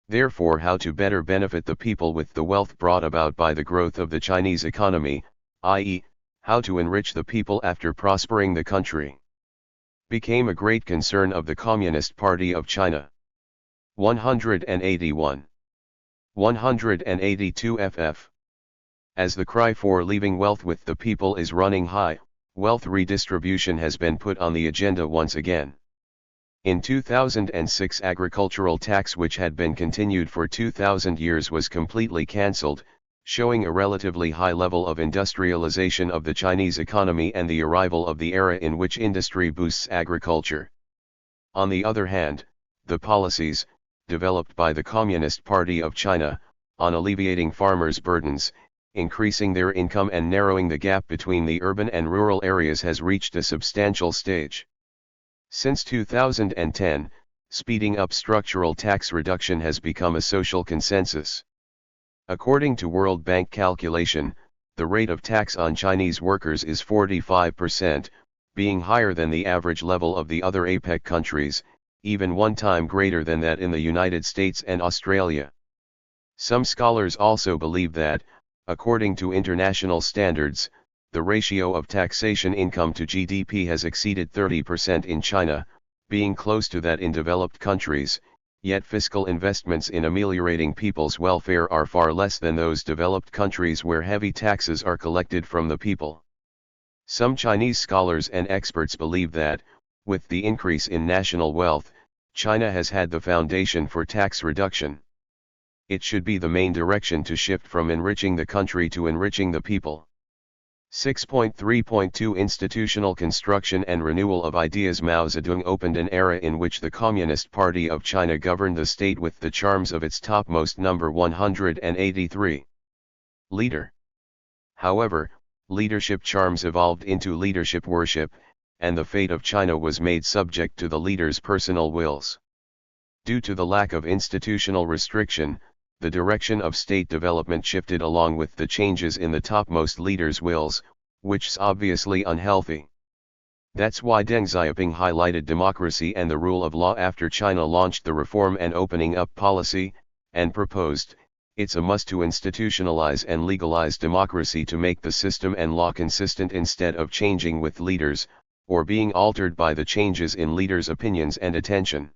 Therefore, how to better benefit the people with the wealth brought about by the growth of the Chinese economy, i.e., how to enrich the people after prospering the country, became a great concern of the Communist Party of China. 181. 182 ff. As the cry for leaving wealth with the people is running high, wealth redistribution has been put on the agenda once again. In 2006, agricultural tax, which had been continued for 2000 years, was completely cancelled, showing a relatively high level of industrialization of the Chinese economy and the arrival of the era in which industry boosts agriculture. On the other hand, the policies, developed by the Communist Party of China, on alleviating farmers' burdens, increasing their income and narrowing the gap between the urban and rural areas, has reached a substantial stage. Since 2010, speeding up structural tax reduction has become a social consensus. According to World Bank calculation, the rate of tax on Chinese workers is 45%, being higher than the average level of the other APEC countries, even 1 time greater than that in the United States and Australia. Some scholars also believe that, according to international standards, the ratio of taxation income to GDP has exceeded 30% in China, being close to that in developed countries, yet fiscal investments in ameliorating people's welfare are far less than those developed countries where heavy taxes are collected from the people. Some Chinese scholars and experts believe that, with the increase in national wealth, China has had the foundation for tax reduction. It should be the main direction to shift from enriching the country to enriching the people. 6.3.2 Institutional construction and renewal of ideas. Mao Zedong opened an era in which the Communist Party of China governed the state with the charms of its topmost number 183. Leader. However, leadership charms evolved into leadership worship, and the fate of China was made subject to the leader's personal wills. Due to the lack of institutional restriction, the direction of state development shifted along with the changes in the topmost leaders' wills, which's obviously unhealthy. That's why Deng Xiaoping highlighted democracy and the rule of law after China launched the reform and opening up policy, and proposed, it's a must to institutionalize and legalize democracy to make the system and law consistent instead of changing with leaders, or being altered by the changes in leaders' opinions and attention.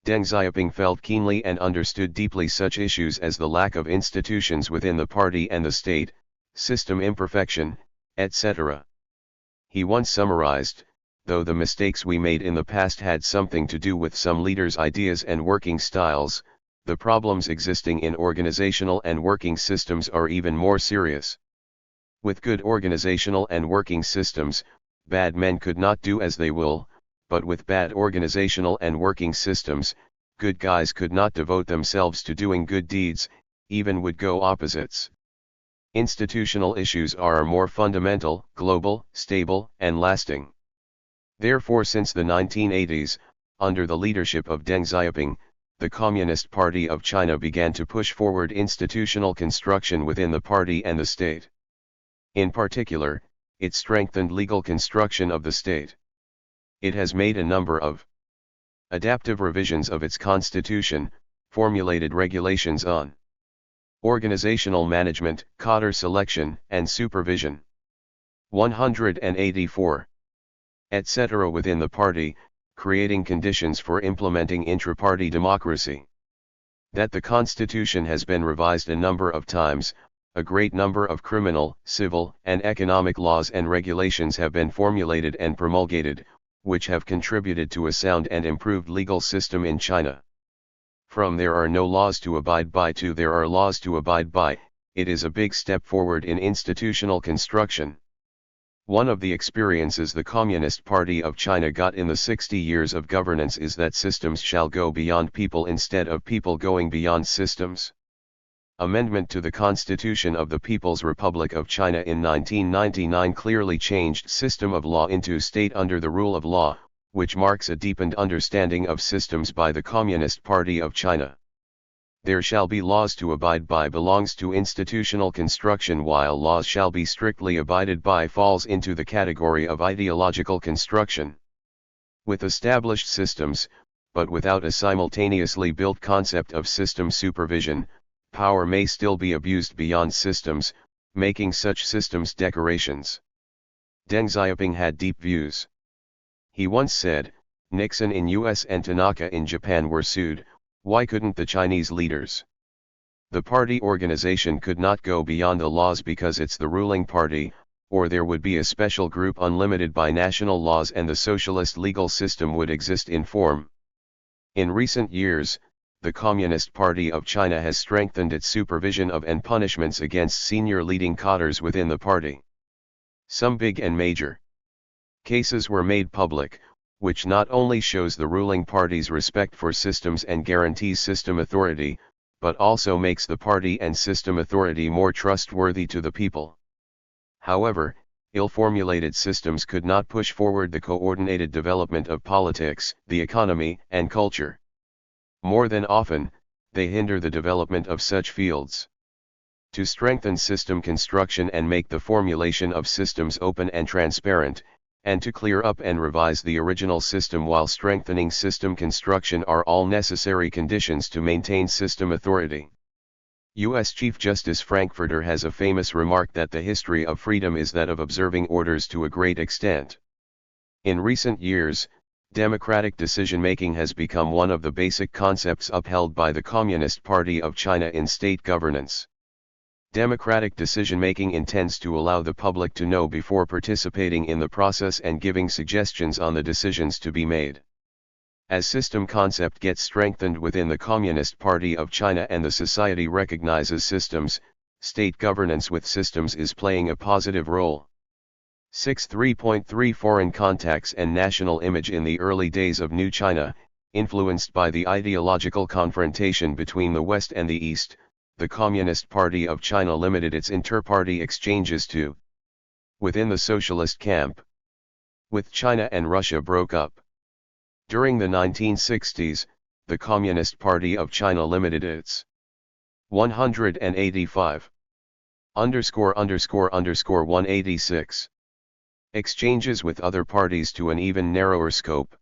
Deng Xiaoping felt keenly and understood deeply such issues as the lack of institutions within the party and the state, system imperfection, etc. He once summarized, though the mistakes we made in the past had something to do with some leaders' ideas and working styles, the problems existing in organizational and working systems are even more serious. With good organizational and working systems, bad men could not do as they will, but with bad organizational and working systems, good guys could not devote themselves to doing good deeds, even would go opposites. Institutional issues are more fundamental, global, stable, and lasting. Therefore, since the 1980s, under the leadership of Deng Xiaoping, the Communist Party of China began to push forward institutional construction within the party and the state. In particular, it strengthened legal construction of the state. It has made a number of adaptive revisions of its constitution, formulated regulations on organizational management, cadre selection, and supervision. 184. Etc. within the party, creating conditions for implementing intra-party democracy. That the constitution has been revised a number of times, a great number of criminal, civil, and economic laws and regulations have been formulated and promulgated, which have contributed to a sound and improved legal system in China. From there are no laws to abide by to there are laws to abide by, it is a big step forward in institutional construction. One of the experiences the Communist Party of China got in the 60 years of governance is that systems shall go beyond people instead of people going beyond systems. Amendment to the Constitution of the People's Republic of China in 1999 clearly changed system of law into state under the rule of law, which marks a deepened understanding of systems by the Communist Party of China. There shall be laws to abide by belongs to institutional construction, while laws shall be strictly abided by falls into the category of ideological construction. With established systems, but without a simultaneously built concept of system supervision, power may still be abused beyond systems, making such systems decorations. Deng Xiaoping had deep views. He once said, Nixon in US and Tanaka in Japan were sued, why couldn't the Chinese leaders? The party organization could not go beyond the laws because it's the ruling party, or there would be a special group unlimited by national laws and the socialist legal system would exist in form. In recent years, the Communist Party of China has strengthened its supervision of and punishments against senior leading cadres within the party. Some big and major cases were made public, which not only shows the ruling party's respect for systems and guarantees system authority, but also makes the party and system authority more trustworthy to the people. However, ill-formulated systems could not push forward the coordinated development of politics, the economy, and culture. More than often, they hinder the development of such fields. To strengthen system construction and make the formulation of systems open and transparent, and to clear up and revise the original system while strengthening system construction are all necessary conditions to maintain system authority. U.S. Chief Justice Frankfurter has a famous remark that the history of freedom is that of observing orders to a great extent. In recent years, democratic decision-making has become one of the basic concepts upheld by the Communist Party of China in state governance. Democratic decision-making intends to allow the public to know before participating in the process and giving suggestions on the decisions to be made. As system concept gets strengthened within the Communist Party of China and the society recognizes systems, state governance with systems is playing a positive role. 6.3.3 Foreign contacts and national image. In the early days of New China, influenced by the ideological confrontation between the West and the East, the Communist Party of China limited its inter-party exchanges to within the socialist camp. With China and Russia broke up. During the 1960s, the Communist Party of China limited its 185 ___186 exchanges with other parties to an even narrower scope.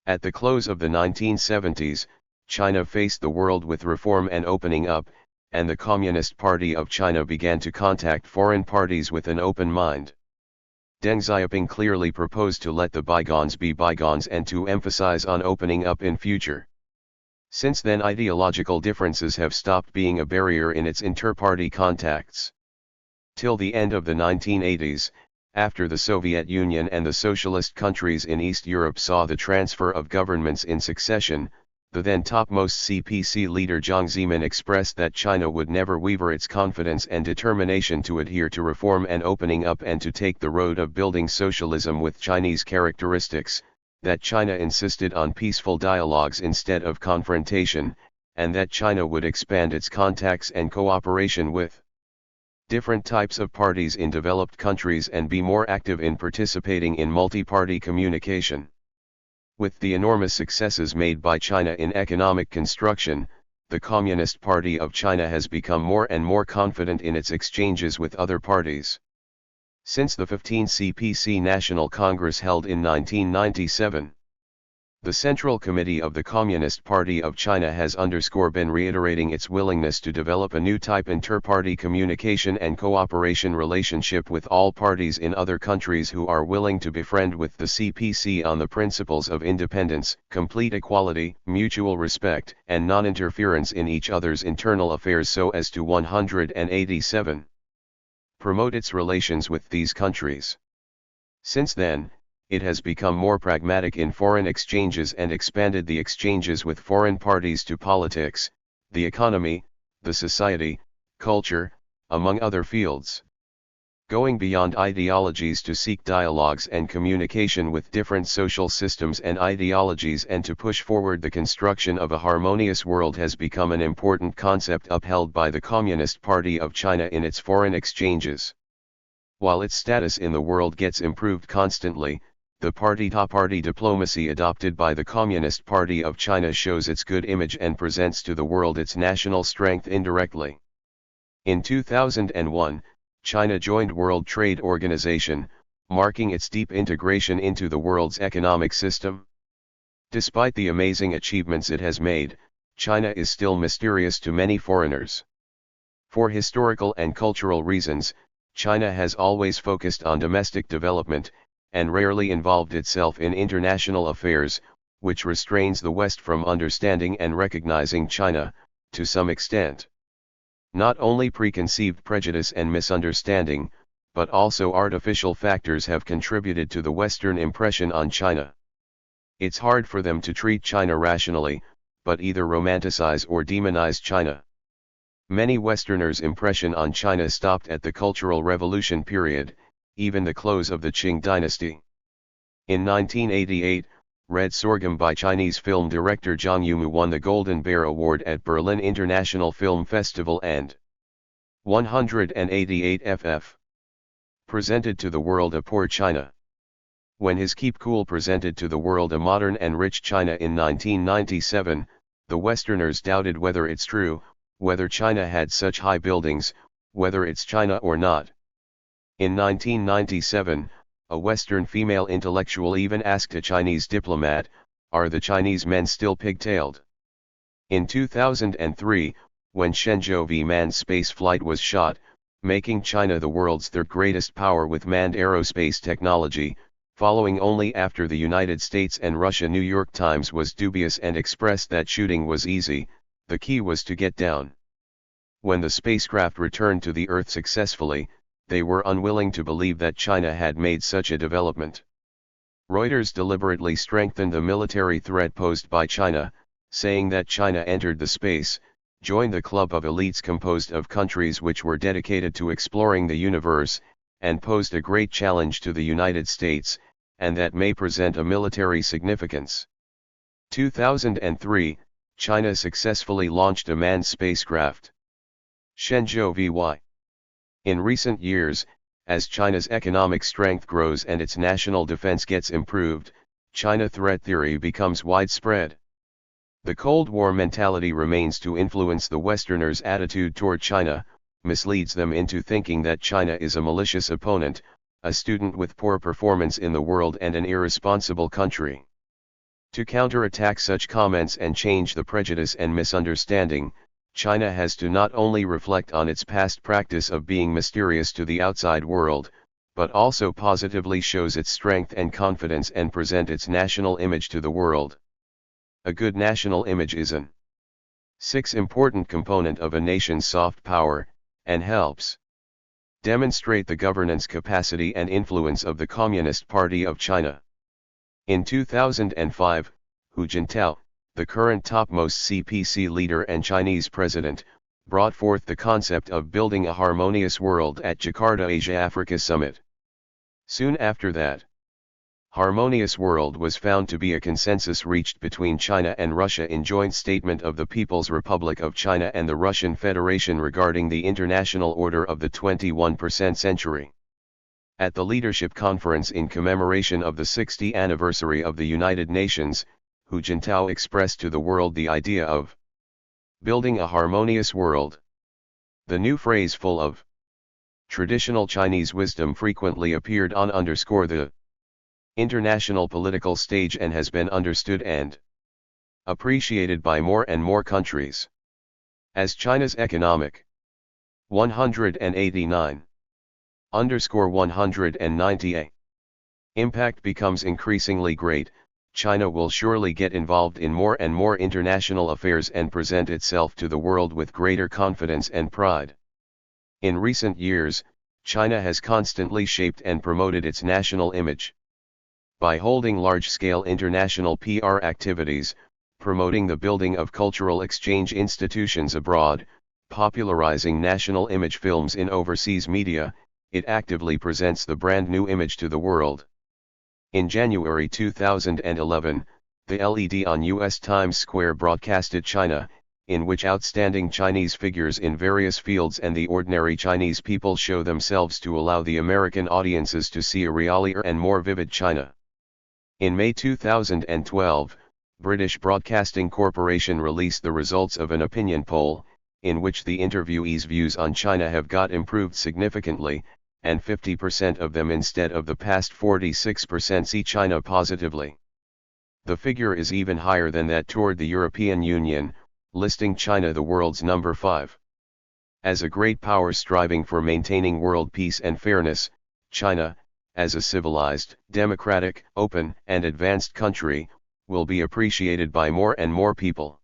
At the close of the 1970s, China faced the world with reform and opening up, and the Communist Party of China began to contact foreign parties with an open mind. Deng Xiaoping clearly proposed to let the bygones be bygones and to emphasize on opening up in future. Since then, ideological differences have stopped being a barrier in its inter-party contacts. Till the end of the 1980s, after the Soviet Union and the socialist countries in East Europe saw the transfer of governments in succession, the then topmost CPC leader Jiang Zemin expressed that China would never waver its confidence and determination to adhere to reform and opening up and to take the road of building socialism with Chinese characteristics, that China insisted on peaceful dialogues instead of confrontation, and that China would expand its contacts and cooperation with different types of parties in developed countries and be more active in participating in multi-party communication. With the enormous successes made by China in economic construction, the Communist Party of China has become more and more confident in its exchanges with other parties. Since the 15th CPC National Congress held in 1997, the Central Committee of the Communist Party of China has been reiterating its willingness to develop a new type inter-party communication and cooperation relationship with all parties in other countries who are willing to befriend with the CPC on the principles of independence, complete equality, mutual respect, and non-interference in each other's internal affairs so as to 187. Promote its relations with these countries. Since then, it has become more pragmatic in foreign exchanges and expanded the exchanges with foreign parties to politics, the economy, the society, culture, among other fields. Going beyond ideologies to seek dialogues and communication with different social systems and ideologies and to push forward the construction of a harmonious world has become an important concept upheld by the Communist Party of China in its foreign exchanges. While its status in the world gets improved constantly, the party-to-party diplomacy adopted by the Communist Party of China shows its good image and presents to the world its national strength indirectly. In 2001, China joined World Trade Organization, marking its deep integration into the world's economic system. Despite the amazing achievements it has made, China is still mysterious to many foreigners. For historical and cultural reasons, China has always focused on domestic development, and rarely involved itself in international affairs, which restrains the West from understanding and recognizing China, to some extent. Not only preconceived prejudice and misunderstanding, but also artificial factors have contributed to the Western impression on China. It's hard for them to treat China rationally, but either romanticize or demonize China. Many Westerners' impression on China stopped at the Cultural Revolution period, even the close of the Qing dynasty. In 1988, Red Sorghum by Chinese film director Zhang Yimou won the Golden Bear Award at Berlin International Film Festival and 188 FF. Presented to the world a poor China. When his Keep Cool presented to the world a modern and rich China in 1997, the Westerners doubted whether it's true, whether China had such high buildings, whether it's China or not. In 1997, a Western female intellectual even asked a Chinese diplomat, "Are the Chinese men still pigtailed?" In 2003, when Shenzhou V manned space flight was shot, making China the world's third greatest power with manned aerospace technology, following only after the United States and Russia, New York Times was dubious and expressed that shooting was easy, the key was to get down. When the spacecraft returned to the Earth successfully, they were unwilling to believe that China had made such a development. Reuters deliberately strengthened the military threat posed by China, saying that China entered the space, joined the club of elites composed of countries which were dedicated to exploring the universe, and posed a great challenge to the United States, and that may present a military significance. 2003, China successfully launched a manned spacecraft, Shenzhou VY. In recent years, as China's economic strength grows and its national defense gets improved, China threat theory becomes widespread. The Cold War mentality remains to influence the Westerners' attitude toward China, misleads them into thinking that China is a malicious opponent, a student with poor performance in the world and an irresponsible country. To counterattack such comments and change the prejudice and misunderstanding, China has to not only reflect on its past practice of being mysterious to the outside world, but also positively shows its strength and confidence and present its national image to the world. A good national image is an 6 important component of a nation's soft power, and helps demonstrate the governance capacity and influence of the Communist Party of China. In 2005, Hu Jintao, the current topmost CPC leader and Chinese president, brought forth the concept of building a harmonious world at Jakarta Asia-Africa Summit. Soon after that, harmonious world was found to be a consensus reached between China and Russia in joint statement of the People's Republic of China and the Russian Federation regarding the international order of the 21st century. At the leadership conference in commemoration of the 60th anniversary of the United Nations, Hu Jintao expressed to the world the idea of building a harmonious world. The new phrase full of Traditional Chinese wisdom frequently appeared on the international political stage and has been understood and appreciated by more and more countries. As China's economic 189 190 impact becomes increasingly great, China will surely get involved in more and more international affairs and present itself to the world with greater confidence and pride. In recent years, China has constantly shaped and promoted its national image. By holding large-scale international PR activities, promoting the building of cultural exchange institutions abroad, popularizing national image films in overseas media, it actively presents the brand new image to the world. In January 2011, the LED on U.S. Times Square broadcasted China, in which outstanding Chinese figures in various fields and the ordinary Chinese people show themselves to allow the American audiences to see a realer and more vivid China. In May 2012, British Broadcasting Corporation released the results of an opinion poll, in which the interviewees' views on China have got improved significantly, and 50% of them instead of the past 46% see China positively. The figure is even higher than that toward the European Union, listing China the world's number 5. As a great power striving for maintaining world peace and fairness, China, as a civilized, democratic, open, and advanced country, will be appreciated by more and more people.